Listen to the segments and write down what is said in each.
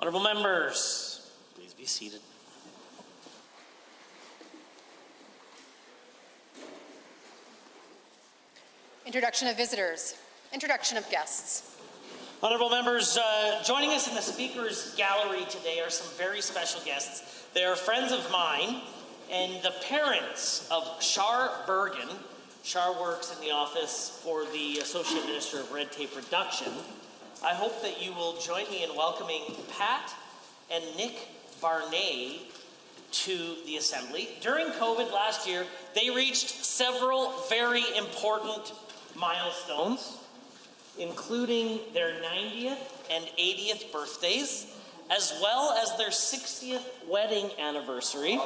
Honourable members, please be seated. Introduction of visitors. Introduction of guests. Honourable members, joining us in the Speaker's Gallery today are some very special guests. They are friends of mine and the parents of Shar Bergen. Shar works in the office for the Associate Minister of Red Tape Reduction. I hope that you will join me in welcoming Pat and Nick Barnett to the Assembly. During COVID last year, they reached several very important milestones, including their 90th and 80th birthdays, as well as their 60th wedding anniversary. And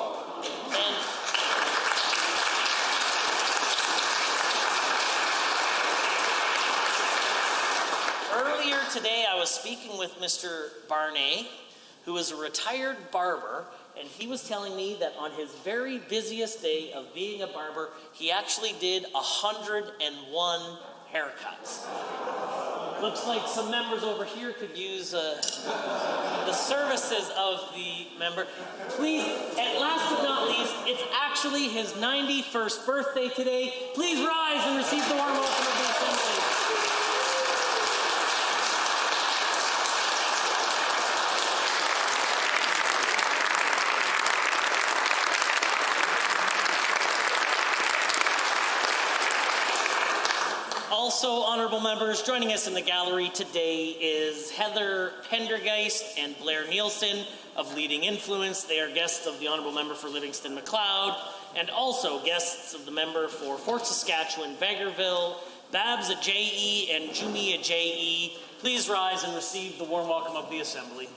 earlier today, I was speaking with Mr. Barnett, who is a retired barber, and he was telling me that on his very busiest day of being a barber, he actually did 101 haircuts. Looks like some members over here could use the services of the member. Please, and last but not least, it's actually his 91st birthday today. Please rise and receive the warm welcome of the Assembly. Also, honourable members, joining us in the gallery today is Heather Pendergeist and Blair Nielsen of Leading Influence. They are guests of the honourable member for Livingston McLeod, and also guests of the member for Fort Saskatchewan Vegreville, Babs at JE and Jumi at JE. Please rise and receive the warm welcome of the Assembly.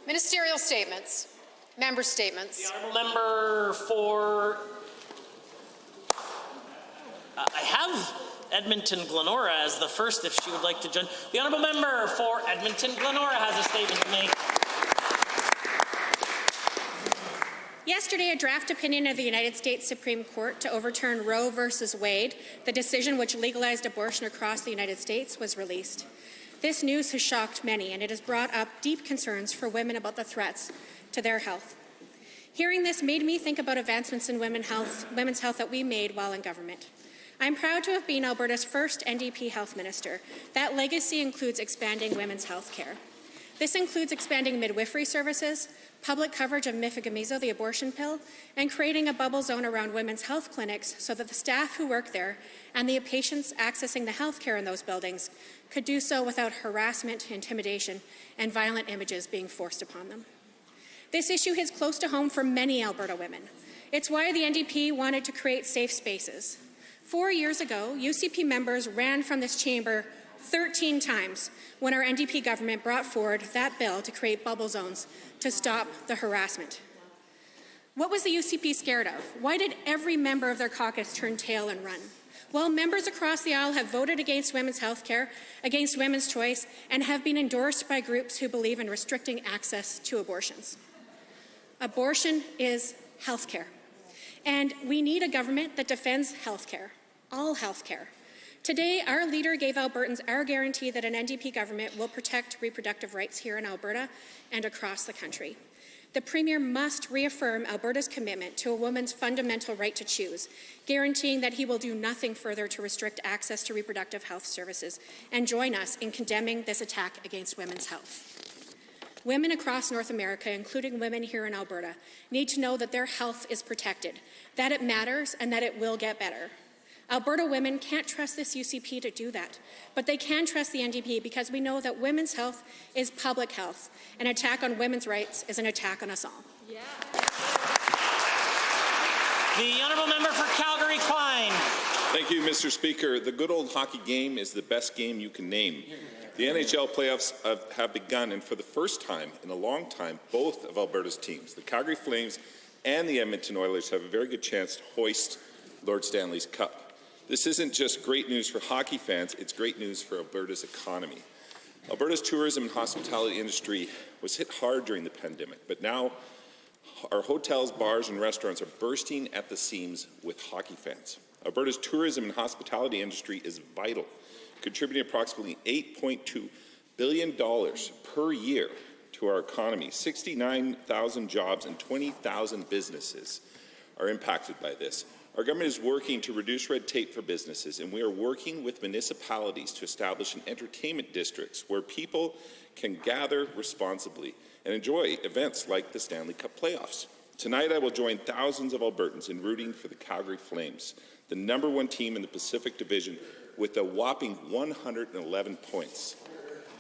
Ministerial statements. Member statements. The honourable member for... I have Edmonton Glenora as the first, if she would like to join. The honourable member for Edmonton Glenora has a statement to make. Yesterday, a draft opinion of the United States Supreme Court to overturn Roe v. Wade, the decision which legalized abortion across the United States, was released. This news has shocked many, and it has brought up deep concerns for women about the threats to their health. Hearing this made me think about advancements in women's health that we made while in government. I'm proud to have been Alberta's first NDP health minister. That legacy includes expanding women's health care. This includes expanding midwifery services, public coverage of mifegamizole, the abortion pill, and creating a bubble zone around women's health clinics so that the staff who work there and the patients accessing the health care in those buildings could do so without harassment, intimidation, and violent images being forced upon them. This issue hits close to home for many Alberta women. It's why the NDP wanted to create safe spaces. 4 years ago, UCP members ran from this chamber 13 times when our NDP government brought forward that bill to create bubble zones to stop the harassment. What was the UCP scared of? Why did every member of their caucus turn tail and run? Well, members across the aisle have voted against women's health care, against women's choice, and have been endorsed by groups who believe in restricting access to abortions. Abortion is health care, and we need a government that defends health care, all health care. Today, our leader gave Albertans our guarantee that an NDP government will protect reproductive rights here in Alberta and across the country. The Premier must reaffirm Alberta's commitment to a woman's fundamental right to choose, guaranteeing that he will do nothing further to restrict access to reproductive health services, and join us in condemning this attack against women's health. Women across North America, including women here in Alberta, need to know that their health is protected, that it matters, and that it will get better. Alberta women can't trust this UCP to do that, but they can trust the NDP because we know that women's health is public health. An attack on women's rights is an attack on us all. Yeah. The honourable member for Calgary Klein. Thank you, Mr. Speaker. The good old hockey game is the best game you can name. The NHL playoffs have begun, and for the first time in a long time, both of Alberta's teams, the Calgary Flames and the Edmonton Oilers, have a very good chance to hoist Lord Stanley's Cup. This isn't just great news for hockey fans, it's great news for Alberta's economy. Alberta's tourism and hospitality industry was hit hard during the pandemic, but now our hotels, bars, and restaurants are bursting at the seams with hockey fans. Alberta's tourism and hospitality industry is vital, contributing approximately $8.2 billion per year to our economy. 69,000 jobs and 20,000 businesses are impacted by this. Our government is working to reduce red tape for businesses, and we are working with municipalities to establish entertainment districts where people can gather responsibly and enjoy events like the Stanley Cup playoffs. Tonight, I will join thousands of Albertans in rooting for the Calgary Flames, the #1 team in the Pacific Division, with a whopping 111 points.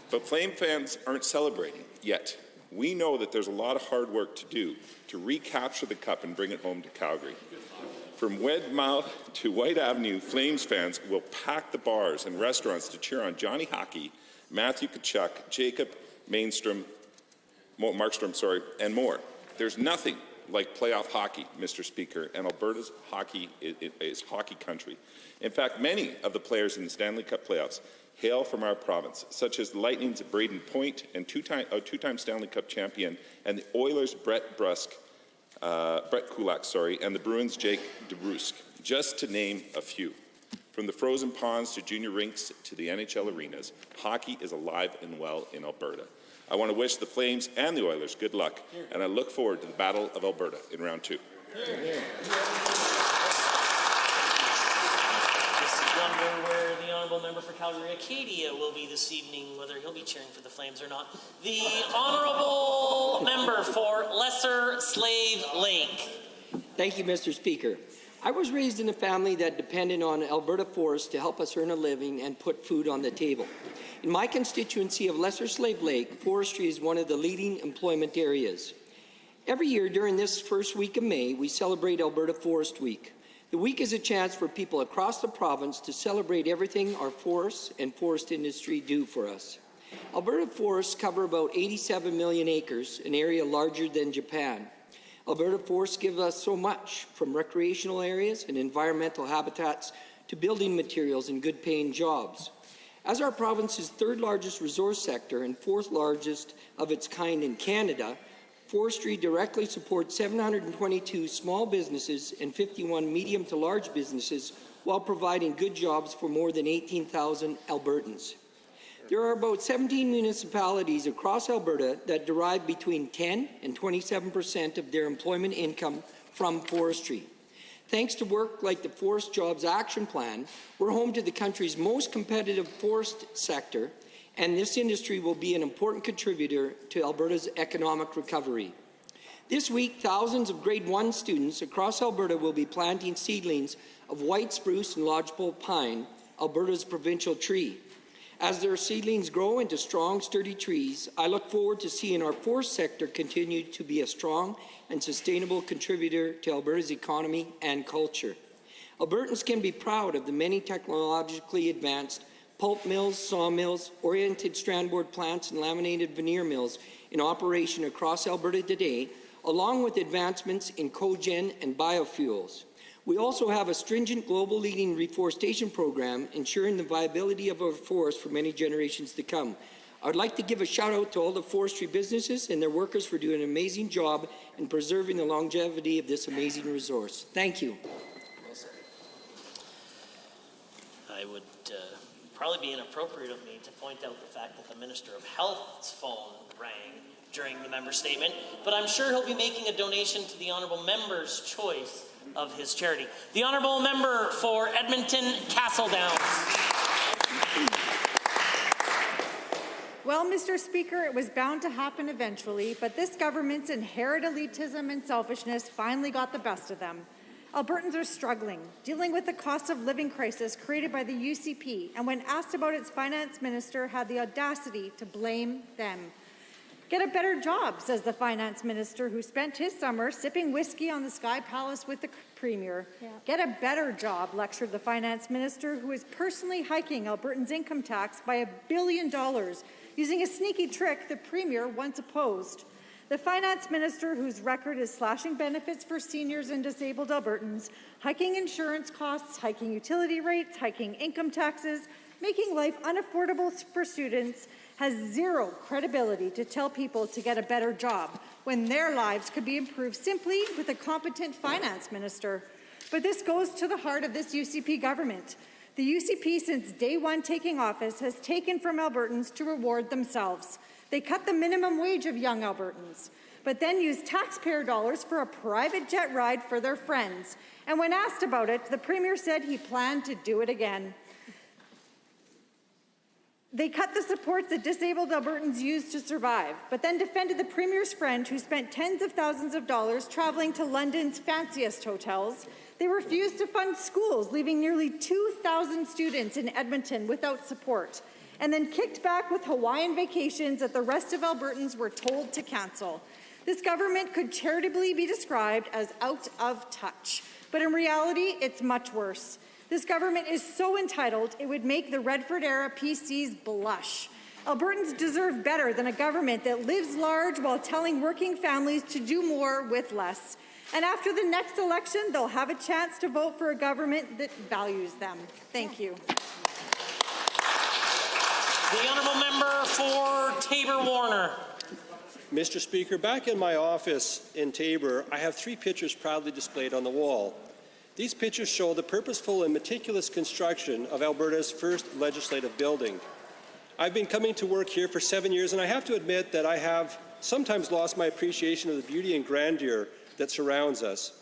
But Flame fans aren't celebrating yet. We know that there's a lot of hard work to do to recapture the cup and bring it home to Calgary. From Wedmouth to White Avenue, Flames fans will pack the bars and restaurants to cheer on Johnny Hockey, Matthew Tkachuk, Jacob Markstrom, and more. There's nothing like playoff hockey, Mr. Speaker, and Alberta's hockey is hockey country. In fact, many of the players in the Stanley Cup playoffs hail from our province, such as the Lightning's Braden Point and two-time Stanley Cup champion, and the Oilers' Brett Kulak, and the Bruins' Jake DeBrusk, just to name a few. From the frozen ponds to junior rinks to the NHL arenas, hockey is alive and well in Alberta. I want to wish the Flames and the Oilers good luck, and I look forward to the Battle of Alberta in round 2. Just wonder where the honourable member for Calgary Acadia will be this evening, whether he'll be cheering for the Flames or not. The honourable member for Lesser Slave Lake. Thank you, Mr. Speaker. I was raised in a family that depended on Alberta forests to help us earn a living and put food on the table. In my constituency of Lesser Slave Lake, forestry is one of the leading employment areas. Every year during this first week of May, we celebrate Alberta Forest Week. The week is a chance for people across the province to celebrate everything our forests and forest industry do for us. Alberta forests cover about 87 million acres, an area larger than Japan. Alberta forests give us so much, from recreational areas and environmental habitats to building materials and good-paying jobs. As our province's third largest resource sector and fourth largest of its kind in Canada, forestry directly supports 722 small businesses and 51 medium to large businesses while providing good jobs for more than 18,000 Albertans. There are about 17 municipalities across Alberta that derive between 10 and 27% of their employment income from forestry. Thanks to work like the Forest Jobs Action Plan, we're home to the country's most competitive forest sector, and this industry will be an important contributor to Alberta's economic recovery. This week, thousands of grade 1 students across Alberta will be planting seedlings of white spruce and lodgepole pine, Alberta's provincial tree. As their seedlings grow into strong, sturdy trees, I look forward to seeing our forest sector continue to be a strong and sustainable contributor to Alberta's economy and culture. Albertans can be proud of the many technologically advanced pulp mills, sawmills, oriented strand board plants, and laminated veneer mills in operation across Alberta today, along with advancements in cogen and biofuels. We also have a stringent global leading reforestation program ensuring the viability of our forests for many generations to come. I would like to give a shout out to all the forestry businesses and their workers for doing an amazing job in preserving the longevity of this amazing resource. Thank you. I would probably be inappropriate of me to point out the fact that the Minister of Health's phone rang during the member statement, but I'm sure he'll be making a donation to the honourable member's choice of his charity. The honourable member for Edmonton Castle Downs. Well, Mr. Speaker, it was bound to happen eventually, but this government's inherent elitism and selfishness finally got the best of them. Albertans are struggling, dealing with the cost of living crisis created by the UCP, and when asked about its finance minister, had the audacity to blame them. Get a better job, says the finance minister, who spent his summer sipping whiskey on the Sky Palace with the Premier. Yeah. Get a better job, lectured the finance minister, who is personally hiking Albertans' income tax by $1 billion, using a sneaky trick the Premier once opposed. The finance minister, whose record is slashing benefits for seniors and disabled Albertans, hiking insurance costs, hiking utility rates, hiking income taxes, making life unaffordable for students, has zero credibility to tell people to get a better job when their lives could be improved simply with a competent finance minister. But this goes to the heart of this UCP government. The UCP, since day one taking office, has taken from Albertans to reward themselves. They cut the minimum wage of young Albertans, but then used taxpayer dollars for a private jet ride for their friends. And when asked about it, the Premier said he planned to do it again. They cut the supports that disabled Albertans used to survive, but then defended the Premier's friend who spent tens of thousands of dollars traveling to London's fanciest hotels. They refused to fund schools, leaving nearly 2,000 students in Edmonton without support, and then kicked back with Hawaiian vacations that the rest of Albertans were told to cancel. This government could charitably be described as out of touch, but in reality, it's much worse. This government is so entitled, it would make the Redford-era PCs blush. Albertans deserve better than a government that lives large while telling working families to do more with less. And after the next election, they'll have a chance to vote for a government that values them. Thank you. The honourable member for Tabor-Warner. Mr. Speaker, back in my office in Tabor, I have 3 pictures proudly displayed on the wall. These pictures show the purposeful and meticulous construction of Alberta's first legislative building. I've been coming to work here for 7 years, and I have to admit that I have sometimes lost my appreciation of the beauty and grandeur that surrounds us.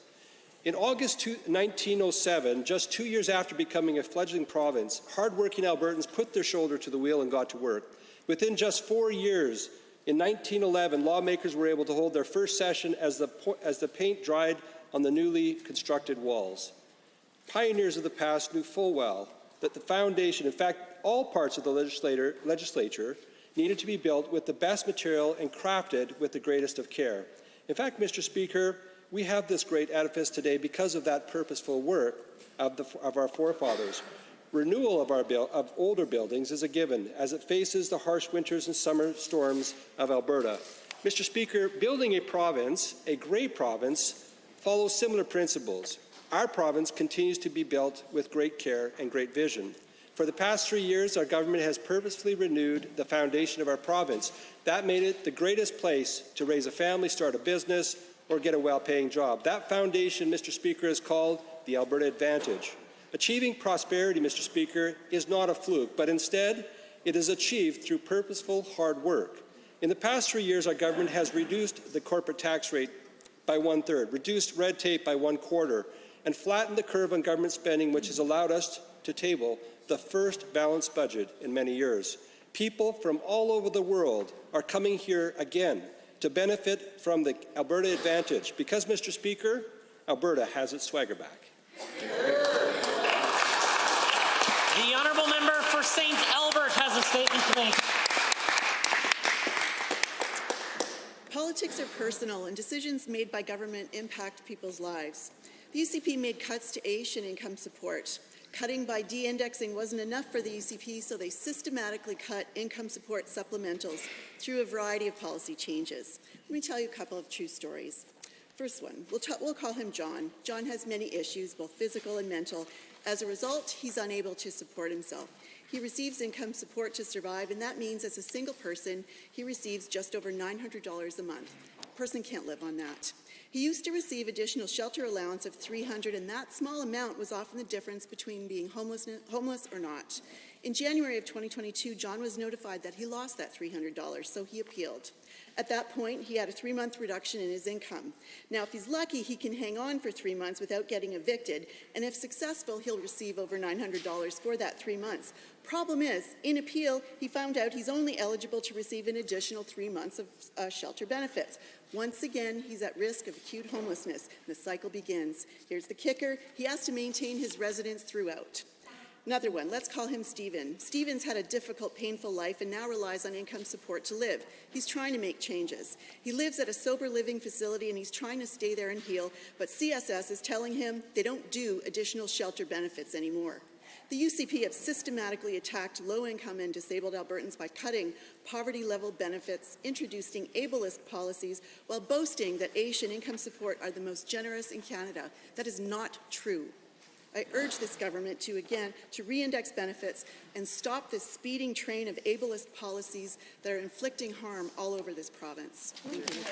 In August 1907, just 2 years after becoming a fledgling province, hard-working Albertans put their shoulder to the wheel and got to work. Within just 4 years, in 1911, lawmakers were able to hold their first session as the paint dried on the newly constructed walls. Pioneers of the past knew full well that the foundation, in fact, all parts of the legislature, needed to be built with the best material and crafted with the greatest of care. In fact, Mr. Speaker, we have this great edifice today because of that purposeful work of our forefathers. Renewal of older buildings is a given as it faces the harsh winters and summer storms of Alberta. Mr. Speaker, building a province, a great province, follows similar principles. Our province continues to be built with great care and great vision. For the past 3 years, our government has purposefully renewed the foundation of our province. That made it the greatest place to raise a family, start a business, or get a well-paying job. That foundation, Mr. Speaker, is called the Alberta Advantage. Achieving prosperity, Mr. Speaker, is not a fluke, but instead, it is achieved through purposeful hard work. In the past 3 years, our government has reduced the corporate tax rate by 1/3, reduced red tape by 1/4, and flattened the curve on government spending, which has allowed us to table the first balanced budget in many years. People from all over the world are coming here again to benefit from the Alberta Advantage because, Mr. Speaker, Alberta has its swagger back. The honourable member for St. Albert has a statement to make. Politics are personal, and decisions made by government impact people's lives. The UCP made cuts to AISH and income support. Cutting by de-indexing wasn't enough for the UCP, so they systematically cut income support supplementals through a variety of policy changes. Let me tell you a couple of true stories. First one, we'll call him John. John has many issues, both physical and mental. As a result, he's unable to support himself. He receives income support to survive, and that means as a single person, he receives just over $900 a month. A person can't live on that. He used to receive additional shelter allowance of $300, and that small amount was often the difference between being homeless or not. In January of 2022, John was notified that he lost that $300, so he appealed. At that point, he had a 3-month reduction in his income. Now, if he's lucky, he can hang on for 3 months without getting evicted, and if successful, he'll receive over $900 for that 3 months. Problem is, in appeal, he found out he's only eligible to receive an additional 3 months of shelter benefits. Once again, he's at risk of acute homelessness. The cycle begins. Here's the kicker. He has to maintain his residence throughout. Another one, let's call him Stephen. Stephen's had a difficult, painful life and now relies on income support to live. He's trying to make changes. He lives at a sober living facility and he's trying to stay there and heal, but CSS is telling him they don't do additional shelter benefits anymore. The UCP have systematically attacked low-income and disabled Albertans by cutting poverty-level benefits, introducing ableist policies, while boasting that AISH and income support are the most generous in Canada. That is not true. I urge this government to re-index benefits and stop this speeding train of ableist policies that are inflicting harm all over this province. Thank you.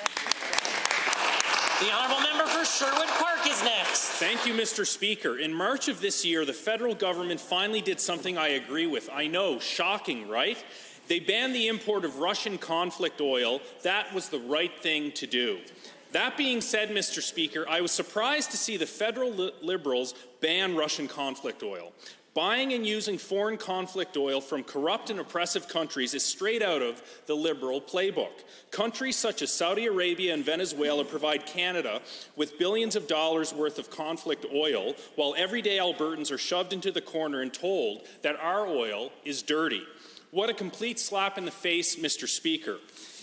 The honourable member for Sherwood Park is next. Thank you, Mr. Speaker. In March of this year, the federal government finally did something I agree with. I know, shocking, right? They banned the import of Russian conflict oil. That was the right thing to do. That being said, Mr. Speaker, I was surprised to see the federal Liberals ban Russian conflict oil. Buying and using foreign conflict oil from corrupt and oppressive countries is straight out of the Liberal playbook. Countries such as Saudi Arabia and Venezuela provide Canada with billions of dollars worth of conflict oil, while everyday Albertans are shoved into the corner and told that our oil is dirty. What a complete slap in the face, Mr. Speaker.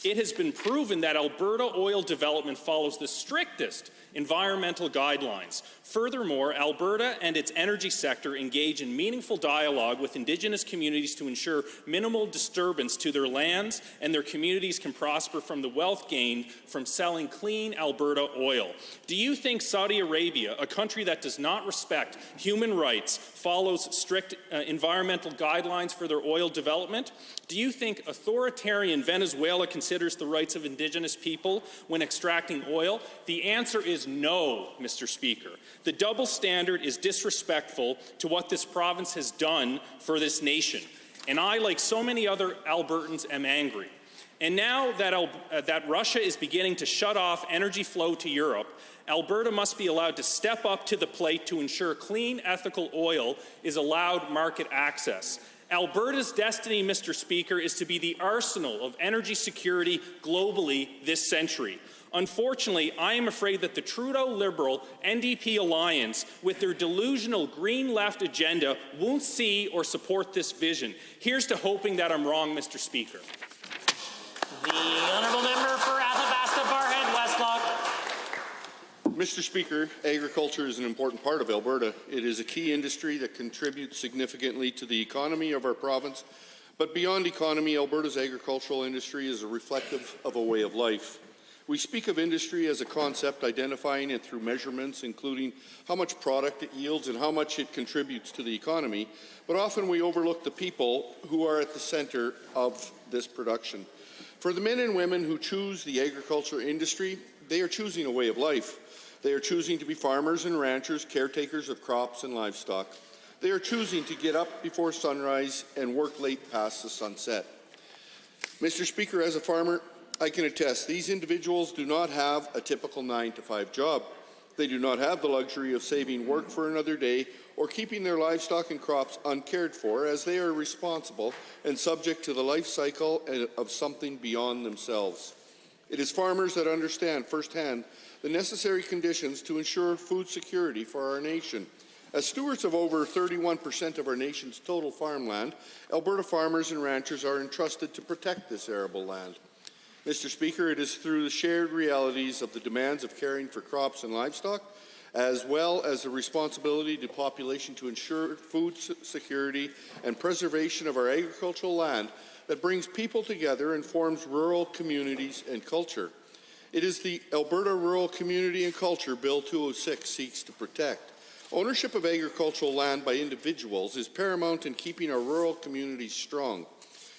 It has been proven that Alberta oil development follows the strictest environmental guidelines. Furthermore, Alberta and its energy sector engage in meaningful dialogue with Indigenous communities to ensure minimal disturbance to their lands, and their communities can prosper from the wealth gained from selling clean Alberta oil. Do you think Saudi Arabia, a country that does not respect human rights, follows strict environmental guidelines for their oil development? Do you think authoritarian Venezuela considers the rights of Indigenous people when extracting oil? The answer is no, Mr. Speaker. The double standard is disrespectful to what this province has done for this nation. And I, like so many other Albertans, am angry. And now that Russia is beginning to shut off energy flow to Europe, Alberta must be allowed to step up to the plate to ensure clean, ethical oil is allowed market access. Alberta's destiny, Mr. Speaker, is to be the arsenal of energy security globally this century. Unfortunately, I am afraid that the Trudeau Liberal NDP alliance, with their delusional Green Left agenda, won't see or support this vision. Here's to hoping that I'm wrong, Mr. Speaker. The honourable member for Athabasca Barhead Westlock. Mr. Speaker, agriculture is an important part of Alberta. It is a key industry that contributes significantly to the economy of our province. But beyond economy, Alberta's agricultural industry is reflective of a way of life. We speak of industry as a concept, identifying it through measurements, including how much product it yields and how much it contributes to the economy, but often we overlook the people who are at the centre of this production. For the men and women who choose the agriculture industry, they are choosing a way of life. They are choosing to be farmers and ranchers, caretakers of crops and livestock. They are choosing to get up before sunrise and work late past the sunset. Mr. Speaker, as a farmer, I can attest these individuals do not have a typical 9-to-5 job. They do not have the luxury of saving work for another day or keeping their livestock and crops uncared for, as they are responsible and subject to the life cycle of something beyond themselves. It is farmers that understand firsthand the necessary conditions to ensure food security for our nation. As stewards of over 31% of our nation's total farmland, Alberta farmers and ranchers are entrusted to protect this arable land. Mr. Speaker, it is through the shared realities of the demands of caring for crops and livestock, as well as the responsibility to population to ensure food security and preservation of our agricultural land, that brings people together and forms rural communities and culture. It is the Alberta Rural Community and Culture Bill 206 seeks to protect. Ownership of agricultural land by individuals is paramount in keeping our rural communities strong.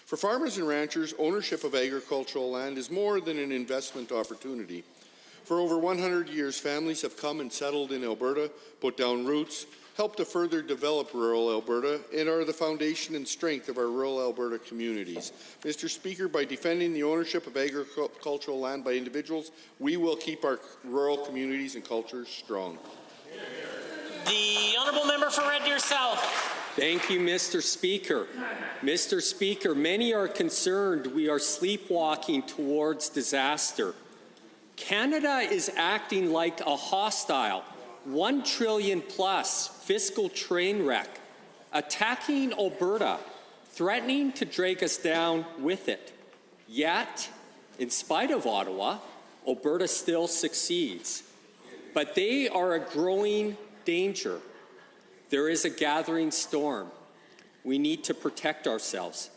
For farmers and ranchers, ownership of agricultural land is more than an investment opportunity. For over 100 years, families have come and settled in Alberta, put down roots, helped to further develop rural Alberta, and are the foundation and strength of our rural Alberta communities. Mr. Speaker, by defending the ownership of agricultural land by individuals, we will keep our rural communities and cultures strong. The honourable member for Red Deer South. Thank you, Mr. Speaker. Mr. Speaker, many are concerned we are sleepwalking towards disaster. Canada is acting like a hostile, $1 trillion plus fiscal train wreck, attacking Alberta, threatening to drag us down with it. Yet, in spite of Ottawa, Alberta still succeeds. But they are a growing danger. There is a gathering storm. We need to protect ourselves.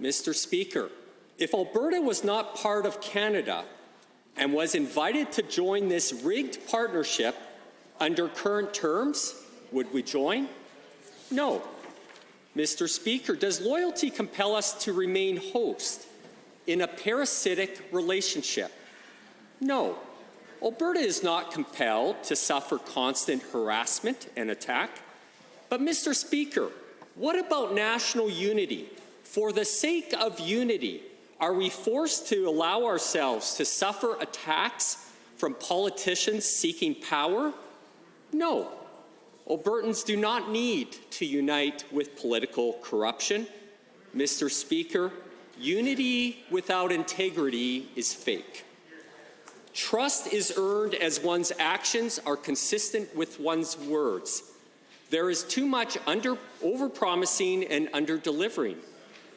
Mr. Speaker, if Alberta was not part of Canada and was invited to join this rigged partnership under current terms, would we join? No. Mr. Speaker, does loyalty compel us to remain host in a parasitic relationship? No. Alberta is not compelled to suffer constant harassment and attack. But, Mr. Speaker, what about national unity? For the sake of unity, are we forced to allow ourselves to suffer attacks from politicians seeking power? No. Albertans do not need to unite with political corruption. Mr. Speaker, unity without integrity is fake. Trust is earned as one's actions are consistent with one's words. There is too much over-promising and under-delivering.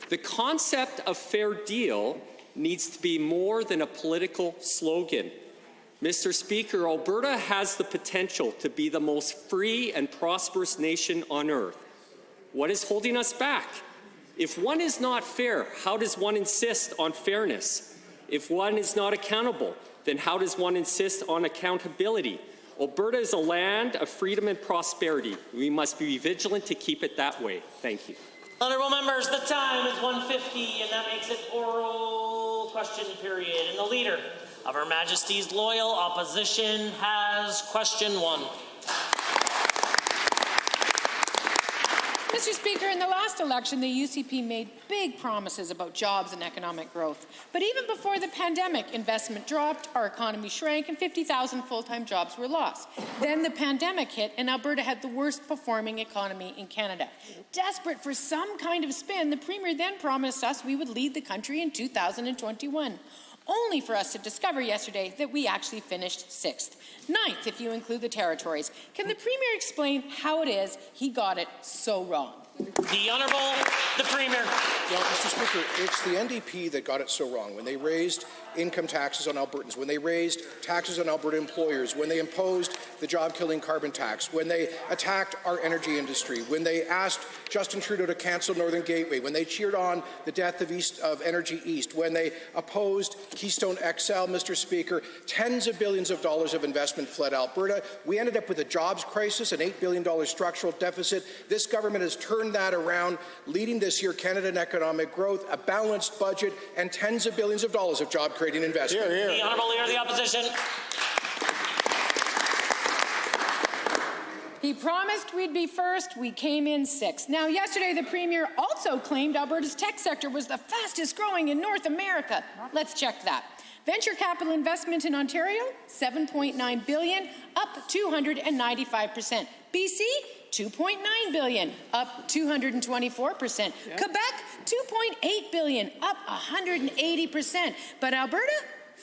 The concept of fair deal needs to be more than a political slogan. Mr. Speaker, Alberta has the potential to be the most free and prosperous nation on earth. What is holding us back? If one is not fair, how does one insist on fairness? If one is not accountable, then how does one insist on accountability? Alberta is a land of freedom and prosperity. We must be vigilant to keep it that way. Thank you. Honourable members, the time is 1:50, and that makes it oral question period. And the Leader of Her Majesty's Loyal Opposition has question 1. Mr. Speaker, in the last election, the UCP made big promises about jobs and economic growth. But even before the pandemic, investment dropped, our economy shrank, and 50,000 full-time jobs were lost. Then the pandemic hit, and Alberta had the worst performing economy in Canada. Desperate for some kind of spin, the Premier then promised us we would lead the country in 2021. Only for us to discover yesterday that we actually finished 6th. 9th, if you include the territories. Can the Premier explain how it is he got it so wrong? The Honourable the Premier. Yeah, Mr. Speaker, it's the NDP that got it so wrong. When they raised income taxes on Albertans, when they raised taxes on Alberta employers, when they imposed the job-killing carbon tax, when they attacked our energy industry, when they asked Justin Trudeau to cancel Northern Gateway, when they cheered on the death of Energy East, when they opposed Keystone XL, Mr. Speaker, tens of billions of dollars of investment fled Alberta. We ended up with a jobs crisis, an $8 billion structural deficit. This government has turned that around, leading this year Canada in economic growth, a balanced budget, and tens of billions of dollars of job-creating investment. Hear, hear. The Honourable Leader of the Opposition. He promised we'd be first. We came in 6th. Now, yesterday, the Premier also claimed Alberta's tech sector was the fastest growing in North America. Let's check that. Venture capital investment in Ontario, $7.9 billion, up 295%. BC, $2.9 billion, up 224%. Yeah. Quebec, $2.8 billion, up 180%. But Alberta,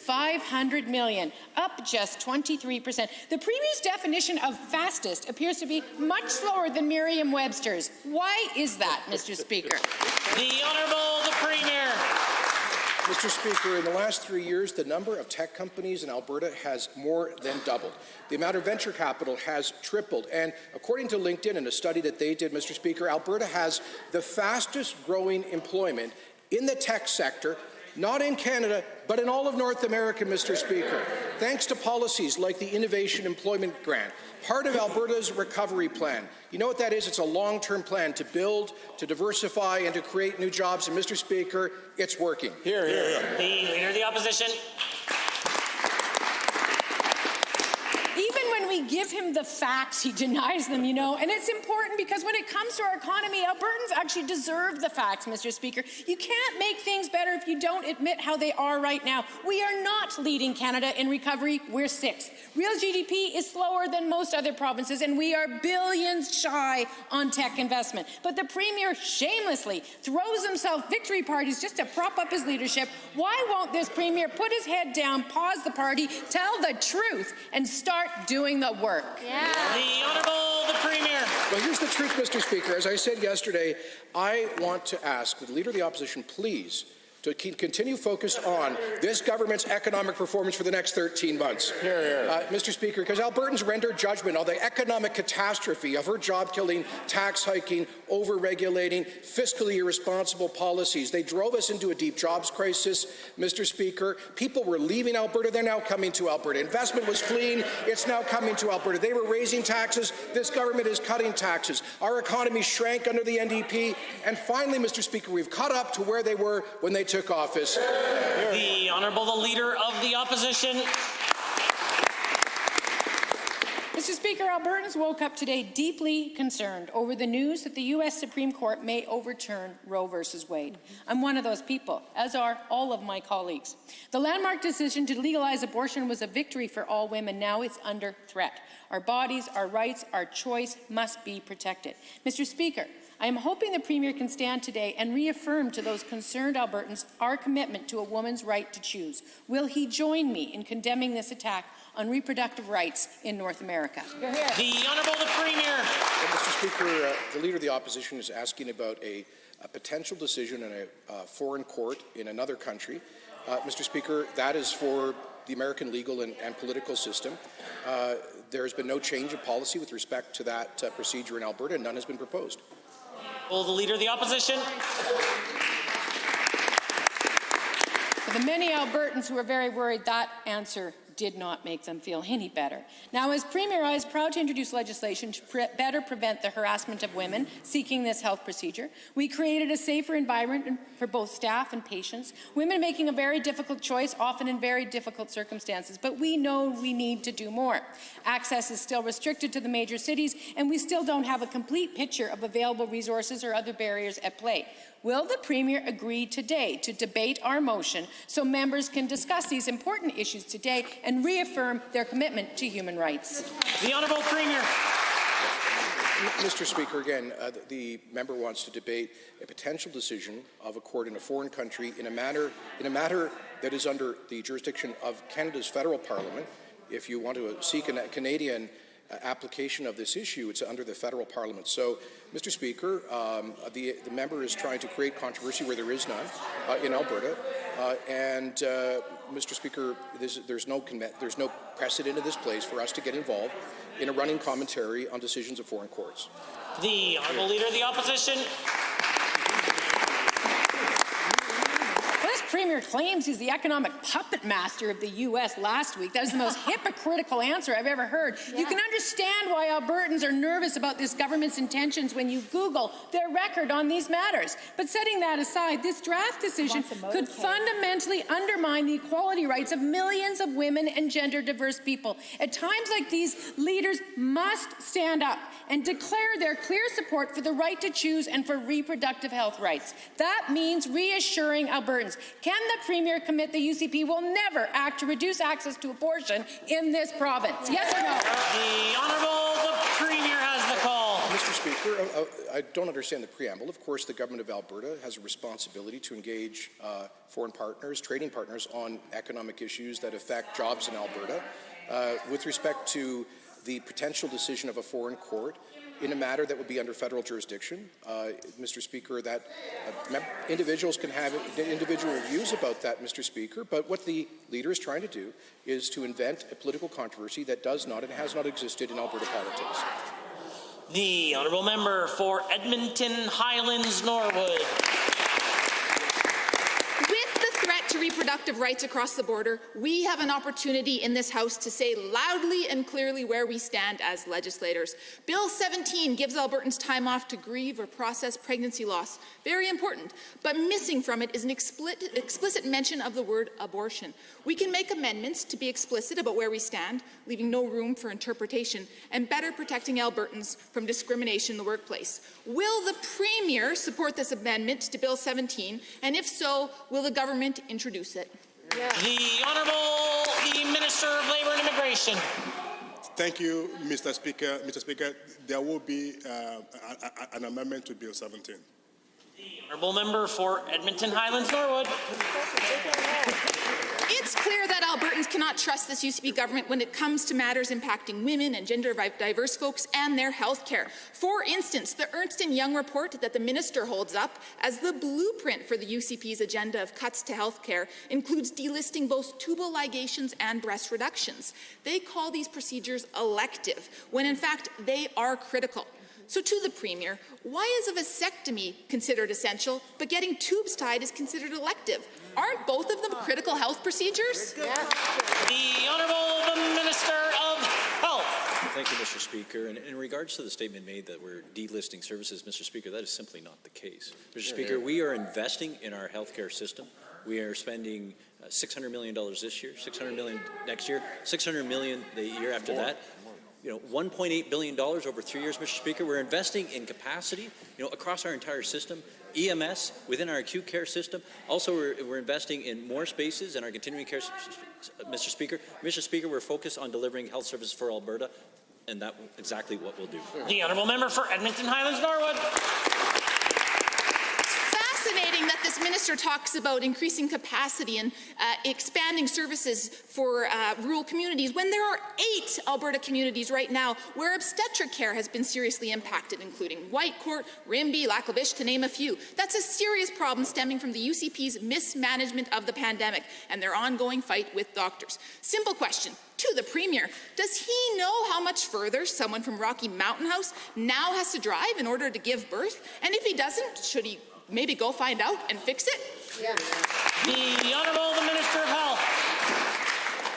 $500 million, up just 23%. The Premier's definition of fastest appears to be much slower than Merriam-Webster's. Why is that, Mr. Speaker? The Honourable the Premier. Mr. Speaker, in the last 3 years, the number of tech companies in Alberta has more than doubled. The amount of venture capital has tripled. And according to LinkedIn, in a study that they did, Mr. Speaker, Alberta has the fastest growing employment in the tech sector, not in Canada, but in all of North America, Mr. Speaker, thanks to policies like the Innovation Employment Grant, part of Alberta's recovery plan. You know what that is? It's a long-term plan to build, to diversify, and to create new jobs. And, Mr. Speaker, it's working. Hear, hear. The Leader of the Opposition. Even when we give him the facts, he denies them, you know. And it's important because when it comes to our economy, Albertans actually deserve the facts, Mr. Speaker. You can't make things better if you don't admit how they are right now. We are not leading Canada in recovery. We're 6th. Real GDP is slower than most other provinces, and we are billions shy on tech investment. But the Premier shamelessly throws himself victory parties just to prop up his leadership. Why won't this Premier put his head down, pause the party, tell the truth, and start doing the work? Yeah. The Honourable the Premier. Well, here's the truth, Mr. Speaker. As I said yesterday, I want to ask the Leader of the Opposition, please, to continue focused on this government's economic performance for the next 13 months. Mr. Speaker, because Albertans rendered judgment on the economic catastrophe of her job-killing, tax-hiking, over-regulating, fiscally irresponsible policies. They drove us into a deep jobs crisis, Mr. Speaker. People were leaving Alberta. They're now coming to Alberta. Investment was fleeing. It's now coming to Alberta. They were raising taxes. This government is cutting taxes. Our economy shrank under the NDP. And finally, Mr. Speaker, we've caught up to where they were when they took office. The Honourable the Leader of the Opposition. Speaker, Albertans woke up today deeply concerned over the news that the U.S. Supreme Court may overturn Roe versus Wade. I'm one of those people, as are all of my colleagues. The landmark decision to legalize abortion was a victory for all women. Now it's under threat. Our bodies, our rights, our choice must be protected. Mr. Speaker, I am hoping the Premier can stand today and reaffirm to those concerned Albertans our commitment to a woman's right to choose. Will he join me in condemning this attack on reproductive rights in North America? The Honourable the Premier. Well, Mr. Speaker, the Leader of the Opposition is asking about a potential decision in a foreign court in another country. Mr. Speaker, that is for the American legal and political system. There has been no change of policy with respect to that procedure in Alberta, and none has been proposed. Will the Leader of the Opposition? For the many Albertans who are very worried, that answer did not make them feel any better. Now, as Premier, I was proud to introduce legislation to better prevent the harassment of women seeking this health procedure. We created a safer environment for both staff and patients, women making a very difficult choice, often in very difficult circumstances, but we know we need to do more. Access is still restricted to the major cities, and we still don't have a complete picture of available resources or other barriers at play. Will the Premier agree today to debate our motion so members can discuss these important issues today and reaffirm their commitment to human rights? The Honourable Premier. Mr. Speaker, again, the member wants to debate a potential decision of a court in a foreign country in a matter that is under the jurisdiction of Canada's federal parliament. If you want to seek a Canadian application of this issue, it's under the federal parliament. So, Mr. Speaker, the member is trying to create controversy where there is none in Alberta, and Mr. Speaker, there's no precedent in this place for us to get involved in a running commentary on decisions of foreign courts. The Honourable Leader of the Opposition. Premier claims he's the economic puppet master of the U.S. last week. That is the most hypocritical answer I've ever heard. Yeah. You can understand why Albertans are nervous about this government's intentions when you Google their record on these matters. But setting that aside, this draft decision could fundamentally undermine the equality rights of millions of women and gender-diverse people. At times like these, leaders must stand up and declare their clear support for the right to choose and for reproductive health rights. That means reassuring Albertans. Can the Premier commit the UCP will never act to reduce access to abortion in this province? Yes or no? The Honourable the Premier has the call. Mr. Speaker, I don't understand the preamble. Of course, the Government of Alberta has a responsibility to engage foreign partners, trading partners, on economic issues that affect jobs in Alberta. With respect to the potential decision of a foreign court in a matter that would be under federal jurisdiction, Mr. Speaker, that individuals can have individual views about that, Mr. Speaker, but what the Leader is trying to do is to invent a political controversy that does not and has not existed in Alberta politics. The Honourable Member for Edmonton Highlands Norwood. To reproductive rights across the border, we have an opportunity in this House to say loudly and clearly where we stand as legislators. Bill 17 gives Albertans time off to grieve or process pregnancy loss. Very important. But missing from it is an explicit mention of the word abortion. We can make amendments to be explicit about where we stand, leaving no room for interpretation, and better protecting Albertans from discrimination in the workplace. Will the Premier support this amendment to Bill 17? And if so, will the government introduce it? Yeah. The Honourable the Minister of Labour and Immigration. Thank you, Mr. Speaker. Mr. Speaker, there will be an amendment to Bill 17. The Honourable Member for Edmonton Highlands Norwood. It's clear that Albertans cannot trust this UCP government when it comes to matters impacting women and gender-diverse folks and their health care. For instance, the Ernst & Young report that the minister holds up as the blueprint for the UCP's agenda of cuts to health care includes delisting both tubal ligations and breast reductions. They call these procedures elective, when in fact they are critical. So to the Premier, why is a vasectomy considered essential, but getting tubes tied is considered elective? Aren't both of them critical health procedures? The Honourable the Minister of Health. Thank you, Mr. Speaker. And in regards to the statement made that we're delisting services, Mr. Speaker, that is simply not the case. Mr. Speaker, we are investing in our healthcare system. We are spending $600 million this year, $600 million next year, $600 million the year after that. $1.8 billion over 3 years, Mr. Speaker. We're investing in capacity, across our entire system, EMS, within our acute care system. Also, we're investing in more spaces in our continuing care, Mr. Speaker. Mr. Speaker, we're focused on delivering health services for Alberta, and that's exactly what we'll do. The honourable member for Edmonton Highlands Norwood. Fascinating that this minister talks about increasing capacity and expanding services for rural communities when there are 8 Alberta communities right now where obstetric care has been seriously impacted, including Whitecourt, Rimbey, Lac-La-Biche, to name a few. That's a serious problem stemming from the UCP's mismanagement of the pandemic and their ongoing fight with doctors. Simple question to the Premier. Does he know how much further someone from Rocky Mountain House now has to drive in order to give birth? And if he doesn't, should he maybe go find out and fix it? Yeah. The Honourable the Minister of Health.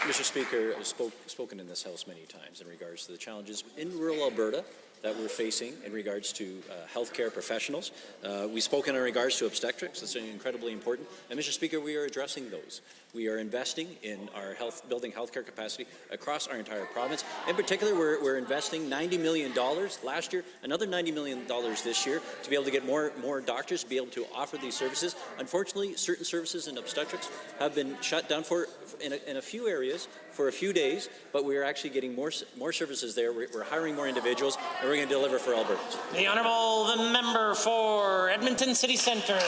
Mr. Speaker, I've spoken in this House many times in regards to the challenges in rural Alberta that we're facing in regards to healthcare professionals. We've spoken in regards to obstetrics. That's incredibly important. And Mr. Speaker, we are addressing those. We are investing in our building healthcare capacity across our entire province. In particular, we're investing $90 million last year, another $90 million this year to be able to get more doctors to be able to offer these services. Unfortunately, certain services in obstetrics have been shut down in a few areas for a few days, but we are actually getting more services there. We're hiring more individuals, and we're going to deliver for Albertans. The Honourable the Member for Edmonton City Centre.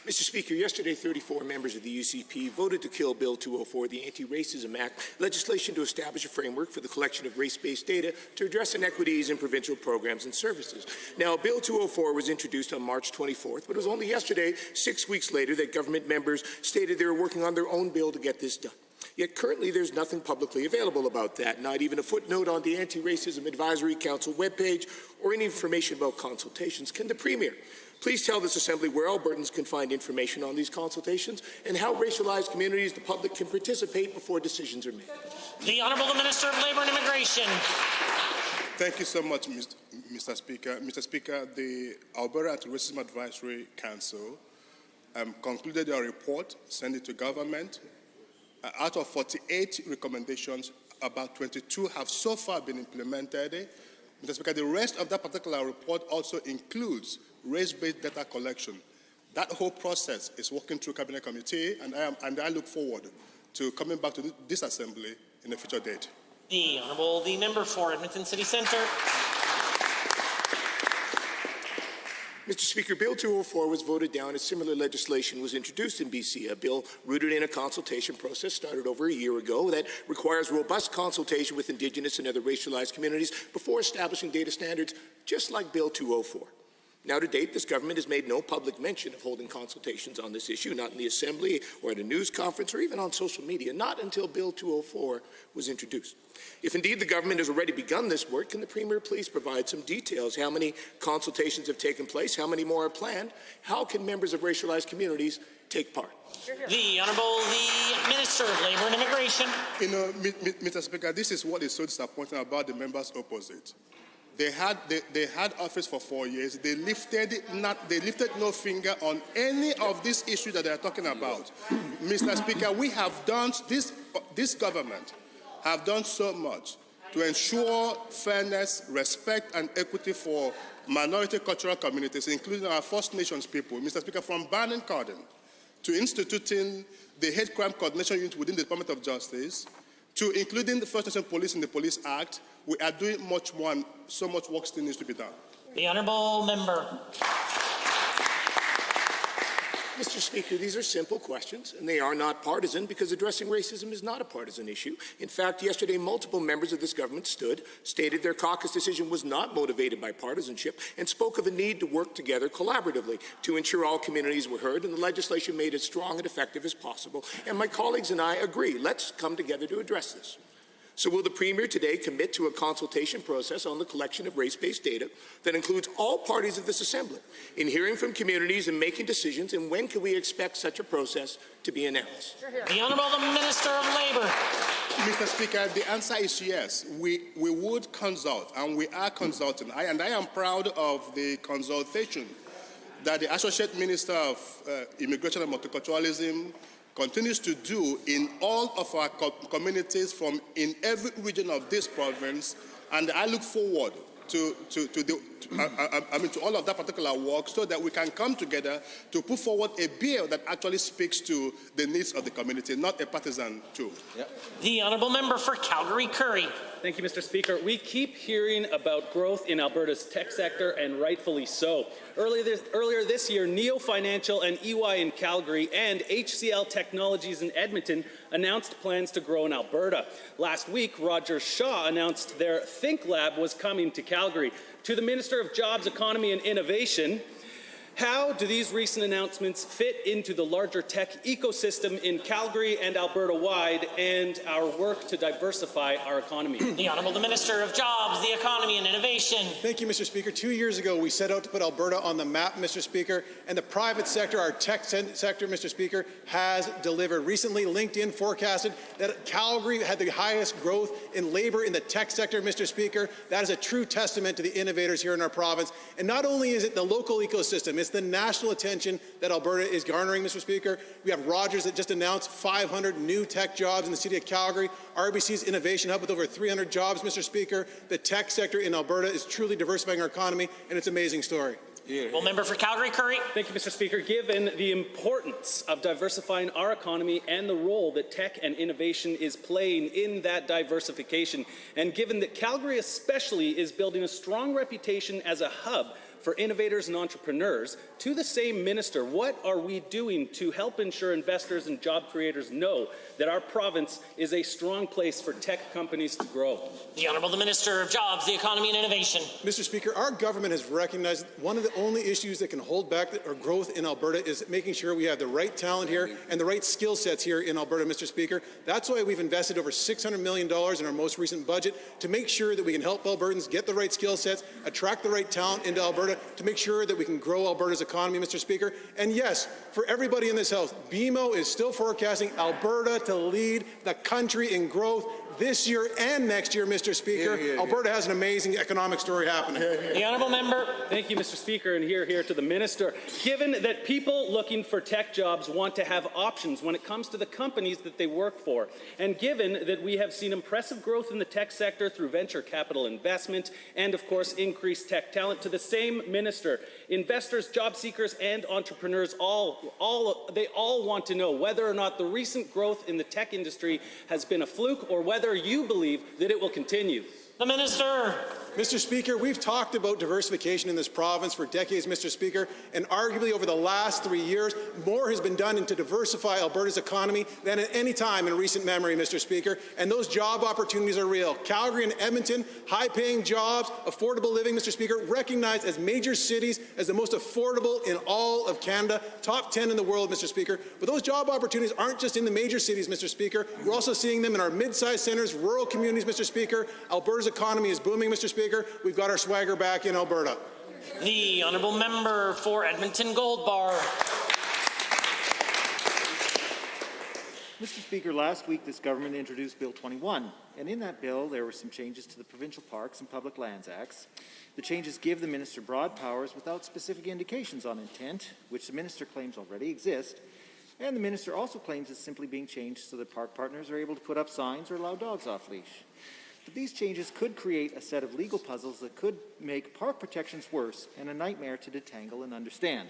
Mr. Speaker, yesterday 34 members of the UCP voted to kill Bill 204, the Anti-Racism Act, legislation to establish a framework for the collection of race-based data to address inequities in provincial programs and services. Now, Bill 204 was introduced on March 24th, but it was only yesterday, 6 weeks later, that government members stated they were working on their own bill to get this done. Yet currently there's nothing publicly available about that, not even a footnote on the Anti-Racism Advisory Council webpage or any information about consultations. Can the Premier please tell this Assembly where Albertans can find information on these consultations and how racialized communities, the public, can participate before decisions are made? The Honourable the Minister of Labour and Immigration. Thank you so much, Mr. Speaker. Mr. Speaker, the Alberta Anti-Racism Advisory Council concluded a report, sent it to government. Out of 48 recommendations, about 22 have so far been implemented. Mr. Speaker, the rest of that particular report also includes race-based data collection. That whole process is working through Cabinet Committee, and I look forward to coming back to this Assembly in a future date. The Honourable the Member for Edmonton City Centre. Mr. Speaker, Bill 204 was voted down as similar legislation was introduced in BC, a bill rooted in a consultation process started over a year ago that requires robust consultation with Indigenous and other racialized communities before establishing data standards, just like Bill 204. Now, to date, this government has made no public mention of holding consultations on this issue, not in the Assembly or at a news conference or even on social media, not until Bill 204 was introduced. If indeed the government has already begun this work, can the Premier please provide some details? How many consultations have taken place? How many more are planned? How can members of racialized communities take part? The Honourable the Minister of Labour and Immigration. You know, Mr. Speaker, this is what is so disappointing about the members opposite. They had office for 4 years. They lifted no finger on any of these issues that they are talking about. Mr. Speaker, we have done this government have done so much to ensure fairness, respect, and equity for minority cultural communities, including our First Nations people. Mr. Speaker, from banning cordon to instituting the hate crime coordination unit within the Department of Justice, to including the First Nation police in the Police Act, we are doing much more, and so much work still needs to be done. The Honourable Member. Mr. Speaker, these are simple questions, and they are not partisan because addressing racism is not a partisan issue. In fact, yesterday, multiple members of this government stated their caucus decision was not motivated by partisanship, and spoke of a need to work together collaboratively to ensure all communities were heard and the legislation made as strong and effective as possible. And my colleagues and I agree. Let's come together to address this. So will the Premier today commit to a consultation process on the collection of race-based data that includes all parties of this Assembly in hearing from communities and making decisions, and when can we expect such a process to be announced? The Honourable the Minister of Labour. Mr. Speaker, the answer is yes. We would consult, and we are consulting. I am proud of the consultation that the Associate Minister of Immigration and Multiculturalism continues to do in all of our communities from in every region of this province, and I look forward to all of that particular work so that we can come together to put forward a bill that actually speaks to the needs of the community, not a partisan tool. The honourable member for Calgary-Curry. Thank you, Mr. Speaker. We keep hearing about growth in Alberta's tech sector, and rightfully so. Earlier this year, Neo Financial and EY in Calgary and HCL Technologies in Edmonton announced plans to grow in Alberta. Last week, Roger Shaw announced their Think Lab was coming to Calgary. To the Minister of Jobs, Economy and Innovation, how do these recent announcements fit into the larger tech ecosystem in Calgary and Alberta-wide and our work to diversify our economy? The Honourable Minister of Jobs, the Economy and Innovation. Thank you, Mr. Speaker. 2 years ago, we set out to put Alberta on the map, Mr. Speaker, and the private sector, our tech sector, Mr. Speaker, has delivered. Recently, LinkedIn forecasted that Calgary had the highest growth in labour in the tech sector, Mr. Speaker. That is a true testament to the innovators here in our province. And not only is it the local ecosystem, it's the national attention that Alberta is garnering, Mr. Speaker. We have Rogers that just announced 500 new tech jobs in the city of Calgary. RBC's Innovation Hub with over 300 jobs, Mr. Speaker. The tech sector in Alberta is truly diversifying our economy, and it's an amazing story. Well, member for Calgary-Curry. Thank you, Mr. Speaker. Given the importance of diversifying our economy and the role that tech and innovation is playing in that diversification, and given that Calgary especially is building a strong reputation as a hub for innovators and entrepreneurs, to the same minister, what are we doing to help ensure investors and job creators know that our province is a strong place for tech companies to grow? The Honourable Minister of Jobs, the Economy and Innovation. Mr. Speaker, our government has recognized one of the only issues that can hold back our growth in Alberta is making sure we have the right talent here and the right skill sets here in Alberta, Mr. Speaker. That's why we've invested over $600 million in our most recent budget to make sure that we can help Albertans get the right skill sets, attract the right talent into Alberta, to make sure that we can grow Alberta's economy, Mr. Speaker. And yes, for everybody in this House, BMO is still forecasting Alberta to lead the country in growth this year and next year, Mr. Speaker. Alberta has an amazing economic story happening. The honourable member. Thank you, Mr. Speaker, and here to the minister. Given that people looking for tech jobs want to have options when it comes to the companies that they work for, and given that we have seen impressive growth in the tech sector through venture capital investment and, of course, increased tech talent, to the same minister, investors, job seekers, and entrepreneurs all want to know whether or not the recent growth in the tech industry has been a fluke or whether you believe that it will continue. The Minister. Mr. Speaker, we've talked about diversification in this province for decades, Mr. Speaker, and arguably over the last 3 years, more has been done to diversify Alberta's economy than at any time in recent memory, Mr. Speaker, and those job opportunities are real. Calgary and Edmonton, high-paying jobs, affordable living, Mr. Speaker, recognized as major cities as the most affordable in all of Canada, top 10 in the world, Mr. Speaker. But those job opportunities aren't just in the major cities, Mr. Speaker. We're also seeing them in our mid-sized centres, rural communities, Mr. Speaker. Alberta's economy is booming, Mr. Speaker. We've got our swagger back in Alberta. The honourable member for Edmonton Gold Bar. Mr. Speaker, last week this government introduced Bill 21, and in that bill there were some changes to the Provincial Parks and Public Lands Acts. The changes give the minister broad powers without specific indications on intent, which the minister claims already exist, and the minister also claims it's simply being changed so that park partners are able to put up signs or allow dogs off leash. But these changes could create a set of legal puzzles that could make park protections worse and a nightmare to detangle and understand.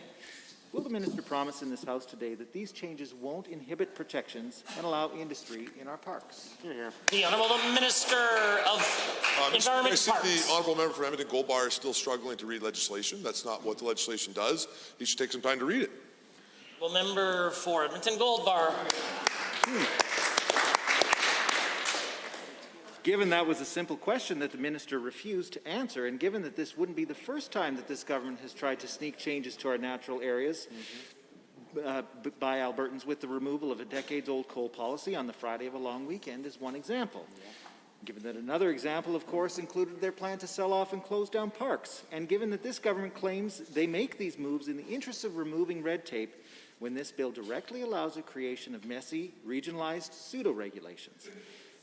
Will the minister promise in this House today that these changes won't inhibit protections and allow industry in our parks? The Honourable Minister of Environment and Parks. The Honourable Member for Edmonton Gold Bar is still struggling to read legislation. That's not what the legislation does. He should take some time to read it. Well, member for Edmonton Gold Bar. Given that was a simple question that the minister refused to answer, and given that this wouldn't be the first time that this government has tried to sneak changes to our natural areas by Albertans with the removal of a decades-old coal policy on the Friday of a long weekend is one example. Given that another example, of course, included their plan to sell off and close down parks, and given that this government claims they make these moves in the interest of removing red tape when this bill directly allows the creation of messy, regionalized pseudo-regulations.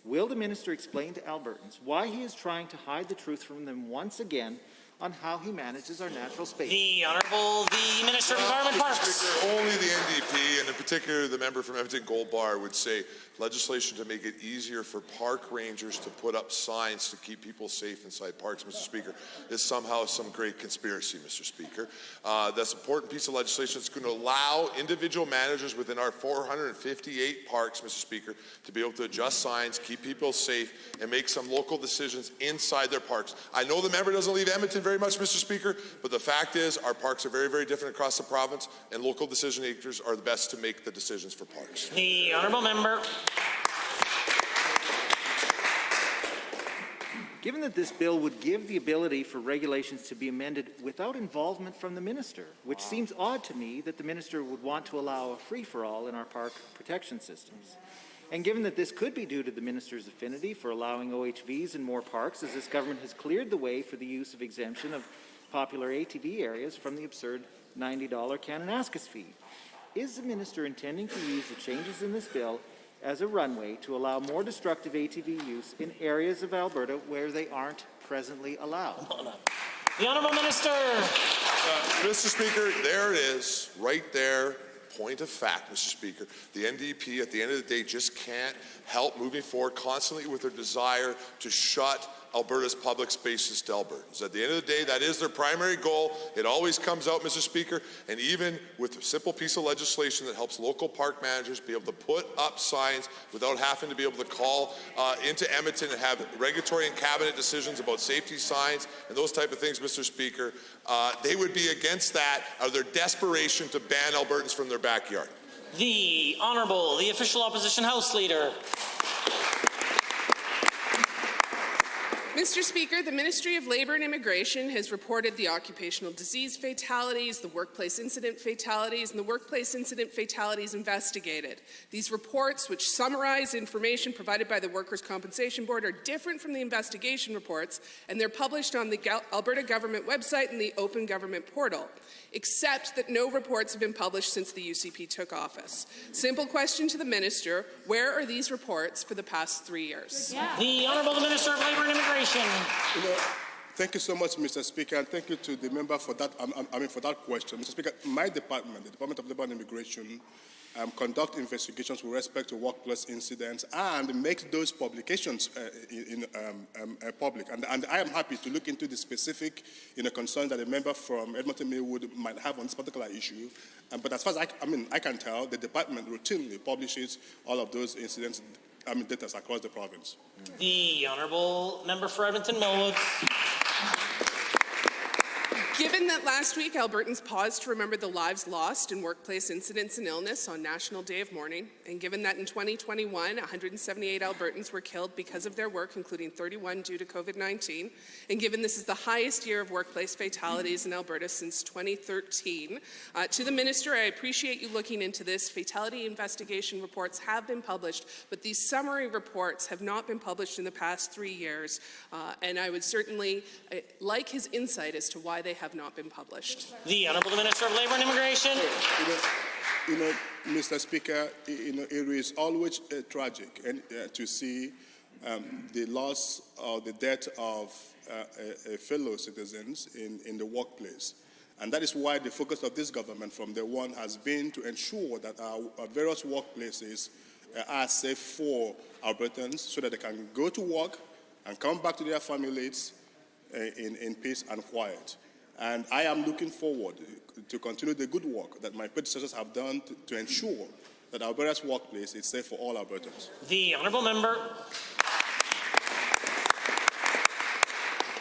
Will the minister explain to Albertans why he is trying to hide the truth from them once again on how he manages our natural space. The Honourable the Minister of Environment Parks. Speaker, only the NDP, and in particular the member from Edmonton Gold Bar, would say legislation to make it easier for park rangers to put up signs to keep people safe inside parks, Mr. Speaker, is somehow some great conspiracy, Mr. Speaker. That's an important piece of legislation. It's going to allow individual managers within our 458 parks, Mr. Speaker, to be able to adjust signs, keep people safe, and make some local decisions inside their parks. I know the member doesn't leave Edmonton very much, Mr. Speaker, but the fact is our parks are very, very different across the province, and local decision makers are the best to make the decisions for parks. The Honourable Member. Given that this bill would give the ability for regulations to be amended without involvement from the minister, which seems odd to me that the minister would want to allow a free-for-all in our park protection systems. And given that this could be due to the minister's affinity for allowing OHVs in more parks, as this government has cleared the way for the use of exemption of popular ATV areas from the absurd $90 Kananaskis fee. Is the minister intending to use the changes in this bill as a runway to allow more destructive ATV use in areas of Alberta where they aren't presently allowed? The Honourable Minister. Mr. Speaker, there it is, right there. Point of fact, Mr. Speaker, the NDP at the end of the day just can't help moving forward constantly with their desire to shut Alberta's public spaces to Albertans. At the end of the day, that is their primary goal. It always comes out, Mr. Speaker, and even with a simple piece of legislation that helps local park managers be able to put up signs without having to be able to call into Edmonton and have regulatory and cabinet decisions about safety signs and those type of things, Mr. Speaker, they would be against that out of their desperation to ban Albertans from their backyard. The Honourable, the Official Opposition House Leader. Mr. Speaker, the Ministry of Labour and Immigration has reported the occupational disease fatalities, the workplace incident fatalities, and the workplace incident fatalities investigated. These reports, which summarize information provided by the Workers' Compensation Board, are different from the investigation reports, and they're published on the Alberta Government website and the Open Government portal, except that no reports have been published since the UCP took office. Simple question to the Minister, where are these reports for the past 3 years? The Honourable the Minister of Labour and Immigration. Thank you so much, Mr. Speaker, and thank you to the member for that. For that question, Mr. Speaker. My department, the Department of Labour and Immigration, conduct investigations with respect to workplace incidents and makes those publications public. And I am happy to look into the specific concern that a member from Edmonton Maywood might have on this particular issue. But as far as I can tell, the department routinely publishes all of those incidents. Data across the province. The Honourable Member for Edmonton Millwood. Given that last week Albertans paused to remember the lives lost in workplace incidents and illness on National Day of Mourning, and given that in 2021, 178 Albertans were killed because of their work, including 31 due to COVID-19, and given this is the highest year of workplace fatalities in Alberta since 2013, to the Minister, I appreciate you looking into this. Fatality investigation reports have been published, but these summary reports have not been published in the past 3 years, and I would certainly like his insight as to why they have not been published. The Honourable Minister of Labour and Immigration. Mr. Speaker, it is always tragic to see the loss or the death of fellow citizens in the workplace. And that is why the focus of this government from day one has been to ensure that our various workplaces are safe for Albertans so that they can go to work and come back to their families in peace and quiet. And I am looking forward to continue the good work that my predecessors have done to ensure that Alberta's workplace is safe for all Albertans. The Honourable Member.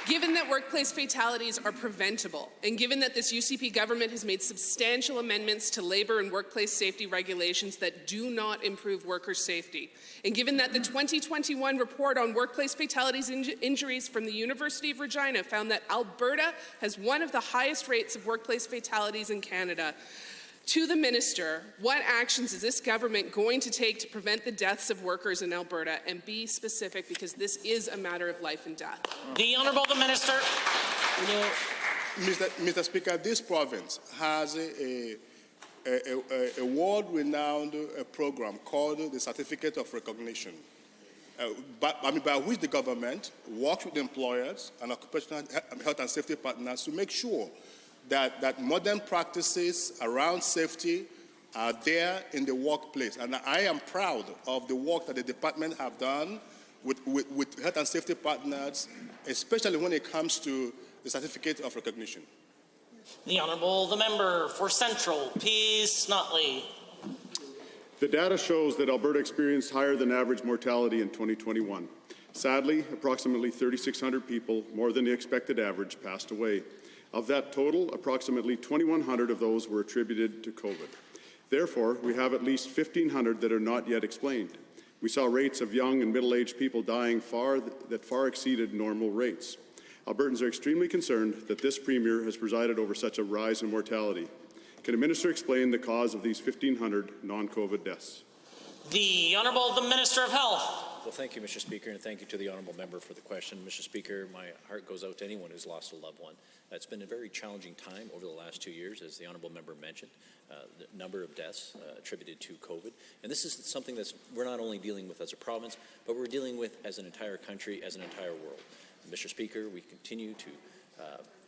Given that workplace fatalities are preventable, and given that this UCP government has made substantial amendments to labour and workplace safety regulations that do not improve workers' safety, and given that the 2021 report on workplace fatalities and injuries from the University of Regina found that Alberta has one of the highest rates of workplace fatalities in Canada, to the Minister, what actions is this government going to take to prevent the deaths of workers in Alberta, and be specific, because this is a matter of life and death? The Honourable the Minister. Mr. Speaker, this province has a world-renowned program called the Certificate of Recognition. by which the government works with employers and occupational health and safety partners to make sure that modern practices around safety are there in the workplace. And I am proud of the work that the department have done with health and safety partners, especially when it comes to the certificate of recognition. The Honourable, the member for Central, Pease Notley. The data shows that Alberta experienced higher than average mortality in 2021. Sadly, approximately 3,600 people, more than the expected average, passed away. Of that total, approximately 2,100 of those were attributed to COVID. Therefore, we have at least 1,500 that are not yet explained. We saw rates of young and middle-aged people dying that far exceeded normal rates. Albertans are extremely concerned that this Premier has presided over such a rise in mortality. Can the Minister explain the cause of these 1,500 non-COVID deaths? The Honourable, the Minister of Health. Well, thank you, Mr. Speaker, and thank you to the Honourable Member for the question. Mr. Speaker, my heart goes out to anyone who's lost a loved one. It's been a very challenging time over the last 2 years, as the Honourable Member mentioned, the number of deaths attributed to COVID. And this is something that we're not only dealing with as a province, but we're dealing with as an entire country, as an entire world. And Mr. Speaker, we continue to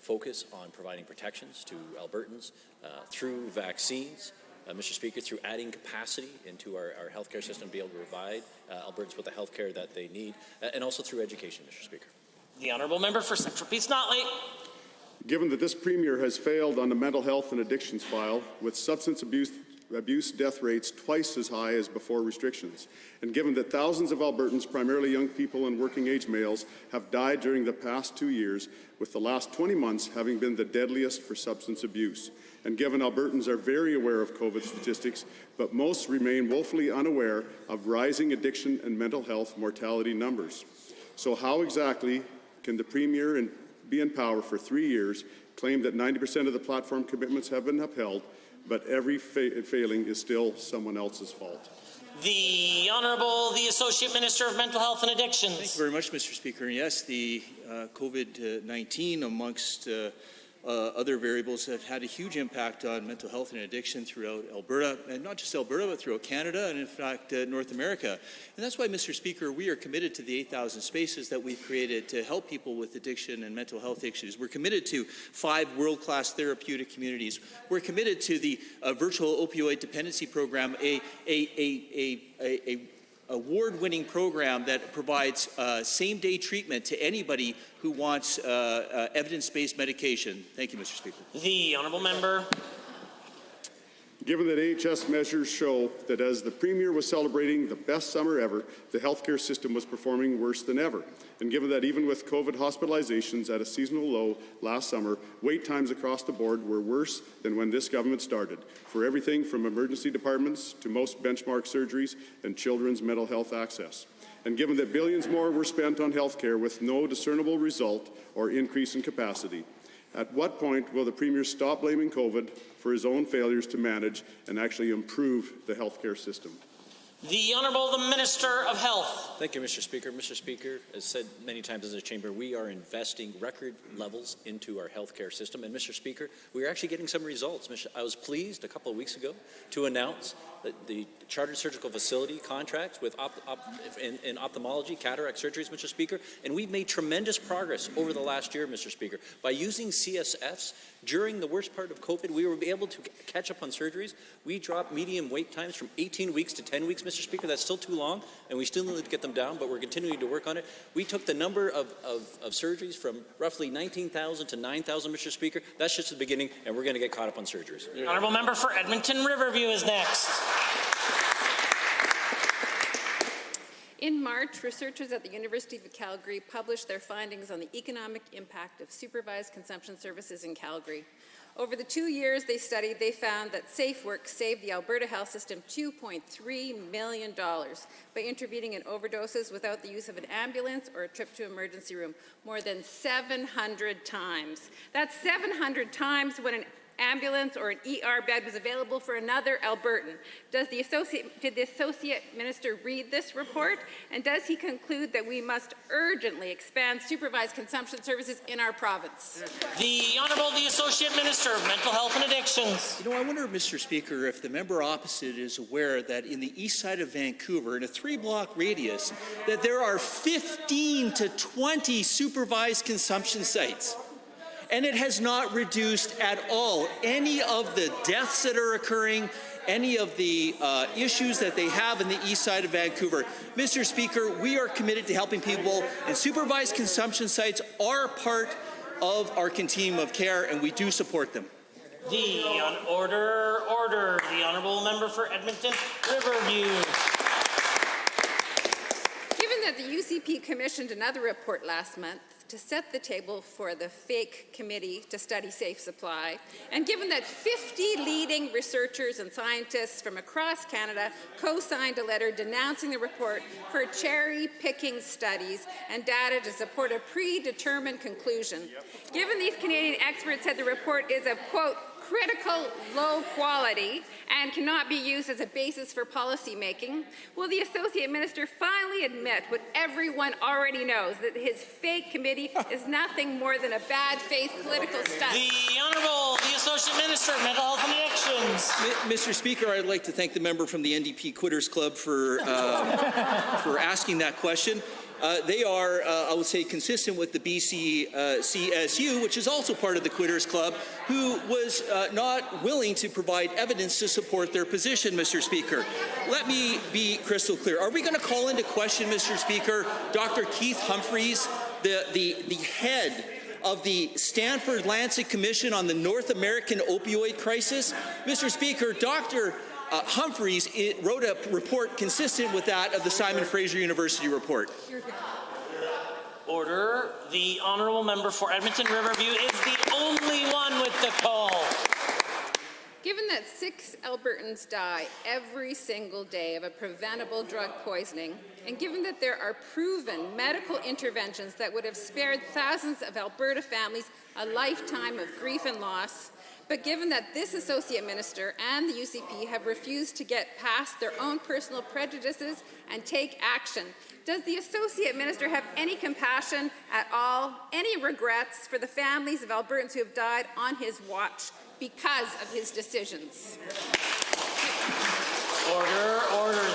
focus on providing protections to Albertans through vaccines, Mr. Speaker, through adding capacity into our healthcare system to be able to provide Albertans with the healthcare that they need, and also through education, Mr. Speaker. The Honourable Member for Central Peace Notley. Given that this Premier has failed on the mental health and addictions file, with substance abuse death rates twice as high as before restrictions, and given that thousands of Albertans, primarily young people and working-age males, have died during the past 2 years, with the last 20 months having been the deadliest for substance abuse, and given Albertans are very aware of COVID statistics, but most remain woefully unaware of rising addiction and mental health mortality numbers. So how exactly can the Premier be in power for 3 years, claim that 90% of the platform commitments have been upheld, but every failing is still someone else's fault? The Honourable, the Associate Minister of Mental Health and Addictions. Thank you very much, Mr. Speaker. Yes, the COVID-19, amongst other variables, have had a huge impact on mental health and addiction throughout Alberta, and not just Alberta, but throughout Canada and, in fact, North America. And that's why, Mr. Speaker, we are committed to the 8,000 spaces that we've created to help people with addiction and mental health issues. We're committed to 5 world-class therapeutic communities. We're committed to the virtual opioid dependency program, a award-winning program that provides same-day treatment to anybody who wants evidence-based medication. Thank you, Mr. Speaker. The Honourable Member. Given that AHS measures show that as the Premier was celebrating the best summer ever, the healthcare system was performing worse than ever, and given that even with COVID hospitalizations at a seasonal low last summer, wait times across the board were worse than when this government started, for everything from emergency departments to most benchmark surgeries and children's mental health access. And given that billions more were spent on healthcare with no discernible result or increase in capacity, at what point will the Premier stop blaming COVID for his own failures to manage and actually improve the healthcare system? The Honourable, the Minister of Health. Thank you, Mr. Speaker. Mr. Speaker, as said many times in the chamber, we are investing record levels into our healthcare system. And, Mr. Speaker, we are actually getting some results. I was pleased a couple of weeks ago to announce that the chartered surgical facility contracts with in ophthalmology, cataract surgeries, Mr. Speaker, and we've made tremendous progress over the last year, Mr. Speaker. By using CSFs during the worst part of COVID, we were able to catch up on surgeries. We dropped median wait times from 18 weeks to 10 weeks, Mr. Speaker. That's still too long, and we still need to get them down, but we're continuing to work on it. We took the number of surgeries from roughly 19,000 to 9,000, Mr. Speaker. That's just the beginning, and we're going to get caught up on surgeries. Honourable Member for Edmonton Riverview is next. In March, researchers at the University of Calgary published their findings on the economic impact of supervised consumption services in Calgary. Over the 2 years they studied, they found that Safe Work saved the Alberta health system $2.3 million by intervening in overdoses without the use of an ambulance or a trip to emergency room, more than 700 times. That's 700 times when an ambulance or an ER bed was available for another Albertan. Did the Associate Minister read this report? And does he conclude that we must urgently expand supervised consumption services in our province? The Honourable the Associate Minister of Mental Health and Addictions. You know, I wonder, Mr. Speaker, if the member opposite is aware that in the east side of Vancouver, in a 3-block radius, that there are 15 to 20 supervised consumption sites. And it has not reduced at all any of the deaths that are occurring, any of the issues that they have in the east side of Vancouver. Mr. Speaker, we are committed to helping people, and supervised consumption sites are part of our continuum of care, and we do support them. Order. The Honourable Member for Edmonton Riverview. Given that the UCP commissioned another report last month to set the table for the fake committee to study safe supply, and given that 50 leading researchers and scientists from across Canada co-signed a letter denouncing the report for cherry-picking studies and data to support a predetermined conclusion, given these Canadian experts said the report is of, quote, critical low quality and cannot be used as a basis for policy making, will the Associate Minister finally admit what everyone already knows, that his fake committee is nothing more than a bad faith political stunt? The Honourable the Associate Minister of Mental Health and Addictions. Mr. Speaker, I'd like to thank the member from the NDP Quitters Club for asking that question. They are, I would say, consistent with the BC CSU, which is also part of the Quitters Club, who was not willing to provide evidence to support their position, Mr. Speaker. Let me be crystal clear. Are we going to call into question, Mr. Speaker, Dr. Keith Humphreys, the head of the Stanford Lancet Commission on the North American Opioid Crisis? Mr. Speaker, Dr. Humphreys wrote a report consistent with that of the Simon Fraser University report. Order. The Honourable Member for Edmonton Riverview is the only one with the call. Given that 6 Albertans die every single day of a preventable drug poisoning, and given that there are proven medical interventions that would have spared thousands of Alberta families a lifetime of grief and loss, but given that this Associate Minister and the UCP have refused to get past their own personal prejudices and take action, does the Associate Minister have any compassion at all, any regrets for the families of Albertans who have died on his watch because of his decisions? Order.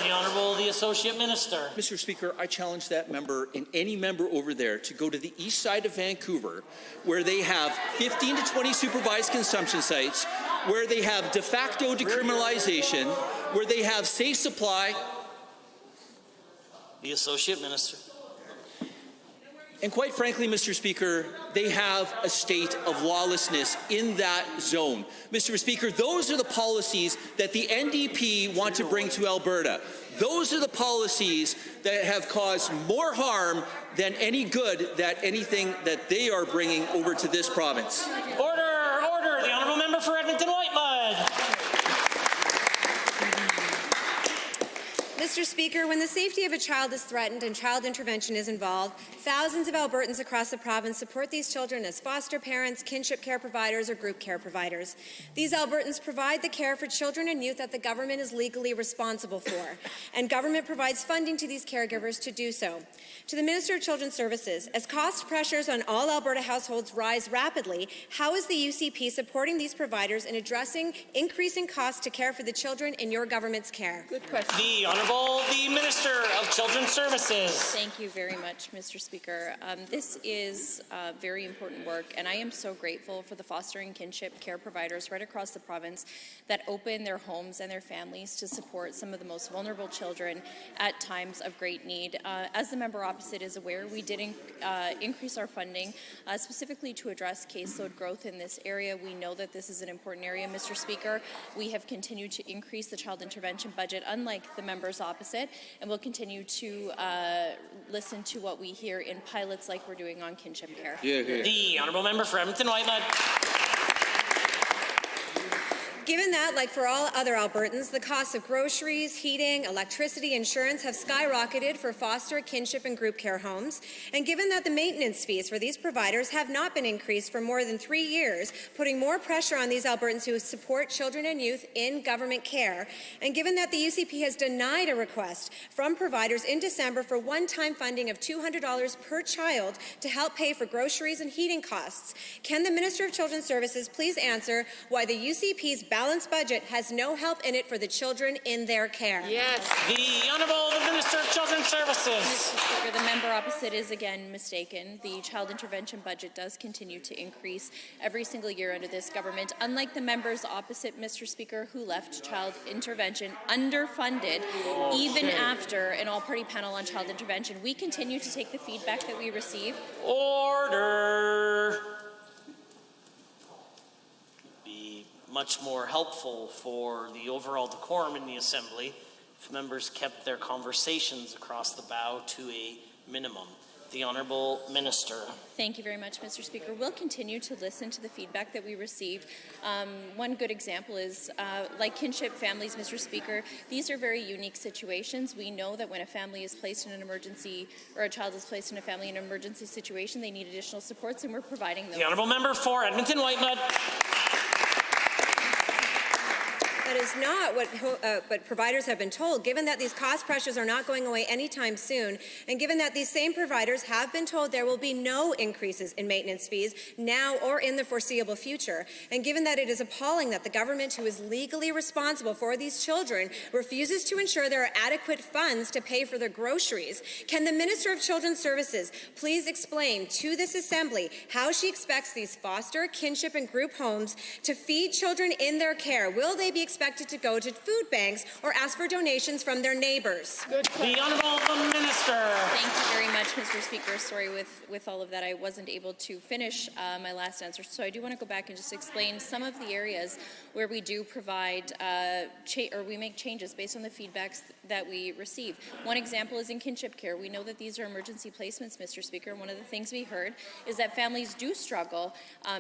The Honourable the Associate Minister. Mr. Speaker, I challenge that member and any member over there to go to the east side of Vancouver, where they have 15 to 20 supervised consumption sites, where they have de facto decriminalization, where they have safe supply. The Associate Minister. And quite frankly, Mr. Speaker, they have a state of lawlessness in that zone. Mr. Speaker, those are the policies that the NDP want to bring to Alberta. Those are the policies that have caused more harm than any good that anything that they are bringing over to this province. Order. The Honourable Member for Edmonton Whitemud. Mr. Speaker, when the safety of a child is threatened and child intervention is involved, thousands of Albertans across the province support these children as foster parents, kinship care providers, or group care providers. These Albertans provide the care for children and youth that the government is legally responsible for, and government provides funding to these caregivers to do so. To the Minister of Children's Services, as cost pressures on all Alberta households rise rapidly, how is the UCP supporting these providers in addressing increasing costs to care for the children in your government's care? Good question. The Honourable the Minister of Children's Services. Thank you very much, Mr. Speaker. This is very important work, and I am so grateful for the foster and kinship care providers right across the province that open their homes and their families to support some of the most vulnerable children at times of great need. As the member opposite is aware, we did increase our funding specifically to address caseload growth in this area. We know that this is an important area, Mr. Speaker. We have continued to increase the child intervention budget, unlike the members opposite, and we'll continue to listen to what we hear in pilots like we're doing on kinship care. The Honourable Member for Edmonton Whitemud. Given that, like for all other Albertans, the costs of groceries, heating, electricity, insurance have skyrocketed for foster, kinship, and group care homes, and given that the maintenance fees for these providers have not been increased for more than 3 years, putting more pressure on these Albertans who support children and youth in government care, and given that the UCP has denied a request from providers in December for one-time funding of $200 per child to help pay for groceries and heating costs, can the Minister of Children's Services please answer why the UCP's balanced budget has no help in it for the children in their care? Yes. The Honourable Minister of Children's Services. Mr. Speaker, the member opposite is again mistaken. The child intervention budget does continue to increase every single year under this government. Unlike the members opposite, Mr. Speaker, who left child intervention underfunded even after an all-party panel on child intervention, we continue to take the feedback that we receive. Order. Much more helpful for the overall decorum in the Assembly if members kept their conversations across the bow to a minimum. The Honourable Minister. Thank you very much, Mr. Speaker. We'll continue to listen to the feedback that we received. One good example is like kinship families, Mr. Speaker. These are very unique situations. We know that when a family is placed in an emergency, or a child is placed in a family in an emergency situation, they need additional supports, and we're providing those. The Honourable Member for Edmonton-Whitemud. That is not what providers have been told, given that these cost pressures are not going away anytime soon, and given that these same providers have been told there will be no increases in maintenance fees now or in the foreseeable future, and given that it is appalling that the government, who is legally responsible for these children, refuses to ensure there are adequate funds to pay for their groceries, can the Minister of Children's Services please explain to this Assembly how she expects these foster, kinship, and group homes to feed children in their care? Will they be expected to go to food banks or ask for donations from their neighbours? The Honourable Minister. Thank you very much, Mr. Speaker. Sorry, with all of that, I wasn't able to finish my last answer. So I do want to go back and just explain some of the areas where we do provide or we make changes based on the feedbacks that we receive. One example is in kinship care. We know that these are emergency placements, Mr. Speaker. And one of the things we heard is that families do struggle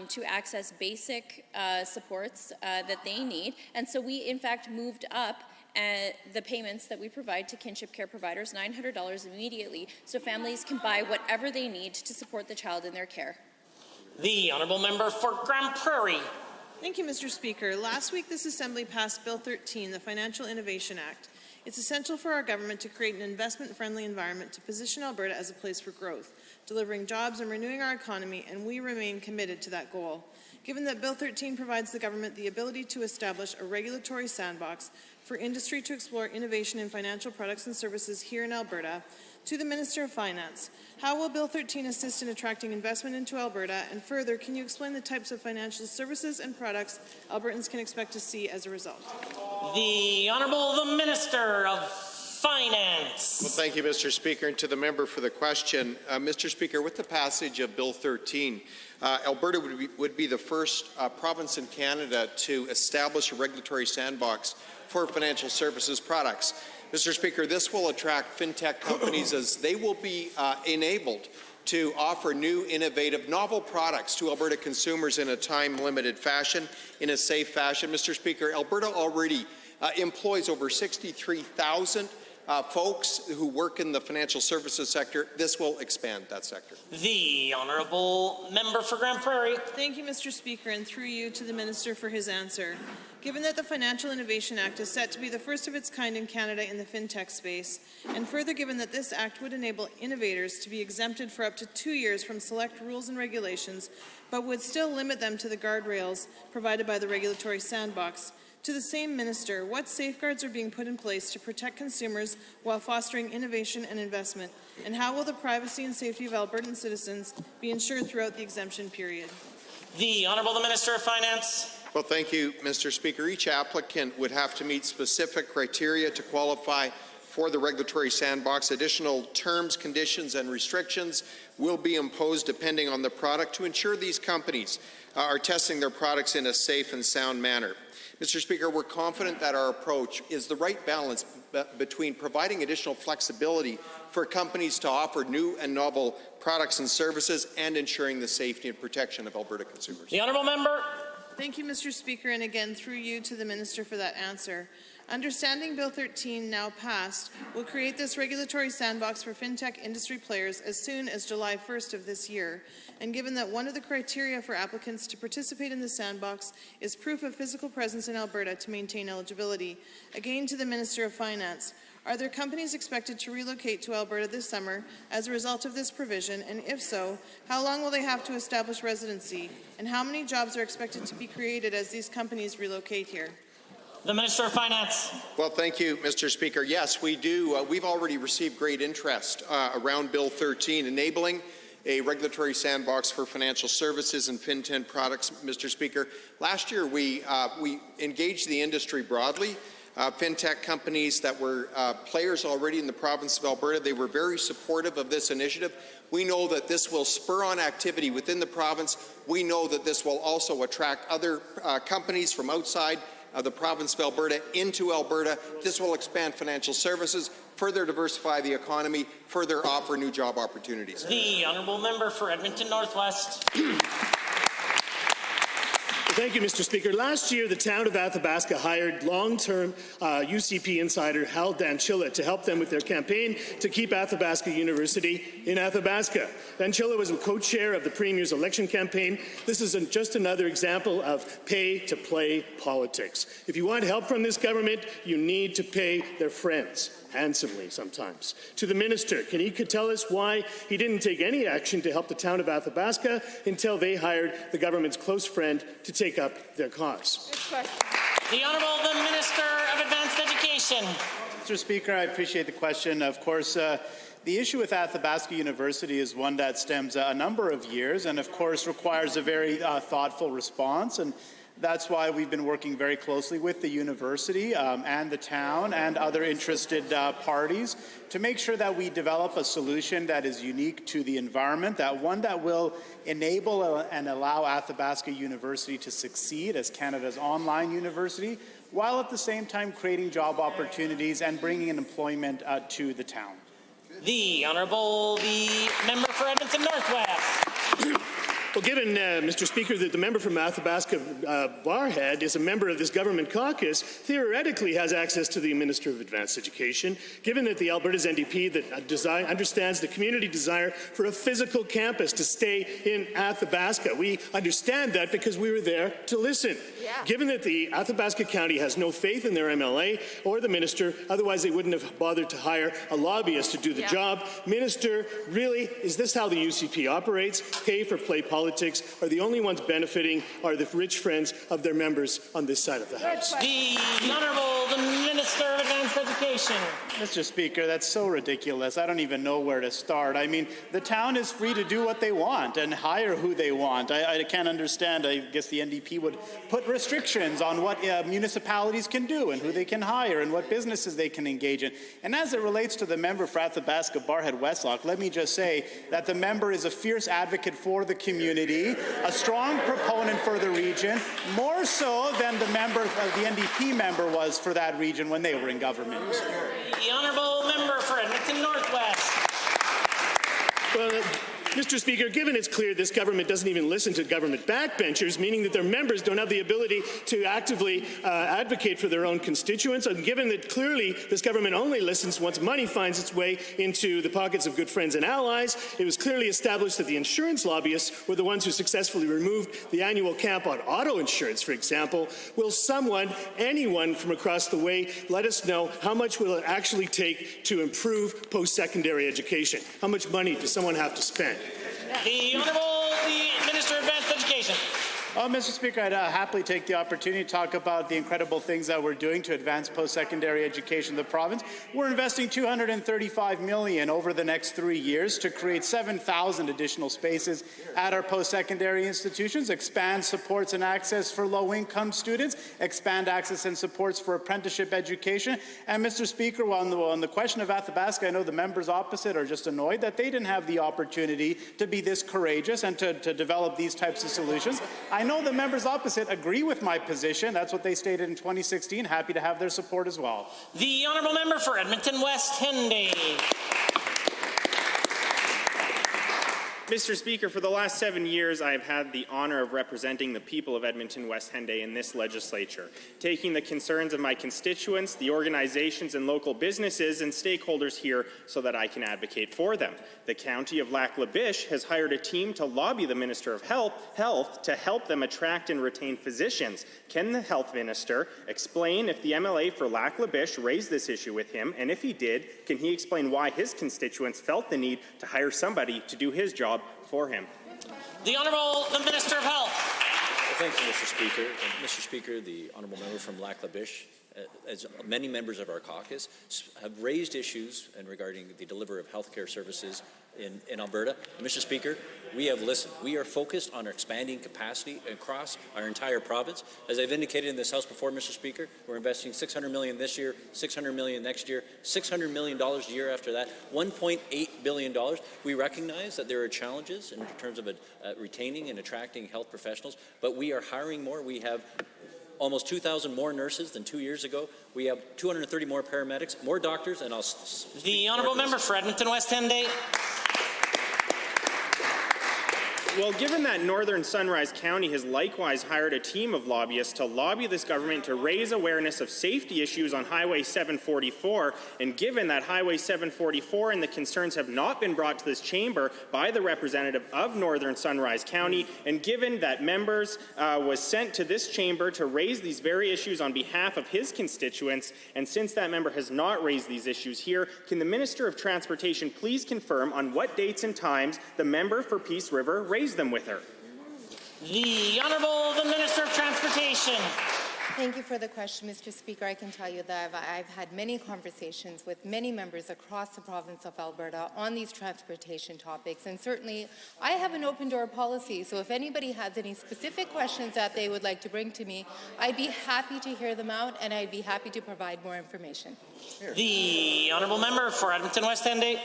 to access basic supports that they need. And so we, in fact, moved up the payments that we provide to kinship care providers, $900 immediately, so families can buy whatever they need to support the child in their care. The Honourable Member for Grand Prairie. Thank you, Mr. Speaker. Last week, this Assembly passed Bill 13, the Financial Innovation Act. It's essential for our government to create an investment-friendly environment to position Alberta as a place for growth, delivering jobs and renewing our economy, and we remain committed to that goal. Given that Bill 13 provides the government the ability to establish a regulatory sandbox for industry to explore innovation in financial products and services here in Alberta, to the Minister of Finance, how will Bill 13 assist in attracting investment into Alberta? And further, can you explain the types of financial services and products Albertans can expect to see as a result? The Honourable the Minister of Finance. Well, thank you, Mr. Speaker, and to the member for the question. Mr. Speaker, with the passage of Bill 13, Alberta would be the first province in Canada to establish a regulatory sandbox for financial services products. Mr. Speaker, this will attract fintech companies as they will be enabled to offer new, innovative, novel products to Alberta consumers in a time-limited fashion, in a safe fashion. Mr. Speaker, Alberta already employs over 63,000 folks who work in the financial services sector. This will expand that sector. The Honourable Member for Grand Prairie. Thank you, Mr. Speaker, and through you to the Minister for his answer. Given that the Financial Innovation Act is set to be the first of its kind in Canada in the fintech space, and further given that this act would enable innovators to be exempted for up to 2 years from select rules and regulations, but would still limit them to the guardrails provided by the regulatory sandbox, to the same minister, what safeguards are being put in place to protect consumers while fostering innovation and investment? And how will the privacy and safety of Albertan citizens be ensured throughout the exemption period? The Honourable the Minister of Finance. Well, thank you, Mr. Speaker. Each applicant would have to meet specific criteria to qualify for the regulatory sandbox. Additional terms, conditions, and restrictions will be imposed depending on the product to ensure these companies are testing their products in a safe and sound manner. Mr. Speaker, we're confident that our approach is the right balance between providing additional flexibility for companies to offer new and novel products and services and ensuring the safety and protection of Alberta consumers. The Honourable Member. Thank you, Mr. Speaker, and again through you to the Minister for that answer. Understanding Bill 13, now passed, will create this regulatory sandbox for fintech industry players as soon as July 1st of this year. And given that one of the criteria for applicants to participate in the sandbox is proof of physical presence in Alberta to maintain eligibility, again to the Minister of Finance, are there companies expected to relocate to Alberta this summer as a result of this provision? And if so, how long will they have to establish residency? And how many jobs are expected to be created as these companies relocate here? The Minister of Finance. Well, thank you, Mr. Speaker. Yes, we do. We've already received great interest around Bill 13, enabling a regulatory sandbox for financial services and FinTech products, Mr. Speaker. Last year, we engaged the industry broadly. FinTech companies that were players already in the province of Alberta, they were very supportive of this initiative. We know that this will spur on activity within the province. We know that this will also attract other companies from outside the province of Alberta into Alberta. This will expand financial services, further diversify the economy, further offer new job opportunities. The Honourable Member for Edmonton Northwest. Thank you, Mr. Speaker. Last year, the town of Athabasca hired long-term UCP insider Hal Danchilla to help them with their campaign to keep Athabasca University in Athabasca. Danchilla was a co-chair of the Premier's election campaign. This is just another example of pay-to-play politics. If you want help from this government, you need to pay their friends. Handsomely sometimes. To the Minister, can he tell us why he didn't take any action to help the town of Athabasca until they hired the government's close friend to take up their cause? The Honourable the Minister of Advanced Education. Mr. Speaker, I appreciate the question. Of course, the issue with Athabasca University is one that stems a number of years and, of course, requires a very thoughtful response. And that's why we've been working very closely with the university and the town and other interested parties to make sure that we develop a solution that is unique to the environment, one that will enable and allow Athabasca University to succeed as Canada's online university, while at the same time creating job opportunities and bringing in employment to the town. The Honourable the Member for Edmonton Northwest. Well, given, Mr. Speaker, that the member from Athabasca Barhead is a member of this government caucus, theoretically has access to the Minister of Advanced Education, given that the Alberta's NDP that understands the community desire for a physical campus to stay in Athabasca. We understand that because we were there to listen. Yeah. Given that the Athabasca County has no faith in their MLA or the minister, otherwise they wouldn't have bothered to hire a lobbyist to do the job. Minister, really, is this how the UCP operates? Pay for play politics are the only ones benefiting are the rich friends of their members on this side of the House. The Honourable the Minister of Advanced Education. Mr. Speaker, that's so ridiculous. I don't even know where to start. I mean, the town is free to do what they want and hire who they want. I can't understand. I guess the NDP would put restrictions on what municipalities can do and who they can hire and what businesses they can engage in. And as it relates to the member for Athabasca Barhead Westlock, let me just say that the member is a fierce advocate for the community, a strong proponent for the region, more so than the NDP member was for that region when they were in government. The Honourable Member for Edmonton Northwest. Well, Mr. Speaker, given it's clear this government doesn't even listen to government backbenchers, meaning that their members don't have the ability to actively advocate for their own constituents, and given that clearly this government only listens once money finds its way into the pockets of good friends and allies, it was clearly established that the insurance lobbyists were the ones who successfully removed the annual cap on auto insurance, for example. Will anyone from across the way, let us know how much will it actually take to improve post-secondary education? How much money does someone have to spend? The Honourable the Minister of Advanced Education. Mr. Speaker, I'd happily take the opportunity to talk about the incredible things that we're doing to advance post-secondary education in the province. We're investing $235 million over the next 3 years to create 7,000 additional spaces at our post-secondary institutions, expand supports and access for low-income students, expand access and supports for apprenticeship education. And Mr. Speaker, on the question of Athabasca, I know the members opposite are just annoyed that they didn't have the opportunity to be this courageous and to develop these types of solutions. I know the members opposite agree with my position. That's what they stated in 2016. Happy to have their support as well. The Honourable Member for Edmonton West Henday. Mr. Speaker, for the last 7 years, I have had the honor of representing the people of Edmonton West Henday in this legislature, taking the concerns of my constituents, the organizations and local businesses and stakeholders here so that I can advocate for them. The County of Lac-La-Biche has hired a team to lobby the Minister of Health to help them attract and retain physicians. Can the Health Minister explain if the MLA for Lac-La-Biche raised this issue with him, and if he did, can he explain why his constituents felt the need to hire somebody to do his job for him? The Minister of Health. Well, thank you, Mr. Speaker. And Mr. Speaker, the honourable member from Lac-La-Biche, as many members of our caucus, have raised issues regarding the delivery of healthcare services in Alberta. And Mr. Speaker, we have listened. We are focused on our expanding capacity across our entire province. As I've indicated in this House before, Mr. Speaker, we're investing $600 million this year, $600 million next year, $600 million the year after that, $1.8 billion. We recognize that there are challenges in terms of retaining and attracting health professionals, but we are hiring more. We have almost 2,000 more nurses than 2 years ago. We have 230 more paramedics, more doctors, and I'll... The honourable member for Edmonton West Henday. Well, given that Northern Sunrise County has likewise hired a team of lobbyists to lobby this government to raise awareness of safety issues on Highway 744, and given that Highway 744 and the concerns have not been brought to this chamber by the representative of Northern Sunrise County, and given that members was sent to this chamber to raise these very issues on behalf of his constituents, and since that member has not raised these issues here, can the Minister of Transportation please confirm on what dates and times the member for Peace River raised them with her? The Minister of Transportation. Thank you for the question, Mr. Speaker. I can tell you that I've had many conversations with many members across the province of Alberta on these transportation topics, and certainly I have an open door policy, so if anybody has any specific questions that they would like to bring to me, I'd be happy to hear them out, and I'd be happy to provide more information. The honourable member for Edmonton West Henday.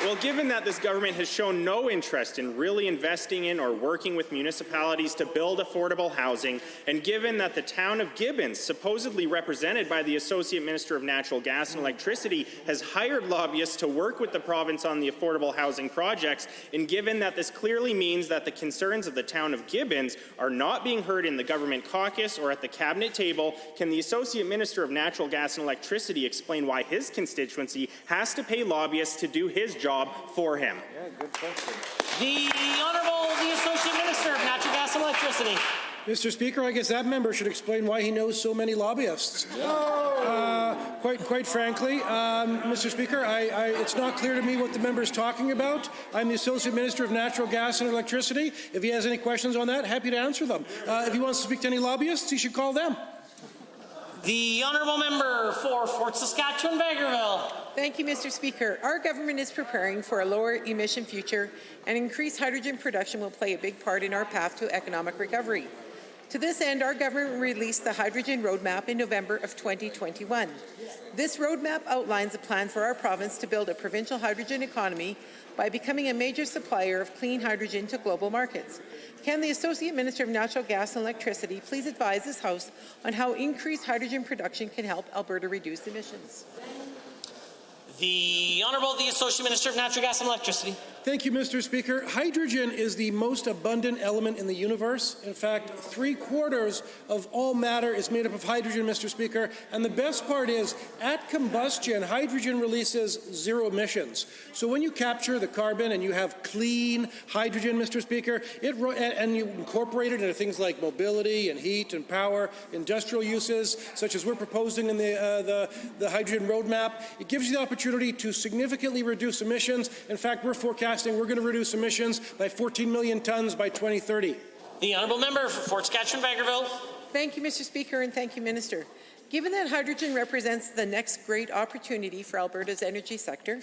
Well, given that this government has shown no interest in really investing in or working with municipalities to build affordable housing, and given that the town of Gibbons, supposedly represented by the Associate Minister of Natural Gas and Electricity, has hired lobbyists to work with the province on the affordable housing projects, and given that this clearly means that the concerns of the town of Gibbons are not being heard in the government caucus or at the cabinet table, can the Associate Minister of Natural Gas and Electricity explain why his constituency has to pay lobbyists to do his job for him? Yeah, good question. The Associate Minister of Natural Gas and Electricity. Mr. Speaker, I guess that member should explain why he knows so many lobbyists. Quite frankly, Mr. Speaker, it's not clear to me what the member is talking about. I'm the Associate Minister of Natural Gas and Electricity. If he has any questions on that, happy to answer them. If he wants to speak to any lobbyists, he should call them. The honourable member for Fort Saskatchewan-Vegreville. Thank you, Mr. Speaker. Our government is preparing for a lower emission future, and increased hydrogen production will play a big part in our path to economic recovery. To this end, our government released the Hydrogen Roadmap in November of 2021. This roadmap outlines a plan for our province to build a provincial hydrogen economy by becoming a major supplier of clean hydrogen to global markets. Can the Associate Minister of Natural Gas and Electricity please advise this House on how increased hydrogen production can help Alberta reduce emissions? The Associate Minister of Natural Gas and Electricity. Thank you, Mr. Speaker. Hydrogen is the most abundant element in the universe. In fact, 3/4 of all matter is made up of hydrogen, Mr. Speaker. And the best part is, at combustion, hydrogen releases zero emissions. So when you capture the carbon and you have clean hydrogen, Mr. Speaker, and you incorporate it into things like mobility and heat and power, industrial uses, such as we're proposing in the hydrogen roadmap, it gives you the opportunity to significantly reduce emissions. In fact, we're forecasting we're going to reduce emissions by 14 million tons by 2030. The honourable member for Fort Saskatchewan-Vegreville. Thank you, Mr. Speaker, and thank you, Minister. Given that hydrogen represents the next great opportunity for Alberta's energy sector,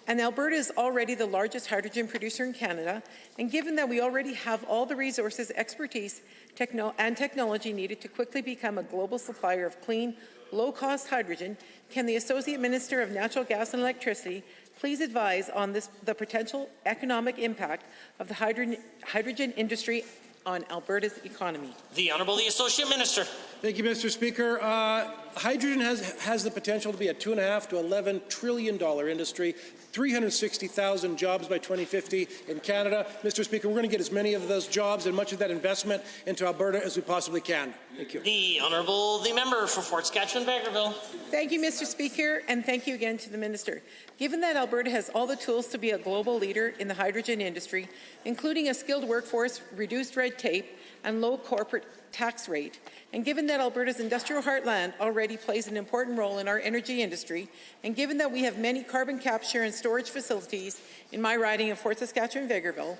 and Alberta is already the largest hydrogen producer in Canada, and given that we already have all the resources, expertise, and technology needed to quickly become a global supplier of clean, low-cost hydrogen, can the Associate Minister of Natural Gas and Electricity please advise on the potential economic impact of the hydrogen industry on Alberta's economy. The Honourable the Associate Minister. Thank you, Mr. Speaker. Hydrogen has the potential to be a $2.5 to $11 trillion industry, 360,000 jobs by 2050 in Canada. Mr. Speaker, we're going to get as many of those jobs and much of that investment into Alberta as we possibly can. Thank you. The Honourable the Member for Fort Saskatchewan-Vegreville. Thank you, Mr. Speaker, and thank you again to the Minister. Given that Alberta has all the tools to be a global leader in the hydrogen industry, including a skilled workforce, reduced red tape, and low corporate tax rate, and given that Alberta's industrial heartland already plays an important role in our energy industry, and given that we have many carbon capture and storage facilities in my riding of Fort Saskatchewan-Vegreville,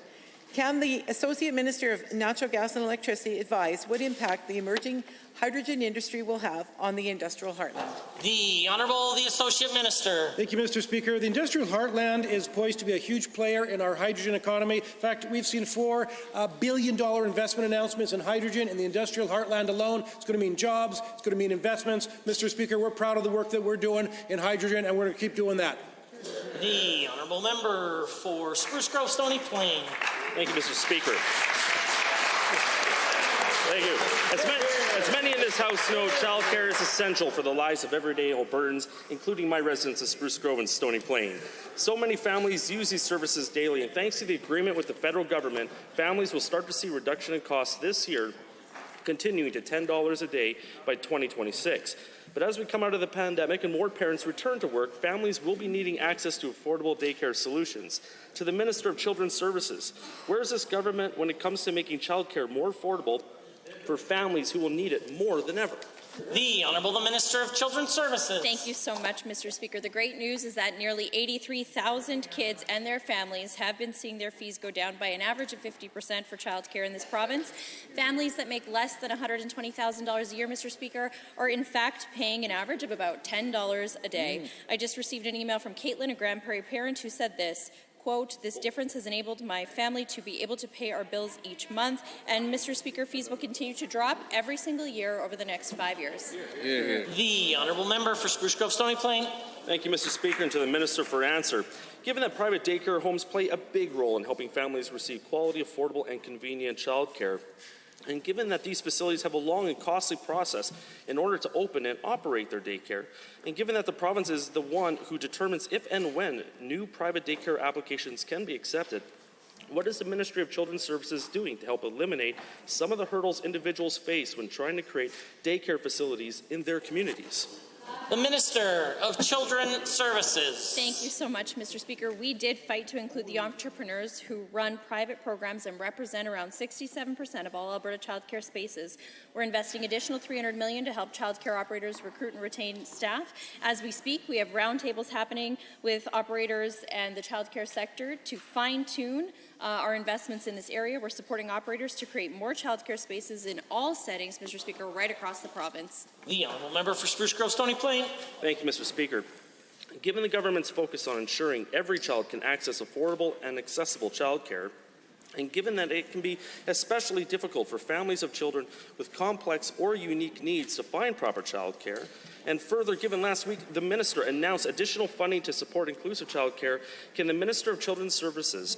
can the Associate Minister of Natural Gas and Electricity advise what impact the emerging hydrogen industry will have on the industrial heartland? The Honourable the Associate Minister. Thank you, Mr. Speaker. The industrial heartland is poised to be a huge player in our hydrogen economy. In fact, we've seen $4 billion investment announcements in hydrogen in the industrial heartland alone. It's going to mean jobs. It's going to mean investments. Mr. Speaker, we're proud of the work that we're doing in hydrogen, and we're going to keep doing that. The Honourable Member for Spruce Grove Stony Plain. Thank you, Mr. Speaker. Thank you. As many in this House know, childcare is essential for the lives of everyday Albertans, including my residents of Spruce Grove and Stony Plain. So many families use these services daily, and thanks to the agreement with the federal government, families will start to see reduction in costs this year, continuing to $10 a day by 2026. But as we come out of the pandemic and more parents return to work, families will be needing access to affordable daycare solutions. To the Minister of Children's Services, where is this government when it comes to making childcare more affordable for families who will need it more than ever? The Honourable the Minister of Children's Services. Thank you so much, Mr. Speaker. The great news is that nearly 83,000 kids and their families have been seeing their fees go down by an average of 50% for childcare in this province. Families that make less than $120,000 a year, Mr. Speaker, are in fact paying an average of about $10 a day. I just received an email from Caitlin, a Grand Prairie parent, who said this, quote, "This difference has enabled my family to be able to pay our bills each month." And Mr. Speaker, fees will continue to drop every single year over the next 5 years. The Honourable Member for Spruce Grove Stony Plain. Thank you, Mr. Speaker, and to the Minister for answer. Given that private daycare homes play a big role in helping families receive quality, affordable, and convenient childcare, and given that these facilities have a long and costly process in order to open and operate their daycare, and given that the province is the one who determines if and when new private daycare applications can be accepted, what is the Ministry of Children's Services doing to help eliminate some of the hurdles individuals face when trying to create daycare facilities in their communities? The Minister of Children's Services. Thank you so much, Mr. Speaker. We did fight to include the entrepreneurs who run private programs and represent around 67% of all Alberta childcare spaces. We're investing additional $300 million to help childcare operators recruit and retain staff. As we speak, we have roundtables happening with operators and the childcare sector to fine-tune our investments in this area. We're supporting operators to create more childcare spaces in all settings, Mr. Speaker, right across the province. The Honourable Member for Spruce Grove Stony Plain. Thank you, Mr. Speaker. Given the government's focus on ensuring every child can access affordable and accessible childcare, and given that it can be especially difficult for families of children with complex or unique needs to find proper childcare, and further, given last week the Minister announced additional funding to support inclusive childcare, can the Minister of Children's Services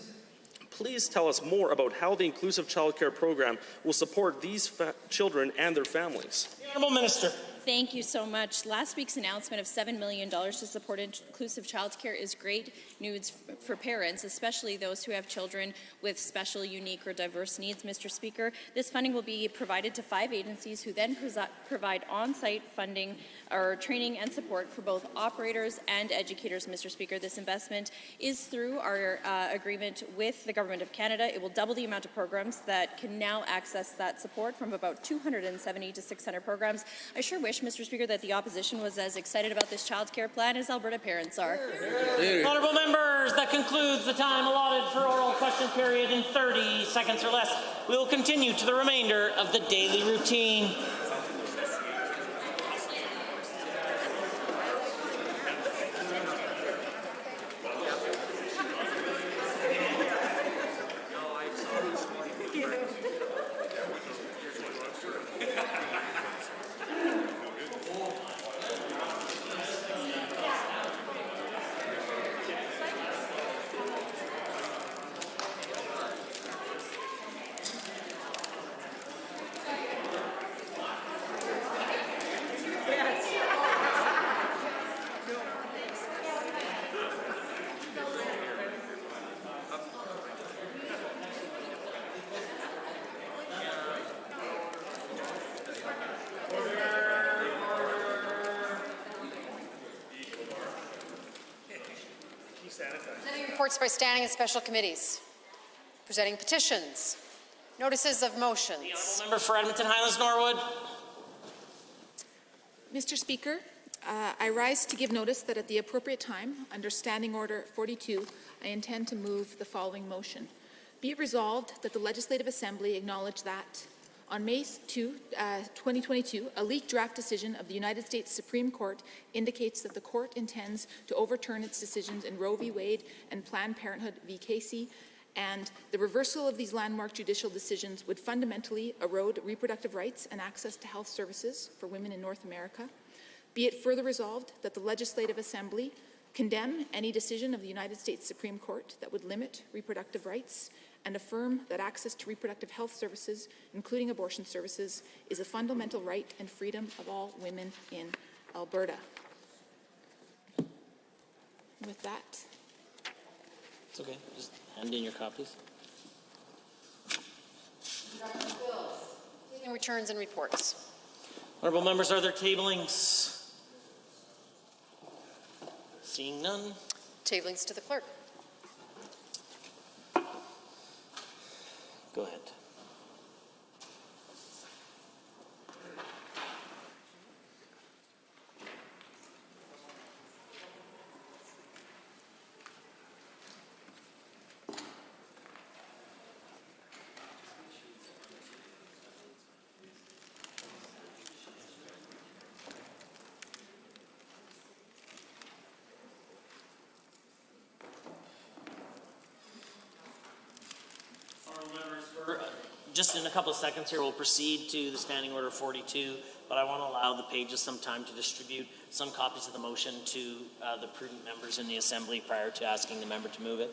please tell us more about how the inclusive childcare program will support these children and their families? The Honourable Minister. Thank you so much. Last week's announcement of $7 million to support inclusive childcare is great news for parents, especially those who have children with special, unique, or diverse needs, Mr. Speaker. This funding will be provided to 5 agencies who then provide on-site funding or training and support for both operators and educators, Mr. Speaker. This investment is through our agreement with the Government of Canada. It will double the amount of programs that can now access that support from about 270 to 600 programs. I sure wish, Mr. Speaker, that the opposition was as excited about this childcare plan as Alberta parents are. Honourable members, that concludes the time allotted for oral question period in 30 seconds or less. We will continue to the remainder of the daily routine. Presenting reports by standing and special committees. Presenting petitions. Notices of motions. The honourable member for Edmonton Highlands Norwood. Mr. Speaker, I rise to give notice that at the appropriate time, under Standing Order 42, I intend to move the following motion. Be it resolved that the Legislative Assembly acknowledge that on May 2, 2022, a leaked draft decision of the United States Supreme Court indicates that the court intends to overturn its decisions in Roe v. Wade and Planned Parenthood v. Casey, and the reversal of these landmark judicial decisions would fundamentally erode reproductive rights and access to health services for women in North America. Be it further resolved that the Legislative Assembly condemn any decision of the United States Supreme Court that would limit reproductive rights and affirm that access to reproductive health services, including abortion services, is a fundamental right and freedom of all women in Alberta. With that, It's okay. Just hand in your copies. Taking returns and reports. Honourable members, are there tablings? Seeing none. Tablings to the clerk. Go ahead. Just in a couple of seconds here, we'll proceed to the Standing Order 42, but I want to allow the pages some time to distribute some copies of the motion to the prudent members in the Assembly prior to asking the member to move it.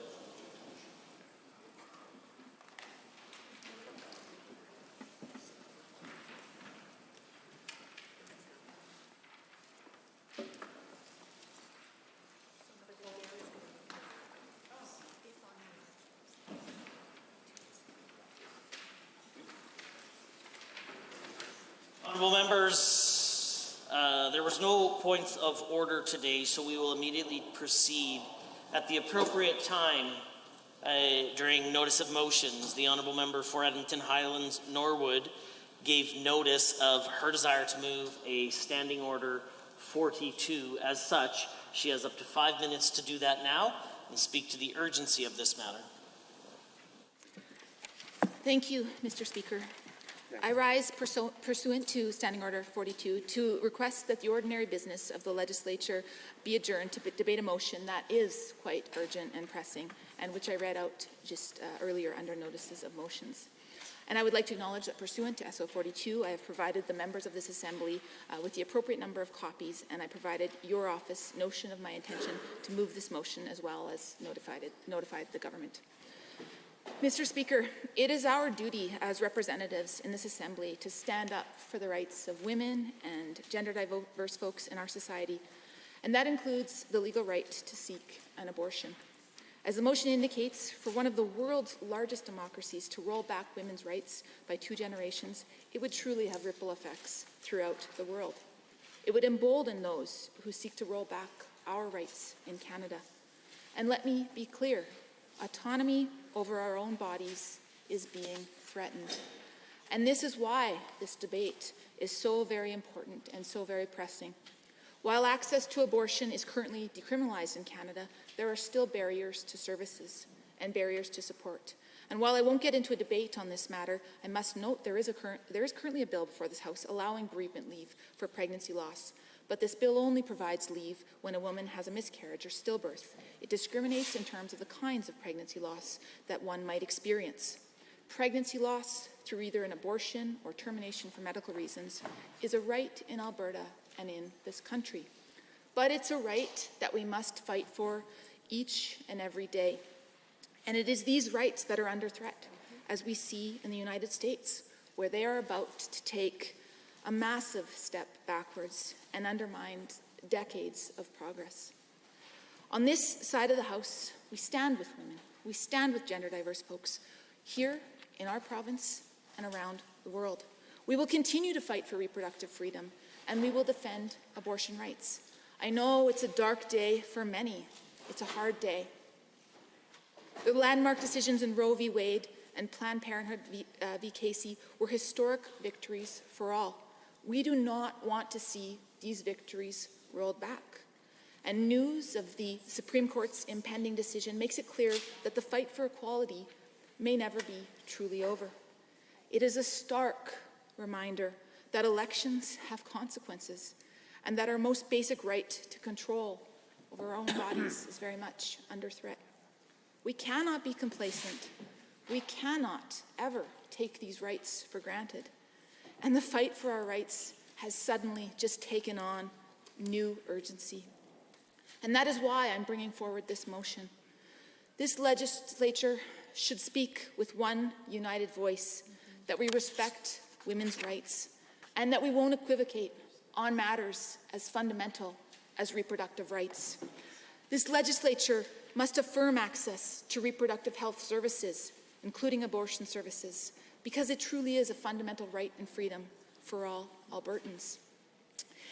Honourable members, there was no points of order today, so we will immediately proceed. At the appropriate time, during notice of motions, the Honourable Member for Edmonton Highlands Norwood gave notice of her desire to move a Standing Order 42. As such, she has up to 5 minutes to do that now and speak to the urgency of this matter. thank you, Mr. Speaker. I rise pursuant to Standing Order 42 to request that the ordinary business of the legislature be adjourned to debate a motion that is quite urgent and pressing, and which I read out just earlier under notices of motions. And I would like to acknowledge that pursuant to SO 42, I have provided the members of this Assembly with the appropriate number of copies, and I provided your office notion of my intention to move this motion as well as notified the government. Mr. Speaker, it is our duty as representatives in this Assembly to stand up for the rights of women and gender diverse folks in our society, and that includes the legal right to seek an abortion. As the motion indicates, for one of the world's largest democracies to roll back women's rights by 2 generations, it would truly have ripple effects throughout the world. It would embolden those who seek to roll back our rights in Canada. And let me be clear, autonomy over our own bodies is being threatened. And this is why this debate is so very important and so very pressing. While access to abortion is currently decriminalized in Canada, there are still barriers to services and barriers to support. And while I won't get into a debate on this matter, I must note there is currently a bill before this House allowing bereavement leave for pregnancy loss. But this bill only provides leave when a woman has a miscarriage or stillbirth. It discriminates in terms of the kinds of pregnancy loss that one might experience. Pregnancy loss through either an abortion or termination for medical reasons is a right in Alberta and in this country. But it's a right that we must fight for each and every day. And it is these rights that are under threat, as we see in the United States, where they are about to take a massive step backwards and undermine decades of progress. On this side of the House, we stand with women. We stand with gender diverse folks here in our province and around the world. We will continue to fight for reproductive freedom, and we will defend abortion rights. I know it's a dark day for many, It's a hard day. The landmark decisions in Roe v. Wade and Planned Parenthood v. Casey were historic victories for all. We do not want to see these victories rolled back. And news of the Supreme Court's impending decision makes it clear that the fight for equality may never be truly over. It is a stark reminder that elections have consequences and that our most basic right to control over our own bodies is very much under threat. We cannot be complacent. We cannot ever take these rights for granted. And the fight for our rights has suddenly just taken on new urgency. And that is why I'm bringing forward this motion. This legislature should speak with one united voice, that we respect women's rights and that we won't equivocate on matters as fundamental as reproductive rights. This legislature must affirm access to reproductive health services, including abortion services, because it truly is a fundamental right and freedom for all Albertans.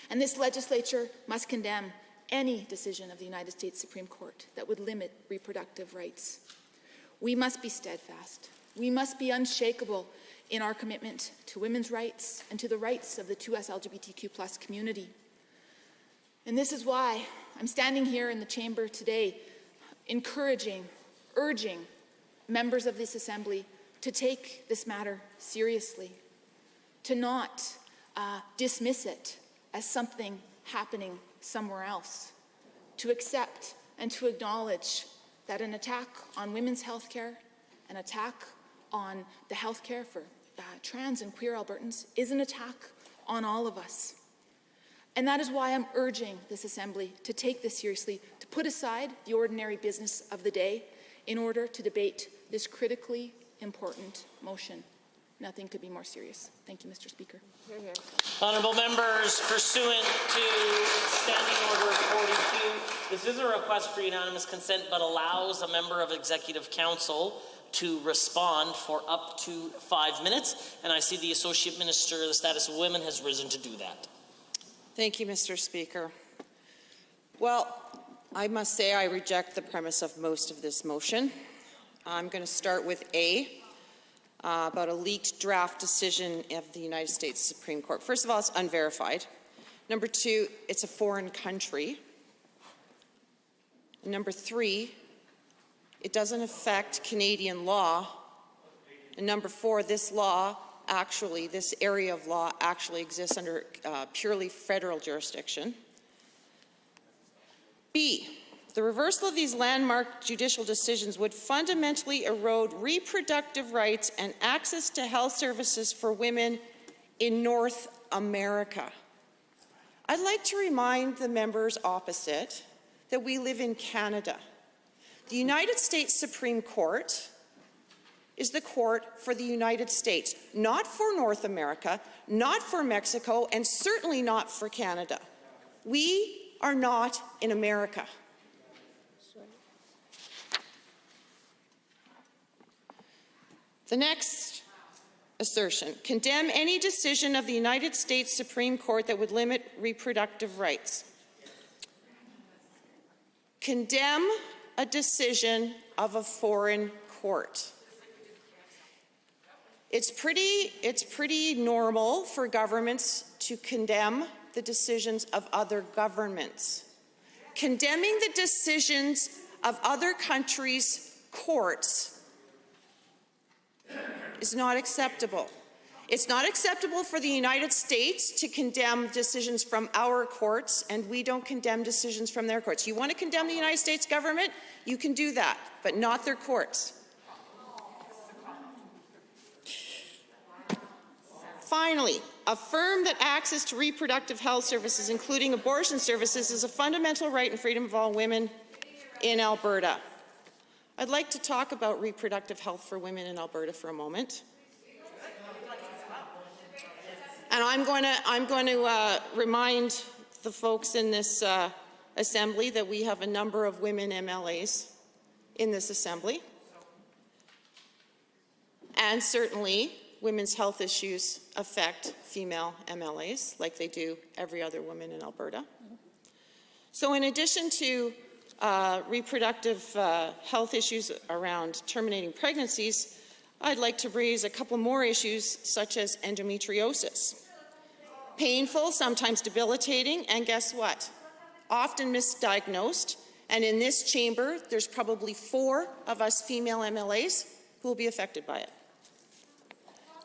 And this legislature must condemn any decision of the United States Supreme Court that would limit reproductive rights. We must be steadfast. We must be unshakable in our commitment to women's rights and to the rights of the 2S LGBTQ+ community. And this is why I'm standing here in the chamber today, encouraging, urging members of this assembly to take this matter seriously, to not dismiss it as something happening somewhere else, to accept and to acknowledge that an attack on women's health care, an attack on the health care for trans and queer Albertans is an attack on all of us. And that is why I'm urging this assembly to take this seriously, to put aside the ordinary business of the day in order to debate this critically important motion. Nothing could be more serious. Thank you, Mr. Speaker. Honourable members, pursuant to Standing Order 42, this is a request for unanimous consent but allows a member of Executive Council to respond for up to 5 minutes. And I see the Associate Minister of the Status of Women has risen to do that. Thank you, Mr. Speaker. Well, I must say I reject the premise of most of this motion. I'm going to start with A, about a leaked draft decision of the United States Supreme Court. First of all, it's unverified. Number two, it's a foreign country. Number three, it doesn't affect Canadian law. And number four, this area of law actually exists under purely federal jurisdiction. B, the reversal of these landmark judicial decisions would fundamentally erode reproductive rights and access to health services for women in North America. I'd like to remind the members opposite that we live in Canada. The United States Supreme Court is the court for the United States, not for North America, not for Mexico, and certainly not for Canada. We are not in America. The next assertion, condemn any decision of the United States Supreme Court that would limit reproductive rights. Condemn a decision of a foreign court. It's pretty normal for governments to condemn the decisions of other governments. Condemning the decisions of other countries' courts is not acceptable. It's not acceptable for the United States to condemn decisions from our courts, and we don't condemn decisions from their courts. You want to condemn the United States government? You can do that, but not their courts. Finally, affirm that access to reproductive health services, including abortion services, is a fundamental right and freedom of all women in Alberta. I'd like to talk about reproductive health for women in Alberta for a moment. And I'm going to remind the folks in this assembly that we have a number of women MLAs in this assembly. And certainly, women's health issues affect female MLAs like they do every other woman in Alberta. So in addition to reproductive health issues around terminating pregnancies, I'd like to raise a couple more issues such as endometriosis. Painful, sometimes debilitating, and guess what? Often misdiagnosed. And in this chamber, there's probably 4 of us female MLAs who will be affected by it.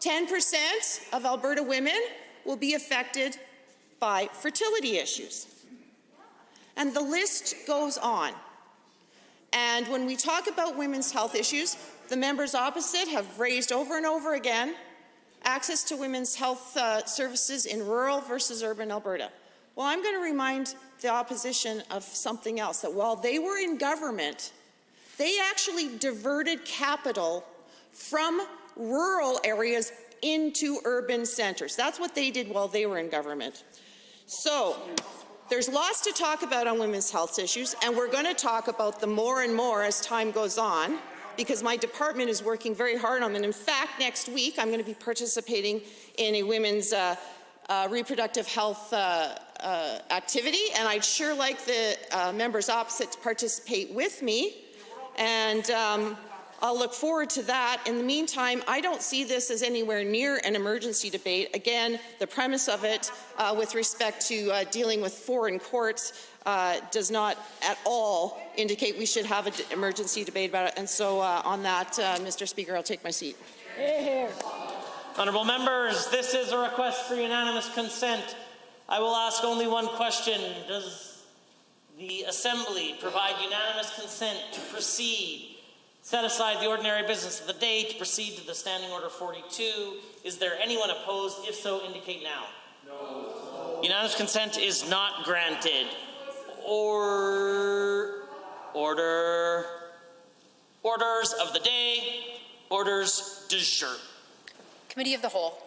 10% of Alberta women will be affected by fertility issues. And the list goes on. And when we talk about women's health issues, the members opposite have raised over and over again access to women's health services in rural versus urban Alberta. Well, I'm going to remind the opposition of something else, that while they were in government, they actually diverted capital from rural areas into urban centres. That's what they did while they were in government. So there's lots to talk about on women's health issues, and we're going to talk about them more and more as time goes on, because my department is working very hard on them. And in fact, next week, I'm going to be participating in a women's reproductive health activity, and I'd sure like the members opposite to participate with me, and I'll look forward to that. In the meantime, I don't see this as anywhere near an emergency debate. Again, the premise of it with respect to dealing with foreign courts does not at all indicate we should have an emergency debate about it. And so on that, Mr. Speaker, I'll take my seat. Honourable members, this is a request for unanimous consent. I will ask only one question. Does the Assembly provide unanimous consent to proceed? Set aside the ordinary business of the day to proceed to the Standing Order 42. Is there anyone opposed? If so, indicate now. No. Unanimous consent is not granted. Orders of the day. Orders du jour. Committee of the Whole.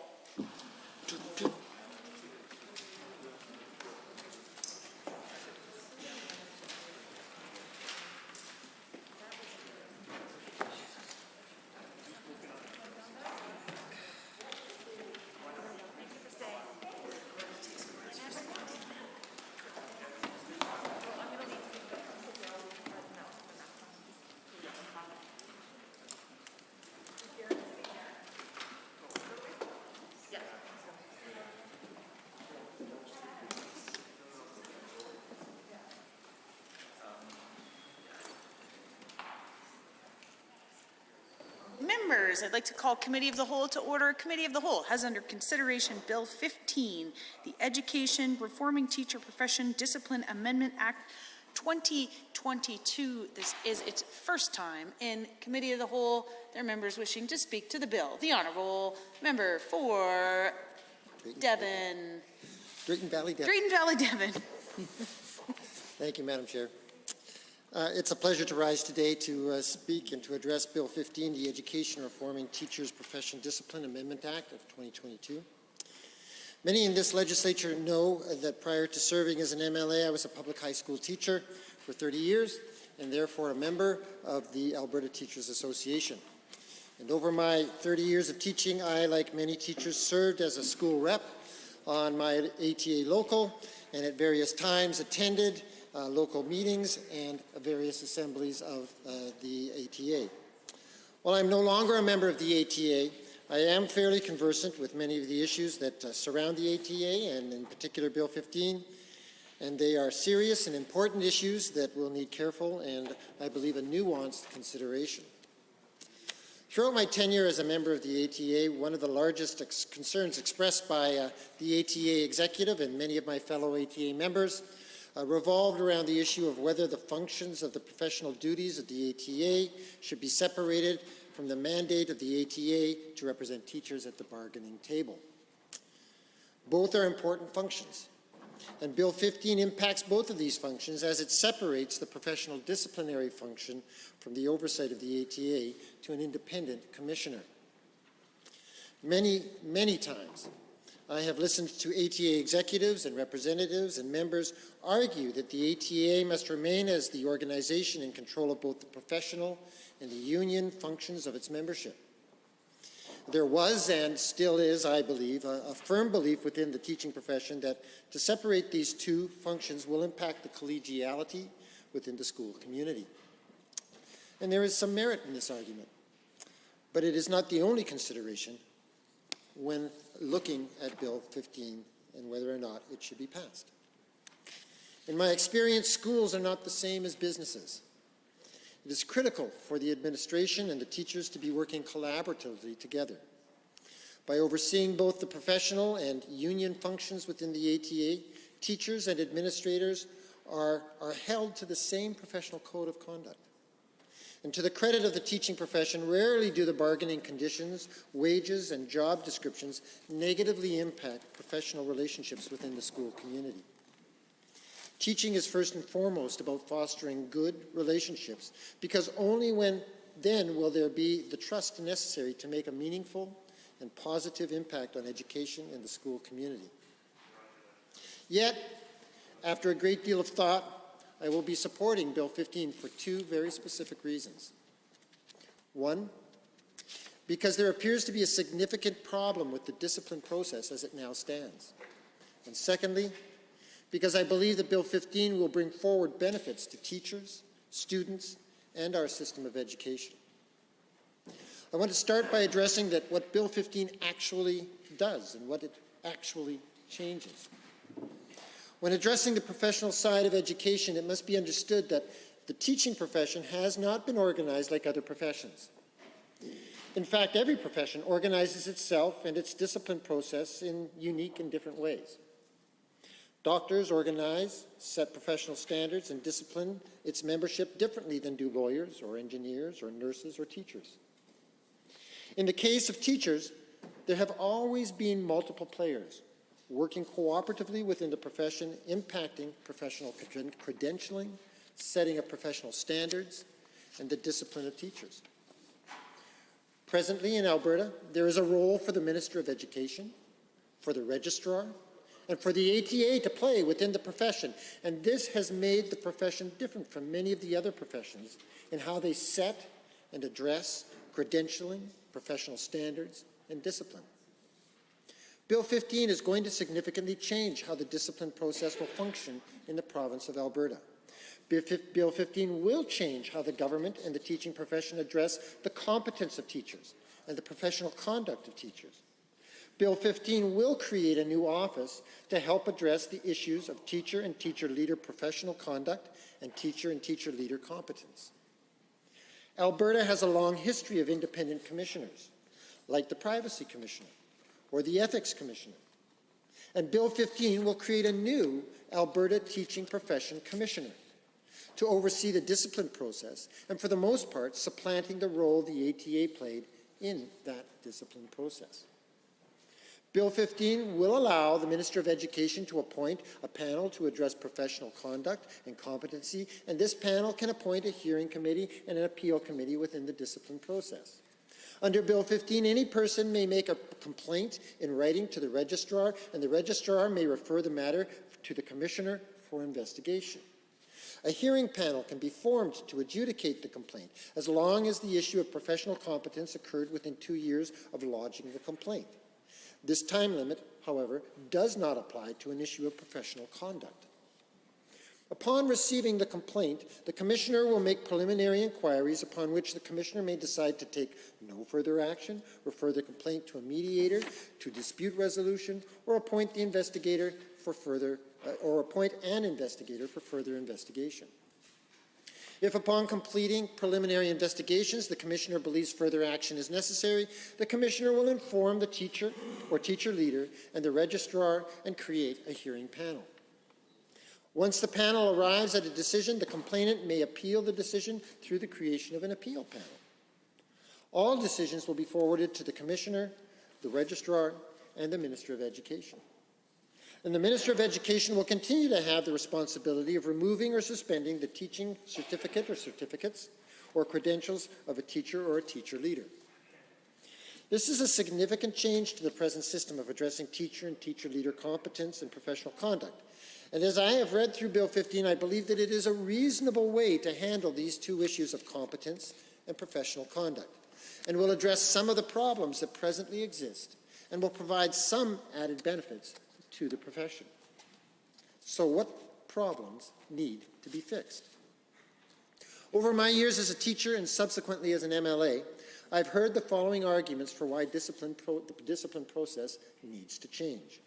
Members, I'd like to call Committee of the Whole to order. Committee of the Whole has under consideration Bill 15, the Education Reforming Teacher Profession Discipline Amendment Act 2022. This is its first time in Committee of the Whole. There are members wishing to speak to the bill. The Honourable Member for Devon. Drayton Valley Devon. Drayton Valley Devon. Thank you, Madam Chair. It's a pleasure to rise today to speak and to address Bill 15, the Education Reforming Teachers Profession Discipline Amendment Act of 2022. Many in this legislature know that prior to serving as an MLA, I was a public high school teacher for 30 years and therefore a member of the Alberta Teachers Association. And over my 30 years of teaching, I, like many teachers, served as a school rep on my ATA local and at various times attended local meetings and various assemblies of the ATA. While I'm no longer a member of the ATA, I am fairly conversant with many of the issues that surround the ATA, and in particular Bill 15, and they are serious and important issues that will need careful and, I believe, a nuanced consideration. Throughout my tenure as a member of the ATA, one of the largest concerns expressed by the ATA executive and many of my fellow ATA members revolved around the issue of whether the functions of the professional duties of the ATA should be separated from the mandate of the ATA to represent teachers at the bargaining table. Both are important functions, and Bill 15 impacts both of these functions as it separates the professional disciplinary function from the oversight of the ATA to an independent commissioner. Many, many times, I have listened to ATA executives and representatives and members argue that the ATA must remain as the organization in control of both the professional and the union functions of its membership. There was and still is, I believe, a firm belief within the teaching profession that to separate these two functions will impact the collegiality, within the school community. And there is some merit in this argument, but it is not the only consideration when looking at Bill 15 and whether or not it should be passed. In my experience, schools are not the same as businesses. It is critical for the administration and the teachers to be working collaboratively together. By overseeing both the professional and union functions within the ATA, teachers and administrators are held to the same professional code of conduct. And to the credit of the teaching profession, rarely do the bargaining conditions, wages, and job descriptions negatively impact professional relationships within the school community. Teaching is first and foremost about fostering good relationships, because only then will there be the trust necessary to make a meaningful and positive impact on education in the school community. Yet, after a great deal of thought, I will be supporting Bill 15 for two very specific reasons. One, because there appears to be a significant problem with the discipline process as it now stands. And secondly, because I believe that Bill 15 will bring forward benefits to teachers, students, and our system of education. I want to start by addressing what Bill 15 actually does and what it actually changes. When addressing the professional side of education, it must be understood that the teaching profession has not been organized like other professions. In fact, every profession organizes itself and its discipline process in unique and different ways. Doctors organize, set professional standards, and discipline its membership differently than do lawyers or engineers or nurses or teachers. In the case of teachers, there have always been multiple players working cooperatively within the profession, impacting professional credentialing, setting of professional standards, and the discipline of teachers. Presently in Alberta, there is a role for the Minister of Education, for the Registrar, and for the ATA to play within the profession, and this has made the profession different from many of the other professions in how they set and address credentialing, professional standards, and discipline. Bill 15 is going to significantly change how the discipline process will function in the province of Alberta. Bill 15 will change how the government and the teaching profession address the competence of teachers and the professional conduct of teachers. Bill 15 will create a new office to help address the issues of teacher and teacher leader professional conduct and teacher leader competence. Alberta has a long history of independent commissioners, like the Privacy Commissioner or the Ethics Commissioner. And Bill 15 will create a new Alberta Teaching Profession Commissioner to oversee the discipline process and, for the most part, supplanting the role the ATA played in that discipline process. Bill 15 will allow the Minister of Education to appoint a panel to address professional conduct and competency, and this panel can appoint a hearing committee and an appeal committee within the discipline process. Under Bill 15, any person may make a complaint in writing to the registrar, and the registrar may refer the matter to the commissioner for investigation. A hearing panel can be formed to adjudicate the complaint, as long as the issue of professional competence occurred within 2 years of lodging the complaint. This time limit, however, does not apply to an issue of professional conduct. Upon receiving the complaint, the Commissioner will make preliminary inquiries upon which the Commissioner may decide to take no further action, refer the complaint to a mediator, to dispute resolution, or appoint the investigator for further, or appoint an investigator for further investigation. If upon completing preliminary investigations, the Commissioner believes further action is necessary, the Commissioner will inform the teacher or teacher leader and the registrar and create a hearing panel. Once the panel arrives at a decision, the complainant may appeal the decision through the creation of an appeal panel. All decisions will be forwarded to the Commissioner, the Registrar, and the Minister of Education. And the Minister of Education will continue to have the responsibility of removing or suspending the teaching certificate or certificates or credentials of a teacher or a teacher leader. This is a significant change to the present system of addressing teacher and teacher leader competence and professional conduct. And as I have read through Bill 15, I believe that it is a reasonable way to handle these two issues of competence and professional conduct, and will address some of the problems that presently exist, and will provide some added benefits to the profession. So what problems need to be fixed? Over my years as a teacher and subsequently as an MLA, I've heard the following arguments for why the discipline process needs to change.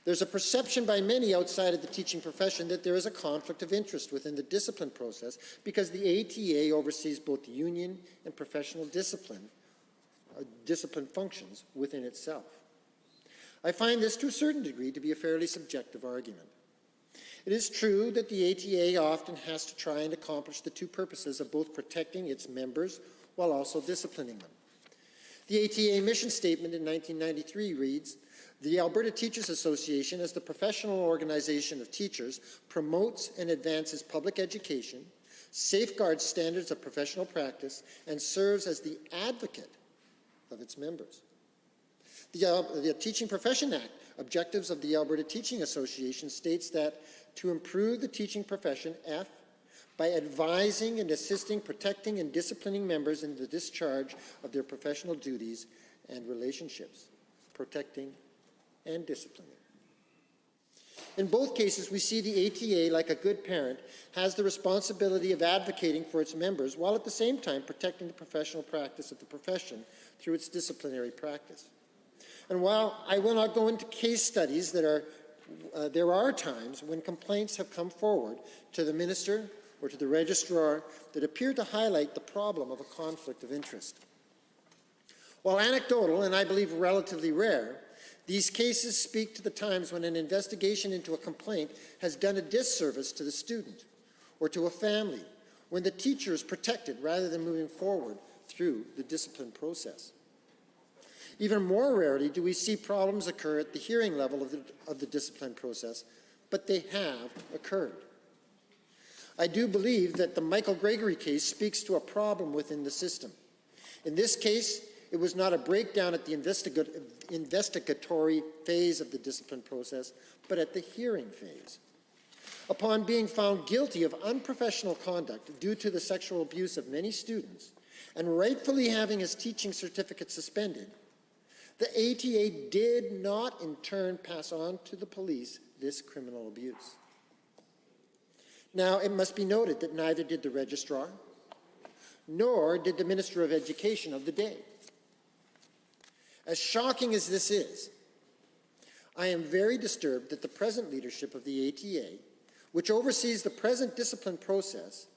There's a perception by many outside of the teaching profession that there is a conflict of interest within the discipline process because the ATA oversees both union and professional discipline functions within itself. I find this to a certain degree to be a fairly subjective argument. It is true that the ATA often has to try and accomplish the two purposes of both protecting its members while also disciplining them. The ATA mission statement in 1993 reads, "The Alberta Teachers Association, as the professional organization of teachers, promotes and advances public education, safeguards standards of professional practice, and serves as the advocate of its members." The Teaching Profession Act, Objectives of the Alberta Teaching Association, states that to improve the teaching profession, F, by advising and assisting, protecting, and disciplining members in the discharge of their professional duties and relationships, protecting and disciplining. In both cases, we see the ATA, like a good parent, has the responsibility of advocating for its members while at the same time protecting the professional practice of the profession through its disciplinary practice. And while I will not go into case studies there are times when complaints have come forward to the minister or to the registrar that appear to highlight the problem of a conflict of interest. While anecdotal and I believe relatively rare, these cases speak to the times when an investigation into a complaint has done a disservice to the student or to a family, when the teacher is protected rather than moving forward through the discipline process. Even more rarely do we see problems occur at the hearing level of the discipline process, but they have occurred. I do believe that the Michael Gregory case speaks to a problem within the system. In this case, it was not a breakdown at the investigatory phase of the discipline process, but at the hearing phase. Upon being found guilty of unprofessional conduct due to the sexual abuse of many students, and rightfully having his teaching certificate suspended, the ATA did not in turn pass on to the police this criminal abuse. Now, it must be noted that neither did the registrar, nor did the Minister of Education of the day. As shocking as this is, I am very disturbed that the present leadership of the ATA, which oversees the present discipline process,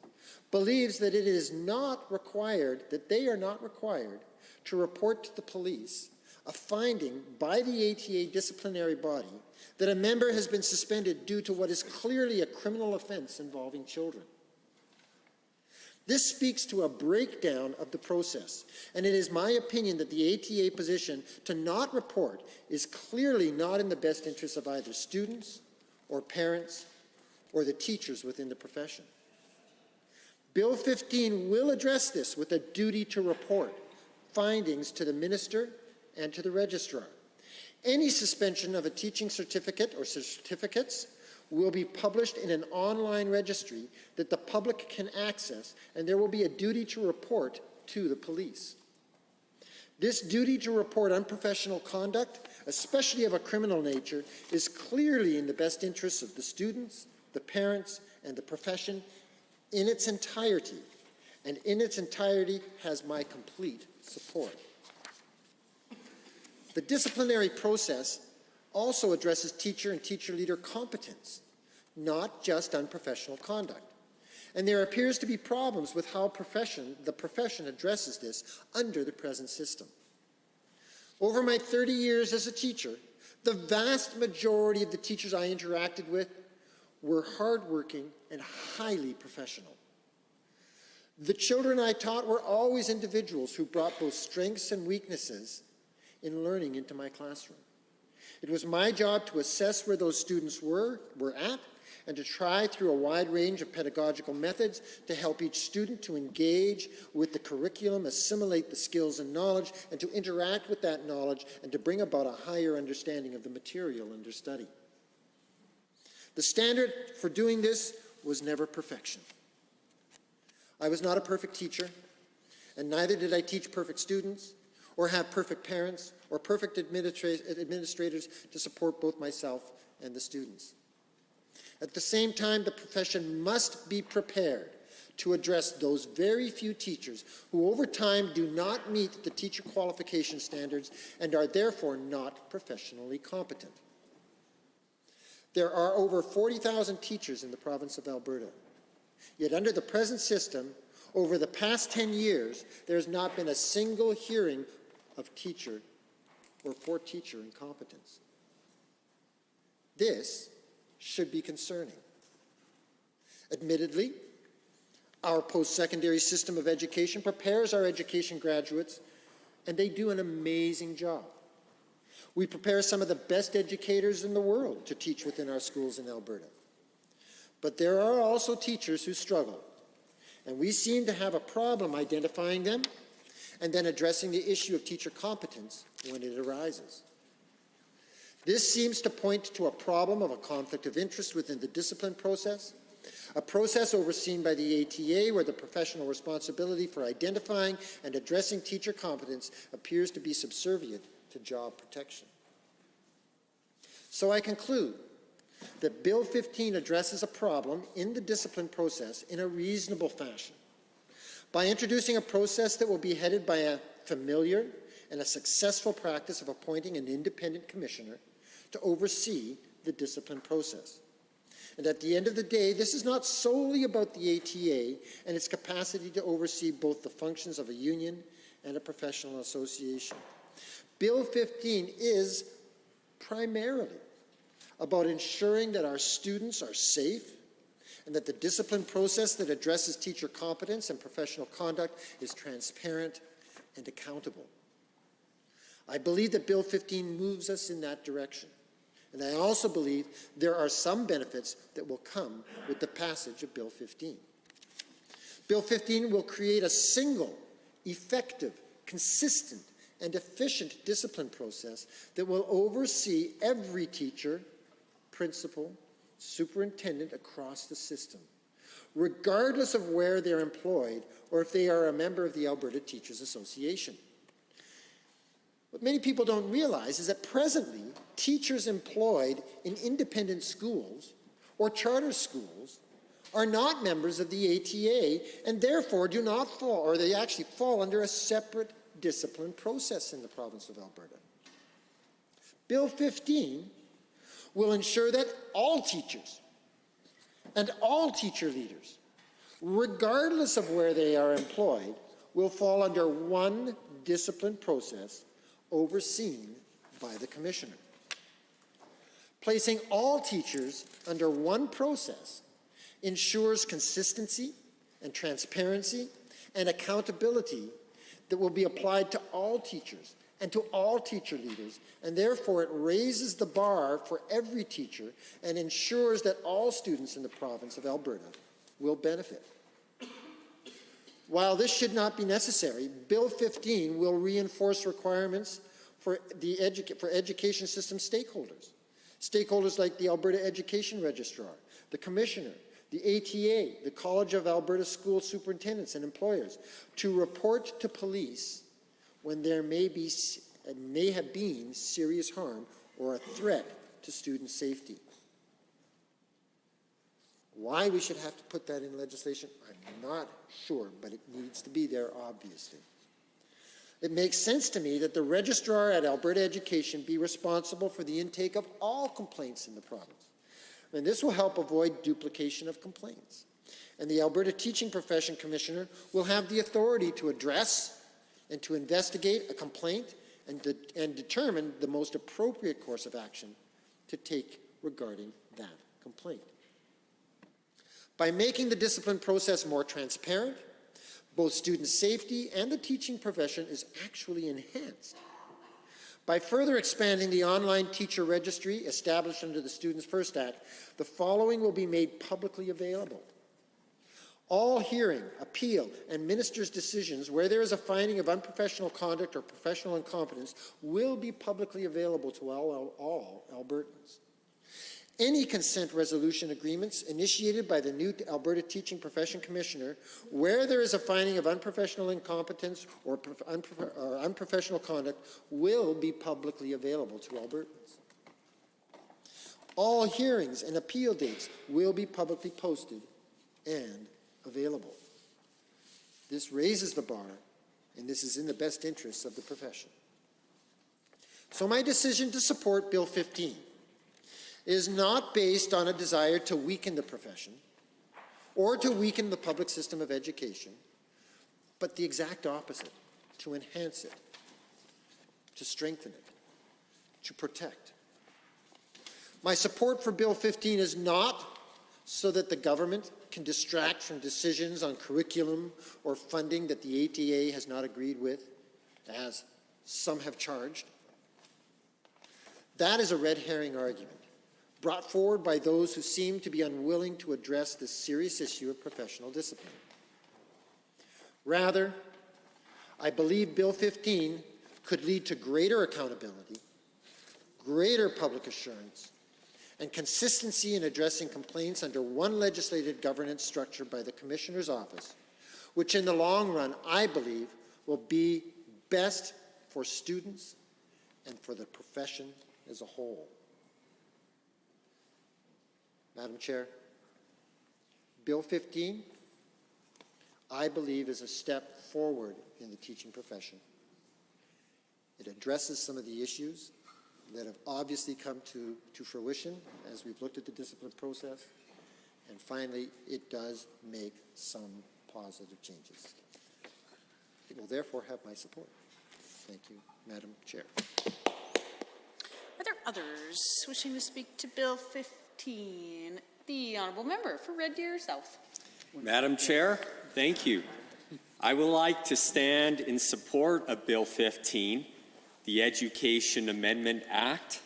believes that it is not required, that they are not required to report to the police a finding by the ATA disciplinary body that a member has been suspended due to what is clearly a criminal offense involving children. This speaks to a breakdown of the process, and it is my opinion that the ATA position to not report is clearly not in the best interest of either students or parents or the teachers within the profession. Bill 15 will address this with a duty to report findings to the minister and to the registrar. Any suspension of a teaching certificate or certificates will be published in an online registry that the public can access, and there will be a duty to report to the police. This duty to report unprofessional conduct, especially of a criminal nature, is clearly in the best interests of the students, the parents, and the profession in its entirety, and in its entirety has my complete support. The disciplinary process also addresses teacher and teacher leader competence, not just unprofessional conduct. And there appears to be problems with how the profession addresses this under the present system. Over my 30 years as a teacher, the vast majority of the teachers I interacted with were hardworking and highly professional. The children I taught were always individuals who brought both strengths and weaknesses in learning into my classroom. It was my job to assess where those students were at, and to try through a wide range of pedagogical methods to help each student to engage with the curriculum, assimilate the skills and knowledge, and to interact with that knowledge and to bring about a higher understanding of the material under study. The standard for doing this was never perfection. I was not a perfect teacher, and neither did I teach perfect students, or have perfect parents, or perfect administrators to support both myself and the students. At the same time, the profession must be prepared to address those very few teachers who over time do not meet the teacher qualification standards and are therefore not professionally competent. There are over 40,000 teachers in the province of Alberta. Yet under the present system, over the past 10 years, there has not been a single hearing of teacher or for teacher incompetence. This should be concerning. Admittedly, our post-secondary system of education prepares our education graduates, and they do an amazing job. We prepare some of the best educators in the world to teach within our schools in Alberta. But there are also teachers who struggle, and we seem to have a problem identifying them and then addressing the issue of teacher competence when it arises. This seems to point to a problem of a conflict of interest within the discipline process, a process overseen by the ATA where the professional responsibility for identifying and addressing teacher competence appears to be subservient to job protection. So I conclude that Bill 15 addresses a problem in the discipline process in a reasonable fashion by introducing a process that will be headed by a familiar and a successful practice of appointing an independent commissioner to oversee the discipline process. And at the end of the day, this is not solely about the ATA and its capacity to oversee both the functions of a union and a professional association. Bill 15 is primarily about ensuring that our students are safe and that the discipline process that addresses teacher competence and professional conduct is transparent and accountable. I believe that Bill 15 moves us in that direction. And I also believe there are some benefits that will come with the passage of Bill 15. Bill 15 will create a single, effective, consistent, and efficient discipline process that will oversee every teacher, principal, superintendent across the system, regardless of where they're employed or if they are a member of the Alberta Teachers Association. What many people don't realize is that presently, teachers employed in independent schools or charter schools are not members of the ATA and therefore do not fall, or they actually fall under a separate discipline process in the province of Alberta. Bill 15 will ensure that all teachers and all teacher leaders, regardless of where they are employed, will fall under one discipline process overseen by the commissioner. Placing all teachers under one process ensures consistency and transparency and accountability that will be applied to all teachers and to all teacher leaders, and therefore it raises the bar for every teacher and ensures that all students in the province of Alberta will benefit. While this should not be necessary, Bill 15 will reinforce requirements for education system stakeholders. Stakeholders like the Alberta Education Registrar, the Commissioner, the ATA, the College of Alberta School Superintendents and Employers, to report to police when there may have been serious harm or a threat to student safety. Why we should have to put that in legislation, I'm not sure, but it needs to be there, obviously. It makes sense to me that the registrar at Alberta Education be responsible for the intake of all complaints in the province. And this will help avoid duplication of complaints. And the Alberta Teaching Profession Commissioner will have the authority to address and to investigate a complaint and determine the most appropriate course of action to take regarding that complaint. By making the discipline process more transparent, both student safety and the teaching profession is actually enhanced. By further expanding the online teacher registry established under the Students First Act, the following will be made publicly available. All hearing, appeal, and minister's decisions where there is a finding of unprofessional conduct or professional incompetence will be publicly available to all Albertans. Any consent resolution agreements initiated by the new Alberta Teaching Profession Commissioner where there is a finding of unprofessional incompetence or unprofessional conduct will be publicly available to Albertans. All hearings and appeal dates will be publicly posted and available. This raises the bar, and this is in the best interests of the profession. So my decision to support Bill 15 is not based on a desire to weaken the profession or to weaken the public system of education, but the exact opposite, to enhance it, to strengthen it, to protect. My support for Bill 15 is not so that the government can distract from decisions on curriculum or funding that the ATA has not agreed with, as some have charged. That is a red herring argument brought forward by those who seem to be unwilling to address this serious issue of professional discipline. Rather, I believe Bill 15 could lead to greater accountability, greater public assurance, and consistency in addressing complaints under one legislated governance structure by the Commissioner's Office, which in the long run, I believe, will be best for students and for the profession as a whole. Madam Chair, Bill 15, I believe, is a step forward in the teaching profession. It addresses some of the issues that have obviously come to fruition as we've looked at the discipline process. And finally, it does make some positive changes. It will therefore have my support. Thank you, Madam Chair. Are there others wishing to speak to Bill 15? The Honourable Member for Red Deer South. Madam Chair, thank you. I would like to stand in support of Bill 15, the Education Amendment Act.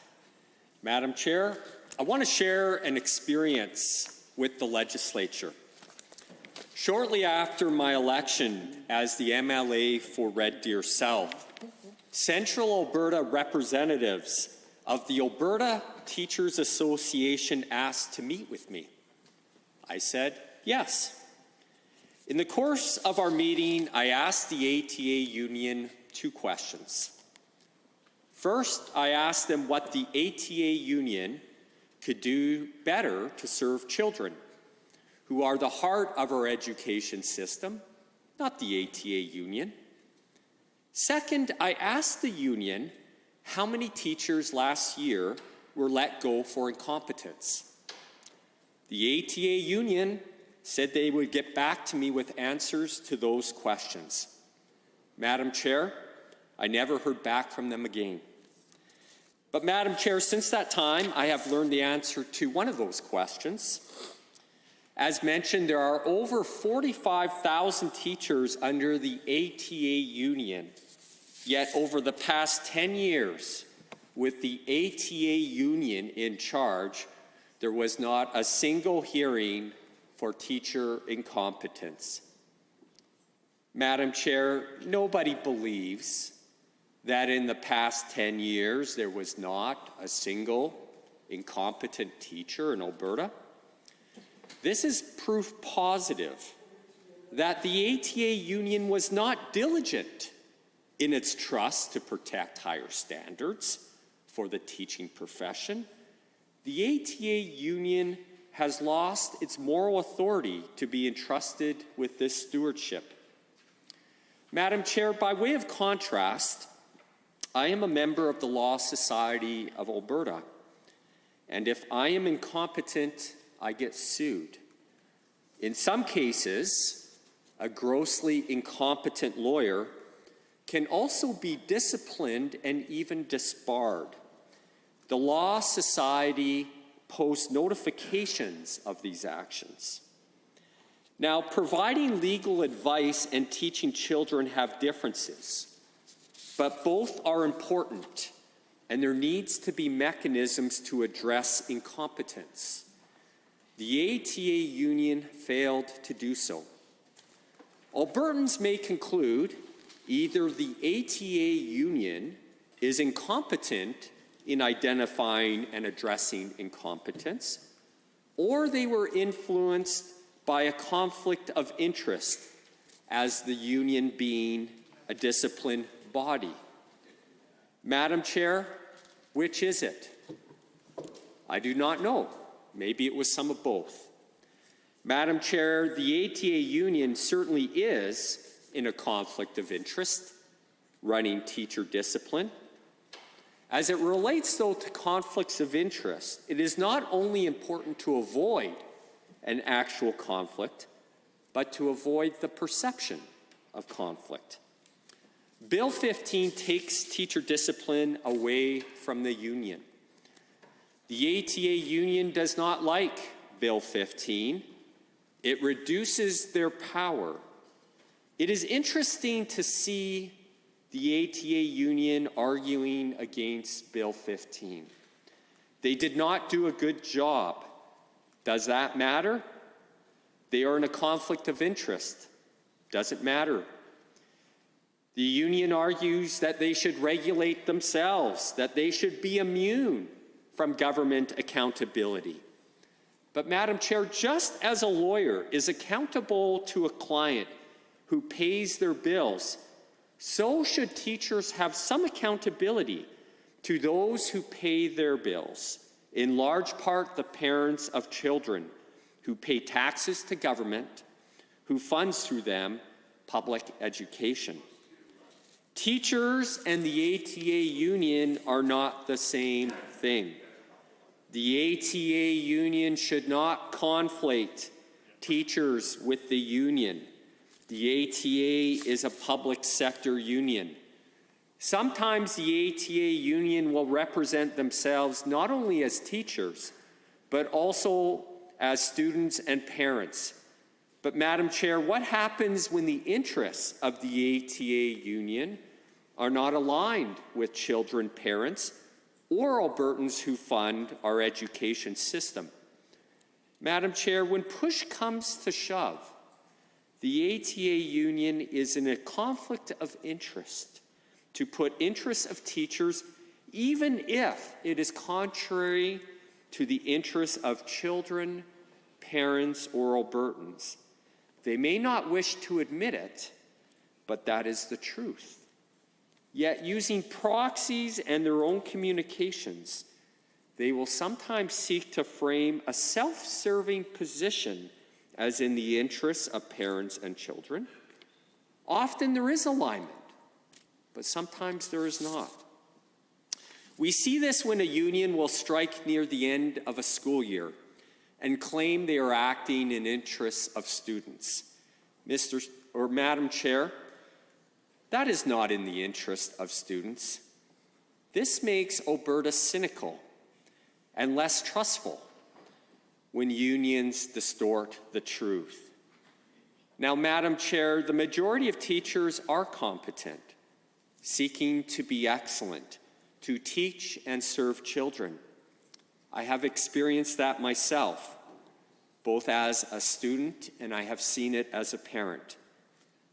Madam Chair, I want to share an experience with the legislature. Shortly after my election as the MLA for Red Deer South, Central Alberta representatives of the Alberta Teachers Association asked to meet with me. I said yes. In the course of our meeting, I asked the ATA union 2 questions. First, I asked them what the ATA union could do better to serve children, who are the heart of our education system, not the ATA union. Second, I asked the union how many teachers last year were let go for incompetence. The ATA union said they would get back to me with answers to those questions. Madam Chair, I never heard back from them again. But Madam Chair, since that time, I have learned the answer to one of those questions. As mentioned, there are over 45,000 teachers under the ATA union. Yet over the past 10 years, with the ATA union in charge, there was not a single hearing for teacher incompetence. Madam Chair, nobody believes that in the past 10 years there was not a single incompetent teacher in Alberta. This is proof positive that the ATA union was not diligent in its trust to protect higher standards for the teaching profession. The ATA union has lost its moral authority to be entrusted with this stewardship. Madam Chair, by way of contrast, I am a member of the Law Society of Alberta, and if I am incompetent, I get sued. In some cases, a grossly incompetent lawyer can also be disciplined and even disbarred. The Law Society posts notifications of these actions. Now, providing legal advice and teaching children have differences, but both are important, and there needs to be mechanisms to address incompetence. The ATA union failed to do so. Albertans may conclude either the ATA union is incompetent in identifying and addressing incompetence, or they were influenced by a conflict of interest as the union being a disciplined body. Madam Chair, which is it? I do not know. Maybe it was some of both. Madam Chair, the ATA union certainly is in a conflict of interest, running teacher discipline. As it relates, though, to conflicts of interest, it is not only important to avoid an actual conflict, but to avoid the perception of conflict. Bill 15 takes teacher discipline away from the union. The ATA union does not like Bill 15. It reduces their power. It is interesting to see the ATA union arguing against Bill 15. They did not do a good job. Does that matter? They are in a conflict of interest. Doesn't matter. The union argues that they should regulate themselves, that they should be immune from government accountability. But, Madam Chair, just as a lawyer is accountable to a client who pays their bills, so should teachers have some accountability to those who pay their bills, in large part the parents of children who pay taxes to government, who funds through them public education. Teachers and the ATA union are not the same thing. The ATA union should not conflate teachers with the union. The ATA is a public sector union. Sometimes the ATA union will represent themselves not only as teachers, but also as students and parents. But, Madam Chair, what happens when the interests of the ATA union are not aligned with children, parents, or Albertans who fund our education system? Madam Chair, when push comes to shove, the ATA union is in a conflict of interest to put interests of teachers, even if it is contrary to the interests of children, parents, or Albertans. They may not wish to admit it, but that is the truth. Yet, using proxies and their own communications, they will sometimes seek to frame a self-serving position as in the interests of parents and children. Often there is alignment, but sometimes there is not. We see this when a union will strike near the end of a school year and claim they are acting in interests of students. Madam Chair, that is not in the interest of students. This makes Alberta cynical and less trustful when unions distort the truth. Now, Madam Chair, the majority of teachers are competent, seeking to be excellent, to teach and serve children. I have experienced that myself, both as a student and I have seen it as a parent.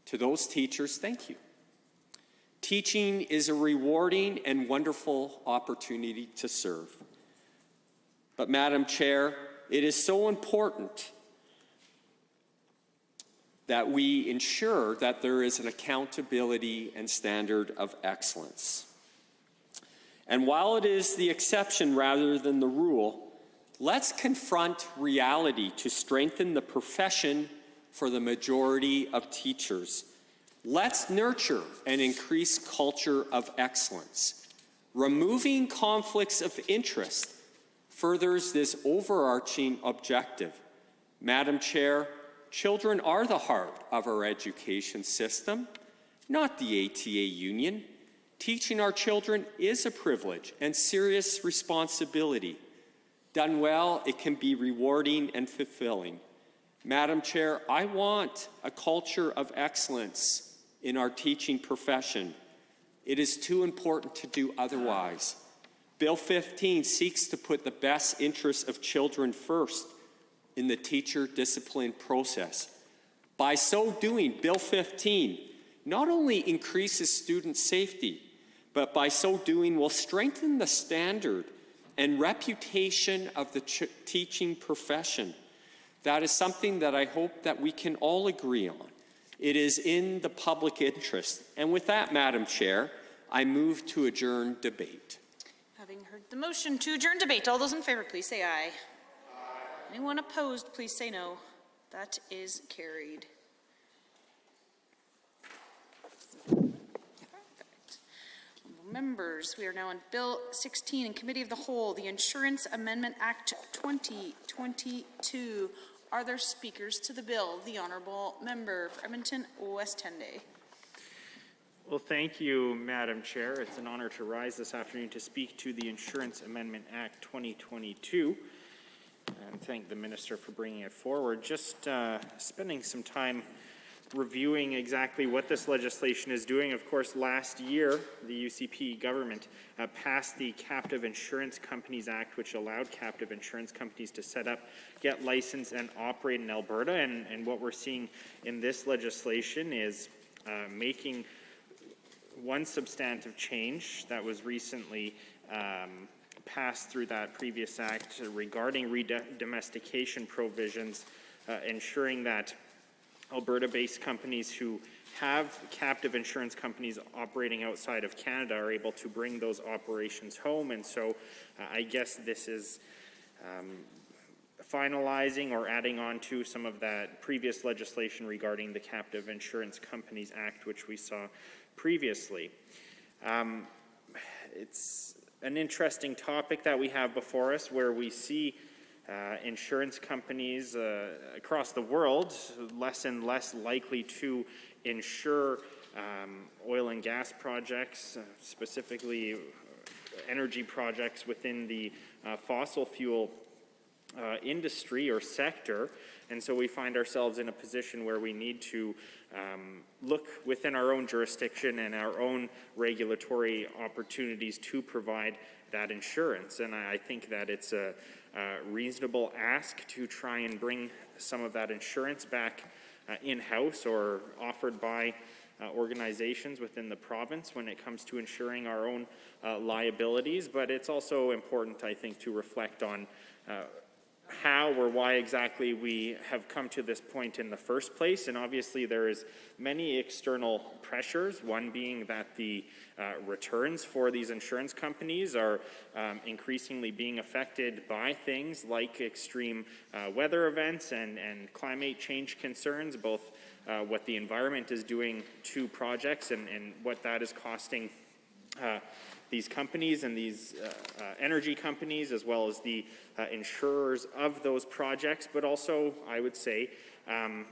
To those teachers, thank you. Teaching is a rewarding and wonderful opportunity to serve. But, Madam Chair, it is so important that we ensure that there is an accountability and standard of excellence. And while it is the exception rather than the rule, let's confront reality to strengthen the profession for the majority of teachers. Let's nurture and increase culture of excellence. Removing conflicts of interest furthers this overarching objective. Madam Chair, children are the heart of our education system, not the ATA union. Teaching our children is a privilege and serious responsibility. Done well, it can be rewarding and fulfilling. Madam Chair, I want a culture of excellence in our teaching profession. It is too important to do otherwise. Bill 15 seeks to put the best interests of children first in the teacher discipline process. By so doing, Bill 15 not only increases student safety, but by so doing will strengthen the standard and reputation of the teaching profession. That is something that I hope that we can all agree on. It is in the public interest. And with that, Madam Chair, I move to adjourn debate. Having heard the motion to adjourn debate, all those in favor, please say aye. Anyone opposed, please say no. That is carried. Members, we are now on Bill 16 in Committee of the Whole, the Insurance Amendment Act 2022. Are there speakers to the bill? The Honourable Member for Edmonton West Henday. Well, thank you, Madam Chair. It's an honor to rise this afternoon to speak to the Insurance Amendment Act 2022 and thank the Minister for bringing it forward. Just spending some time reviewing exactly what this legislation is doing. Of course, last year, the UCP government passed the Captive Insurance Companies Act, which allowed captive insurance companies to set up, get licensed, and operate in Alberta. And what we're seeing in this legislation is making one substantive change that was recently passed through that previous act regarding redomestication provisions, ensuring that Alberta-based companies who have captive insurance companies operating outside of Canada are able to bring those operations home. And so I guess this is finalizing or adding on to some of that previous legislation regarding the Captive Insurance Companies Act, which we saw previously. It's an interesting topic that we have before us, where we see insurance companies across the world less and less likely to insure oil and gas projects, specifically energy projects within the fossil fuel industry or sector. And so we find ourselves in a position where we need to look within our own jurisdiction and our own regulatory opportunities to provide that insurance. And I think that it's a reasonable ask to try and bring some of that insurance back in-house or offered by organizations within the province when it comes to insuring our own liabilities. But it's also important, I think, to reflect on how or why exactly we have come to this point in the first place. And obviously there is many external pressures, one being that the returns for these insurance companies are increasingly being affected by things like extreme weather events and climate change concerns, both what the environment is doing to projects and what that is costing these companies and these energy companies, as well as the insurers of those projects, but also, I would say,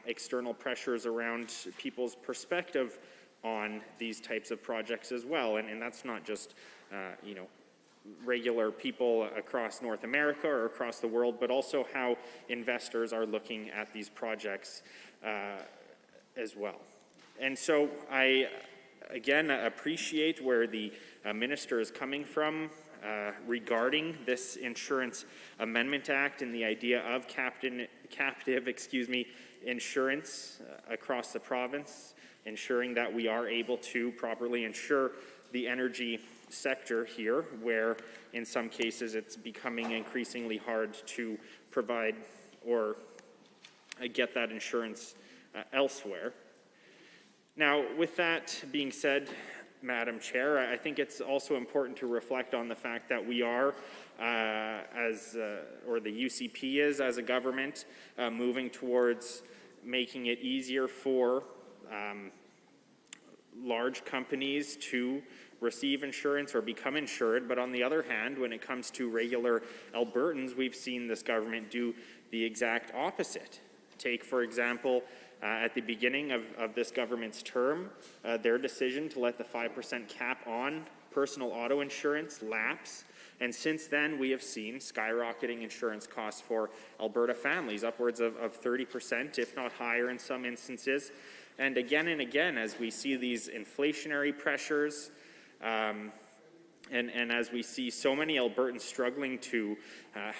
external pressures around people's perspective on these types of projects as well. And that's not just, regular people across North America or across the world, but also how investors are looking at these projects as well. And so I, again, appreciate where the Minister is coming from regarding this Insurance Amendment Act and the idea of captive insurance across the province, ensuring that we are able to properly insure the energy sector here, where in some cases it's becoming increasingly hard to provide or get that insurance elsewhere. Now, with that being said, Madam Chair, I think it's also important to reflect on the fact that we are, or the UCP is as a government, moving towards making it easier for large companies to receive insurance or become insured. But on the other hand, when it comes to regular Albertans, we've seen this government do the exact opposite. Take, for example, at the beginning of this government's term, their decision to let the 5% cap on personal auto insurance lapse. And since then, we have seen skyrocketing insurance costs for Alberta families, upwards of 30%, if not higher in some instances. And again, as we see these inflationary pressures, and as we see so many Albertans struggling to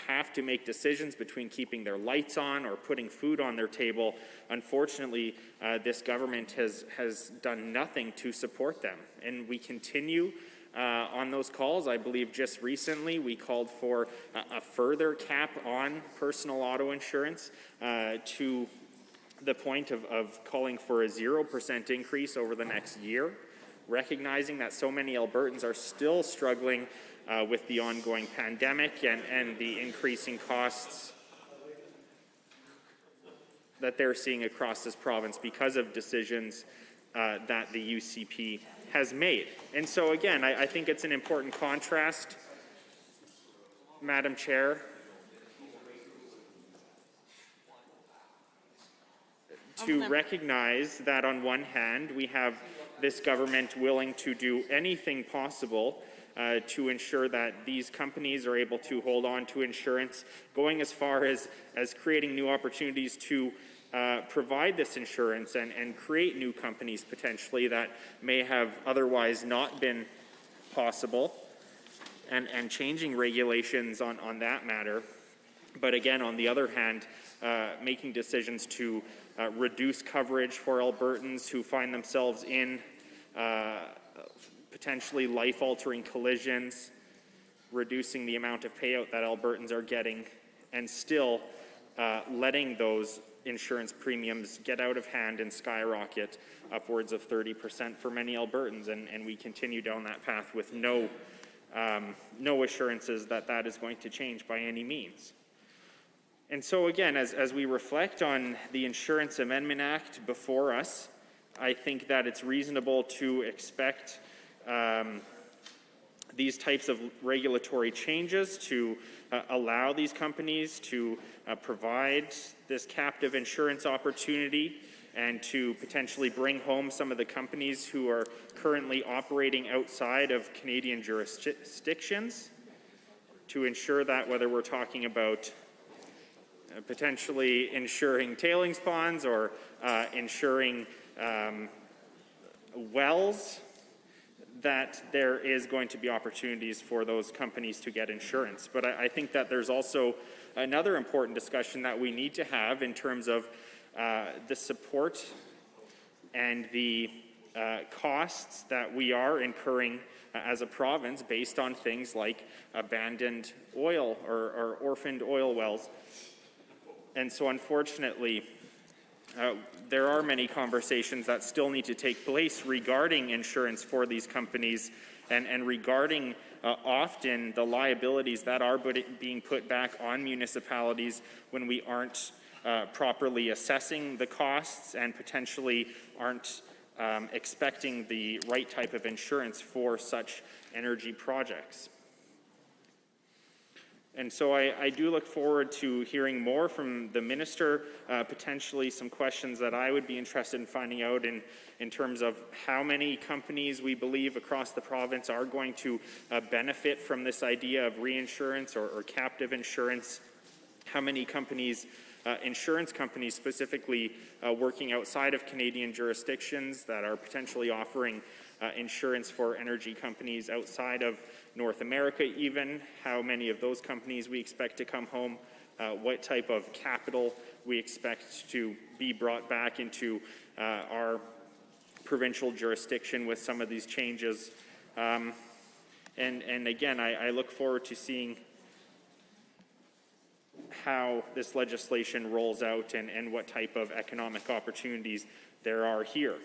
have to make decisions between keeping their lights on or putting food on their table, unfortunately, this government has done nothing to support them. And we continue on those calls. I believe just recently we called for a further cap on personal auto insurance to the point of calling for a 0% increase over the next year, recognizing that so many Albertans are still struggling with the ongoing pandemic and the increasing costs that they're seeing across this province because of decisions that the UCP has made. And so again, I think it's an important contrast, Madam Chair, to recognize that on one hand, we have this government willing to do anything possible to ensure that these companies are able to hold on to insurance, going as far as creating new opportunities to provide this insurance and create new companies potentially that may have otherwise not been possible, and changing regulations on that matter. But again, on the other hand, making decisions to reduce coverage for Albertans who find themselves in potentially life-altering collisions, reducing the amount of payout that Albertans are getting, and still letting those insurance premiums get out of hand and skyrocket upwards of 30% for many Albertans, and we continue down that path with no assurances that that is going to change by any means. And so again, as we reflect on the Insurance Amendment Act before us, I think that it's reasonable to expect these types of regulatory changes to allow these companies to provide this captive insurance opportunity and to potentially bring home some of the companies who are currently operating outside of Canadian jurisdictions, to ensure that whether we're talking about potentially insuring tailings ponds or insuring wells, that there is going to be opportunities for those companies to get insurance. But I think that there's also another important discussion that we need to have in terms of the support and the costs that we are incurring as a province based on things like abandoned oil or orphaned oil wells. And so unfortunately, there are many conversations that still need to take place regarding insurance for these companies and regarding often the liabilities that are being put back on municipalities when we aren't properly assessing the costs and potentially aren't expecting the right type of insurance for such energy projects. And so I do look forward to hearing more from the minister, potentially some questions that I would be interested in finding out in terms of how many companies we believe across the province are going to benefit from this idea of reinsurance or captive insurance, how many companies, insurance companies specifically working outside of Canadian jurisdictions that are potentially offering insurance for energy companies outside of North America even, how many of those companies we expect to come home, what type of capital we expect to be brought back into our provincial jurisdiction with some of these changes. And again, I look forward to seeing how this legislation rolls out and what type of economic opportunities there are here.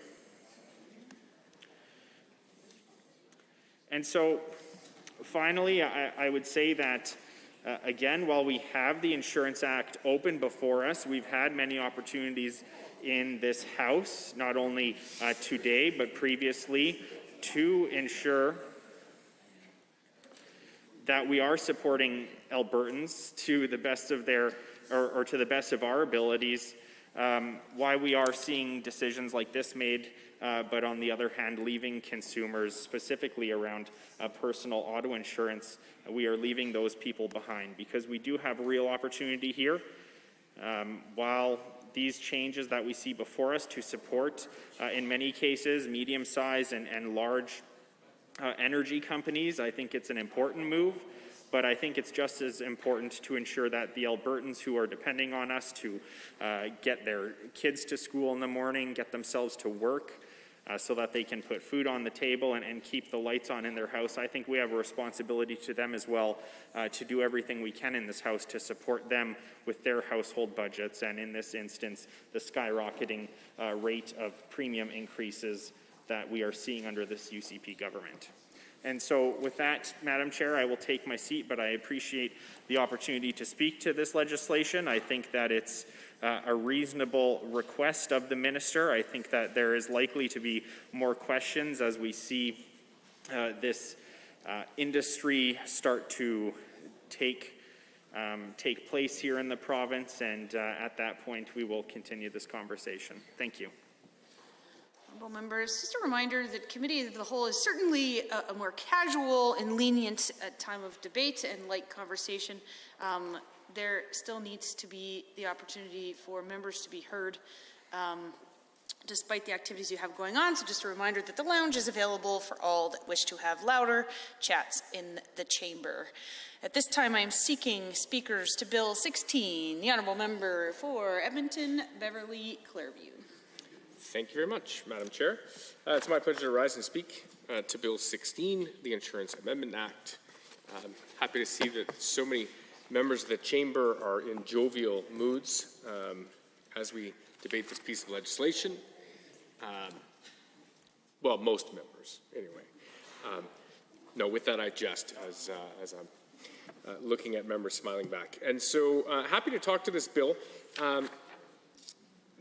And so, finally, I would say that, again, while we have the Insurance Act open before us, we've had many opportunities in this House, not only today, but previously, to ensure that we are supporting Albertans to the best of their, or to the best of our abilities. Why we are seeing decisions like this made, but on the other hand, leaving consumers, specifically around personal auto insurance, we are leaving those people behind because we do have real opportunity here. While these changes that we see before us to support, in many cases, medium-sized and large energy companies, I think it's an important move. But I think it's just as important to ensure that the Albertans who are depending on us to get their kids to school in the morning, get themselves to work, so that they can put food on the table and keep the lights on in their house. I think we have a responsibility to them as well to do everything we can in this House to support them with their household budgets, and in this instance, the skyrocketing rate of premium increases that we are seeing under this UCP government. And so with that, Madam Chair, I will take my seat, but I appreciate the opportunity to speak to this legislation. I think that it's a reasonable request of the minister. I think that there is likely to be more questions as we see this industry start to take place here in the province, and at that point we will continue this conversation. Thank you. Honourable members, just a reminder that Committee of the Whole is certainly a more casual and lenient time of debate and light conversation. There still needs to be the opportunity for members to be heard despite the activities you have going on. So just a reminder that the lounge is available for all that wish to have louder chats in the chamber. At this time, I am seeking speakers to Bill 16. The Honourable Member for Edmonton, Beverly, Clairview. Thank you very much, Madam Chair. It's my pleasure to rise and speak to Bill 16, the Insurance Amendment Act. I'm happy to see that so many members of the Chamber are in jovial moods as we debate this piece of legislation. Well, most members, anyway. No, with that I jest as I'm looking at members smiling back. And so happy to talk to this bill.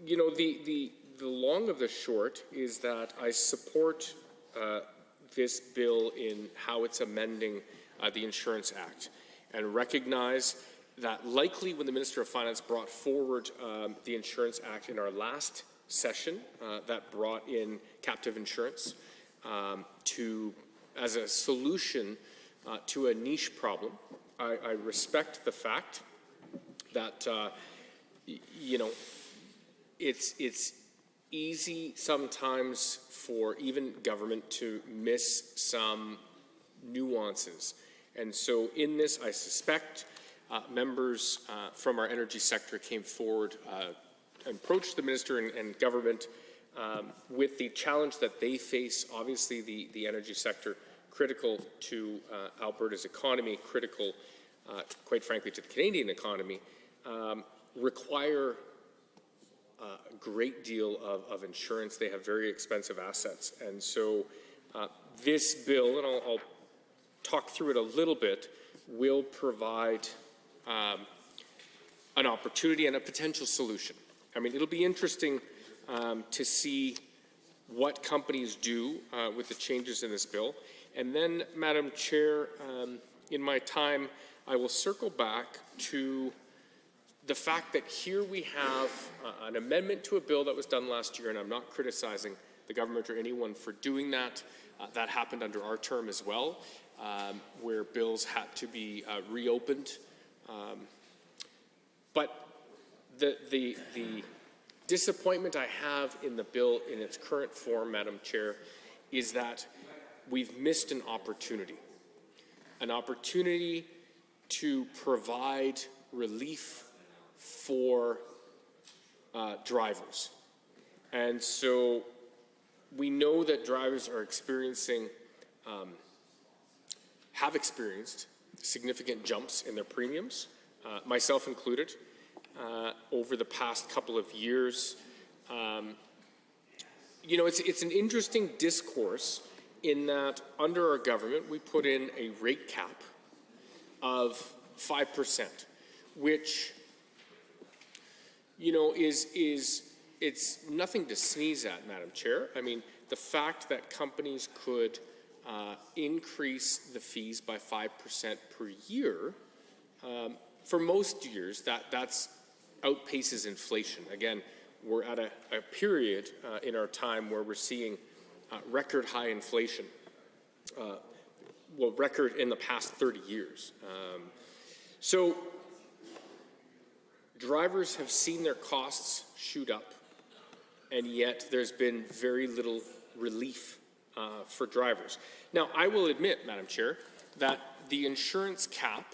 You know, the long of the short is that I support this bill in how it's amending the Insurance Act, and recognize that likely when the Minister of Finance brought forward the Insurance Act in our last session, that brought in captive insurance as a solution to a niche problem. I respect the fact that you know, it's easy sometimes for even government to miss some nuances. And so in this, I suspect members from our energy sector came forward and approached the minister and government with the challenge that they face. Obviously, the energy sector, critical to Alberta's economy, critical, quite frankly, to the Canadian economy, require a great deal of insurance. They have very expensive assets. And so this bill, and I'll talk through it a little bit, will provide an opportunity and a potential solution. I mean, it'll be interesting to see what companies do with the changes in this bill. And then, Madam Chair, in my time, I will circle back to the fact that here we have an amendment to a bill that was done last year, and I'm not criticizing the government or anyone for doing that. That happened under our term as well, where bills had to be reopened. But the disappointment I have in the bill in its current form, Madam Chair, is that we've missed an opportunity to provide relief for drivers. And so we know that drivers are have experienced significant jumps in their premiums, myself included, over the past couple of years. You know, it's an interesting discourse in that under our government, we put in a rate cap of 5%, which, you know, it's nothing to sneeze at, Madam Chair. I mean, the fact that companies could increase the fees by 5% per year, for most years, that's outpaces inflation. Again, we're at a period in our time where we're seeing record high inflation, well, record in the past 30 years. So drivers have seen their costs shoot up, and yet there's been very little relief for drivers. Now, I will admit, Madam Chair, that the insurance cap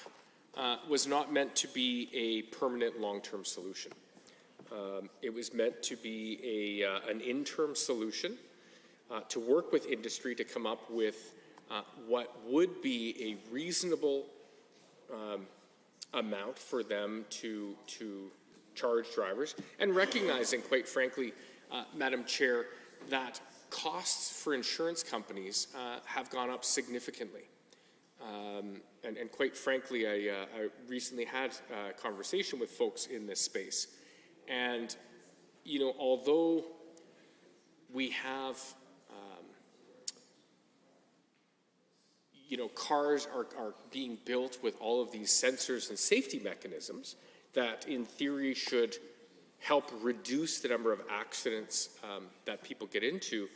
was not meant to be a permanent long-term solution. It was meant to be an interim solution to work with industry to come up with what would be a reasonable amount for them to charge drivers, and recognizing, quite frankly, Madam Chair, that costs for insurance companies have gone up significantly. And quite frankly, I recently had a conversation with folks in this space, And, you know, although we have, you know, cars are being built with all of these sensors and safety mechanisms that in theory should help reduce the number of accidents that people get into,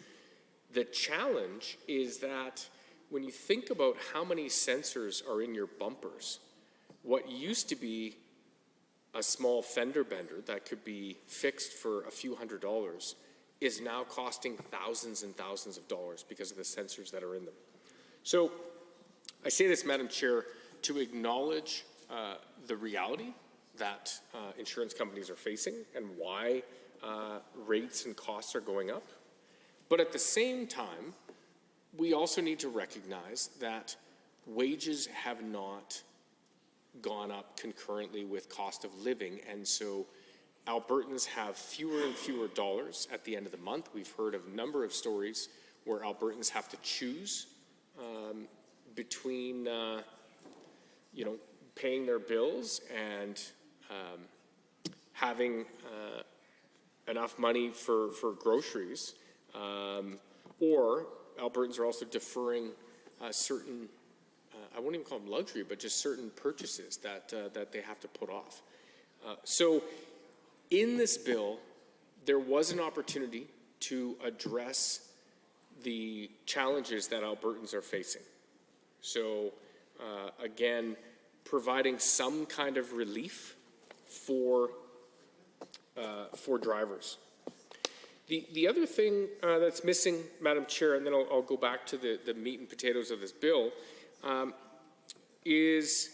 the challenge is that when you think about how many sensors are in your bumpers, what used to be a small fender bender that could be fixed for a few $100s is now costing thousands and thousands of dollars because of the sensors that are in them. So I say this, Madam Chair, to acknowledge the reality that insurance companies are facing and why rates and costs are going up. But at the same time, we also need to recognize that wages have not gone up concurrently with cost of living, and so Albertans have fewer and fewer dollars at the end of the month. We've heard of a number of stories where Albertans have to choose between, you know, paying their bills and having enough money for groceries, or Albertans are also deferring certain, I won't even call them luxury, but just certain purchases that they have to put off. So in this bill, there was an opportunity to address the challenges that Albertans are facing. So again, providing some kind of relief for drivers. The other thing that's missing, Madam Chair, and then I'll go back to the meat and potatoes of this bill, is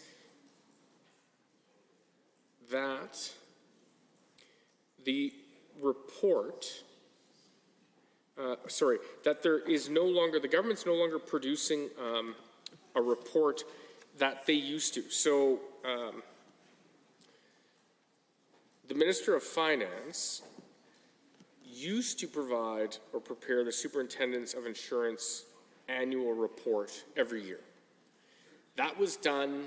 that the report, that there is no longer, the government's no longer producing a report that they used to. So the Minister of Finance used to provide or prepare the Superintendents of Insurance annual report every year. That was done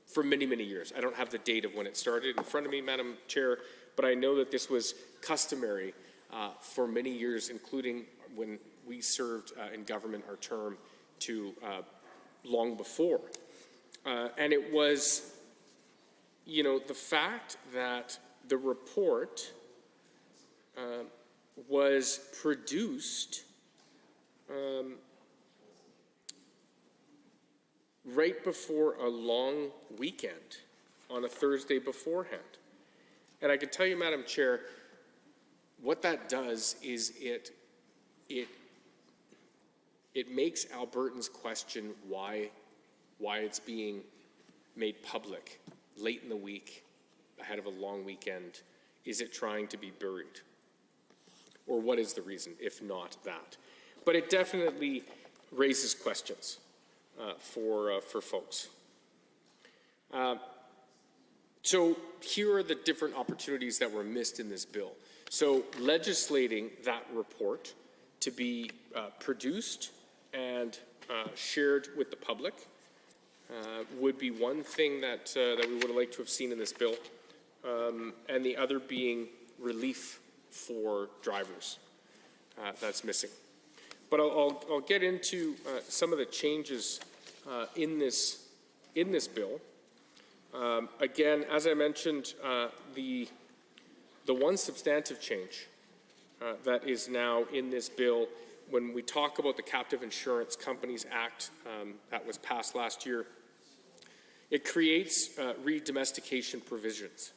for many, many years. I don't have the date of when it started in front of me, Madam Chair, but I know that this was customary for many years, including when we served in government our term to long before. And it was, you know, the fact that the report was produced right before a long weekend on a Thursday beforehand. And I can tell you, Madam Chair, what that does is it makes Albertans question why it's being made public late in the week ahead of a long weekend. Is it trying to be buried? Or what is the reason, if not that? But it definitely raises questions for folks. So here are the different opportunities that were missed in this bill. So legislating that report to be produced and shared with the public would be one thing that we would have liked to have seen in this bill, and the other being relief for drivers. That's missing. But I'll get into some of the changes in this bill. Again, as I mentioned, the one substantive change that is now in this bill, when we talk about the Captive Insurance Companies Act that was passed last year, it creates redomestication provisions,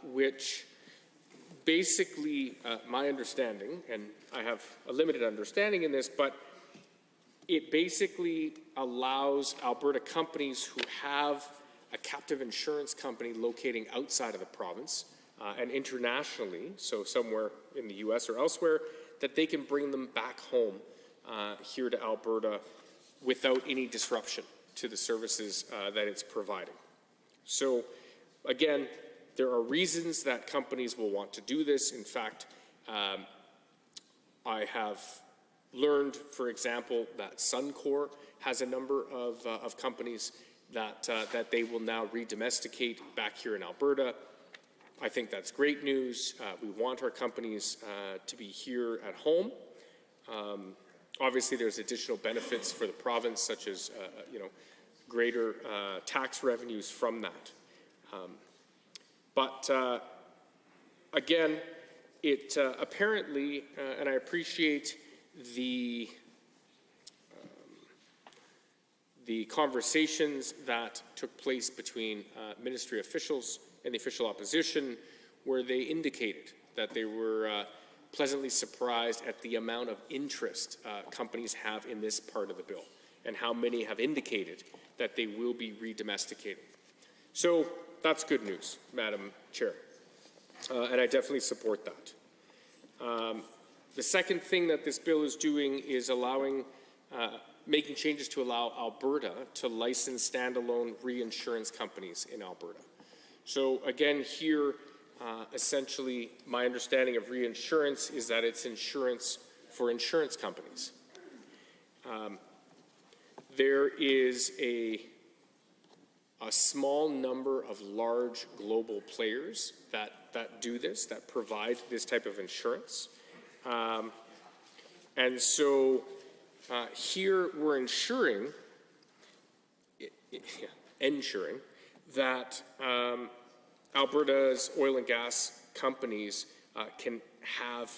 which basically, my understanding, and I have a limited understanding in this, but it basically allows Alberta companies who have a captive insurance company locating outside of the province and internationally, so somewhere in the US or elsewhere, that they can bring them back home here to Alberta without any disruption to the services that it's providing. So again, there are reasons that companies will want to do this. In fact, I have learned, for example, that Suncor has a number of companies that they will now redomesticate back here in Alberta. I think that's great news. We want our companies to be here at home. Obviously, there's additional benefits for the province, such as greater tax revenues from that. But again, it apparently, and I appreciate the conversations that took place between ministry officials and the official opposition, where they indicated that they were pleasantly surprised at the amount of interest companies have in this part of the bill, and how many have indicated that they will be redomesticating. So that's good news, Madam Chair, and I definitely support that. The second thing that this bill is doing is making changes to allow Alberta to license standalone reinsurance companies in Alberta. So again, here, essentially, my understanding of reinsurance is that it's insurance for insurance companies. There is a small number of large global players that do this, that provide this type of insurance. And so here we're ensuring that Alberta's oil and gas companies can have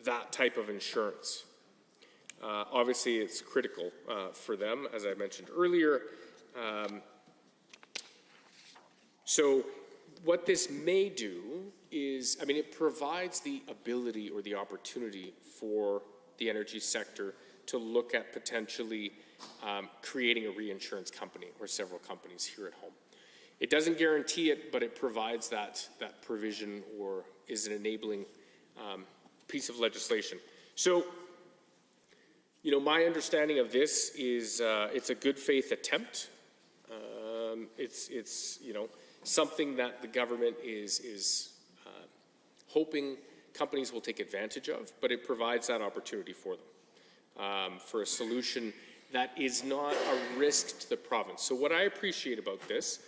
that type of insurance. Obviously, it's critical for them, as I mentioned earlier. So what this may do is, it provides the ability or the opportunity for the energy sector to look at potentially creating a reinsurance company or several companies here at home. It doesn't guarantee it, but it provides that provision, or is an enabling piece of legislation. So, my understanding of this is it's a good faith attempt. It's something that the government is hoping companies will take advantage of, but it provides that opportunity for them, for a solution that is not a risk to the province. So what I appreciate about this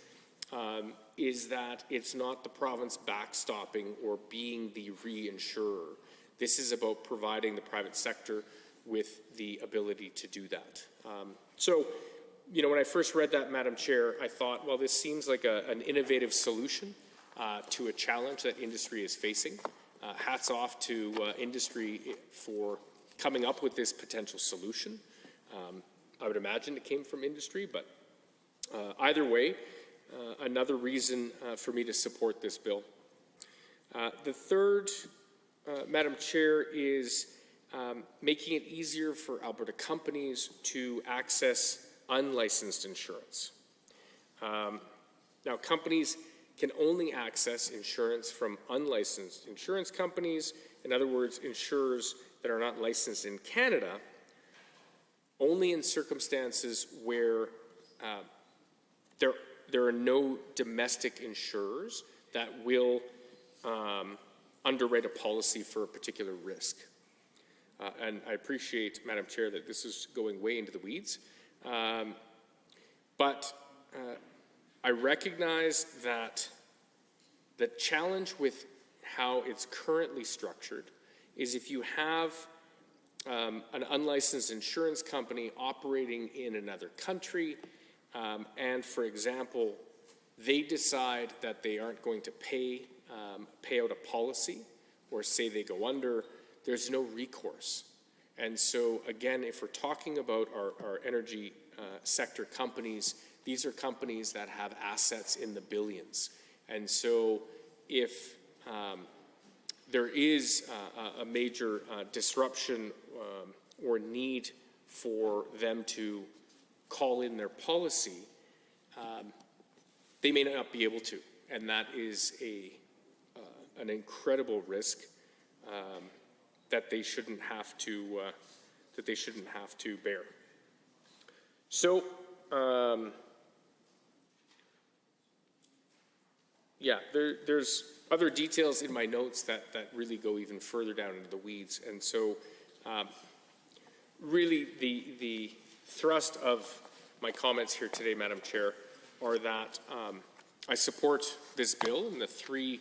is that it's not the province backstopping or being the reinsurer. This is about providing the private sector with the ability to do that. So, when I first read that, Madam Chair, I thought, well, this seems like an innovative solution to a challenge that industry is facing. Hats off to industry for coming up with this potential solution. I would imagine it came from industry, but either way, another reason for me to support this bill. The third, Madam Chair, is making it easier for Alberta companies to access unlicensed insurance. Now, companies can only access insurance from unlicensed insurance companies, in other words, insurers that are not licensed in Canada, only in circumstances where there are no domestic insurers that will underwrite a policy for a particular risk. And I appreciate, Madam Chair, that this is going way into the weeds. But I recognize that the challenge with how it's currently structured is if you have an unlicensed insurance company operating in another country, and, for example, they decide that they aren't going to pay out a policy, or say they go under, there's no recourse. And so, again, if we're talking about our energy sector companies, these are companies that have assets in the billions. And so if there is a major disruption or need for them to call in their policy, they may not be able to. And that is an incredible risk that they shouldn't have to bear. So, there's other details in my notes that really go even further down into the weeds. And so, really, the thrust of my comments here today, Madam Chair, are that I support this bill and the three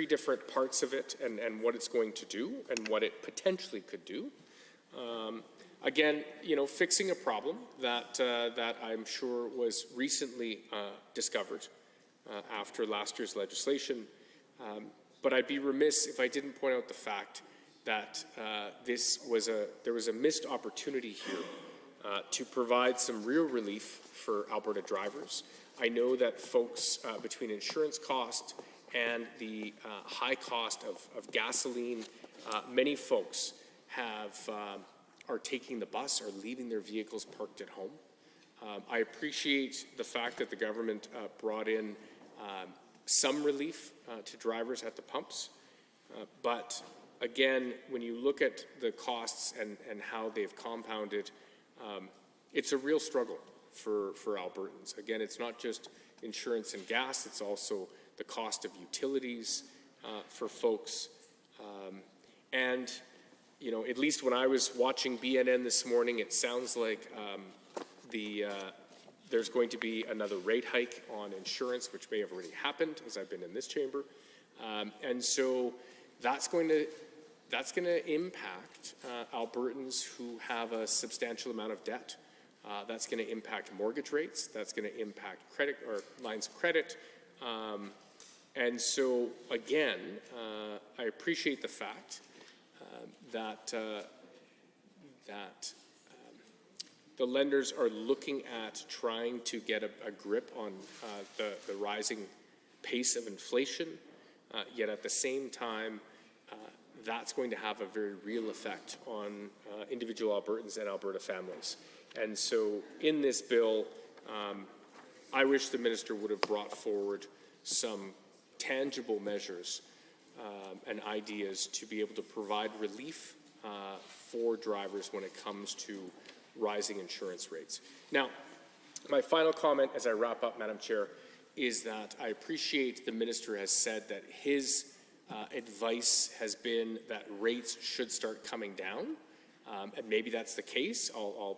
different parts of it and what it's going to do and what it potentially could do. Again, fixing a problem that I'm sure was recently discovered after last year's legislation. But I'd be remiss if I didn't point out the fact that there was a missed opportunity here to provide some real relief for Alberta drivers. I know that folks between insurance cost and the high cost of gasoline, many folks are taking the bus or leaving their vehicles parked at home. I appreciate the fact that the government brought in some relief to drivers at the pumps, but again, when you look at the costs and how they've compounded, it's a real struggle for Albertans. Again, it's not just insurance and gas, it's also the cost of utilities for folks. And, at least when I was watching BNN this morning, it sounds like there's going to be another rate hike on insurance, which may have already happened as I've been in this chamber. And so that's going to impact Albertans who have a substantial amount of debt. That's going to impact mortgage rates. That's going to impact credit or lines of credit. And so, again, I appreciate the fact that the lenders are looking at trying to get a grip on the rising pace of inflation, yet at the same time, that's going to have a very real effect on individual Albertans and Alberta families. And so in this bill, I wish the minister would have brought forward some tangible measures and ideas to be able to provide relief for drivers when it comes to rising insurance rates. Now, my final comment as I wrap up, Madam Chair, is that I appreciate the minister has said that his advice has been that rates should start coming down, and maybe that's the case. I'll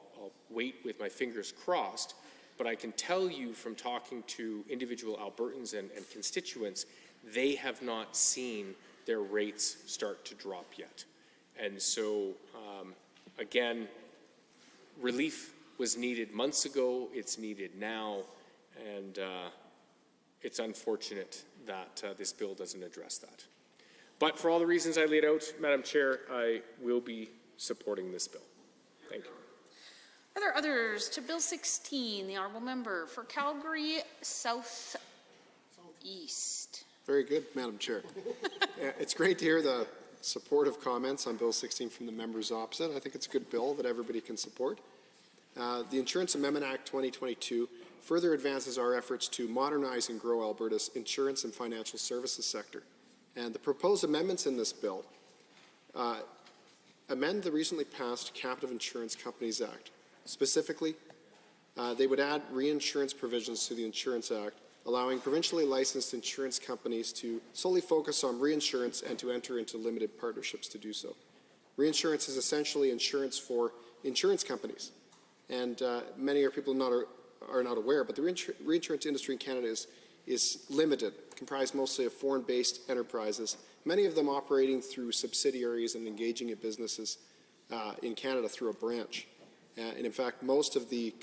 wait with my fingers crossed, but I can tell you from talking to individual Albertans and constituents, they have not seen their rates start to drop yet. And so, again, relief was needed months ago, it's needed now, and it's unfortunate that this bill doesn't address that. But for all the reasons I laid out, Madam Chair, I will be supporting this bill. Thank you. Are there others to Bill 16, the Honourable Member for Calgary South East? Very good, Madam Chair. It's great to hear the supportive comments on Bill 16 from the members opposite. I think it's a good bill that everybody can support. The Insurance Amendment Act 2022 further advances our efforts to modernize and grow Alberta's insurance and financial services sector. And the proposed amendments in this bill amend the recently passed Captive Insurance Companies Act. Specifically, they would add reinsurance provisions to the Insurance Act, allowing provincially licensed insurance companies to solely focus on reinsurance and to enter into limited partnerships to do so. Reinsurance is essentially insurance for insurance companies, and many people are not aware, but the reinsurance industry in Canada is limited, comprised mostly of foreign-based enterprises, many of them operating through subsidiaries and engaging in businesses in Canada through a branch. And in fact, most of the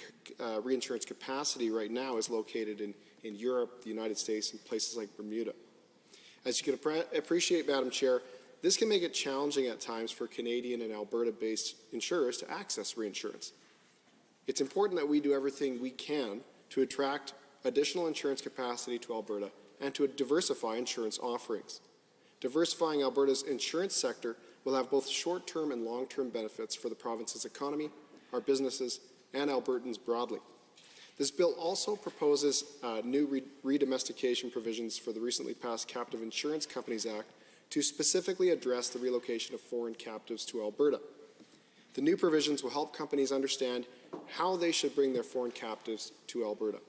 reinsurance capacity right now is located in Europe, the United States, and places like Bermuda. As you can appreciate, Madam Chair, this can make it challenging at times for Canadian and Alberta-based insurers to access reinsurance. It's important that we do everything we can to attract additional insurance capacity to Alberta and to diversify insurance offerings. Diversifying Alberta's insurance sector will have both short-term and long-term benefits for the province's economy, our businesses, and Albertans broadly. This bill also proposes new redomestication provisions for the recently passed Captive Insurance Companies Act to specifically address the relocation of foreign captives to Alberta. The new provisions will help companies understand how they should bring their foreign captives to Alberta.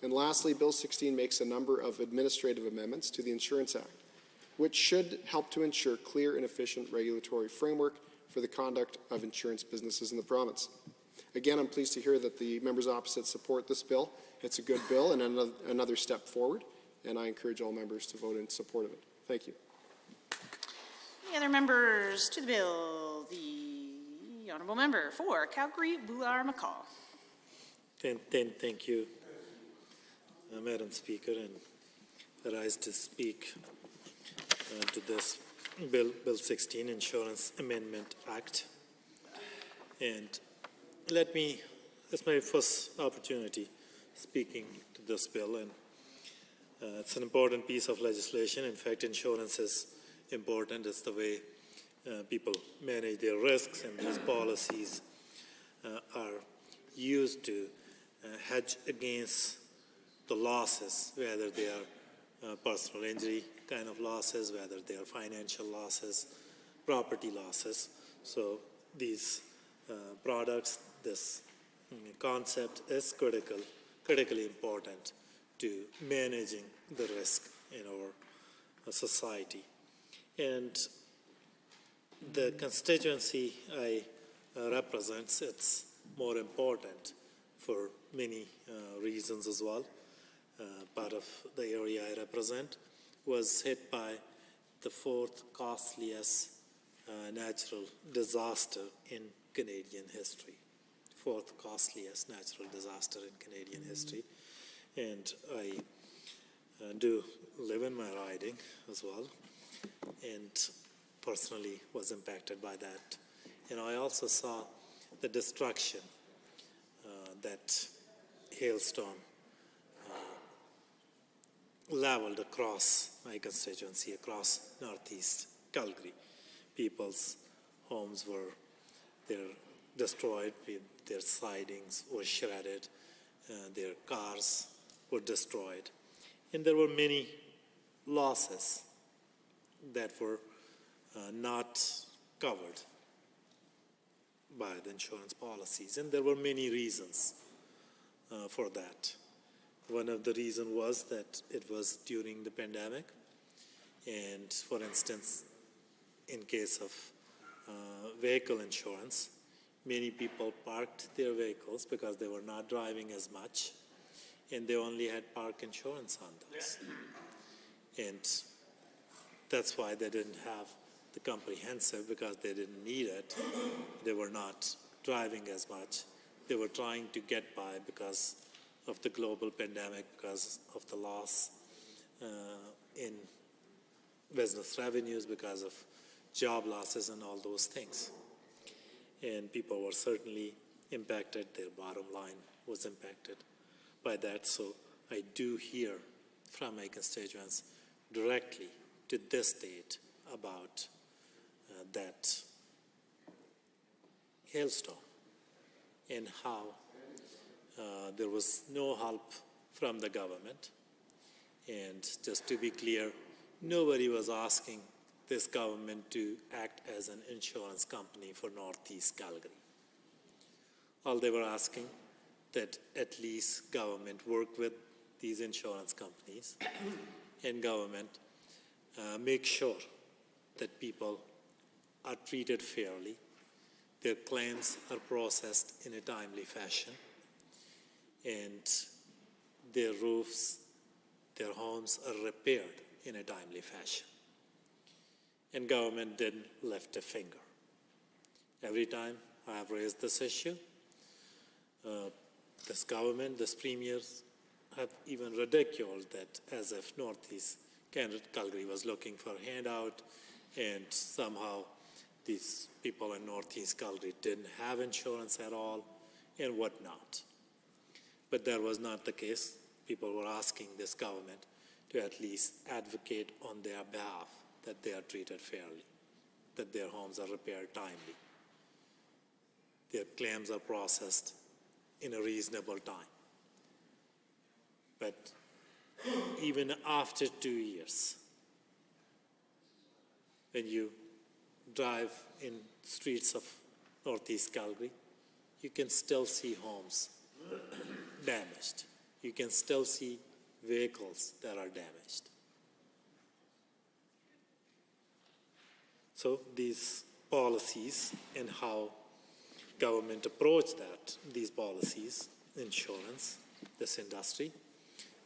And lastly, Bill 16 makes a number of administrative amendments to the Insurance Act, which should help to ensure clear and efficient regulatory framework for the conduct of insurance businesses in the province. Again, I'm pleased to hear that the members opposite support this bill. It's a good bill and another step forward, and I encourage all members to vote in support of it. Thank you. Any other members to the bill? The honourable member for Calgary-Boular-McCall. Thank you, Madam Speaker, and I rise to speak to this Bill 16, Insurance Amendment Act. And it's my first opportunity speaking to this bill, and it's an important piece of legislation. In fact, insurance is important. It's the way people manage their risks, and these policies are used to hedge against the losses, whether they are personal injury kind of losses, whether they are financial losses, property losses. So these products, this concept is critically important to managing the risk in our society. And the constituency I represent, it's more important for many reasons as well. Part of the area I represent was hit by the fourth costliest natural disaster in Canadian history. Fourth costliest natural disaster in Canadian history. And I do live in my riding as well, and personally was impacted by that. And I also saw the destruction that hailstorm leveled across my constituency, across northeast Calgary. People's homes were destroyed, their sidings were shredded, their cars were destroyed. And there were many losses that were not covered by the insurance policies. And there were many reasons for that. One of the reasons was that it was during the pandemic. And for instance, in case of vehicle insurance, many people parked their vehicles because they were not driving as much, and they only had park insurance on those. And that's why they didn't have the comprehensive, because they didn't need it. They were not driving as much. They were trying to get by because of the global pandemic, because of the loss in business revenues, because of job losses and all those things. And people were certainly impacted. Their bottom line was impacted by that. So I do hear from my constituents directly to this date about that hailstorm and how there was no help from the government. And just to be clear, nobody was asking this government to act as an insurance company for Northeast Calgary. All they were asking that at least government work with these insurance companies and government make sure that people are treated fairly, their claims are processed in a timely fashion, and their roofs, their homes are repaired in a timely fashion. And government didn't lift a finger. Every time I have raised this issue, this government, this premiers have even ridiculed that as if Northeast Calgary was looking for a handout, and somehow these people in Northeast Calgary didn't have insurance at all and whatnot. But that was not the case. People were asking this government to at least advocate on their behalf that they are treated fairly, that their homes are repaired timely, their claims are processed in a reasonable time. But even after 2 years, when you drive in streets of Northeast Calgary, you can still see homes damaged. You can still see vehicles that are damaged. So these policies and how government approach these policies, insurance, this industry,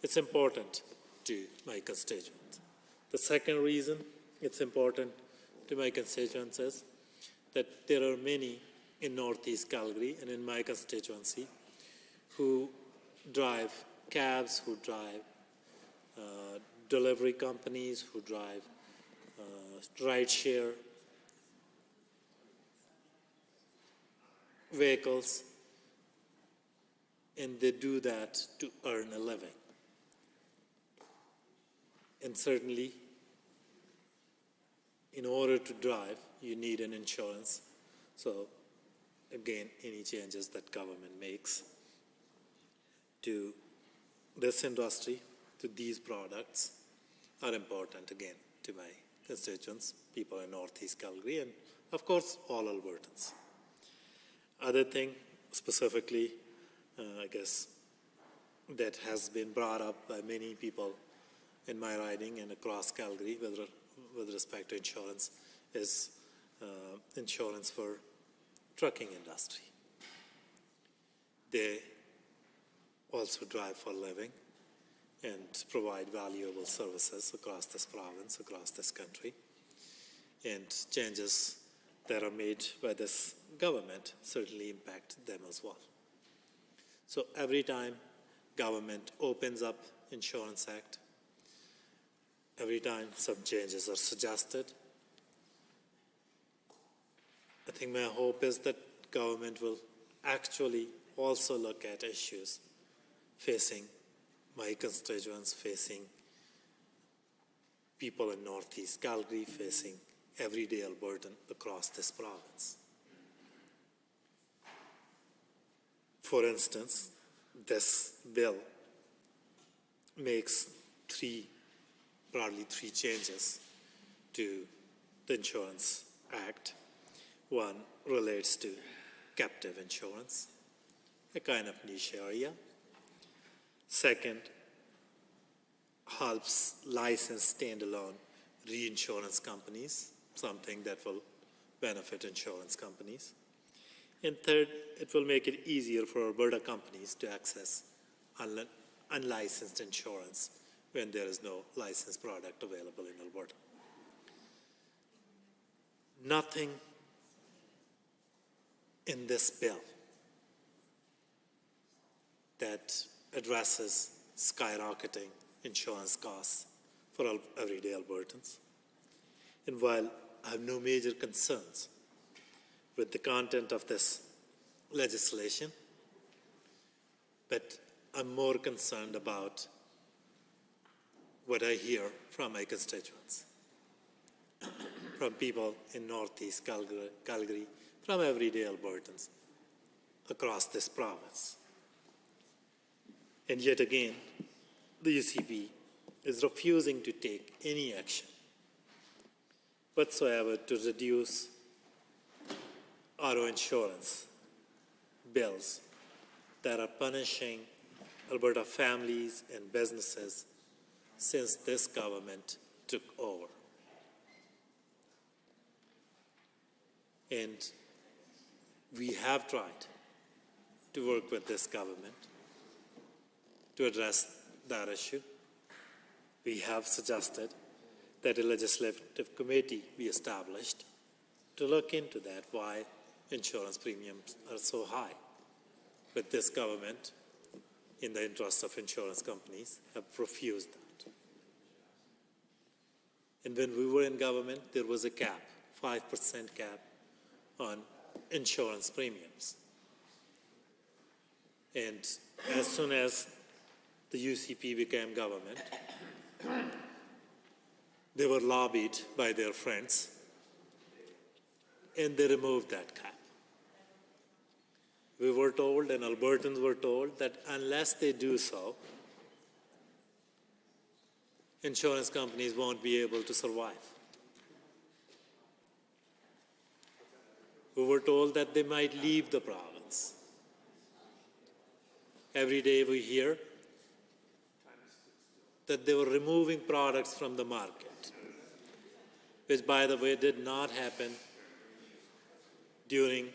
it's important to my constituents. The second reason it's important to my constituents is that there are many in Northeast Calgary and in my constituency who drive cabs, who drive delivery companies, who drive rideshare vehicles, and they do that to earn a living. And certainly, in order to drive, you need an insurance. So, again, any changes that government makes to this industry, to these products, are important, again, to my constituents, people in Northeast Calgary, and, of course, all Albertans. Other thing, specifically, I guess, that has been brought up by many people in my riding and across Calgary with respect to insurance is insurance for trucking industry. They also drive for a living and provide valuable services across this province, across this country. And changes that are made by this government certainly impact them as well. So every time government opens up Insurance Act, every time some changes are suggested, I think my hope is that government will actually also look at issues facing my constituents, facing people in Northeast Calgary, facing everyday Albertan across this province. For instance, this bill makes broadly three changes to the Insurance Act. One relates to captive insurance, a kind of niche area. Second, helps licensed standalone reinsurance companies, something that will benefit insurance companies. And third, it will make it easier for Alberta companies to access unlicensed insurance when there is no licensed product available in Alberta. Nothing in this bill that addresses skyrocketing insurance costs for everyday Albertans. And while I have no major concerns with the content of this legislation, but I'm more concerned about what I hear from my constituents, from people in Northeast Calgary, from everyday Albertans across this province. And yet again, the UCP is refusing to take any action whatsoever to reduce auto insurance bills that are punishing Alberta families and businesses since this government took over. And we have tried to work with this government to address that issue. We have suggested that a legislative committee be established to look into that, why insurance premiums are so high. But this government, in the interest of insurance companies, have refused that. And when we were in government, there was a cap, 5% cap on insurance premiums. And as soon as the UCP became government, they were lobbied by their friends, and they removed that cap. We were told, and Albertans were told, that unless they do so, insurance companies won't be able to survive. We were told that they might leave the province. Every day we hear that they were removing products from the market, which, by the way, did not happen during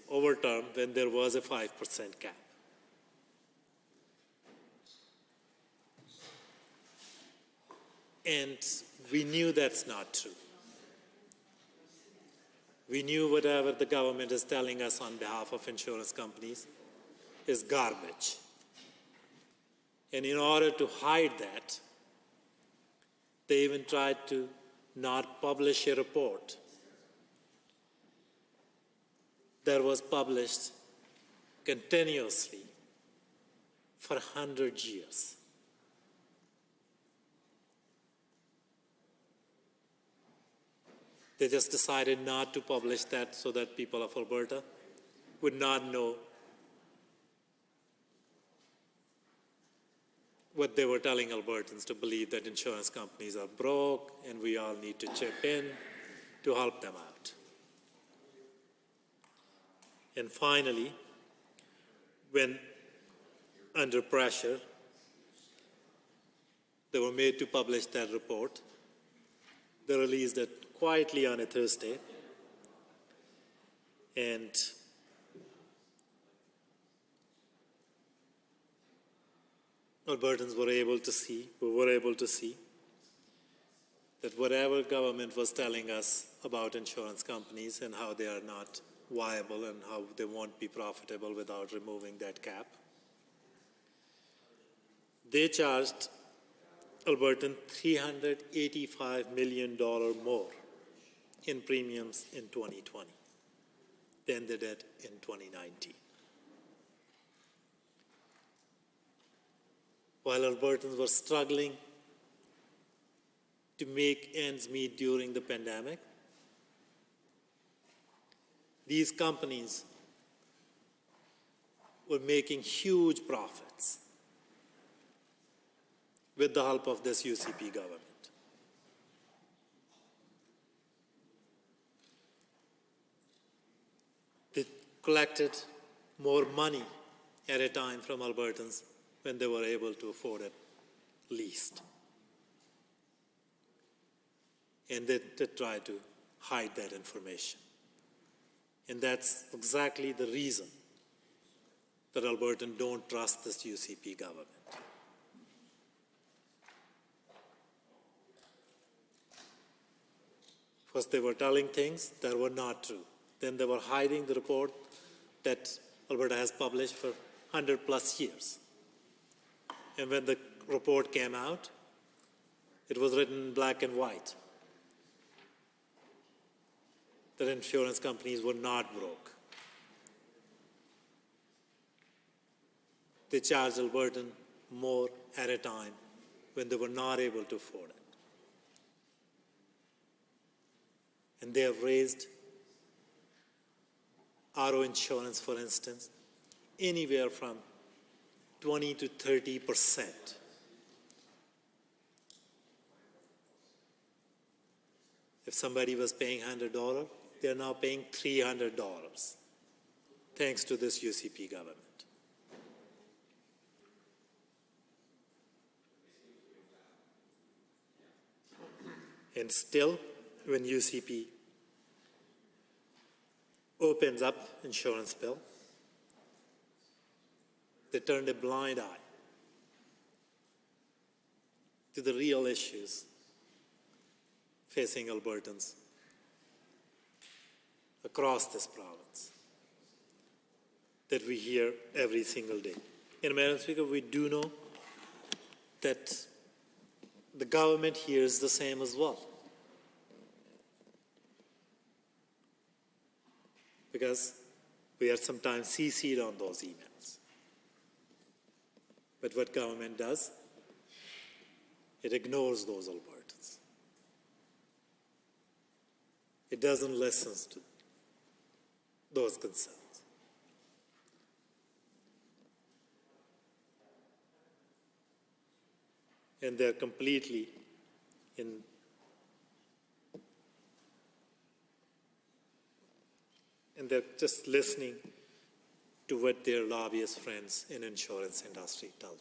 overturned when there was a 5% cap. And we knew that's not true. We knew whatever the government is telling us on behalf of insurance companies is garbage. And in order to hide that, they even tried to not publish a report that was published continuously for 100 years. They just decided not to publish that so that people of Alberta would not know what they were telling Albertans to believe, that insurance companies are broke and we all need to chip in to help them out. And finally, when under pressure, they were made to publish that report, they released it quietly on a Thursday, and Albertans were able to see that whatever government was telling us about insurance companies and how they are not viable and how they won't be profitable without removing that cap, they charged Albertan $385 million more in premiums in 2020 than they did in 2019. While Albertans were struggling to make ends meet during the pandemic, these companies were making huge profits with the help of this UCP government. They collected more money at a time from Albertans when they were able to afford it least. And they tried to hide that information. And that's exactly the reason that Albertans don't trust this UCP government. First, they were telling things that were not true. Then they were hiding the report that Alberta has published for 100 plus years. And when the report came out, it was written in black and white that insurance companies were not broke. They charged Albertan more at a time when they were not able to afford it. And they have raised auto insurance, for instance, anywhere from 20 to 30%. If somebody was paying $100, they're now paying $300, thanks to this UCP government. And still, when UCP opens up insurance bill, they turned a blind eye to the real issues facing Albertans across this province that we hear every single day. And Madam Speaker, we do know that the government hears the same as well. Because we are sometimes CC'd on those emails. But what government does, it ignores those Albertans. It doesn't listen to those concerns. And they're completely and they're just listening to what their lobbyist friends in insurance industry tell them.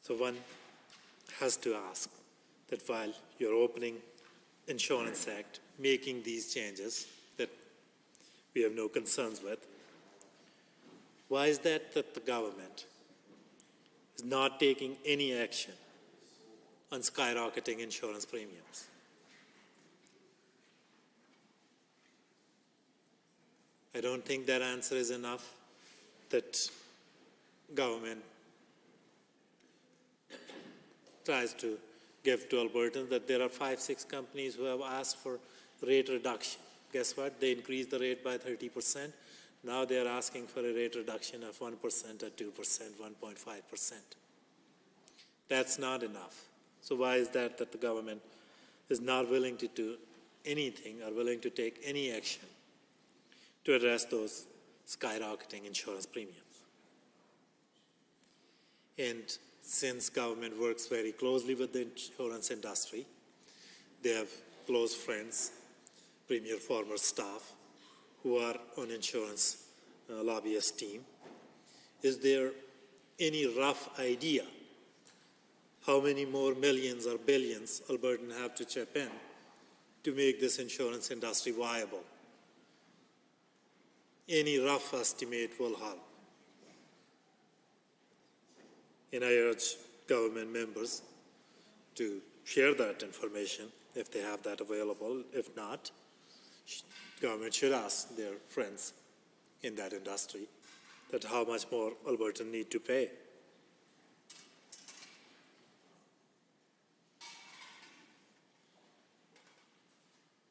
So one has to ask that while you're opening Insurance Act, making these changes that we have no concerns with. Why is that the government is not taking any action on skyrocketing insurance premiums? I don't think that answer is enough, that government tries to give to Albertans, that there are 5-6 companies who have asked for rate reduction. Guess what? They increased the rate by 30%. Now they are asking for a rate reduction of 1% or 2%, 1.5%. That's not enough. So why is that the government is not willing to do anything or willing to take any action to address those skyrocketing insurance premiums? And since government works very closely with the insurance industry, they have close friends, premier former staff, who are on insurance lobbyist team. Is there any rough idea how many more millions or billions Albertans have to chip in to make this insurance industry viable? Any rough estimate will help. And I urge government members to share that information if they have that available. If not, government should ask their friends in that industry that how much more Albertans need to pay.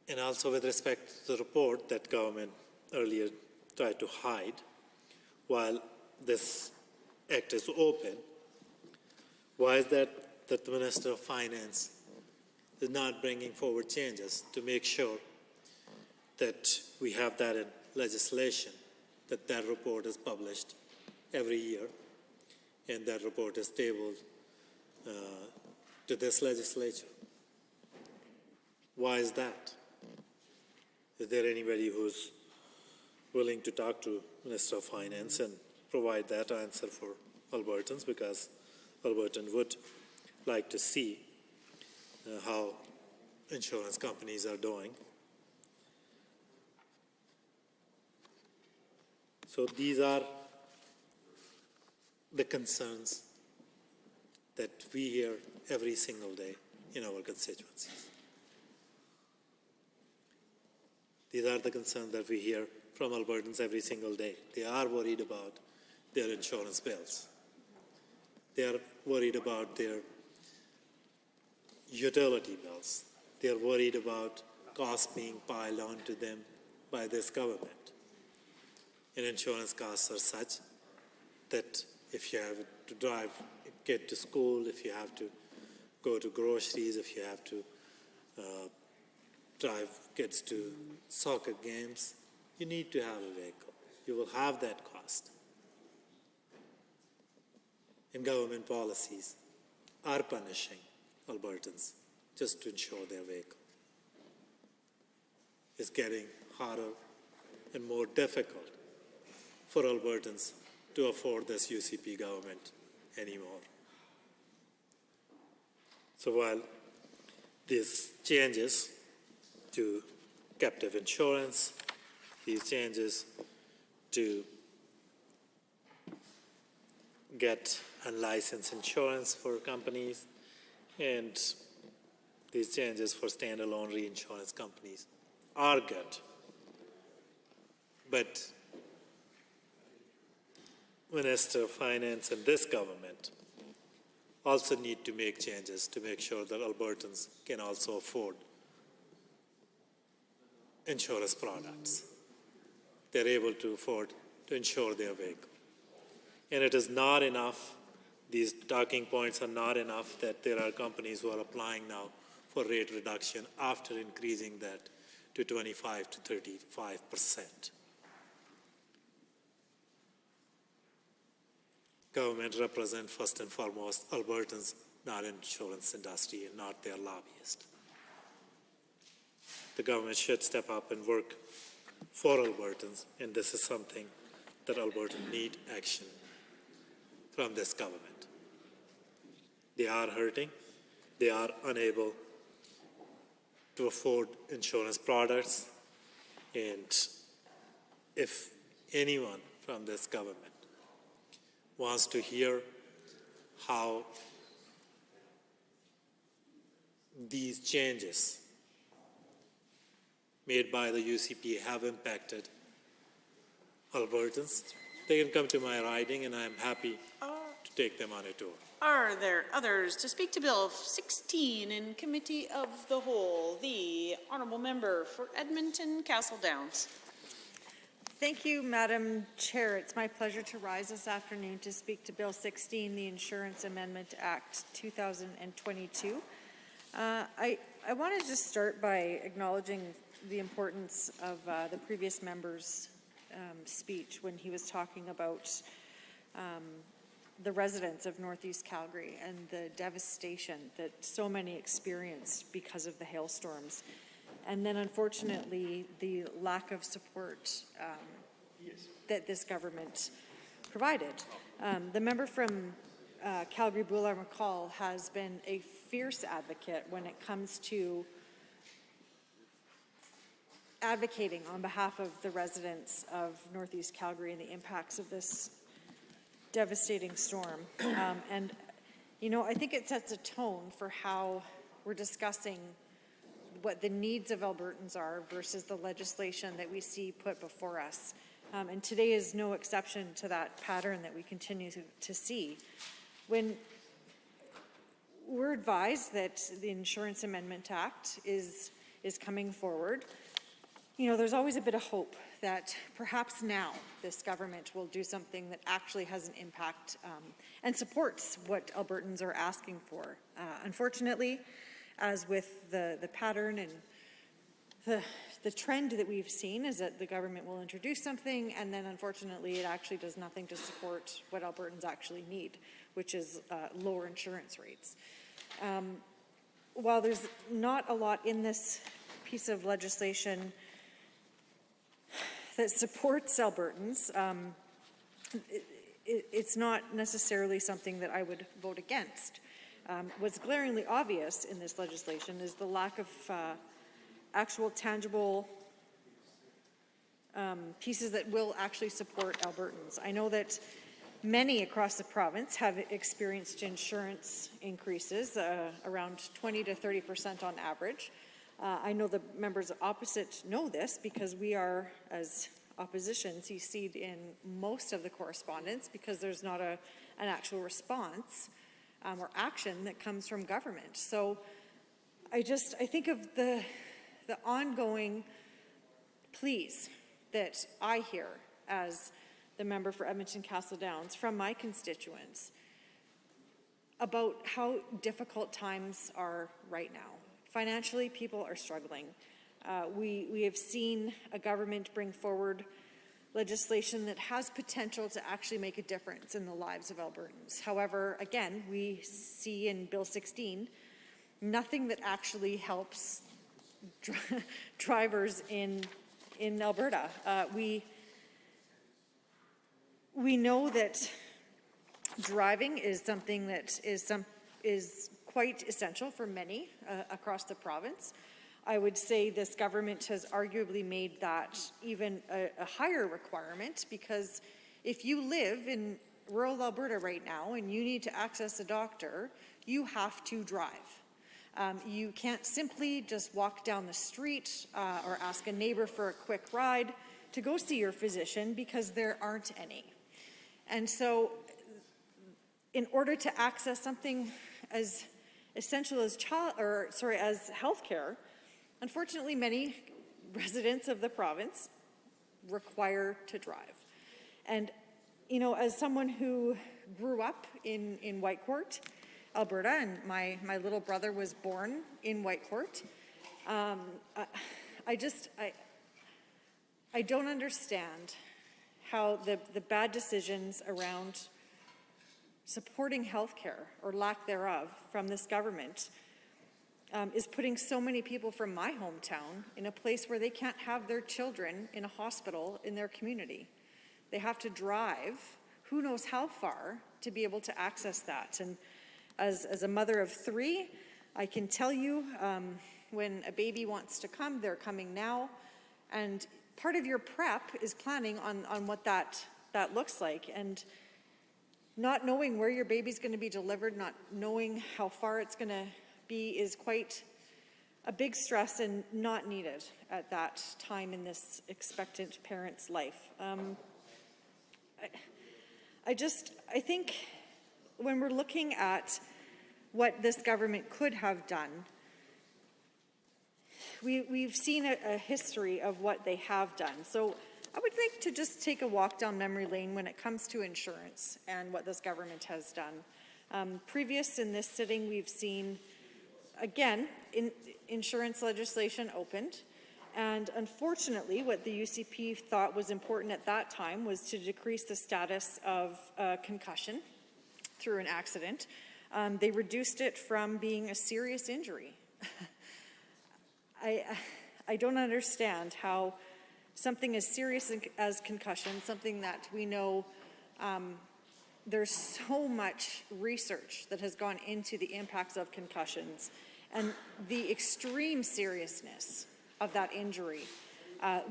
And also with respect to the report that government earlier tried to hide, while this act is open, why is that the Minister of Finance is not bringing forward changes to make sure that we have that in legislation, that that report is published every year, and that report is tabled to this legislature? Why is that? Is there anybody who's willing to talk to Minister of Finance and provide that answer for Albertans? Because Albertans would like to see how insurance companies are doing. So these are the concerns that we hear every single day in our constituencies. These are the concerns that we hear from Albertans every single day. They are worried about their insurance bills. They are worried about their utility bills. They are worried about costs being piled onto them by this government. And insurance costs are such that if you have to drive a kid to school, if you have to go to groceries, if you have to drive kids to soccer games, you need to have a vehicle. You will have that cost. And government policies are punishing Albertans just to insure their vehicle. It's getting harder and more difficult for Albertans to afford this UCP government anymore. So while these changes to captive insurance, these changes to get unlicensed insurance for companies, and these changes for standalone reinsurance companies are good. But Minister of Finance and this government also need to make changes to make sure that Albertans can also afford insurance products. They're able to afford to insure their vehicle. And it is not enough, these talking points are not enough that there are companies who are applying now for rate reduction after increasing that to 25 to 35%. Government represents first and foremost Albertans, not insurance industry and not their lobbyists. The government should step up and work for Albertans, and this is something that Albertans need action from this government. They are hurting. They are unable to afford insurance products. And if anyone from this government wants to hear how these changes made by the UCP have impacted Albertans, they can come to my riding and I'm happy to take them on a tour. Are there others to speak to Bill 16 in Committee of the Whole? The Honourable Member for Edmonton Castle Downs. Thank you, Madam Chair. It's my pleasure to rise this afternoon to speak to Bill 16, the Insurance Amendment Act 2022. I want to just start by acknowledging the importance of the previous member's speech when he was talking about the residents of Northeast Calgary and the devastation that so many experienced because of the hailstorms. And then, unfortunately, the lack of support that this government provided. The member from Calgary Boulevard-McCall has been a fierce advocate when it comes to advocating on behalf of the residents of Northeast Calgary and the impacts of this devastating storm. And, you know, I think it sets a tone for how we're discussing what the needs of Albertans are versus the legislation that we see put before us. And today is no exception to that pattern that we continue to see. When we're advised that the Insurance Amendment Act is coming forward, you know, there's always a bit of hope that perhaps now this government will do something that actually has an impact and supports what Albertans are asking for. Unfortunately, as with the pattern and the trend that we've seen is that the government will introduce something and then unfortunately it actually does nothing to support what Albertans actually need, which is lower insurance rates. While there's not a lot in this piece of legislation that supports Albertans, it's not necessarily something that I would vote against. What's glaringly obvious in this legislation is the lack of actual tangible pieces that will actually support Albertans. I know that many across the province have experienced insurance increases, around 20 to 30% on average. I know the members opposite know this because we are, as opposition, CC'd in most of the correspondence because there's not an actual response or action that comes from government. So I think of the ongoing pleas that I hear as the member for Edmonton Castle Downs from my constituents about how difficult times are right now. Financially, people are struggling. We have seen a government bring forward legislation that has potential to actually make a difference in the lives of Albertans. However, again, we see in Bill 16 nothing that actually helps drivers in Alberta. We know that driving is something that is quite essential for many across the province. I would say this government has arguably made that even a higher requirement because if you live in rural Alberta right now and you need to access a doctor, you have to drive. You can't simply just walk down the street or ask a neighbor for a quick ride to go see your physician because there aren't any. And so in order to access something as essential as as healthcare, unfortunately many residents of the province require to drive. And you know, as someone who grew up in Whitecourt, Alberta, and my little brother was born in Whitecourt, I don't understand how the bad decisions around supporting healthcare or lack thereof from this government is putting so many people from my hometown in a place where they can't have their children in a hospital in their community. They have to drive who knows how far to be able to access that. And as a mother of three, I can tell you When a baby wants to come, they're coming now. And part of your prep is planning on what that looks like. And not knowing where your baby's going to be delivered, not knowing how far it's going to be is quite a big stress and not needed at that time in this expectant parent's life. I think when we're looking at what this government could have done, we've seen a history of what they have done. So I would like to just take a walk down memory lane when it comes to insurance and what this government has done. Previous in this sitting, we've seen, again, insurance legislation opened. And unfortunately, what the UCP thought was important at that time was to decrease the status of concussion through an accident. They reduced it from being a serious injury. I don't understand how something as serious as concussion, something that we know there's so much research that has gone into the impacts of concussions and the extreme seriousness of that injury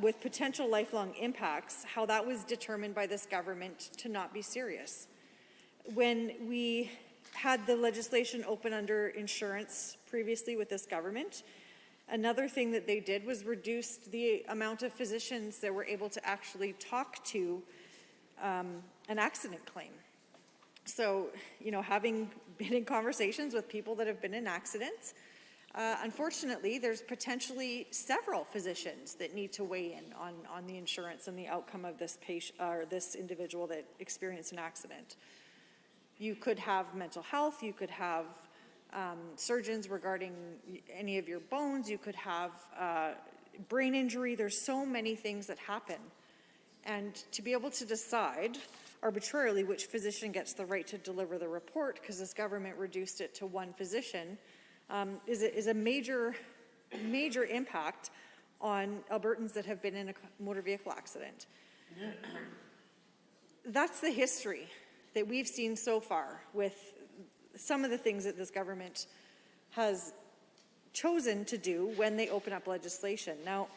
with potential lifelong impacts, how that was determined by this government to not be serious. When we had the legislation open under insurance previously with this government, another thing that they did was reduce the amount of physicians that were able to actually talk to an accident claim. So, having been in conversations with people that have been in accidents, unfortunately, there's potentially several physicians that need to weigh in on the insurance and the outcome of this patient or this individual that experienced an accident. You could have mental health, you could have surgeons regarding any of your bones, you could have brain injury. There's so many things that happen. And to be able to decide arbitrarily which physician gets the right to deliver the report, because this government reduced it to one physician, is a major impact on Albertans that have been in a motor vehicle accident. That's the history that we've seen so far with some of the things that this government has chosen to do when they open up legislation. Now,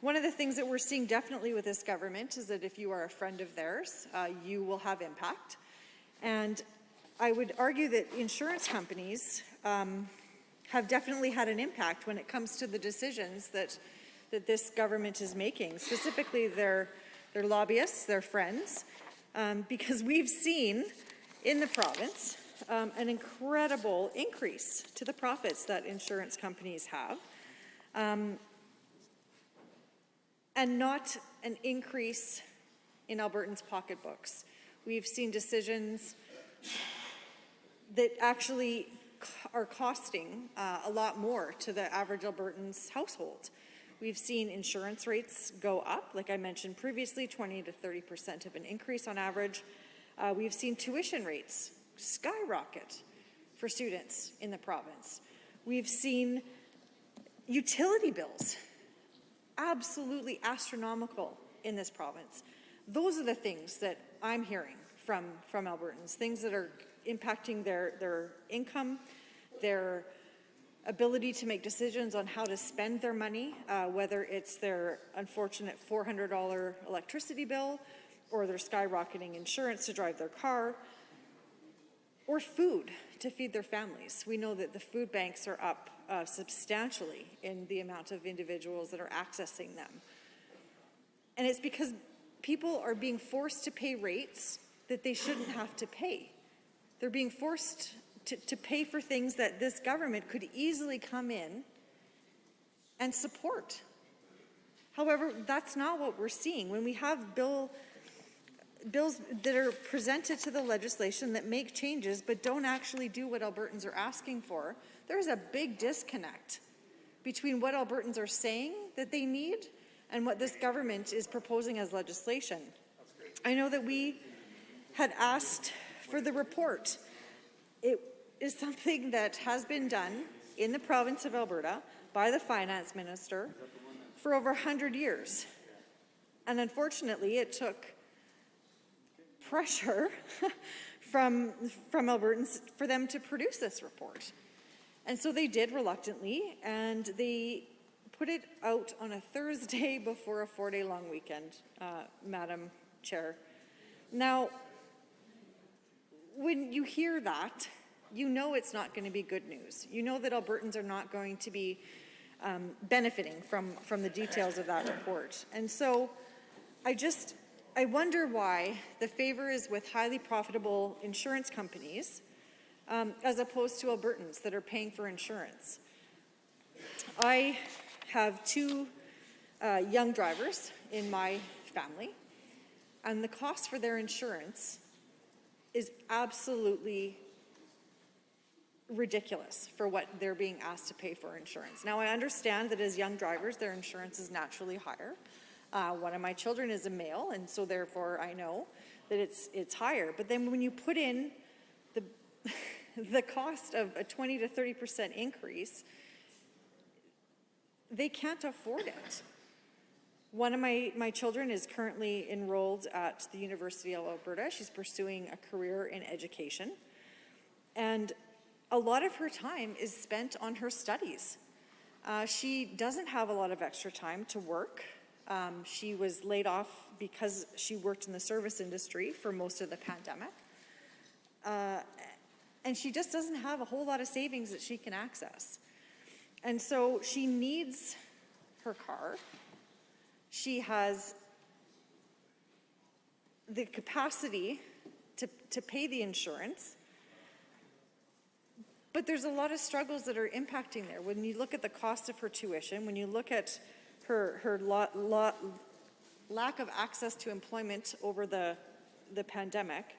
one of the things that we're seeing definitely with this government is that if you are a friend of theirs, you will have impact. And I would argue that insurance companies have definitely had an impact when it comes to the decisions that this government is making, specifically their lobbyists, their friends, because we've seen in the province an incredible increase to the profits that insurance companies have, and not an increase in Albertans' pocketbooks. We've seen decisions that actually are costing a lot more to the average Albertan's household. We've seen insurance rates go up, like I mentioned previously, 20 to 30% of an increase on average. We've seen tuition rates skyrocket for students in the province. We've seen utility bills absolutely astronomical in this province. Those are the things that I'm hearing from Albertans, things that are impacting their income, their ability to make decisions on how to spend their money, whether it's their unfortunate $400 electricity bill or their skyrocketing insurance to drive their car, or food to feed their families. We know that the food banks are up substantially in the amount of individuals that are accessing them. And it's because people are being forced to pay rates that they shouldn't have to pay. They're being forced to pay for things that this government could easily come in and support. However, that's not what we're seeing. When we have bills that are presented to the legislation that make changes but don't actually do what Albertans are asking for, there's a big disconnect between what Albertans are saying that they need and what this government is proposing as legislation. I know that we had asked for the report. It is something that has been done in the province of Alberta by the finance minister for over 100 years. And unfortunately, it took pressure from Albertans for them to produce this report. And so they did reluctantly, and they put it out on a Thursday before a 4-day long weekend, Madam Chair. Now, when you hear that, you know it's not going to be good news. You know that Albertans are not going to be benefiting from the details of that report. And so I wonder why the favor is with highly profitable insurance companies as opposed to Albertans that are paying for insurance. I have 2 young drivers in my family, and the cost for their insurance is absolutely ridiculous for what they're being asked to pay for insurance. Now, I understand that as young drivers, their insurance is naturally higher. One of my children is a male, and so therefore I know that it's higher. But then when you put in the cost of a 20 to 30% increase, they can't afford it. One of my children is currently enrolled at the University of Alberta. She's pursuing a career in education. And a lot of her time is spent on her studies. She doesn't have a lot of extra time to work. She was laid off because she worked in the service industry for most of the pandemic. And she just doesn't have a whole lot of savings that she can access. And so she needs her car. She has the capacity to pay the insurance. But there's a lot of struggles that are impacting there. When you look at the cost of her tuition, when you look at her lack of access to employment over the pandemic,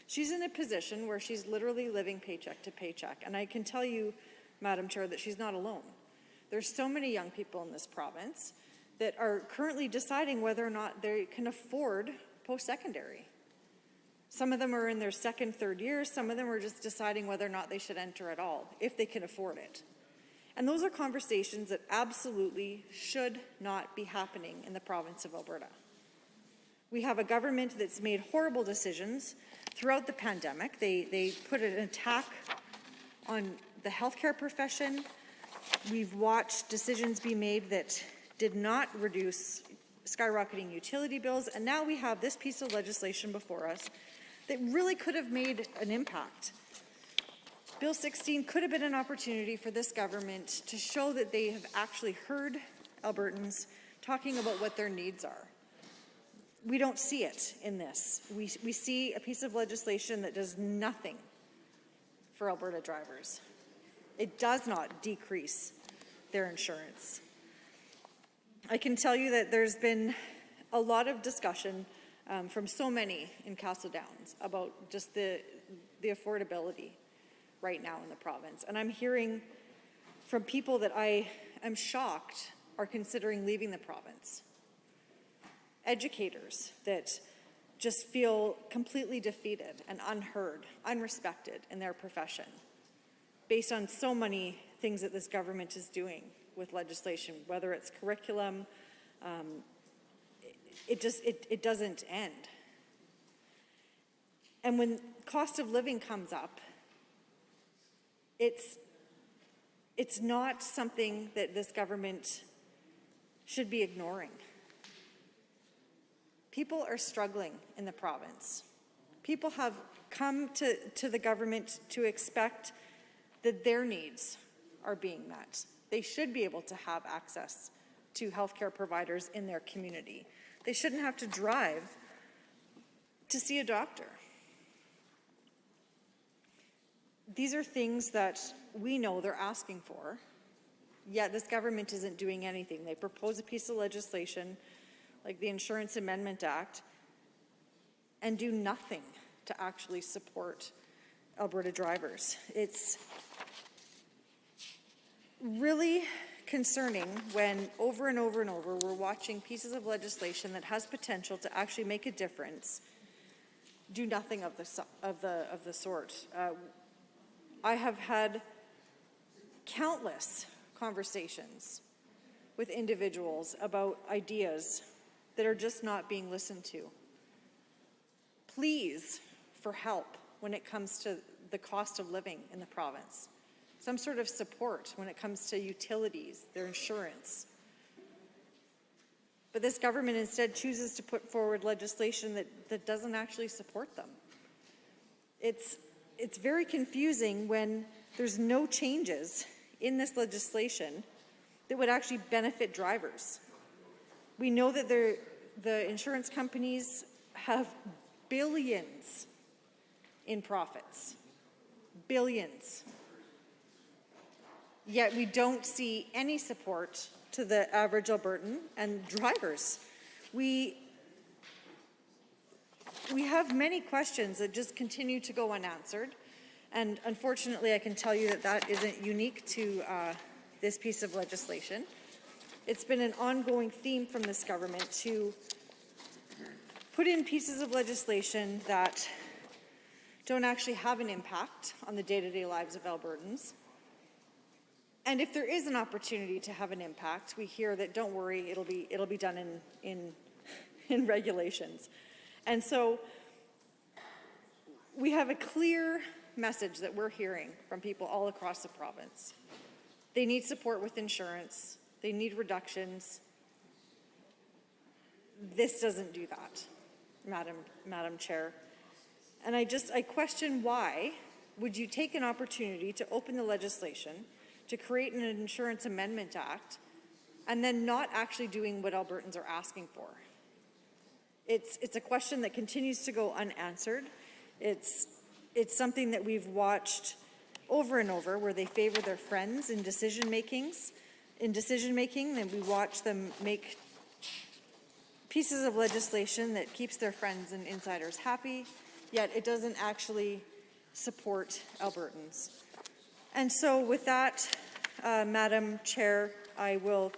she's in a position where she's literally living paycheck to paycheck. And I can tell you, Madam Chair, that she's not alone. There's so many young people in this province that are currently deciding whether or not they can afford post-secondary. Some of them are in their second, third years. Some of them are just deciding whether or not they should enter at all, if they can afford it. And those are conversations that absolutely should not be happening in the province of Alberta. We have a government that's made horrible decisions throughout the pandemic. They put an attack on the healthcare profession. We've watched decisions be made that did not reduce skyrocketing utility bills, and now we have this piece of legislation before us that really could have made an impact. Bill 16 could have been an opportunity for this government to show that they have actually heard Albertans talking about what their needs are. We don't see it in this. We see a piece of legislation that does nothing for Alberta drivers. It does not decrease their insurance. I can tell you that there's been a lot of discussion from so many in Castle Downs about just the affordability right now in the province. And I'm hearing from people that I am shocked are considering leaving the province. Educators that just feel completely defeated and unheard, unrespected in their profession, based on so many things that this government is doing with legislation, whether it's curriculum, it doesn't end. And when cost of living comes up, it's not something that this government should be ignoring. People are struggling in the province. People have come to the government to expect that their needs are being met. They should be able to have access to healthcare providers in their community. They shouldn't have to drive to see a doctor. These are things that we know they're asking for, yet this government isn't doing anything. They propose a piece of legislation like the Insurance Amendment Act and do nothing to actually support Alberta drivers. It's really concerning when over and over and over we're watching pieces of legislation that has potential to actually make a difference do nothing of the sort. I have had countless conversations with individuals about ideas that are just not being listened to. Pleas for help when it comes to the cost of living in the province. some sort of support when it comes to utilities, their insurance. But this government instead chooses to put forward legislation that doesn't actually support them. It's very confusing when there's no changes in this legislation that would actually benefit drivers. We know that the insurance companies have billions in profits. Billions. Yet we don't see any support to the average Albertan and drivers. We have many questions that just continue to go unanswered. And unfortunately, I can tell you that that isn't unique to this piece of legislation. It's been an ongoing theme from this government to put in pieces of legislation that don't actually have an impact on the day-to-day lives of Albertans. And if there is an opportunity to have an impact, we hear that don't worry, it'll be done in regulations. And so we have a clear message that we're hearing from people all across the province. They need support with insurance. They need reductions. This doesn't do that, Madam Chair. And I question why would you take an opportunity to open the legislation, to create an Insurance Amendment Act, and then not actually doing what Albertans are asking for? It's a question that continues to go unanswered. It's something that we've watched over and over, where they favor their friends in decision making, and we watch them make pieces of legislation that keeps their friends and insiders happy, yet it doesn't actually support Albertans. And so with that, Madam Chair, I will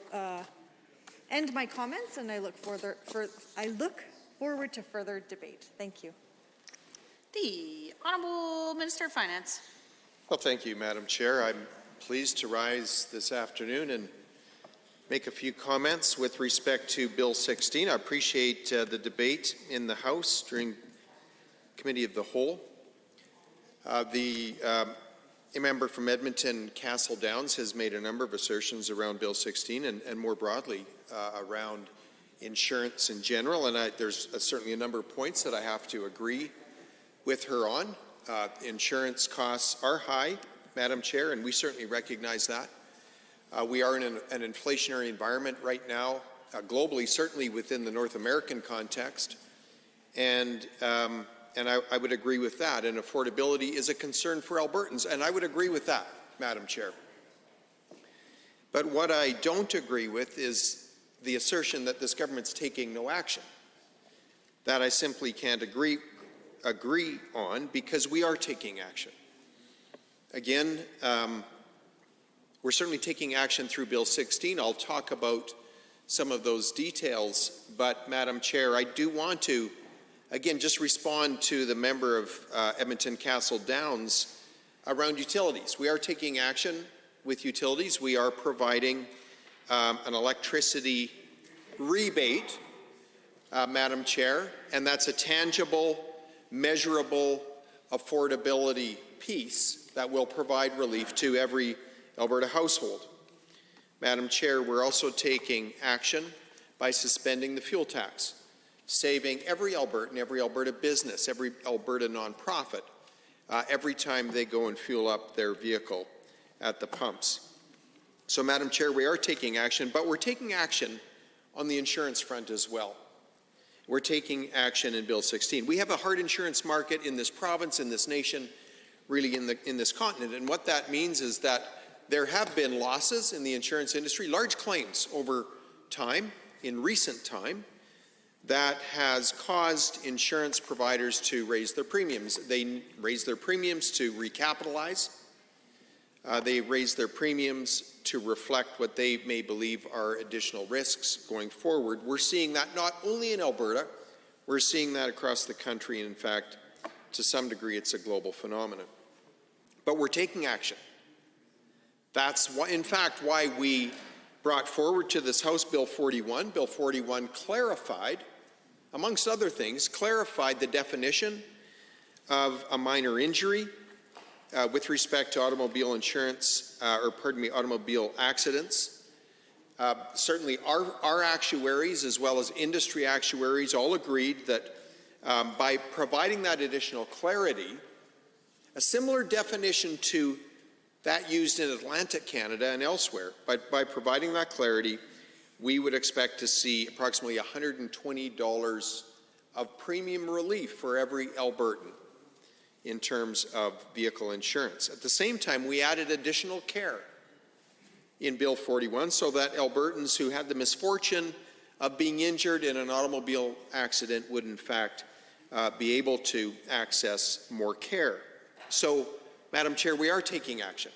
end my comments, and I look forward to further debate. Thank you. The Honourable Minister of Finance. Well, thank you, Madam Chair. I'm pleased to rise this afternoon and make a few comments with respect to Bill 16. I appreciate the debate in the House during Committee of the Whole. A member from Edmonton Castle Downs has made a number of assertions around Bill 16 and more broadly around insurance in general, and there's certainly a number of points that I have to agree with her on. Insurance costs are high, Madam Chair, and we certainly recognize that. We are in an inflationary environment right now, globally, certainly within the North American context, and I would agree with that. And affordability is a concern for Albertans, and I would agree with that, Madam Chair. But what I don't agree with is the assertion that this government's taking no action. That I simply can't agree on, because we are taking action. Again, we're certainly taking action through Bill 16. I'll talk about some of those details, but Madam Chair, I do want to again just respond to the member of Edmonton Castle Downs around utilities. We are taking action with utilities. We are providing an electricity rebate, Madam Chair, and that's a tangible, measurable affordability piece that will provide relief to every Alberta household. Madam Chair, we're also taking action by suspending the fuel tax, saving every Albertan, every Alberta business, every Alberta nonprofit every time they go and fuel up their vehicle at the pumps. So, Madam Chair, we are taking action, but we're taking action on the insurance front as well. We're taking action in Bill 16. We have a hard insurance market in this province, in this nation, really in this continent, and what that means is that there have been losses in the insurance industry, large claims over time, in recent time, that has caused insurance providers to raise their premiums. They raise their premiums to recapitalize. They raise their premiums to reflect what they may believe are additional risks going forward. We're seeing that not only in Alberta, we're seeing that across the country, and in fact, to some degree, it's a global phenomenon. But we're taking action. That's why, in fact, why we brought forward to this House Bill 41. Bill 41 clarified, amongst other things, clarified the definition of a minor injury with respect to automobile insurance, automobile accidents. Certainly our actuaries as well as industry actuaries all agreed that by providing that additional clarity, a similar definition to that used in Atlantic Canada and elsewhere, but by providing that clarity, we would expect to see approximately $120 of premium relief for every Albertan in terms of vehicle insurance. At the same time, we added additional care in Bill 41 so that Albertans who had the misfortune of being injured in an automobile accident would in fact be able to access more care. So, Madam Chair, we are taking action.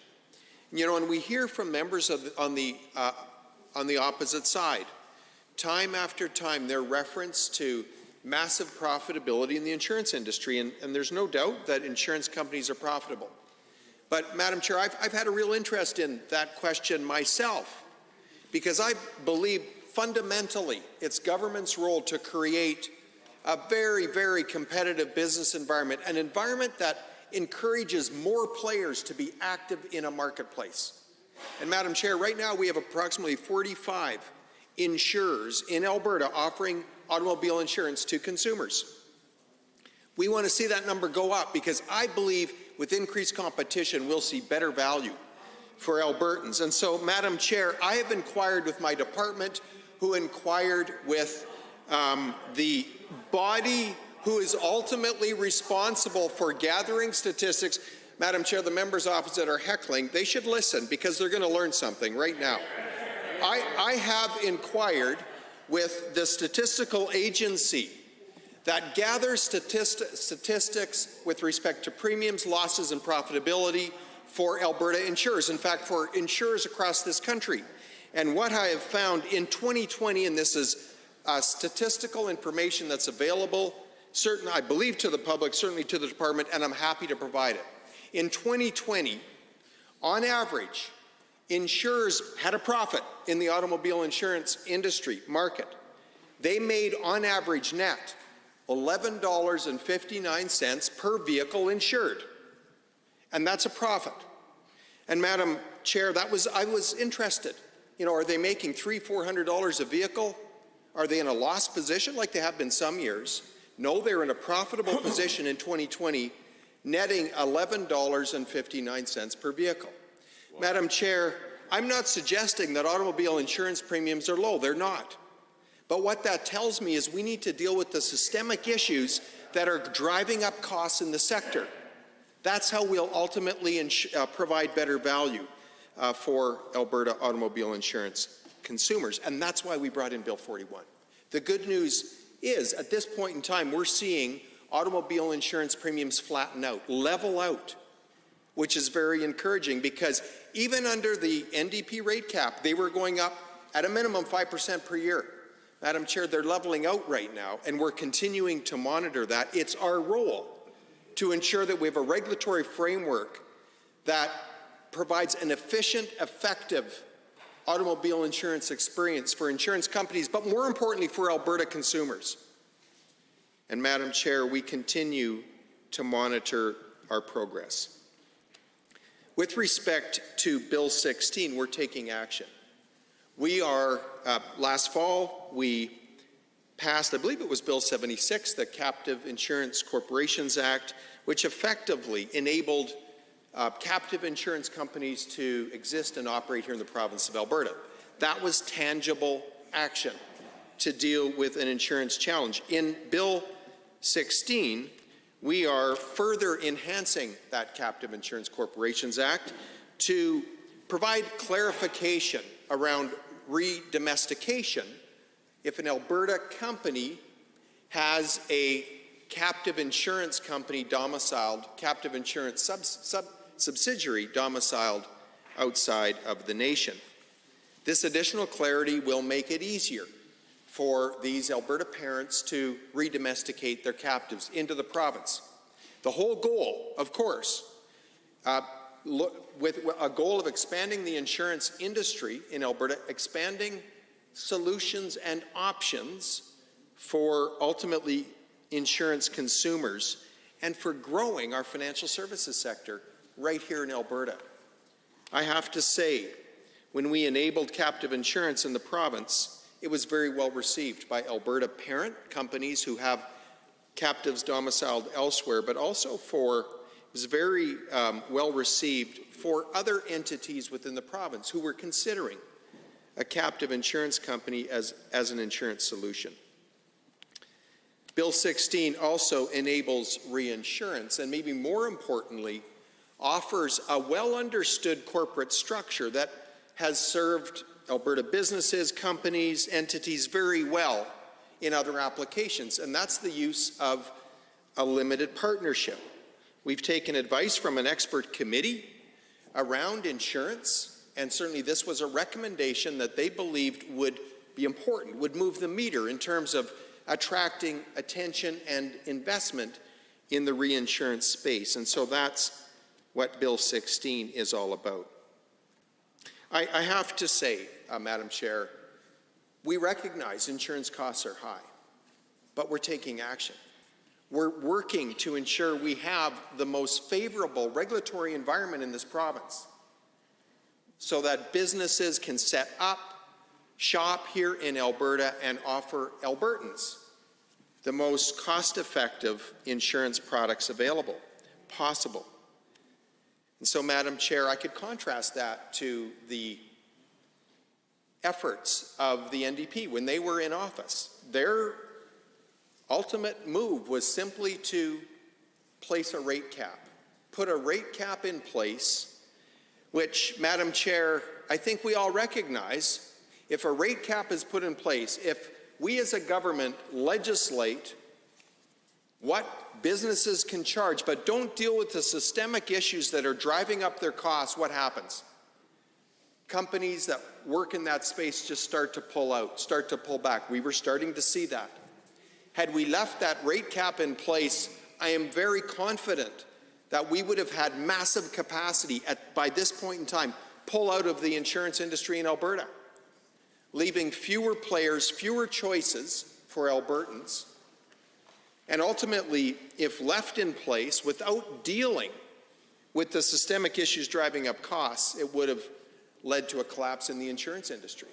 You know, and we hear from members on the opposite side, time after time, their reference to massive profitability in the insurance industry, and there's no doubt that insurance companies are profitable. But, Madam Chair, I've had a real interest in that question myself, because I believe fundamentally it's government's role to create a very, very competitive business environment, an environment that encourages more players to be active in a marketplace. And Madam Chair, right now we have approximately 45 insurers in Alberta offering automobile insurance to consumers. We want to see that number go up because I believe with increased competition we'll see better value for Albertans. And so, Madam Chair, I have inquired with my department, who inquired with the body who is ultimately responsible for gathering statistics. Madam Chair, the members opposite are heckling. They should listen because they're going to learn something right now. I have inquired with the statistical agency that gathers statistics with respect to premiums, losses, and profitability for Alberta insurers, in fact, for insurers across this country. And what I have found in 2020, and this is statistical information that's available, I believe to the public, certainly to the department, and I'm happy to provide it. In 2020, on average, insurers had a profit in the automobile insurance industry market. They made, on average net, $11.59 per vehicle insured. And that's a profit. And Madam Chair, I was interested. You know, are they making $300-400 a vehicle? Are they in a loss position like they have been some years? No, they're in a profitable position in 2020, netting $11.59 per vehicle. Wow. Madam Chair, I'm not suggesting that automobile insurance premiums are low. They're not. But what that tells me is we need to deal with the systemic issues that are driving up costs in the sector. That's how we'll ultimately provide better value for Alberta automobile insurance consumers. And that's why we brought in Bill 41. The good news is, at this point in time, we're seeing automobile insurance premiums flatten out, level out, which is very encouraging because even under the NDP rate cap, they were going up at a minimum 5% per year. Madam Chair, they're leveling out right now, and we're continuing to monitor that. It's our role to ensure that we have a regulatory framework that provides an efficient, effective automobile insurance experience for insurance companies, but more importantly for Alberta consumers. And Madam Chair, we continue to monitor our progress. With respect to Bill 16, we're taking action. We are, last fall, we passed, I believe it was Bill 76, the Captive Insurance Corporations Act, which effectively enabled captive insurance companies to exist and operate here in the province of Alberta. That was tangible action to deal with an insurance challenge. In Bill 16, we are further enhancing that Captive Insurance Corporations Act to provide clarification around re-domestication if an Alberta company has a captive insurance company domiciled, captive insurance subsidiary domiciled outside of the nation. This additional clarity will make it easier for these Alberta parents to re-domesticate their captives into the province. The whole goal, of course, with a goal of expanding the insurance industry in Alberta, expanding solutions and options for ultimately insurance consumers, and for growing our financial services sector right here in Alberta. I have to say, when we enabled captive insurance in the province, it was very well received by Alberta parent companies who have captives domiciled elsewhere, but also it was very well received for other entities within the province who were considering a captive insurance company as an insurance solution. Bill 16 also enables reinsurance, and maybe more importantly, offers a well-understood corporate structure that has served Alberta businesses, companies, entities very well in other applications, and that's the use of a limited partnership. We've taken advice from an expert committee around insurance, and certainly this was a recommendation that they believed would be important, would move the meter in terms of attracting attention and investment in the reinsurance space. And so that's what Bill 16 is all about. I have to say, Madam Chair, we recognize insurance costs are high, but we're taking action. We're working to ensure we have the most favorable regulatory environment in this province so that businesses can set up shop here in Alberta and offer Albertans the most cost-effective insurance products available, possible. And so, Madam Chair, I could contrast that to the efforts of the NDP when they were in office. Their ultimate move was simply to place a rate cap, put a rate cap in place, which, Madam Chair, I think we all recognize, if a rate cap is put in place, if we as a government legislate what businesses can charge, but don't deal with the systemic issues that are driving up their costs, what happens? Companies that work in that space just start to pull out, start to pull back. We were starting to see that. Had we left that rate cap in place, I am very confident that we would have had massive capacity by this point in time, pull out of the insurance industry in Alberta, leaving fewer players, fewer choices for Albertans. And ultimately, if left in place without dealing with the systemic issues driving up costs, it would have led to a collapse in the insurance industry.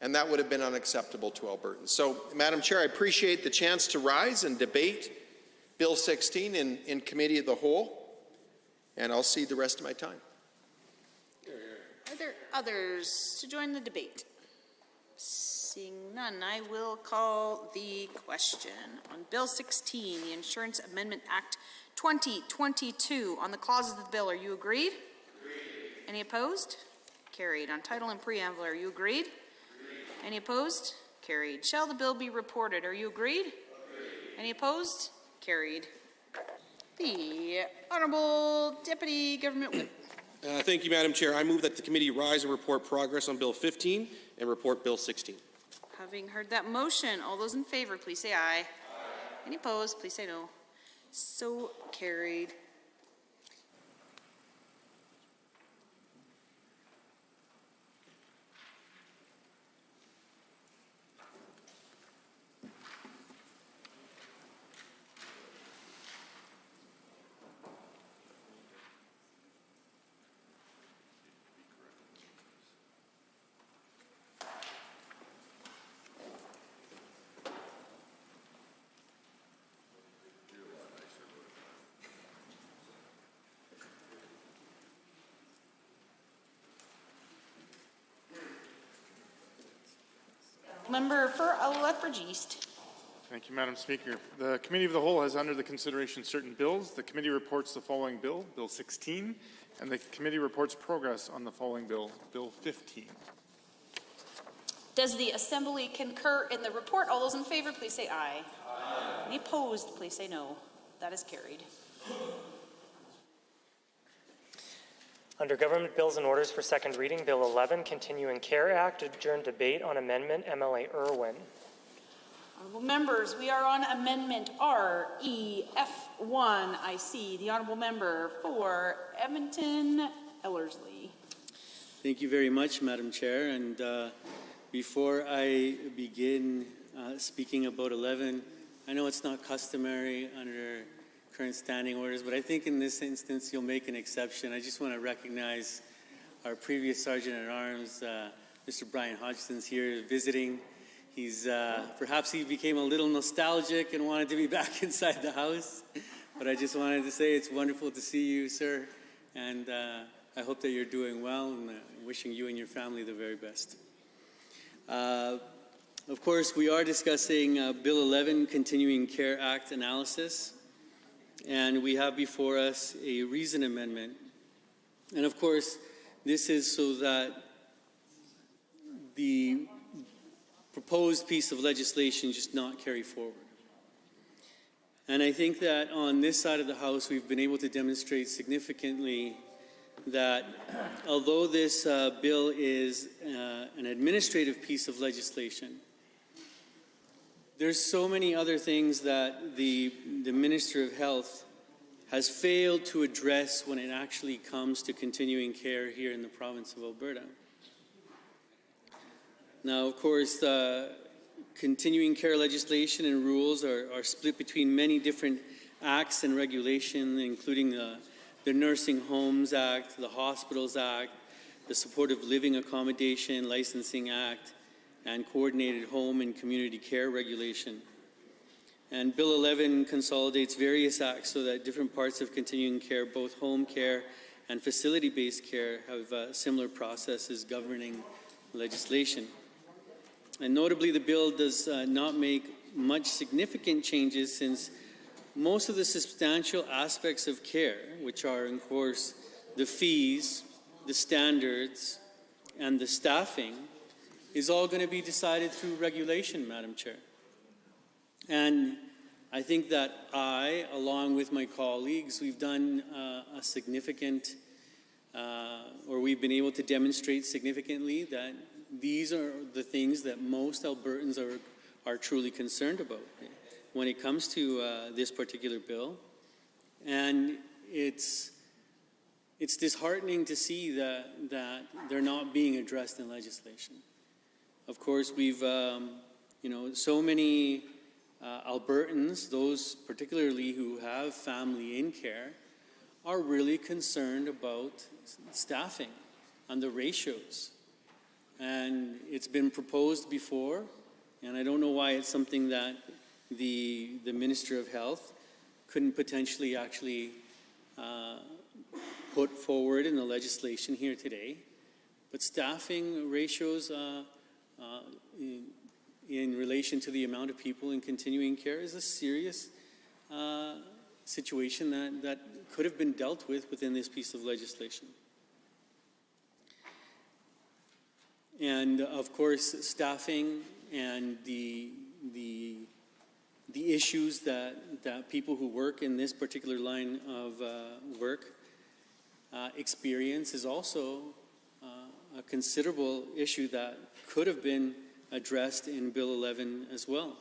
And that would have been unacceptable to Albertans. So, Madam Chair, I appreciate the chance to rise and debate Bill 16 in Committee of the Whole, and I'll cede the rest of my time. Are there others to join the debate? Seeing none, I will call the question on Bill 16, the Insurance Amendment Act 2022. On the clauses of the bill, are you agreed? Agreed. Any opposed? Carried. On title and preamble, are you agreed? Agreed. Any opposed? Carried. Shall the bill be reported? Are you agreed? Agreed. Any opposed? Carried. The Honourable Deputy Government Whip. Thank you, Madam Chair. I move that the committee rise and report progress on Bill 15 and report Bill 16. Having heard that motion, all those in favor, please say aye. Aye. Any opposed, please say no. So carried. Member for Lethbridge East. Thank you, Madam Speaker. The Committee of the Whole has under the consideration certain bills. The committee reports the following bill, Bill 16, and the committee reports progress on the following bill, Bill 15. Does the Assembly concur in the report? All those in favor, please say aye. Aye. Any opposed, please say no. That is carried. Under Government Bills and Orders for second reading, Bill 11, Continuing Care Act, adjourned debate on amendment, MLA Irwin. Honourable members, we are on Amendment REF1. I see the Honourable Member for Edmonton Ellerslie. Thank you very much, Madam Chair. And before I begin speaking about 11, I know it's not customary under current standing orders, but I think in this instance you'll make an exception. I just want to recognize our previous Sergeant at Arms, Mr. Brian Hodgson's here visiting. He's perhaps he became a little nostalgic and wanted to be back inside the house, but I just wanted to say it's wonderful to see you, sir, and I hope that you're doing well, and wishing you and your family the very best. Of course, we are discussing Bill 11, Continuing Care Act analysis, and we have before us a reason amendment. And of course, this is so that the proposed piece of legislation just not carry forward. And I think that on this side of the House, we've been able to demonstrate significantly that although this bill is an administrative piece of legislation, there's so many other things that the Minister of Health has failed to address when it actually comes to continuing care here in the province of Alberta. Now, of course, continuing care legislation and rules are split between many different acts and regulation, including the Nursing Homes Act, the Hospitals Act, the Supportive Living Accommodation Licensing Act, and Coordinated Home and Community Care Regulation. And Bill 11 consolidates various acts so that different parts of continuing care, both home care and facility-based care, have similar processes governing legislation. And notably, the bill does not make much significant changes, since most of the substantial aspects of care, which are, of course, the fees, the standards, and the staffing, is all going to be decided through regulation, Madam Chair. And I think that I, along with my colleagues, we've done a significant, or we've been able to demonstrate significantly that these are the things that most Albertans are truly concerned about when it comes to this particular bill. And it's disheartening to see that they're not being addressed in legislation. Of course, we've, so many Albertans, those particularly who have family in care, are really concerned about staffing and the ratios. And it's been proposed before, and I don't know why it's something that the Minister of Health couldn't potentially actually put forward in the legislation here today. But staffing ratios in relation to the amount of people in continuing care is a serious situation that could have been dealt with within this piece of legislation. And of course, staffing and the issues that people who work in this particular line of work experience is also a considerable issue that could have been addressed in Bill 11 as well.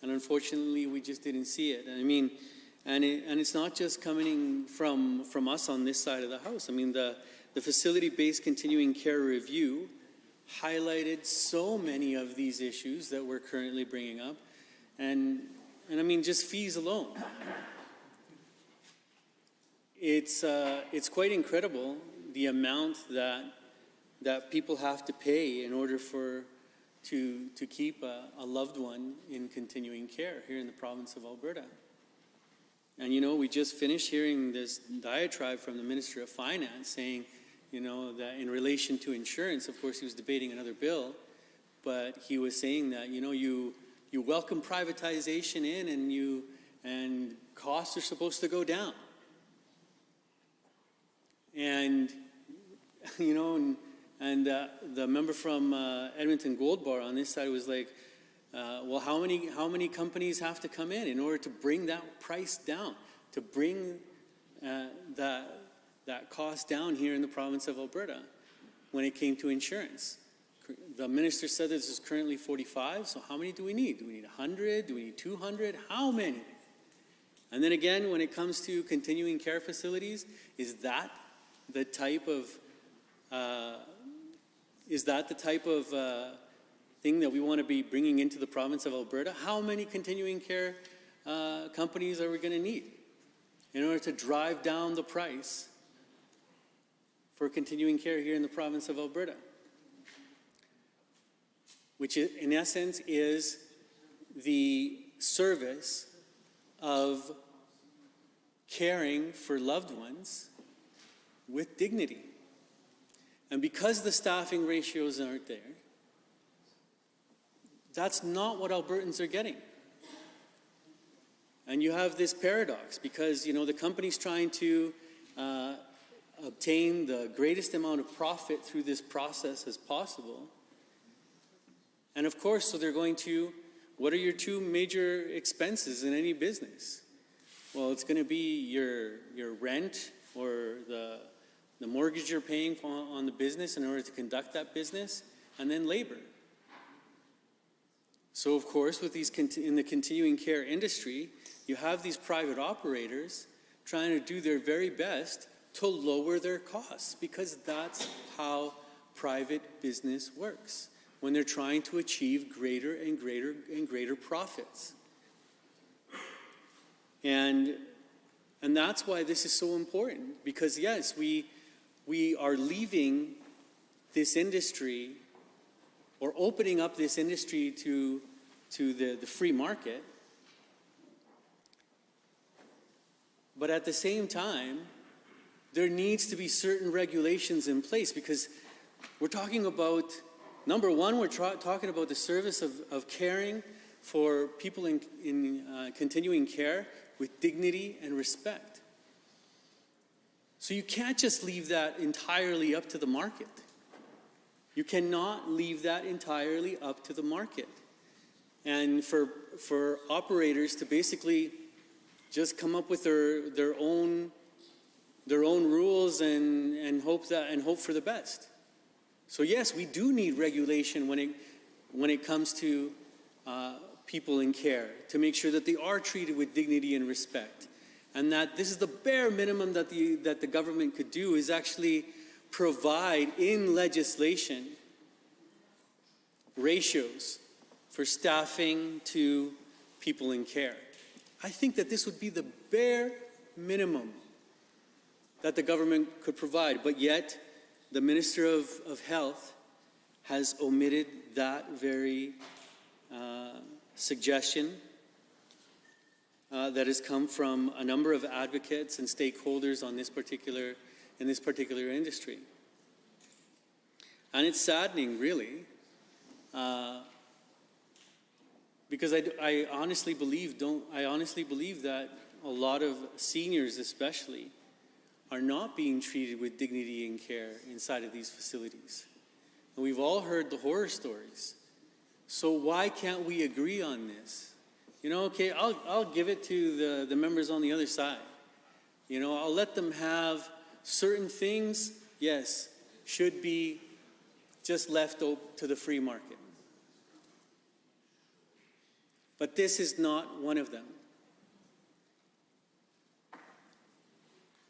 And unfortunately, we just didn't see it. I mean, and it's not just coming from us on this side of the House. I mean, the facility-based continuing care review highlighted so many of these issues that we're currently bringing up. And I mean, just fees alone. It's quite incredible the amount that people have to pay in order to keep a loved one in continuing care here in the province of Alberta. And we just finished hearing this diatribe from the Minister of Finance saying, that in relation to insurance, of course, he was debating another bill, but he was saying that, you welcome privatization in, and costs are supposed to go down. And, the member from Edmonton Gold Bar on this side was like, well, how many companies have to come in order to bring that price down, to bring that cost down here in the province of Alberta when it came to insurance? The minister said this is currently 45, so how many do we need? Do we need 100? Do we need 200? How many? And then again, when it comes to continuing care facilities, is that the type of thing that we want to be bringing into the province of Alberta? How many continuing care companies are we going to need? in order to drive down the price for continuing care here in the province of Alberta, which in essence is the service of caring for loved ones with dignity. And because the staffing ratios aren't there, that's not what Albertans are getting. And you have this paradox because, the company's trying to obtain the greatest amount of profit through this process as possible. And of course, so they're going to, what are your two major expenses in any business? Well, it's going to be your rent or the mortgage you're paying on the business in order to conduct that business, and then labor. So of course, with these in the continuing care industry, you have these private operators trying to do their very best to lower their costs, because that's how private business works when they're trying to achieve greater and greater and greater profits. And that's why this is so important, because yes, we are leaving this industry or opening up this industry to the free market. But at the same time, there needs to be certain regulations in place, because we're talking about, number one, we're talking about the service of caring for people in continuing care with dignity and respect. So you can't just leave that entirely up to the market. You cannot leave that entirely up to the market. And for operators to basically just come up with their own rules and hope for the best. So yes, we do need regulation when it comes to people in care, to make sure that they are treated with dignity and respect, and that this is the bare minimum that the government could do, is actually provide in legislation ratios for staffing to people in care. I think that this would be the bare minimum that the government could provide, but yet the Minister of Health has omitted that very suggestion that has come from a number of advocates and stakeholders in this particular industry. And it's saddening, really, because I honestly believe that a lot of seniors, especially, are not being treated with dignity and care inside of these facilities. And we've all heard the horror stories. So why can't we agree on this? Okay, I'll give it to the members on the other side. I'll let them have certain things, yes, should be just left to the free market. But this is not one of them.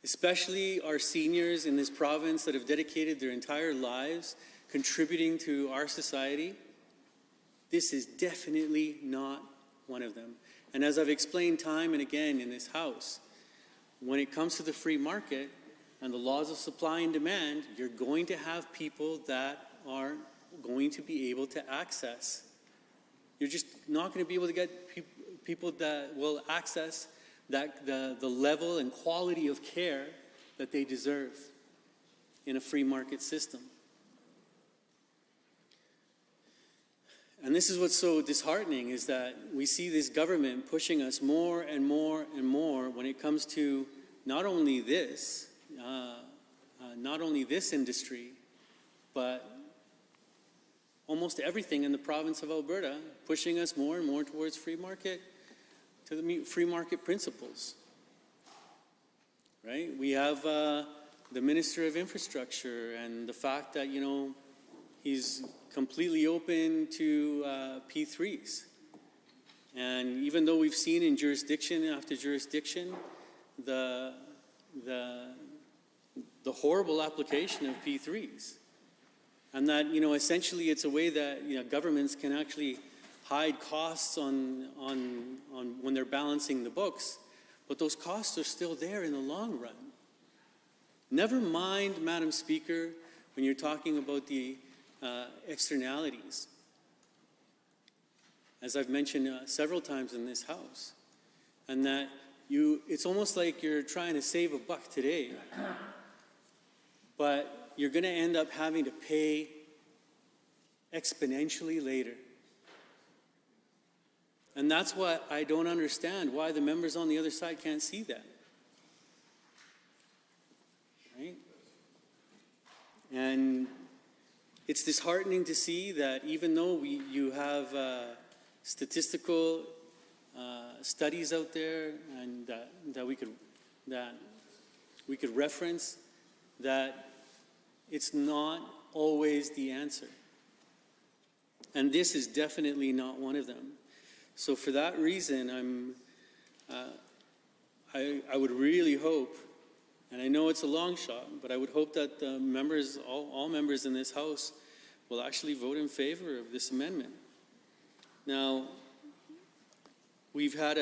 Especially our seniors in this province that have dedicated their entire lives contributing to our society, this is definitely not one of them. And as I've explained time and again in this House, when it comes to the free market and the laws of supply and demand, you're going to have people that aren't going to be able to access. You're just not going to be able to get people that will access the level and quality of care that they deserve in a free market system. And this is what's so disheartening, is that we see this government pushing us more and more and more when it comes to not only this industry, but almost everything in the province of Alberta, pushing us more and more towards free market, to the free market principles. Right? We have the Minister of Infrastructure and the fact that, he's completely open to P3s. And even though we've seen in jurisdiction after jurisdiction the horrible application of P3s, and that, essentially it's a way that, governments can actually hide costs on when they're balancing the books. but those costs are still there in the long run. Never mind, Madam Speaker, when you're talking about the externalities. As I've mentioned several times in this House, and that it's almost like you're trying to save a buck today, but you're going to end up having to pay exponentially later. And that's what I don't understand, why the members on the other side can't see that. Right? And it's disheartening to see that even though you have statistical studies out there and that we could reference, that it's not always the answer. And this is definitely not one of them. So for that reason, I would really hope, and I know it's a long shot, but I would hope that the members, all members in this House, will actually vote in favor of this amendment. Now, we've had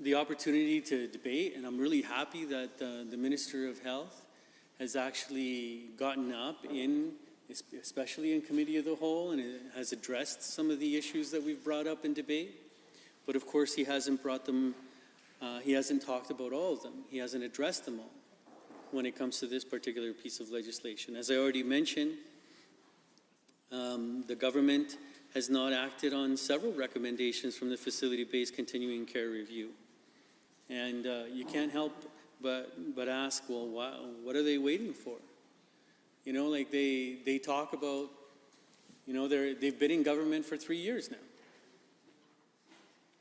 the opportunity to debate, and I'm really happy that the Minister of Health has actually gotten up especially in Committee of the Whole, and has addressed some of the issues that we've brought up in debate. But of course, he hasn't talked about all of them. He hasn't addressed them all when it comes to this particular piece of legislation. As I already mentioned, the government has not acted on several recommendations from the Facility-Based Continuing Care Review. And you can't help but ask, well, what are they waiting for? You know, like they talk about, you know, they've been in government for 3 years now.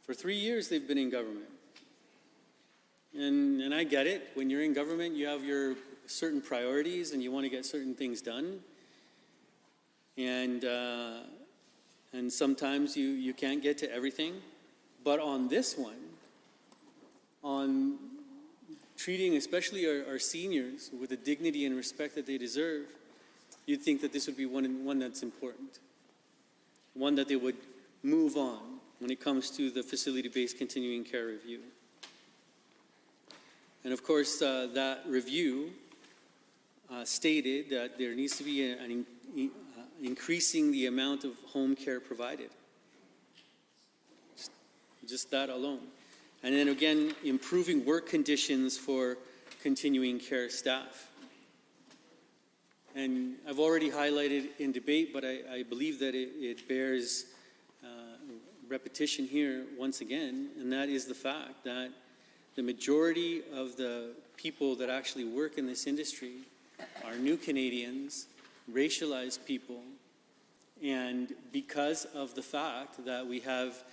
For 3 years they've been in government. And I get it. When you're in government, you have your certain priorities and you want to get certain things done. And sometimes you can't get to everything. But on this one, on treating especially our seniors with the dignity and respect that they deserve, you'd think that this would be one that's important. One that they would move on when it comes to the Facility-Based Continuing Care Review. And of course, that review stated that there needs to be increasing the amount of home care provided. Just that alone. And then again, improving work conditions for continuing care staff. And I've already highlighted in debate, but I believe that it bears repetition here once again, and that is the fact that the majority of the people that actually work in this industry are new Canadians, racialized people, and because of the fact that we have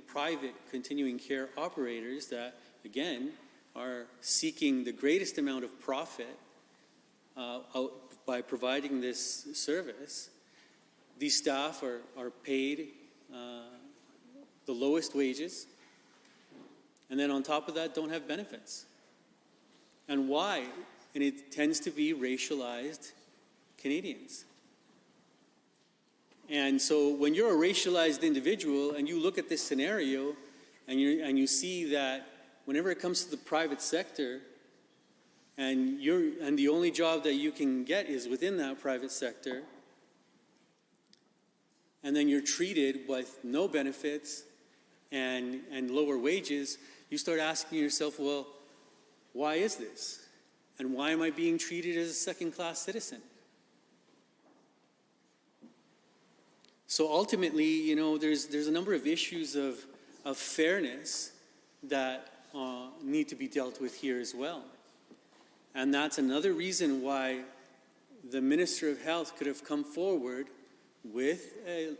private continuing care operators that, again, are seeking the greatest amount of profit by providing this service, these staff are paid the lowest wages, and then on top of that don't have benefits. And why? And it tends to be racialized Canadians. And so when you're a racialized individual and you look at this scenario and you see that whenever it comes to the private sector and the only job that you can get is within that private sector, and then you're treated with no benefits and lower wages, you start asking yourself, well, why is this? And why am I being treated as a second-class citizen? So ultimately, you know, there's a number of issues of fairness that need to be dealt with here as well. And that's another reason why the Minister of Health could have come forward with a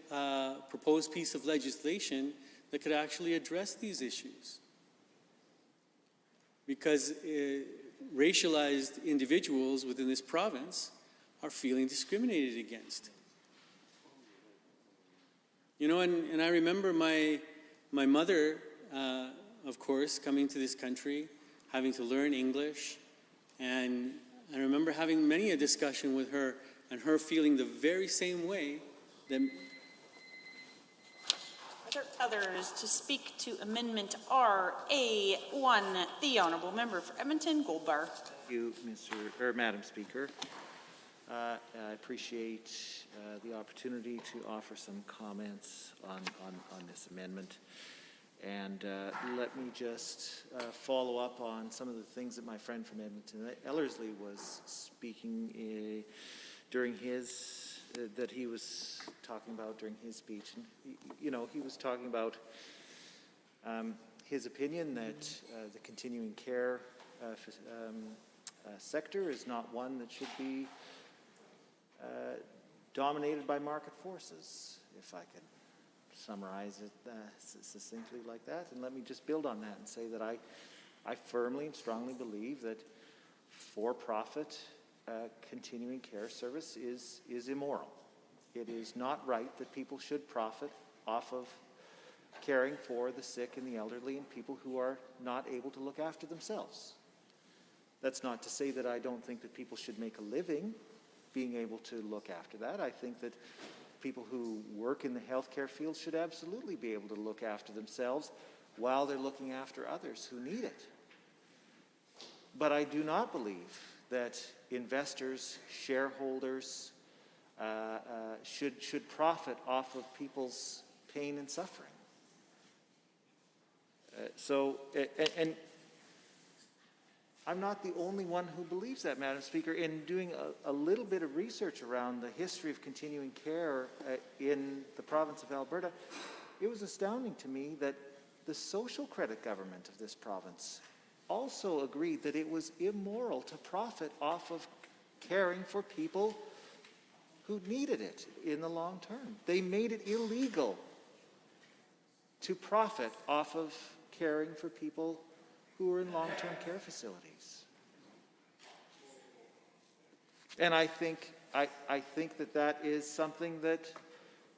proposed piece of legislation that could actually address these issues. Because racialized individuals within this province are feeling discriminated against. You know, and I remember my mother, of course, coming to this country, having to learn English, and I remember having many a discussion with her, and her feeling the very same way that Are there others to speak to Amendment RA1? The Honourable Member for Edmonton, Goldbar. Thank you, Madam Speaker. I appreciate the opportunity to offer some comments on this amendment. And let me just follow up on some of the things that my friend from Edmonton, Ellerslie, was speaking during his, that he was talking about during his speech. And, you know, he was talking about his opinion that the continuing care sector is not one that should be dominated by market forces, if I could summarize it succinctly like that. And let me just build on that and say that I firmly and strongly believe that for-profit continuing care service is immoral. It is not right that people should profit off of caring for the sick and the elderly and people who are not able to look after themselves. That's not to say that I don't think that people should make a living being able to look after that. I think that people who work in the healthcare field should absolutely be able to look after themselves while they're looking after others who need it. But I do not believe that investors, shareholders should profit off of people's pain and suffering. And I'm not the only one who believes that, Madam Speaker. In doing a little bit of research around the history of continuing care in the province of Alberta, it was astounding to me that the social credit government of this province also agreed that it was immoral to profit off of caring for people who needed it in the long term. They made it illegal to profit off of caring for people who are in long-term care facilities. And I think that is something that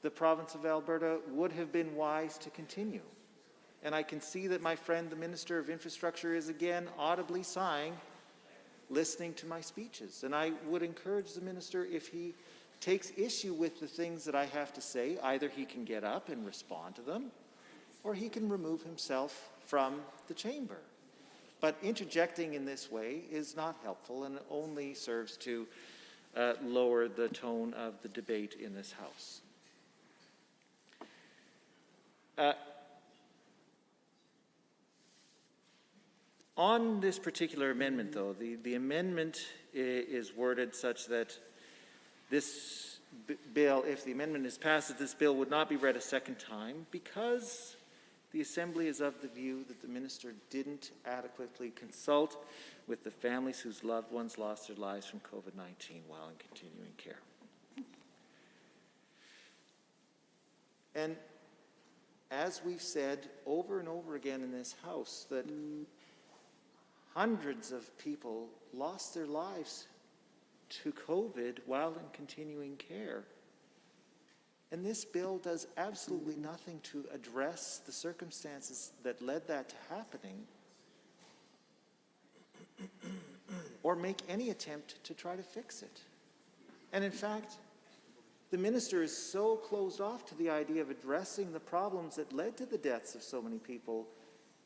the province of Alberta would have been wise to continue. And I can see that my friend, the Minister of Infrastructure, is again audibly sighing, listening to my speeches. And I would encourage the Minister, if he takes issue with the things that I have to say, either he can get up and respond to them, or he can remove himself from the chamber. But interjecting in this way is not helpful and only serves to lower the tone of the debate in this House. On this particular amendment, though, the amendment is worded such that this bill, if the amendment is passed, that this bill would not be read a second time because the Assembly is of the view that the Minister didn't adequately consult with the families whose loved ones lost their lives from COVID-19 while in continuing care. And as we've said over and over again in this House, that hundreds of people lost their lives to COVID while in continuing care. And this bill does absolutely nothing to address the circumstances that led that to happening or make any attempt to try to fix it. And in fact, the Minister is so closed off to the idea of addressing the problems that led to the deaths of so many people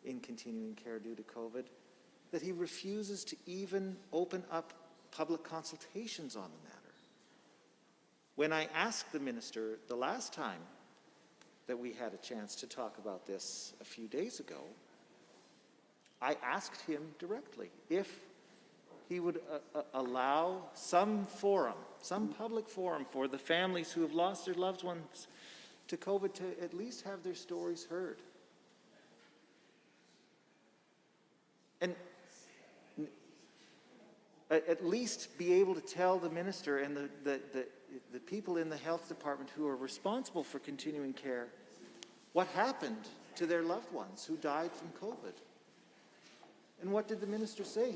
in continuing care due to COVID that he refuses to even open up public consultations on the matter. When I asked the Minister the last time that we had a chance to talk about this a few days ago, I asked him directly if he would allow some forum, some public forum for the families who have lost their loved ones to COVID to at least have their stories heard. And at least be able to tell the Minister and the people in the health department who are responsible for continuing care what happened to their loved ones who died from COVID. And what did the Minister say?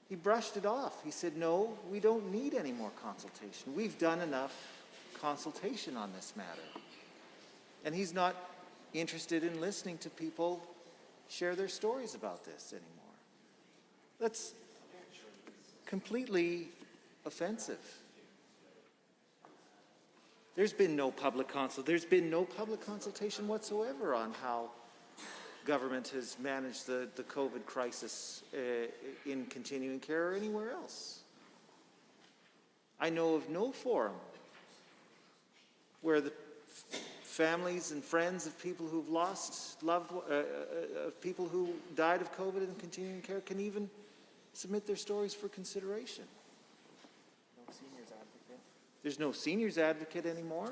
He brushed it off. He said, no, we don't need any more consultation. We've done enough consultation on this matter. And he's not interested in listening to people share their stories about this anymore. That's completely offensive. There's been no public consultation whatsoever on how government has managed the COVID crisis in continuing care or anywhere else. I know of no forum where the families and friends of people who've lost people who died of COVID in continuing care can even submit their stories for consideration. No seniors advocate. There's no seniors advocate anymore.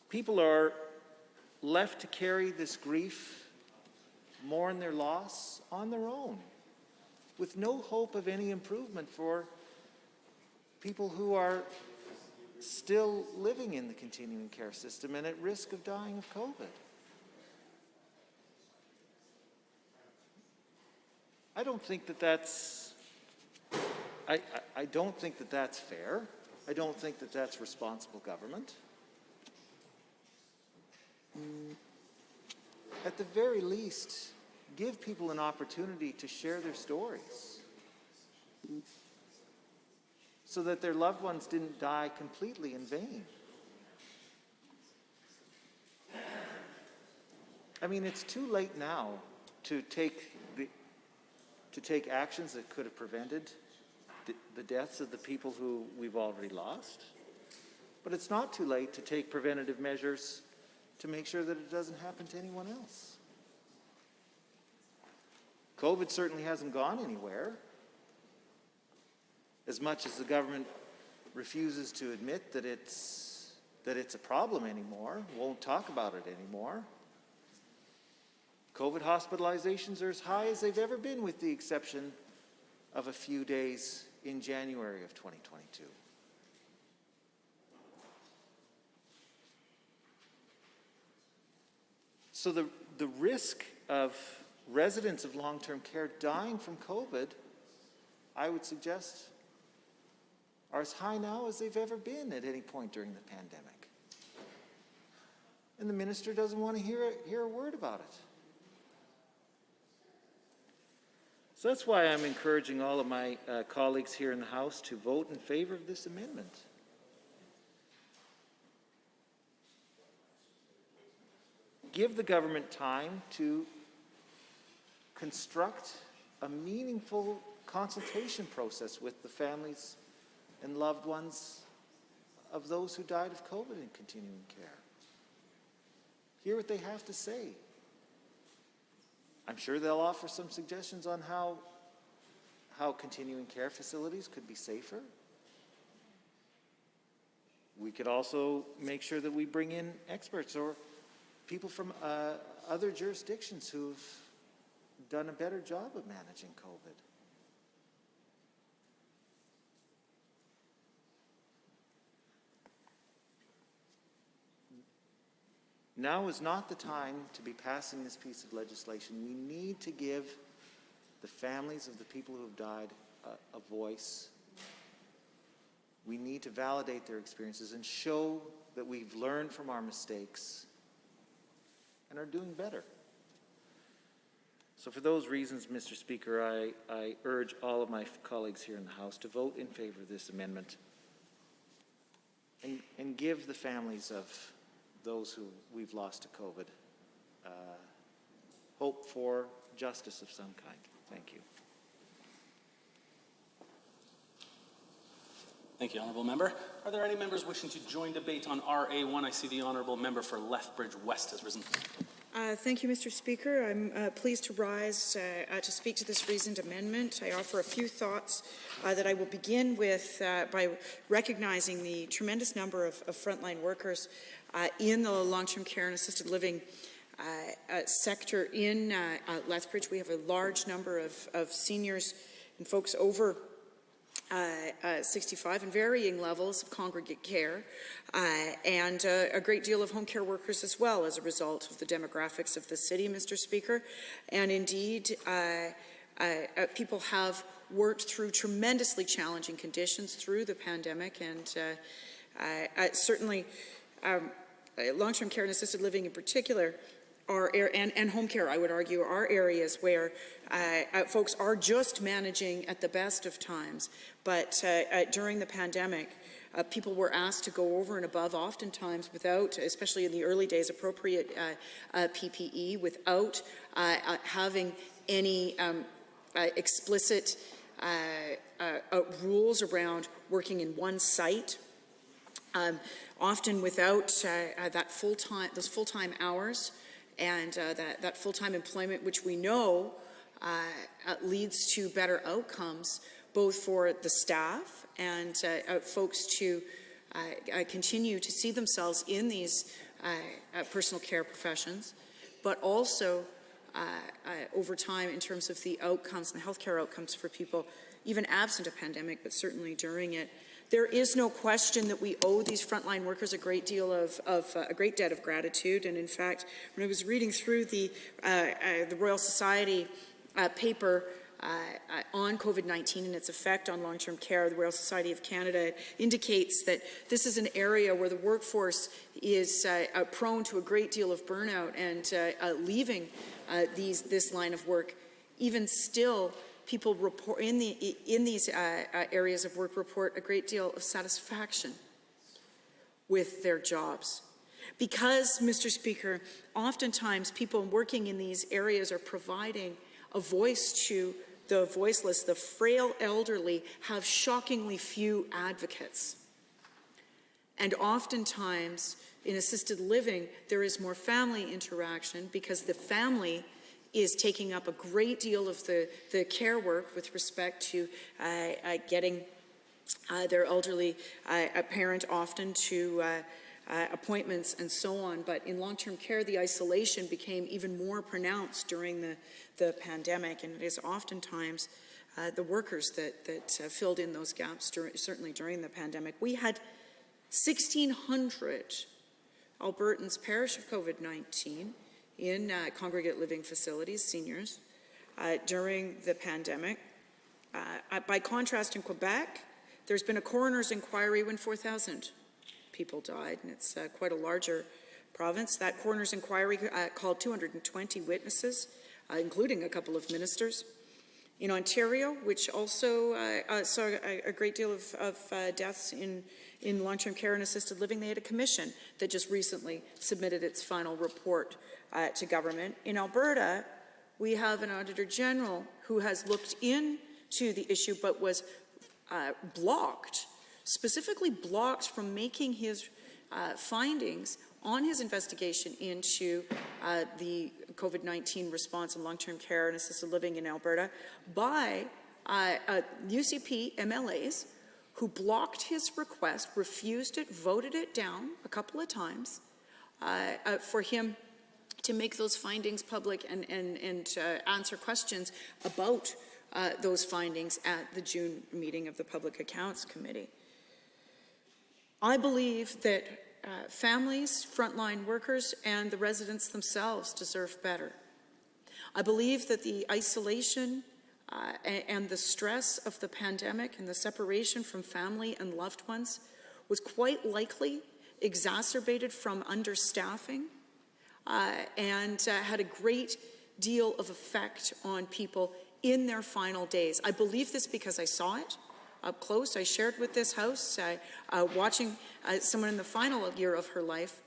People are left to carry this grief, mourn their loss on their own, with no hope of any improvement for people who are still living in the continuing care system and at risk of dying of COVID. I don't think that that's I don't think that that's fair. I don't think that that's responsible government. At the very least, give people an opportunity to share their stories so that their loved ones didn't die completely in vain. I mean, it's too late now to take actions that could have prevented the deaths of the people who we've already lost. But it's not too late to take preventative measures to make sure that it doesn't happen to anyone else. COVID certainly hasn't gone anywhere. As much as the government refuses to admit that it's a problem anymore, won't talk about it anymore. COVID hospitalizations are as high as they've ever been, with the exception of a few days in January of 2022. So the risk of residents of long-term care dying from COVID, I would suggest, are as high now as they've ever been at any point during the pandemic. And the minister doesn't want to hear a word about it. So that's why I'm encouraging all of my colleagues here in the House to vote in favor of this amendment. Give the government time to construct a meaningful consultation process with the families and loved ones of those who died of COVID in continuing care. Hear what they have to say. I'm sure they'll offer some suggestions on how continuing care facilities could be safer. We could also make sure that we bring in experts or people from other jurisdictions who've done a better job of managing COVID. Now is not the time to be passing this piece of legislation. We need to give the families of the people who have died a voice. We need to validate their experiences and show that we've learned from our mistakes and are doing better. So for those reasons, Mr. Speaker, I urge all of my colleagues here in the House to vote in favor of this amendment and give the families of those who we've lost to COVID hope for justice of some kind. Thank you. Thank you, Honourable Member. Are there any members wishing to join debate on RA1? I see the Honourable Member for Lethbridge West has risen. Thank you, Mr. Speaker. I'm pleased to rise to speak to this reasoned amendment. I offer a few thoughts that I will begin with by recognizing the tremendous number of frontline workers in the long-term care and assisted living sector in Lethbridge. We have a large number of seniors and folks over 65 and varying levels of congregate care, and a great deal of home care workers as well as a result of the demographics of the city, Mr. Speaker. And indeed, people have worked through tremendously challenging conditions through the pandemic, and certainly long-term care and assisted living in particular and home care, I would argue, are areas where folks are just managing at the best of times. But during the pandemic, people were asked to go over and above, oftentimes without, especially in the early days, appropriate PPE, without having any explicit rules around working in one site. Often without those full-time hours and that full-time employment, which we know leads to better outcomes, both for the staff and folks to continue to see themselves in these personal care professions, but also over time in terms of the outcomes and the healthcare outcomes for people, even absent a pandemic, but certainly during it. There is no question that we owe these frontline workers a great deal of a great debt of gratitude. And in fact, when I was reading through the Royal Society paper on COVID-19 and its effect on long-term care, the Royal Society of Canada indicates that this is an area where the workforce is prone to a great deal of burnout and leaving this line of work. Even still, people report in these areas of work report a great deal of satisfaction with their jobs. Because, Mr. Speaker, oftentimes people working in these areas are providing a voice to the voiceless. The frail elderly have shockingly few advocates. And oftentimes in assisted living, there is more family interaction because the family is taking up a great deal of the care work with respect to getting their elderly parent often to appointments and so on. But in long-term care, the isolation became even more pronounced during the pandemic, and it is oftentimes the workers that filled in those gaps, certainly during the pandemic. We had 1,600 Albertans perish of COVID-19 in congregate living facilities, seniors, during the pandemic. By contrast, in Quebec, there's been a coroner's inquiry when 4,000 people died, and it's quite a larger province. That coroner's inquiry called 220 witnesses, including a couple of ministers. In Ontario, which also saw a great deal of deaths in long-term care and assisted living, they had a commission that just recently submitted its final report to government. In Alberta, we have an Auditor General who has looked into the issue but was specifically blocked from making his findings on his investigation into the COVID-19 response in long-term care and assisted living in Alberta by UCP MLAs who blocked his request, refused it, voted it down a couple of times for him to make those findings public and answer questions about those findings at the June meeting of the Public Accounts Committee. I believe that families, frontline workers, and the residents themselves deserve better. I believe that the isolation and the stress of the pandemic and the separation from family and loved ones was quite likely exacerbated from understaffing and had a great deal of effect on people in their final days. I believe this because I saw it up close. I shared with this House, watching someone in the final year of her life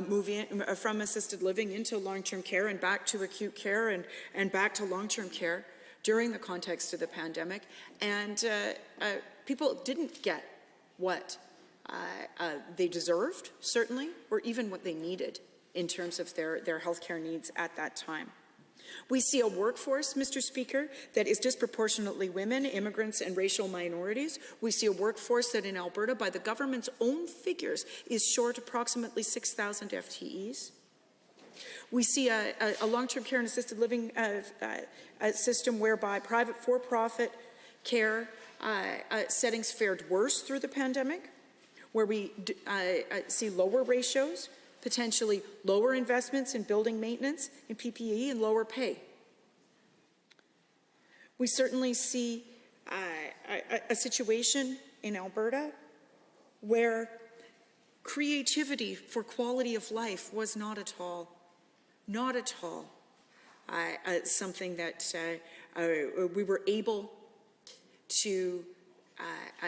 move in, from assisted living into long-term care and back to acute care and back to long-term care during the context of the pandemic. And people didn't get what they deserved, certainly, or even what they needed in terms of their healthcare needs at that time. We see a workforce, Mr. Speaker, that is disproportionately women, immigrants, and racial minorities. We see a workforce that in Alberta, by the government's own figures, is short approximately 6,000 FTEs. We see a long-term care and assisted living system whereby private for-profit care settings fared worse through the pandemic, where we see lower ratios, potentially lower investments in building maintenance, in PPE, and lower pay. We certainly see a situation in Alberta where creativity for quality of life was not at all something that we were able to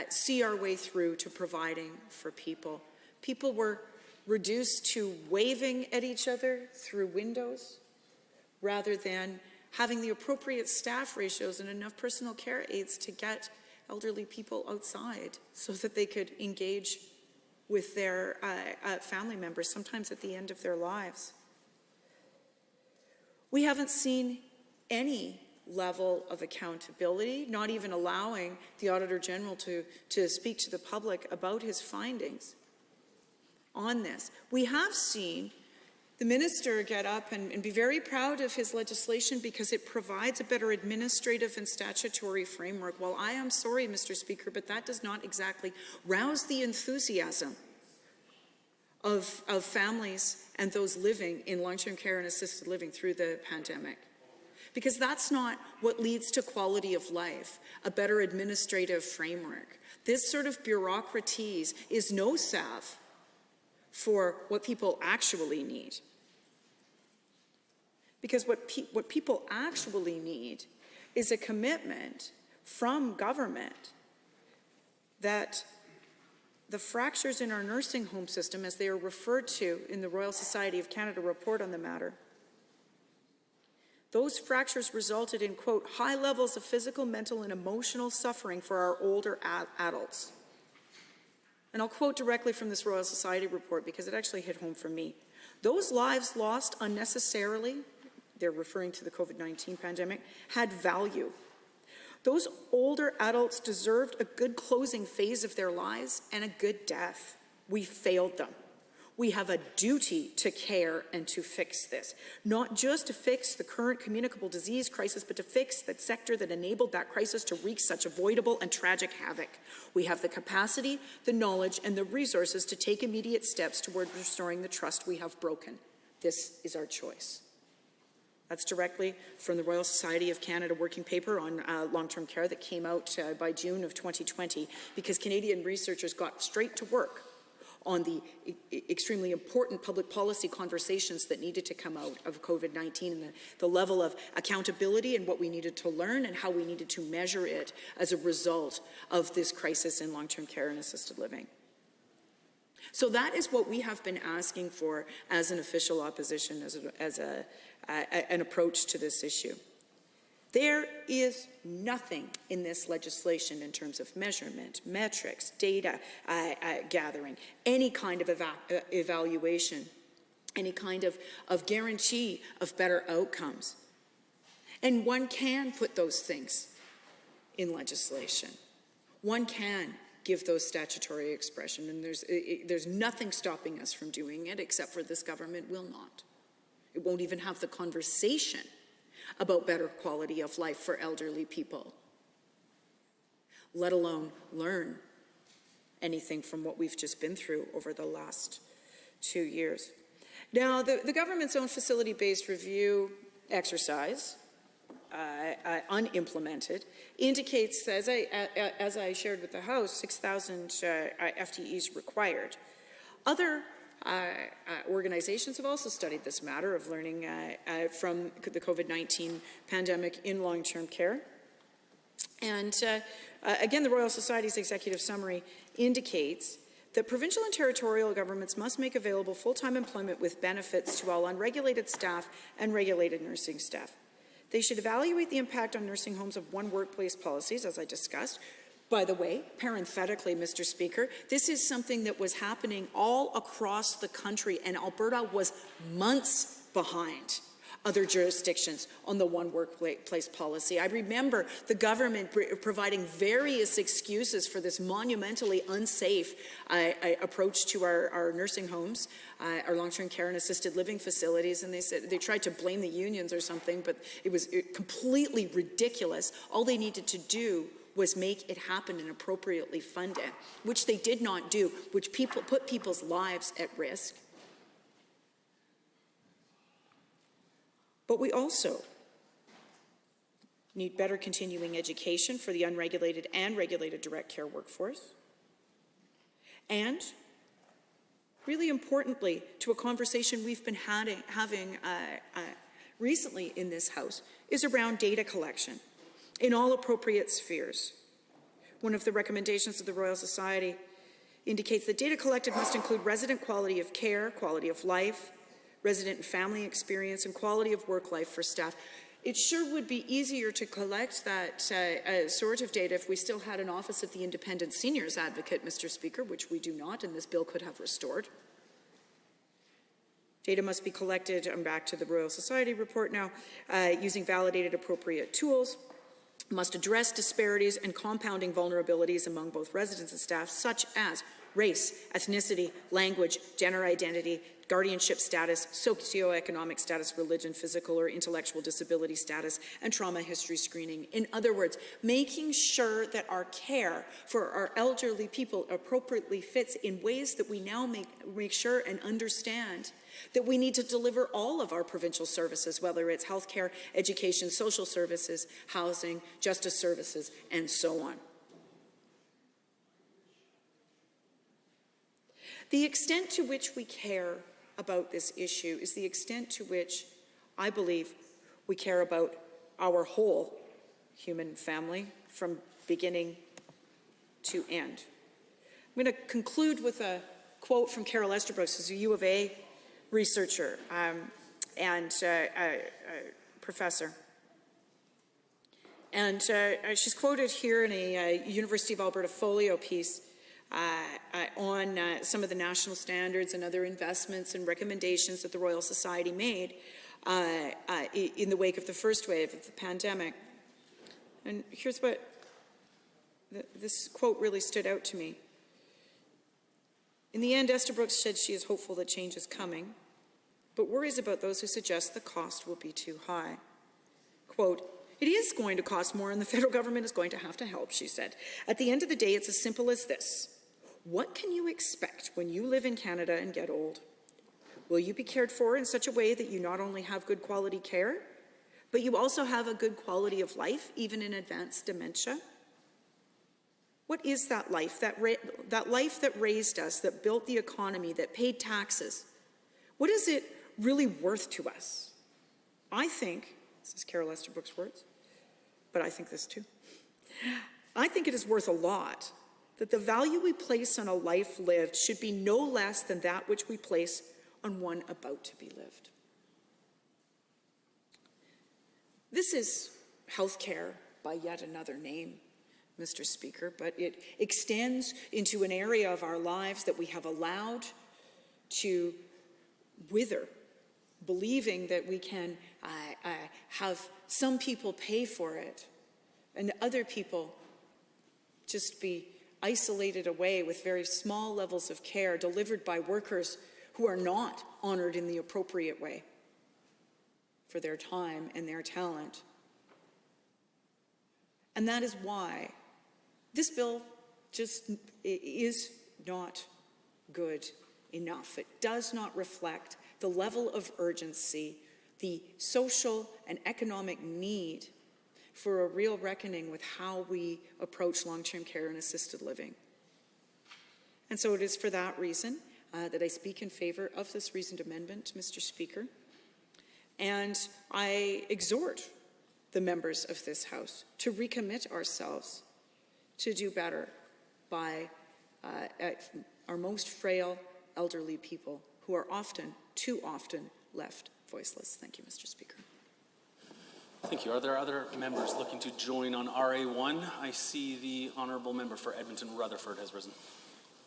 see our way through to providing for people. People were reduced to waving at each other through windows rather than having the appropriate staff ratios and enough personal care aides to get elderly people outside so that they could engage with their family members, sometimes at the end of their lives. We haven't seen any level of accountability, not even allowing the Auditor General to speak to the public about his findings on this. We have seen the minister get up and be very proud of his legislation because it provides a better administrative and statutory framework. Well, I am sorry, Mr. Speaker, but that does not exactly rouse the enthusiasm of families and those living in long-term care and assisted living through the pandemic. Because that's not what leads to quality of life, a better administrative framework. This sort of bureaucratese is no salve for what people actually need. Because what people actually need is a commitment from government that the fractures in our nursing home system, as they are referred to in the Royal Society of Canada report on the matter, those fractures resulted in, quote, high levels of physical, mental, and emotional suffering for our older adults. And I'll quote directly from this Royal Society report because it actually hit home for me. Those lives lost unnecessarily, they're referring to the COVID-19 pandemic, had value. Those older adults deserved a good closing phase of their lives and a good death. We failed them. We have a duty to care and to fix this. Not just to fix the current communicable disease crisis, but to fix that sector that enabled that crisis to wreak such avoidable and tragic havoc. We have the capacity, the knowledge, and the resources to take immediate steps toward restoring the trust we have broken. This is our choice. That's directly from the Royal Society of Canada working paper on long-term care that came out by June of 2020, because Canadian researchers got straight to work on the extremely important public policy conversations that needed to come out of COVID-19 and the level of accountability and what we needed to learn and how we needed to measure it as a result of this crisis in long-term care and assisted living. So that is what we have been asking for as an official opposition, as an approach to this issue. There is nothing in this legislation in terms of measurement, metrics, data gathering, any kind of evaluation, any kind of guarantee of better outcomes. And one can put those things in legislation. One can give those statutory expression, and there's nothing stopping us from doing it except for this government will not. It won't even have the conversation about better quality of life for elderly people, let alone learn anything from what we've just been through over the last 2 years. Now, the government's own facility-based review exercise, unimplemented, indicates, as I shared with the House, 6,000 FTEs required. Other organizations have also studied this matter of learning from the COVID-19 pandemic in long-term care. And again, the Royal Society's executive summary indicates that provincial and territorial governments must make available full-time employment with benefits to all unregulated staff and regulated nursing staff. They should evaluate the impact on nursing homes of one workplace policies, as I discussed. By the way, parenthetically, Mr. Speaker, this is something that was happening all across the country, and Alberta was months behind other jurisdictions on the one workplace policy. I remember the government providing various excuses for this monumentally unsafe approach to our nursing homes, our long-term care and assisted living facilities, and they said they tried to blame the unions or something, but it was completely ridiculous. All they needed to do was make it happen and appropriately fund it, which they did not do, which put people's lives at risk. But we also need better continuing education for the unregulated and regulated direct care workforce. And really importantly, to a conversation we've been having recently in this House, is around data collection in all appropriate spheres. one of the recommendations of the Royal Society indicates that data collected must include resident quality of care, quality of life, resident and family experience, and quality of work life for staff. It sure would be easier to collect that sort of data if we still had an Office of the Independent Seniors Advocate, Mr. Speaker, which we do not, and this bill could have restored. Data must be collected, I'm back to the Royal Society report now, using validated appropriate tools, must address disparities and compounding vulnerabilities among both residents and staff, such as race, ethnicity, language, gender identity, guardianship status, socioeconomic status, religion, physical or intellectual disability status, and trauma history screening. In other words, making sure that our care for our elderly people appropriately fits in ways that we now make sure and understand that we need to deliver all of our provincial services, whether it's healthcare, education, social services, housing, justice services, and so on. The extent to which we care about this issue is the extent to which I believe we care about our whole human family from beginning to end. I'm going to conclude with a quote from Carol Esterbrook, who's a U of A researcher and professor. And she's quoted here in a University of Alberta folio piece on some of the national standards and other investments and recommendations that the Royal Society made in the wake of the first wave of the pandemic. And here's what this quote really stood out to me. In the end, Esterbrook said she is hopeful that change is coming, but worries about those who suggest the cost will be too high. Quote, "It is going to cost more and the federal government is going to have to help," she said. "At the end of the day, it's as simple as this. What can you expect when you live in Canada and get old? Will you be cared for in such a way that you not only have good quality care, but you also have a good quality of life, even in advanced dementia? What is that life, that life that raised us, that built the economy, that paid taxes? What is it really worth to us? I think," this is Carol Esterbrook's words, but I think this too, "I think it is worth a lot that the value we place on a life lived should be no less than that which we place on one about to be lived." This is healthcare by yet another name, Mr. Speaker, but it extends into an area of our lives that we have allowed to wither, believing that we can have some people pay for it and other people just be isolated away with very small levels of care delivered by workers who are not honored in the appropriate way for their time and their talent. And that is why this bill just is not good enough. It does not reflect the level of urgency, the social and economic need for a real reckoning with how we approach long-term care and assisted living. And so it is for that reason that I speak in favor of this reasoned amendment, Mr. Speaker. And I exhort the members of this House to recommit ourselves to do better by our most frail elderly people who are often, too often, left voiceless. Thank you, Mr. Speaker. Thank you. Are there other members looking to join on RA1? I see the honourable member for Edmonton Rutherford has risen.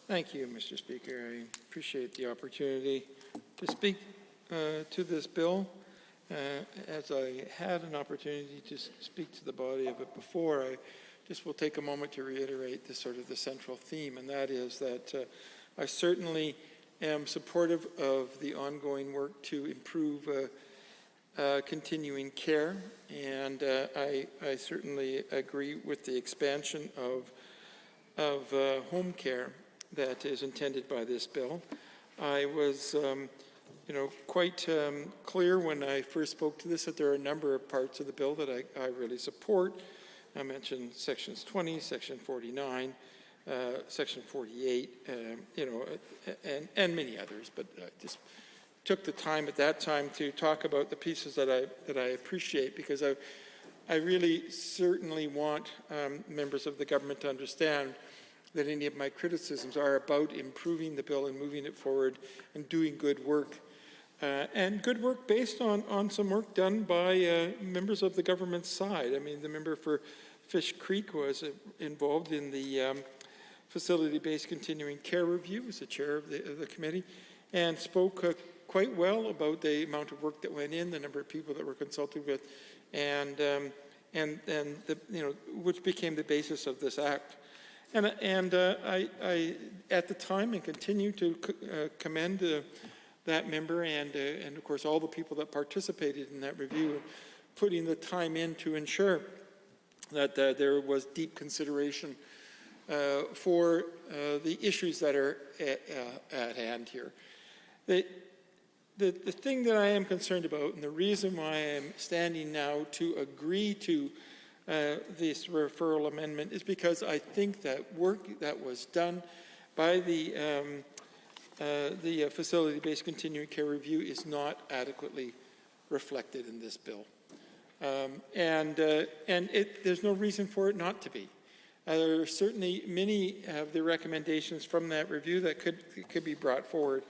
Thank you, Mr. Speaker. I appreciate the opportunity to speak to this bill. As I had an opportunity to speak to the body of it before, I just will take a moment to reiterate the central theme, and that is that I certainly am supportive of the ongoing work to improve continuing care, and I certainly agree with the expansion of home care that is intended by this bill. I was quite clear when I first spoke to this that there are a number of parts of the bill that I really support. I mentioned sections 20, section 49, section 48, and many others, but I just took the time at that time to talk about the pieces that I appreciate, because I really certainly want members of the government to understand that any of my criticisms are about improving the bill and moving it forward and doing good work. And good work based on some work done by members of the government side. I mean, the member for Fish Creek was involved in the facility-based continuing care review, was the chair of the committee, and spoke quite well about the amount of work that went in, the number of people that were consulted with, and the, which became the basis of this act. And I at the time, and continue to commend that member and of course all the people that participated in that review, putting the time in to ensure that there was deep consideration for the issues that are at hand here. The thing that I am concerned about, and the reason why I am standing now to agree to this referral amendment, is because I think that work that was done by the facility-based continuing care review is not adequately reflected in this bill. There's no reason for it not to be. There are certainly many of the recommendations from that review that could be brought forward.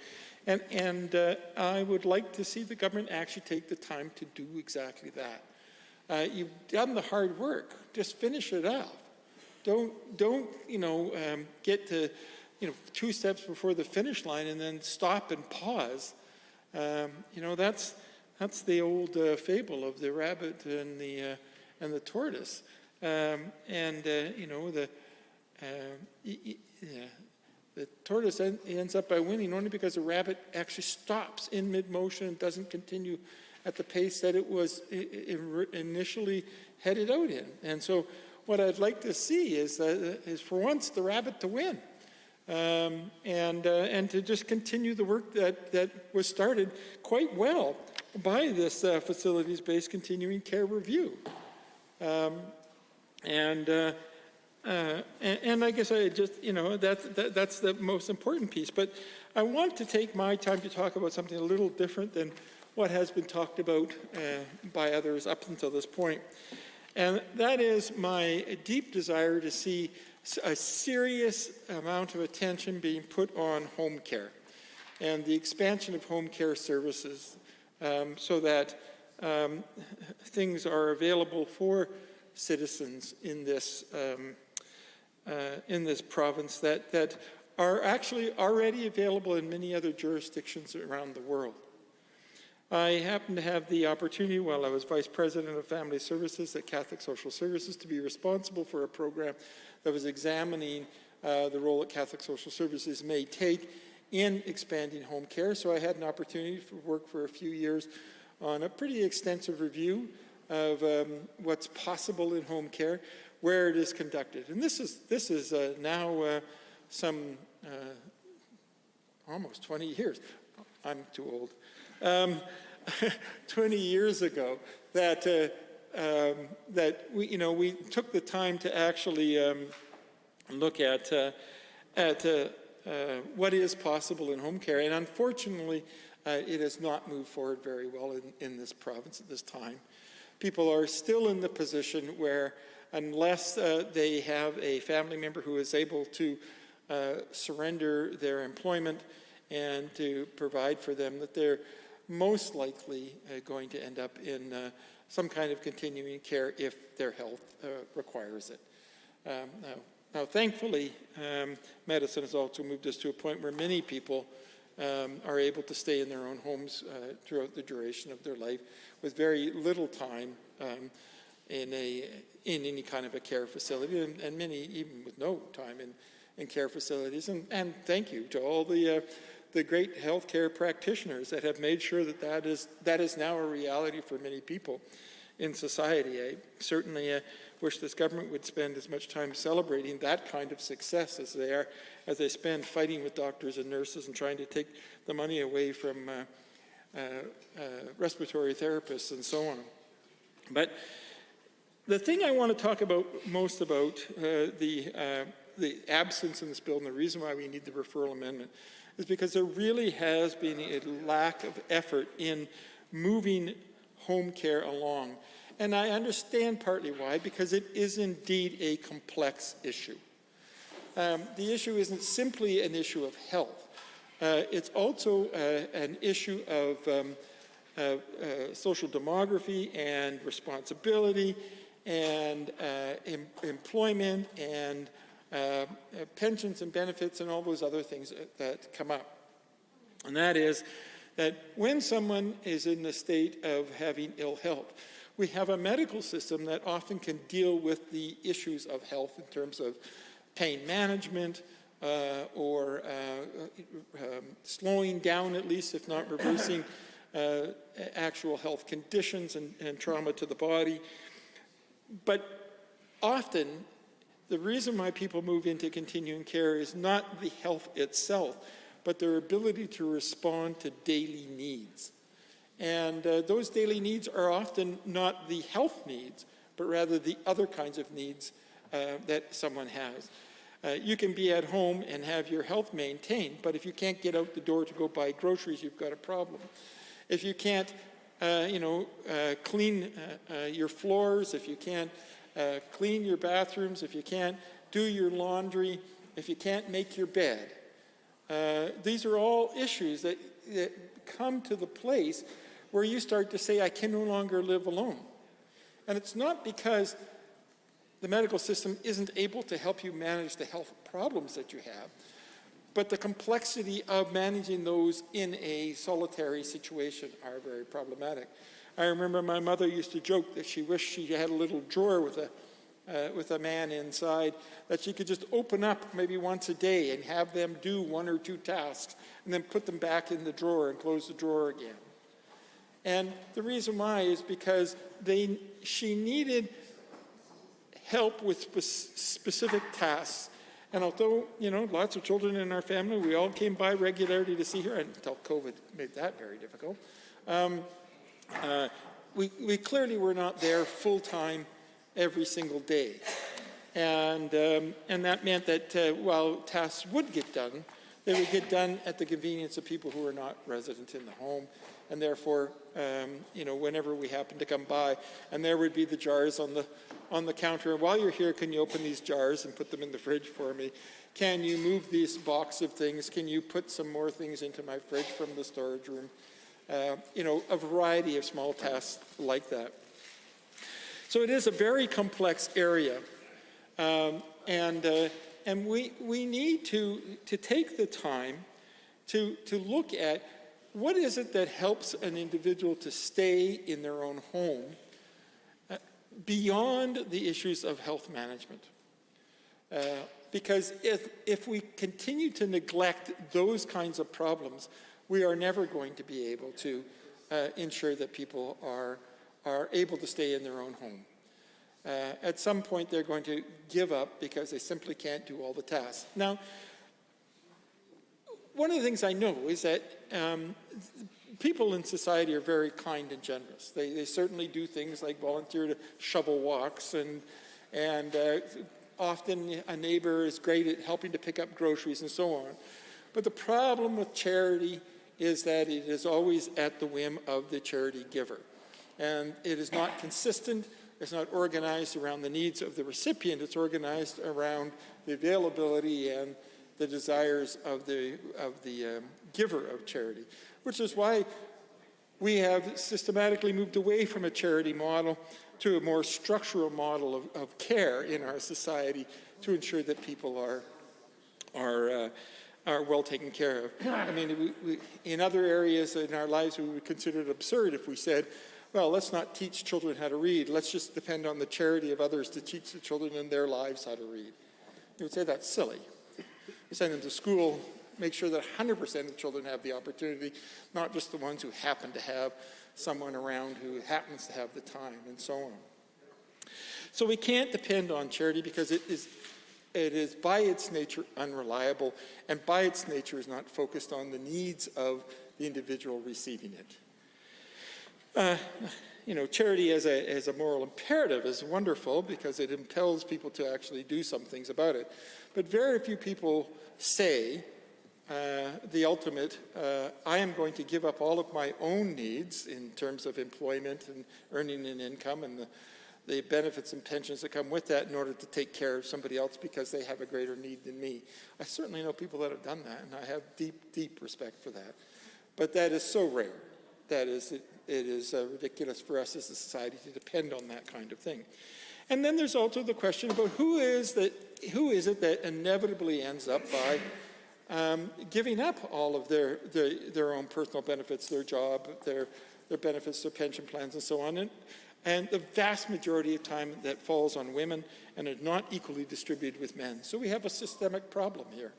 And I would like to see the government actually take the time to do exactly that. You've done the hard work. Just finish it off. Don't get to 2 steps before the finish line and then stop and pause. That's the old fable of the rabbit and the tortoise. The tortoise ends up by winning only because the rabbit actually stops in mid-motion and doesn't continue at the pace that it was initially headed out in. And so what I'd like to see is for once the rabbit to win, and to just continue the work that was started quite well by this facilities-based continuing care review. And I guess I just, that's the most important piece. But I want to take my time to talk about something a little different than what has been talked about by others up until this point. And that is my deep desire to see a serious amount of attention being put on home care and the expansion of home care services so that things are available for citizens in this province that are actually already available in many other jurisdictions around the world. I happened to have the opportunity while I was Vice President of Family Services at Catholic Social Services to be responsible for a program that was examining the role that Catholic Social Services may take in expanding home care. So I had an opportunity to work for a few years on a pretty extensive review of what's possible in home care, where it is conducted. And this is now some almost 20 years. I'm too old. 20 years ago that we took the time to actually look at what is possible in home care, and unfortunately it has not moved forward very well in this province at this time. People are still in the position where unless they have a family member who is able to surrender their employment and to provide for them, that they're most likely going to end up in some kind of continuing care if their health requires it. Now, thankfully, medicine has also moved us to a point where many people are able to stay in their own homes throughout the duration of their life with very little time in any kind of a care facility, and many even with no time in care facilities. And thank you to all the great healthcare practitioners that have made sure that is now a reality for many people in society. I certainly wish this government would spend as much time celebrating that kind of success as they spend fighting with doctors and nurses and trying to take the money away from respiratory therapists and so on. But the thing I want to talk about most about the absence in this bill and the reason why we need the referral amendment is because there really has been a lack of effort in moving home care along. And I understand partly why, because it is indeed a complex issue. The issue isn't simply an issue of health. It's also an issue of social demography and responsibility and employment and pensions and benefits and all those other things that come up. And that is that when someone is in the state of having ill health, we have a medical system that often can deal with the issues of health in terms of pain management or slowing down, at least, if not reversing actual health conditions and trauma to the body. But often, the reason why people move into continuing care is not the health itself, but their ability to respond to daily needs. And those daily needs are often not the health needs, but rather the other kinds of needs that someone has. You can be at home and have your health maintained, but if you can't get out the door to go buy groceries, you've got a problem. If you can't, clean your floors, if you can't clean your bathrooms, if you can't do your laundry, if you can't make your bed, these are all issues that come to the place where you start to say, I can no longer live alone. And it's not because the medical system isn't able to help you manage the health problems that you have, but the complexity of managing those in a solitary situation are very problematic. I remember my mother used to joke that she wished she had a little drawer with a man inside that she could just open up maybe once a day and have them do one or two tasks and then put them back in the drawer and close the drawer again. And the reason why is because she needed help with specific tasks. And although, lots of children in our family, we all came by regularly to see her until COVID made that very difficult. We clearly were not there full-time every single day. And that meant that while tasks would get done, they would get done at the convenience of people who were not resident in the home. And therefore, whenever we happened to come by, and there would be the jars on the counter. While you're here, can you open these jars and put them in the fridge for me? Can you move this box of things? Can you put some more things into my fridge from the storage room? A variety of small tasks like that. So it is a very complex area. And we need to take the time to look at what is it that helps an individual to stay in their own home beyond the issues of health management. Because if we continue to neglect those kinds of problems, we are never going to be able to ensure that people are able to stay in their own home. At some point, they're going to give up because they simply can't do all the tasks. Now, one of the things I know is that people in society are very kind and generous. They certainly do things like volunteer to shovel walks, and often a neighbor is great at helping to pick up groceries and so on. But the problem with charity is that it is always at the whim of the charity giver. And it is not consistent, it's not organized around the needs of the recipient, it's organized around the availability and the desires of the giver of charity, which is why we have systematically moved away from a charity model to a more structural model of care in our society to ensure that people are well taken care of. I mean, in other areas in our lives, we would consider it absurd if we said, well, let's not teach children how to read. Let's just depend on the charity of others to teach the children in their lives how to read. You would say that's silly. You send them to school, make sure that 100% of the children have the opportunity, not just the ones who happen to have someone around who happens to have the time, and so on. So we can't depend on charity because it is by its nature unreliable, and by its nature is not focused on the needs of the individual receiving it. Charity as a moral imperative is wonderful because it impels people to actually do some things about it. But very few people say, the ultimate, I am going to give up all of my own needs in terms of employment and earning an income and the benefits and pensions that come with that in order to take care of somebody else because they have a greater need than me. I certainly know people that have done that, and I have deep, deep respect for that. But that is so rare. That is, it is ridiculous for us as a society to depend on that kind of thing. And then there's also the question about who is it that inevitably ends up by giving up all of their own personal benefits, their job, their benefits, their pension plans, and so on. And the vast majority of time that falls on women and is not equally distributed with men. So we have a systemic problem here.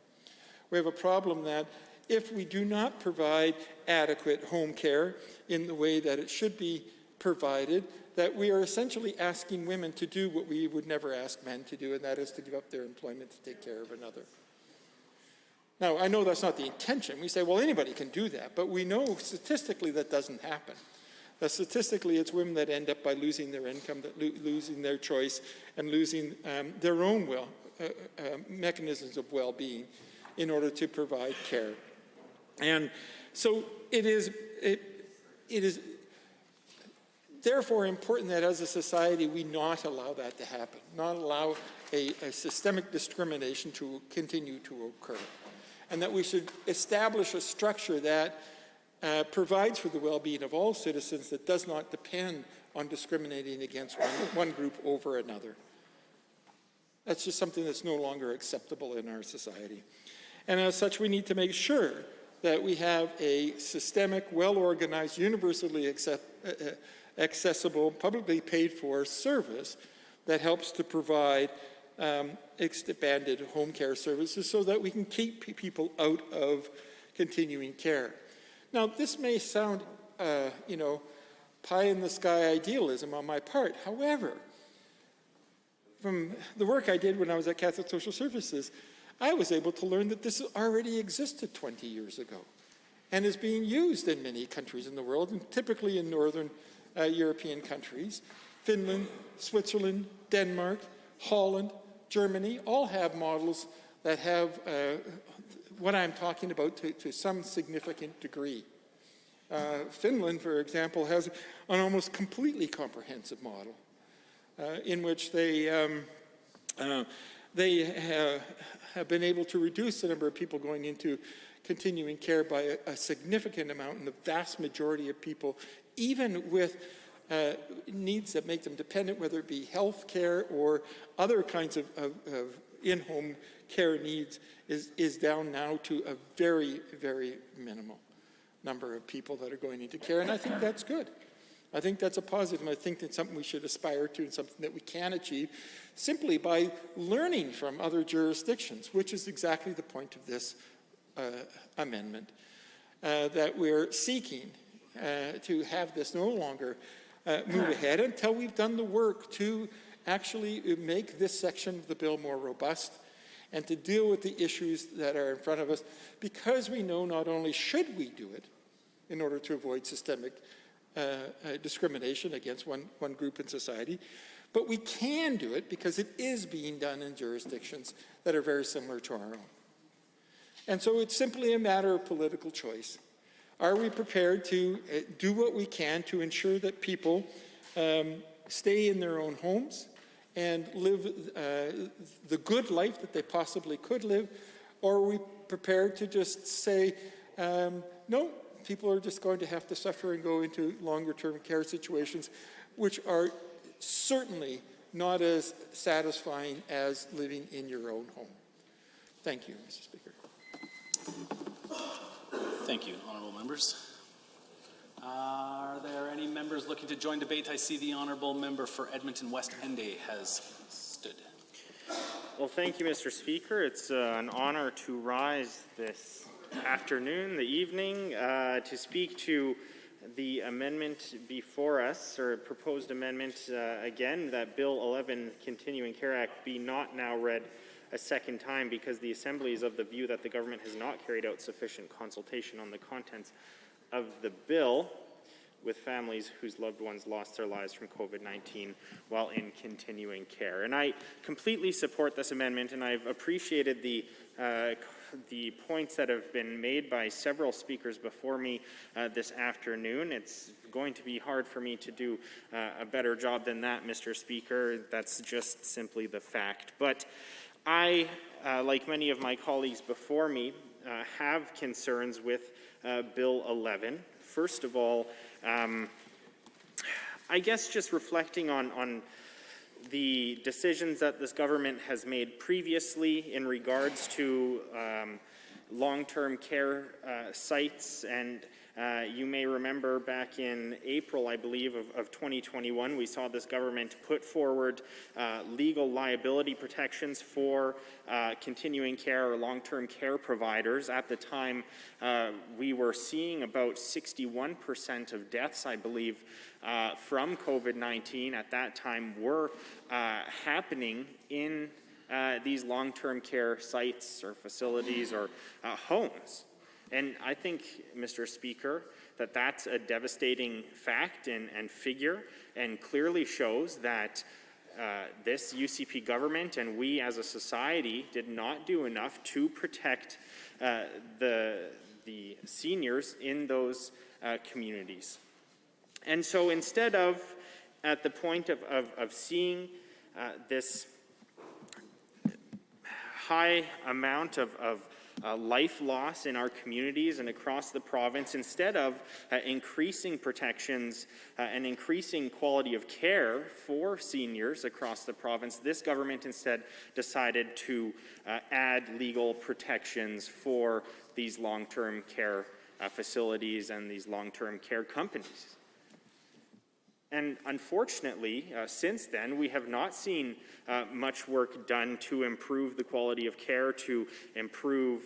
We have a problem that if we do not provide adequate home care in the way that it should be provided, that we are essentially asking women to do what we would never ask men to do, and that is to give up their employment to take care of another. Now, I know that's not the intention. We say, well, anybody can do that, but we know statistically that doesn't happen. That statistically, it's women that end up by losing their income, losing their choice, and losing their own mechanisms of well-being in order to provide care. And so it is therefore important that as a society we not allow that to happen, not allow a systemic discrimination to continue to occur, and that we should establish a structure that provides for the well-being of all citizens that does not depend on discriminating against one group over another. That's just something that's no longer acceptable in our society. And as such, we need to make sure that we have a systemic, well-organized, universally accessible, publicly paid for service that helps to provide expanded home care services so that we can keep people out of continuing care. Now, this may sound, pie-in-the-sky idealism on my part. However, from the work I did when I was at Catholic Social Services, I was able to learn that this already existed 20 years ago and is being used in many countries in the world, and typically in northern European countries. Finland, Switzerland, Denmark, Holland, Germany, all have models that have what I'm talking about to some significant degree. Finland, for example, has an almost completely comprehensive model in which they have been able to reduce the number of people going into continuing care by a significant amount, and the vast majority of people, even with needs that make them dependent, whether it be health care or other kinds of in-home care needs, is down now to a very, very minimal number of people that are going into care, and I think that's good. I think that's a positive, and I think that's something we should aspire to and something that we can achieve simply by learning from other jurisdictions, which is exactly the point of this amendment, that we're seeking to have this no longer move ahead until we've done the work to actually make this section of the bill more robust and to deal with the issues that are in front of us, because we know not only should we do it in order to avoid systemic discrimination against one group in society, but we can do it because it is being done in jurisdictions that are very similar to our own. And so it's simply a matter of political choice. Are we prepared to do what we can to ensure that people stay in their own homes and live the good life that they possibly could live? Or are we prepared to just say, no, people are just going to have to suffer and go into longer-term care situations, which are certainly not as satisfying as living in your own home? Thank you, Mr. Speaker. Thank you, honourable members. Are there any members looking to join debate? I see the honourable member for Edmonton West Henday has stood. Well, thank you, Mr. Speaker. It's an honour to rise this afternoon, the evening, to speak to the amendment before us, or proposed amendment, again, that Bill 11, Continuing Care Act, be not now read a second time, because the Assembly is of the view that the government has not carried out sufficient consultation on the contents of the bill with families whose loved ones lost their lives from COVID-19 while in continuing care. And I completely support this amendment, and I've appreciated the the points that have been made by several speakers before me this afternoon. It's going to be hard for me to do a better job than that, Mr. Speaker. That's just simply the fact. But I, like many of my colleagues before me, have concerns with Bill 11. First of all, I guess just reflecting on the decisions that this government has made previously in regards to long-term care sites, and you may remember back in April, I believe, of 2021, we saw this government put forward legal liability protections for continuing care or long-term care providers. At the time, we were seeing about 61% of deaths, I believe, from COVID-19 at that time were happening in these long-term care sites or facilities or homes. And I think, Mr. Speaker, that that's a devastating fact and figure, and clearly shows that this UCP government and we as a society did not do enough to protect the seniors in those communities. And so instead of, at the point of seeing this high amount of life loss in our communities and across the province, instead of increasing protections and increasing quality of care for seniors across the province, this government instead decided to add legal protections for these long-term care facilities and these long-term care companies. And unfortunately, since then, we have not seen much work done to improve the quality of care, to improve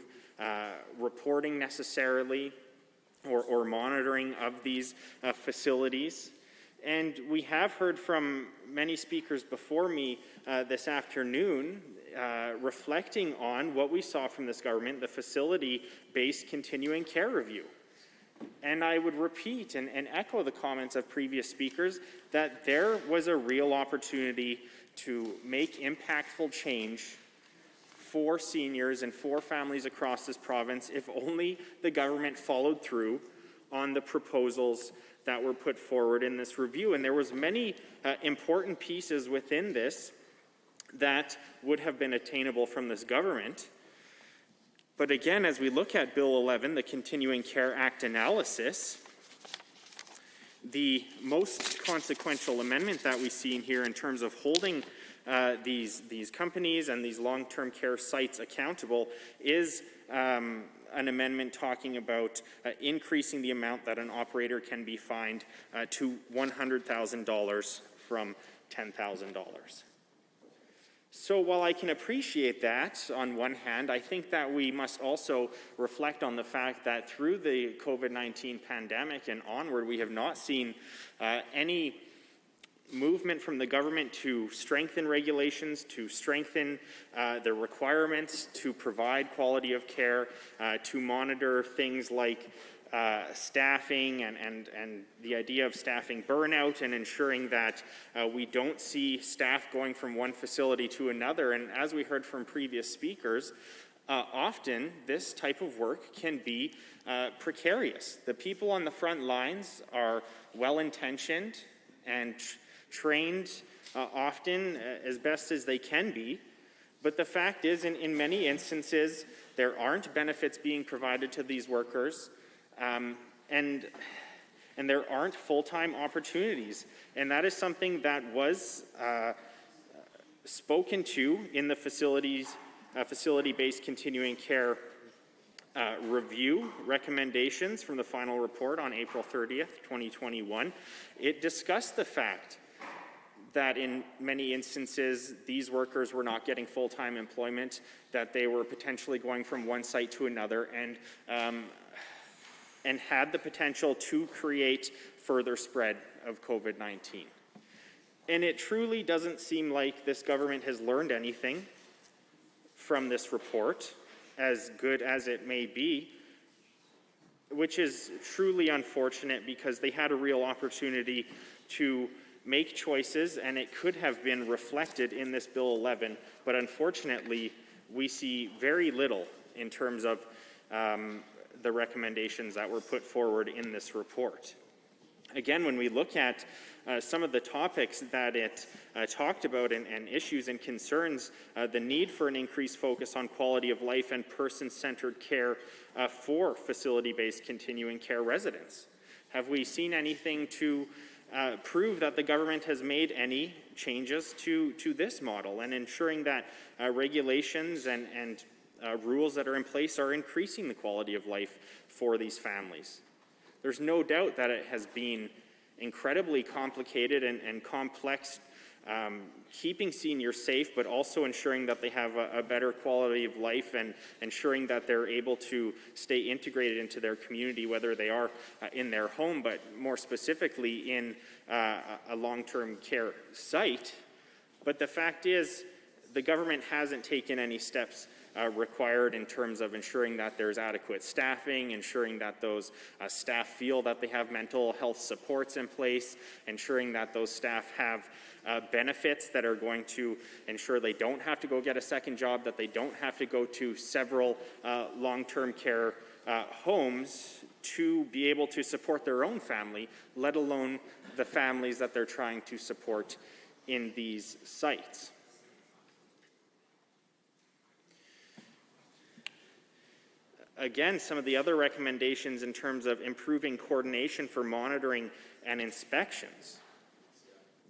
reporting necessarily, or monitoring of these facilities. And we have heard from many speakers before me this afternoon reflecting on what we saw from this government, the facility-based continuing care review. And I would repeat and echo the comments of previous speakers that there was a real opportunity to make impactful change for seniors and for families across this province if only the government followed through on the proposals that were put forward in this review. And there was many important pieces within this that would have been attainable from this government. But again, as we look at Bill 11, the Continuing Care Act analysis, the most consequential amendment that we see in here in terms of holding these companies and these long-term care sites accountable is an amendment talking about increasing the amount that an operator can be fined to $100,000 from $10,000. So while I can appreciate that on one hand, I think that we must also reflect on the fact that through the COVID-19 pandemic and onward, we have not seen any movement from the government to strengthen regulations, to strengthen the requirements to provide quality of care, to monitor things like staffing and the idea of staffing burnout and ensuring that we don't see staff going from one facility to another. And as we heard from previous speakers, often this type of work can be precarious. The people on the front lines are well-intentioned and trained often as best as they can be. But the fact is, in many instances, there aren't benefits being provided to these workers. And there aren't full-time opportunities. And that is something that was spoken to in the facility-based continuing care review recommendations from the final report on April 30th, 2021. It discussed the fact that in many instances, these workers were not getting full-time employment, that they were potentially going from one site to another, and had the potential to create further spread of COVID-19. And it truly doesn't seem like this government has learned anything from this report, as good as it may be, which is truly unfortunate because they had a real opportunity to make choices, and it could have been reflected in this Bill 11, but unfortunately, we see very little in terms of the recommendations that were put forward in this report. Again, when we look at some of the topics that it talked about and issues and concerns, the need for an increased focus on quality of life and person-centered care for facility-based continuing care residents. Have we seen anything to prove that the government has made any changes to this model and ensuring that regulations and rules that are in place are increasing the quality of life for these families? There's no doubt that it has been incredibly complicated and complex, keeping seniors safe, but also ensuring that they have a better quality of life and ensuring that they're able to stay integrated into their community, whether they are in their home, but more specifically in a long-term care site. But the fact is, the government hasn't taken any steps required in terms of ensuring that there's adequate staffing, ensuring that those staff feel that they have mental health supports in place, ensuring that those staff have benefits that are going to ensure they don't have to go get a second job, that they don't have to go to several long-term care homes to be able to support their own family, let alone the families that they're trying to support in these sites. Again, some of the other recommendations in terms of improving coordination for monitoring and inspections.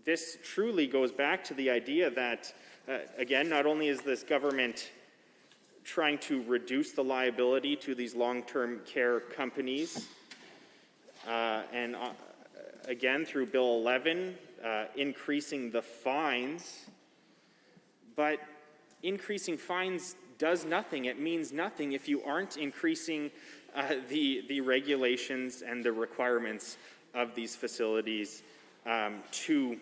This truly goes back to the idea that, again, not only is this government trying to reduce the liability to these long-term care companies, and again, through Bill 11, increasing the fines, but increasing fines does nothing. It means nothing if you aren't increasing the regulations and the requirements of these facilities to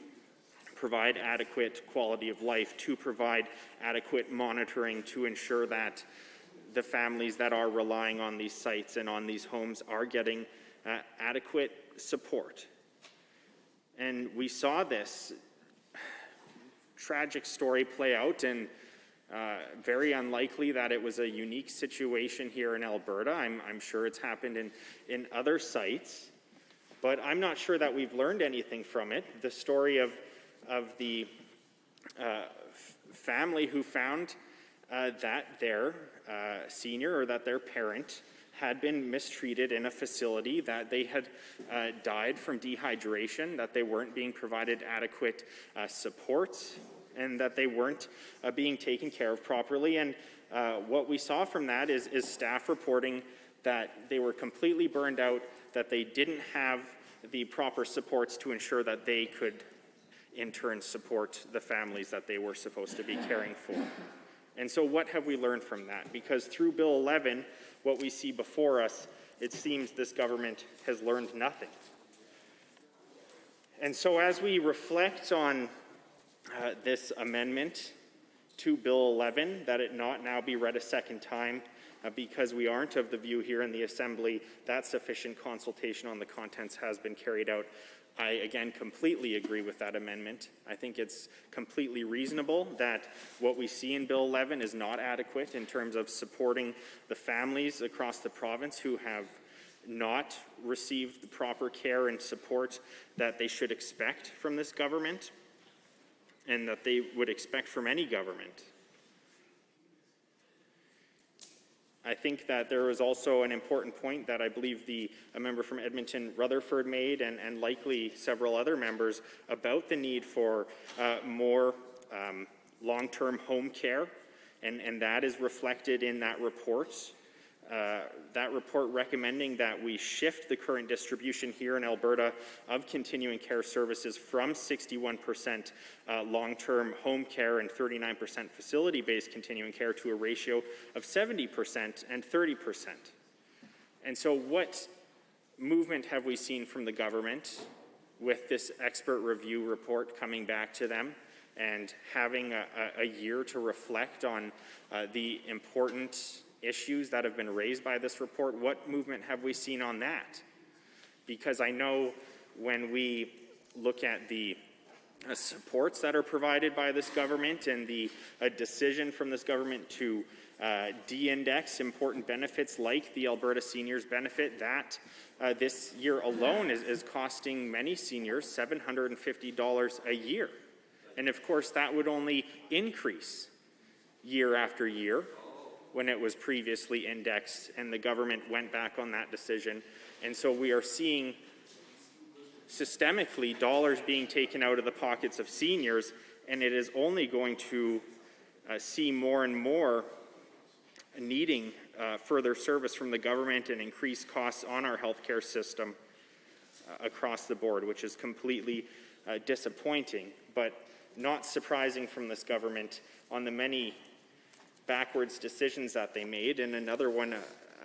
provide adequate quality of life, to provide adequate monitoring, to ensure that the families that are relying on these sites and on these homes are getting adequate support. And we saw this tragic story play out, and very unlikely that it was a unique situation here in Alberta. I'm sure it's happened in other sites, but I'm not sure that we've learned anything from it. The story of the family who found that their senior or that their parent had been mistreated in a facility, that they had died from dehydration, that they weren't being provided adequate supports, and that they weren't being taken care of properly. And what we saw from that is staff reporting that they were completely burned out, that they didn't have the proper supports to ensure that they could in turn support the families that they were supposed to be caring for. And so what have we learned from that? Because through Bill 11, what we see before us, it seems this government has learned nothing. And so as we reflect on this amendment to Bill 11, that it not now be read a second time, because we aren't of the view here in the Assembly that sufficient consultation on the contents has been carried out. I, again, completely agree with that amendment. I think it's completely reasonable that what we see in Bill 11 is not adequate in terms of supporting the families across the province who have not received the proper care and support that they should expect from this government and that they would expect from any government. I think that there was also an important point that I believe a member from Edmonton, Rutherford, made, and likely several other members, about the need for more long-term home care, and that is reflected in that report. That report recommending that we shift the current distribution here in Alberta of continuing care services from 61% long-term home care and 39% facility-based continuing care to a ratio of 70% and 30%. And so what movement have we seen from the government with this expert review report coming back to them and having a year to reflect on the important issues that have been raised by this report? What movement have we seen on that? Because I know when we look at the supports that are provided by this government and the decision from this government to de-index important benefits like the Alberta Seniors Benefit. That this year alone is costing many seniors $750 a year. And of course, that would only increase year after year when it was previously indexed, and the government went back on that decision. And so we are seeing systemically dollars being taken out of the pockets of seniors, and it is only going to see more and more needing further service from the government and increased costs on our healthcare system across the board, which is completely disappointing, but not surprising from this government on the many backwards decisions that they made. And another one,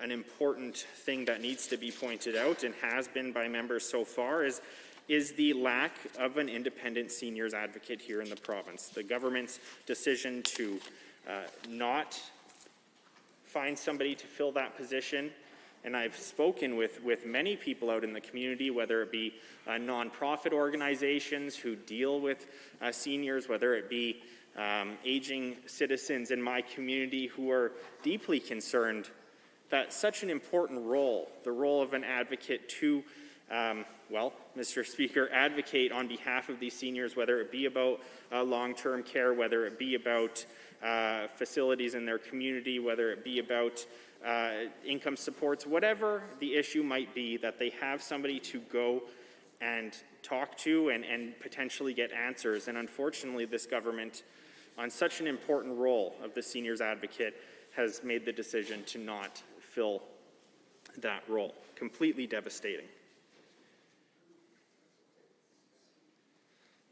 an important thing that needs to be pointed out and has been by members so far is the lack of an independent seniors advocate here in the province. The government's decision to not find somebody to fill that position. And I've spoken with many people out in the community, whether it be nonprofit organizations who deal with seniors, whether it be aging citizens in my community who are deeply concerned that such an important role, the role of an advocate to, well, Mr. Speaker, advocate on behalf of these seniors, whether it be about long-term care, whether it be about facilities in their community, whether it be about income supports, whatever the issue might be, that they have somebody to go and talk to and potentially get answers. And unfortunately, this government, on such an important role of the seniors advocate, has made the decision to not fill that role. Completely devastating.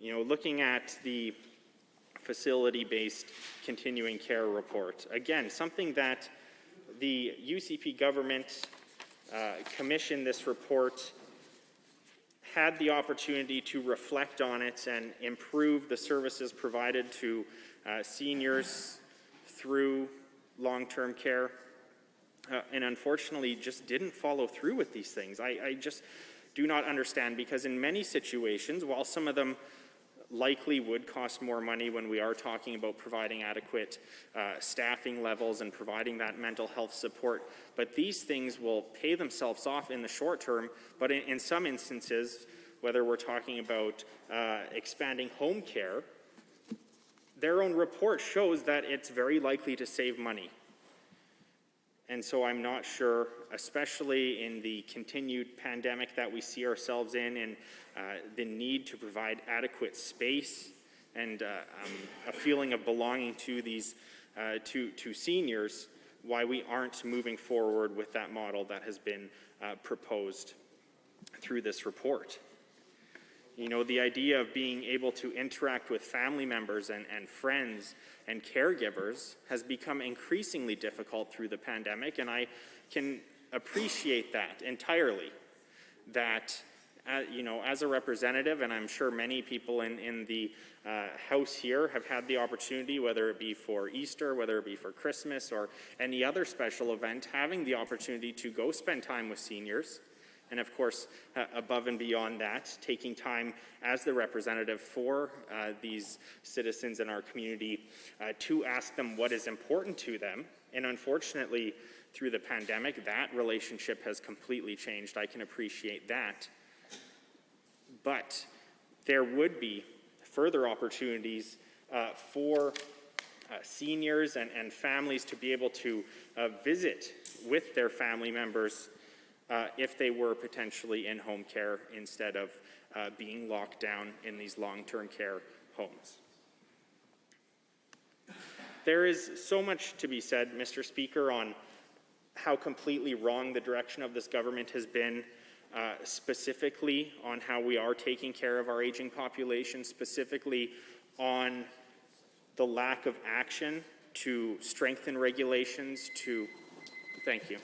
You know, looking at the facility-based continuing care report, again, something that the UCP government commissioned this report, had the opportunity to reflect on it and improve the services provided to seniors through long-term care, and unfortunately just didn't follow through with these things. I just do not understand, because in many situations, while some of them likely would cost more money when we are talking about providing adequate staffing levels and providing that mental health support, but these things will pay themselves off in the short term. But in some instances, whether we're talking about expanding home care, their own report shows that it's very likely to save money. And so I'm not sure, especially in the continued pandemic that we see ourselves in, and the need to provide adequate space and a feeling of belonging to these to seniors, why we aren't moving forward with that model that has been proposed through this report. You know, the idea of being able to interact with family members and friends and caregivers has become increasingly difficult through the pandemic, and I can appreciate that entirely. That, you know, as a representative, and I'm sure many people in the House here have had the opportunity, whether it be for Easter, whether it be for Christmas, or any other special event, having the opportunity to go spend time with seniors. And of course, above and beyond that, taking time as the representative for these citizens in our community to ask them what is important to them. And unfortunately, through the pandemic, that relationship has completely changed. I can appreciate that. But there would be further opportunities for seniors and families to be able to visit with their family members if they were potentially in home care instead of being locked down in these long-term care homes. There is so much to be said, Mr. Speaker, on how completely wrong the direction of this government has been, specifically on how we are taking care of our aging population, specifically on the lack of action to strengthen regulations to... Thank you.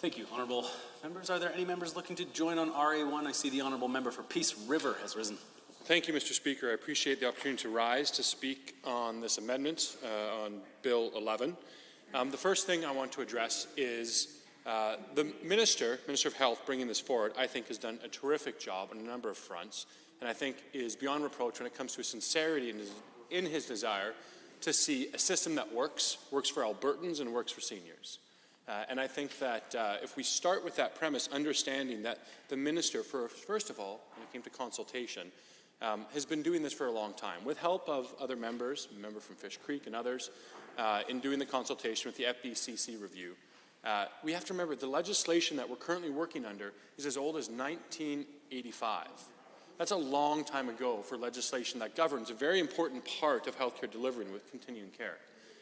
Thank you, honourable members. Are there any members looking to join on RA1? I see the honourable member for Peace River has risen. Thank you, Mr. Speaker. I appreciate the opportunity to rise to speak on this amendment on Bill 11. The first thing I want to address is the Minister of Health bringing this forward, I think, has done a terrific job on a number of fronts, and I think is beyond reproach when it comes to his sincerity in his desire to see a system that works for Albertans and works for seniors. And I think that if we start with that premise, understanding that the minister, first of all, when it came to consultation, has been doing this for a long time, with help of other members, a member from Fish Creek and others, in doing the consultation with the FBCC review. We have to remember the legislation that we're currently working under is as old as 1985. That's a long time ago for legislation that governs a very important part of healthcare delivery with continuing care.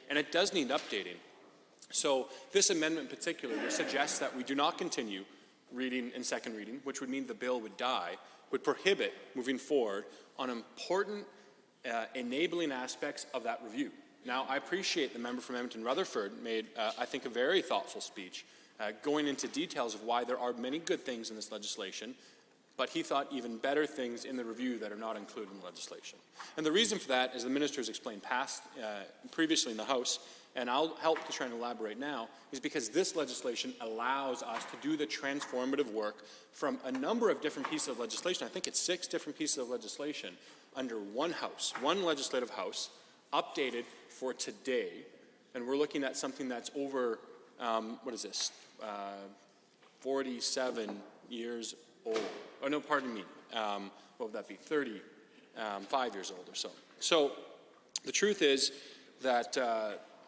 And it does need updating. So this amendment in particular suggests that we do not continue reading and second reading, which would mean the bill would die, would prohibit moving forward on important enabling aspects of that review. Now, I appreciate the member from Edmonton-Rutherford made, I think, a very thoughtful speech going into details of why there are many good things in this legislation, but he thought even better things in the review that are not included in the legislation. And the reason for that, as the minister has explained previously in the House, and I'll help to try and elaborate now, is because this legislation allows us to do the transformative work from a number of different pieces of legislation. I think it's 6 different pieces of legislation under one house, one legislative house, updated for today. And we're looking at something that's over, 47 years old. Oh, no, pardon me. What would that be? 35 years old or so. So the truth is that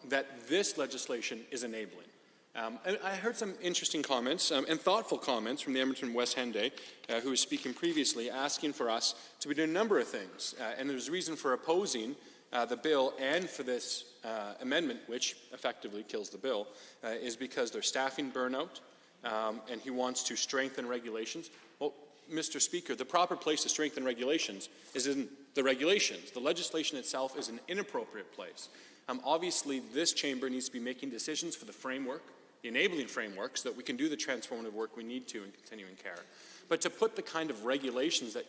that this legislation is enabling. And I heard some interesting comments and thoughtful comments from the Edmonton West Henday, who was speaking previously, asking for us to be doing a number of things. And there's a reason for opposing the bill and for this amendment, which effectively kills the bill, is because there's staffing burnout, and he wants to strengthen regulations. Well, Mr. Speaker, the proper place to strengthen regulations is in the regulations. The legislation itself is an inappropriate place. Obviously, this chamber needs to be making decisions for the framework, the enabling framework, so that we can do the transformative work we need to in continuing care. But to put the kind of regulations that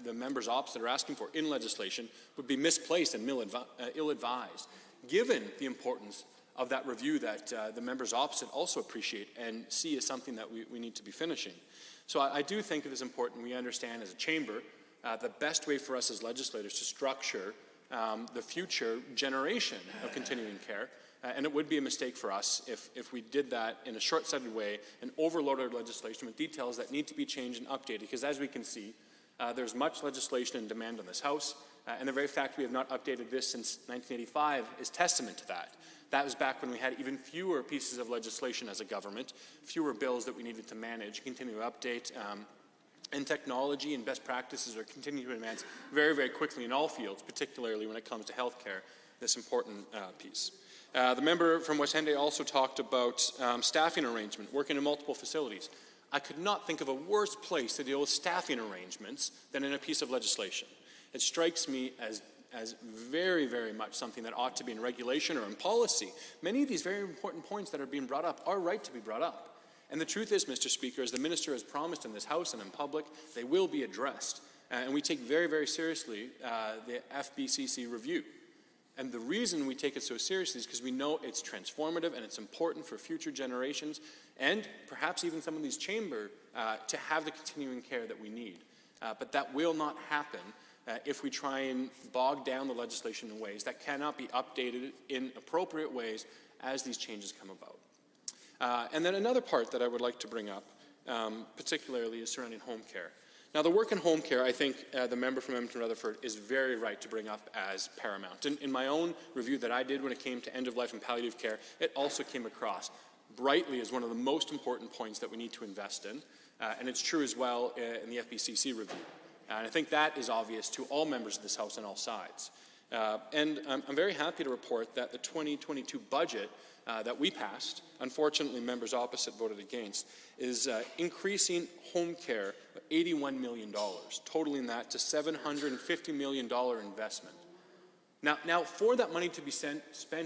the members opposite are asking for in legislation would be misplaced and ill-advised, given the importance of that review that the members opposite also appreciate and see as something that we need to be finishing. So I do think it is important we understand as a chamber the best way for us as legislators to structure the future generation of continuing care. And it would be a mistake for us if we did that in a short-sighted way and overloaded legislation with details that need to be changed and updated. Because as we can see, there's much legislation and demand on this House, and the very fact we have not updated this since 1985 is testament to that. That was back when we had even fewer pieces of legislation as a government, fewer bills that we needed to manage, continue to update, and technology and best practices are continuing to advance very, very quickly in all fields, particularly when it comes to healthcare, this important piece. The member from West Henday also talked about staffing arrangement, working in multiple facilities. I could not think of a worse place to deal with staffing arrangements than in a piece of legislation. It strikes me as very, very much something that ought to be in regulation or in policy. Many of these very important points that are being brought up are right to be brought up. And the truth is, Mr. Speaker, as the minister has promised in this House and in public, they will be addressed. And we take very, very seriously the FBCC review. And the reason we take it so seriously is because we know it's transformative and it's important for future generations and perhaps even some of these chamber to have the continuing care that we need. But that will not happen if we try and bog down the legislation in ways that cannot be updated in appropriate ways as these changes come about. And then another part that I would like to bring up, particularly, is surrounding home care. Now, the work in home care, I think the member from Edmonton-Rutherford is very right to bring up as paramount. In my own review that I did when it came to end-of-life and palliative care, it also came across brightly as one of the most important points that we need to invest in. And it's true as well in the FBCC review. And I think that is obvious to all members of this House on all sides. And I'm very happy to report that the 2022 budget that we passed, unfortunately members opposite voted against, is increasing home care $81 million, totaling that to $750 million investment. Now, for that money to be spent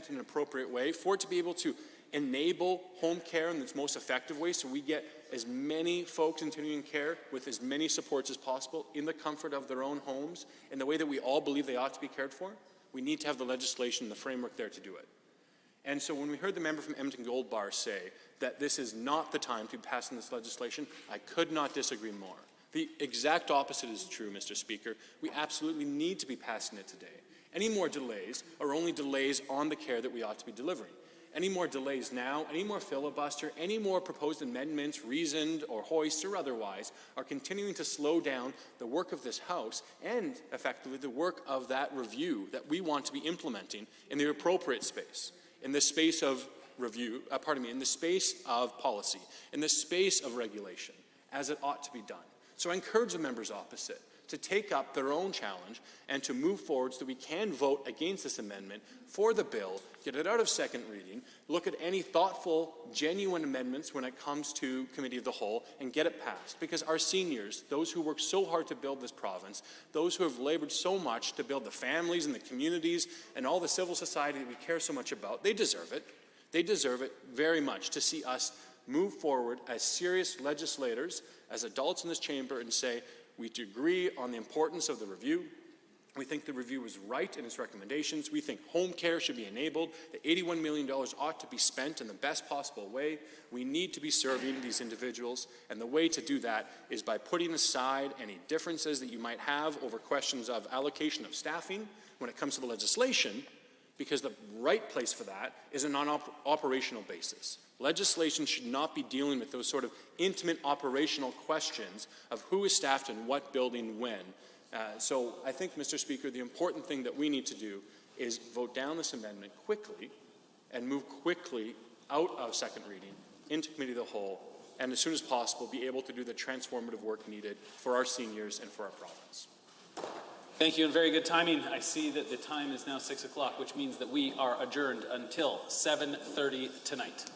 in an appropriate way, for it to be able to enable home care in its most effective way so we get as many folks continuing care with as many supports as possible in the comfort of their own homes in the way that we all believe they ought to be cared for, we need to have the legislation and the framework there to do it. And so when we heard the member from Edmonton Gold Bar say that this is not the time to be passing this legislation, I could not disagree more. The exact opposite is true, Mr. Speaker. We absolutely need to be passing it today. Any more delays are only delays on the care that we ought to be delivering. Any more delays now, any more filibuster, any more proposed amendments, reasoned or hoist or otherwise, are continuing to slow down the work of this House and effectively the work of that review that we want to be implementing in the appropriate space, in the space of review, in the space of policy, in the space of regulation, as it ought to be done. So I encourage the members opposite to take up their own challenge and to move forward so that we can vote against this amendment for the bill, get it out of second reading, look at any thoughtful, genuine amendments when it comes to Committee of the Whole, and get it passed. Because our seniors, those who worked so hard to build this province, those who have labored so much to build the families and the communities and all the civil society that we care so much about, they deserve it. They deserve it very much to see us move forward as serious legislators, as adults in this chamber, and say, we agree on the importance of the review. We think the review was right in its recommendations. We think home care should be enabled. The $81 million ought to be spent in the best possible way. We need to be serving these individuals, and the way to do that is by putting aside any differences that you might have over questions of allocation of staffing when it comes to the legislation, because the right place for that is a non-operational basis. Legislation should not be dealing with those sort of intimate operational questions of who is staffed in what building when. So I think, Mr. Speaker, the important thing that we need to do is vote down this amendment quickly and move quickly out of second reading into Committee of the Whole, and as soon as possible be able to do the transformative work needed for our seniors and for our province. Thank you, and very good timing. I see that the time is now 6 o'clock, which means that we are adjourned until 7:30 tonight.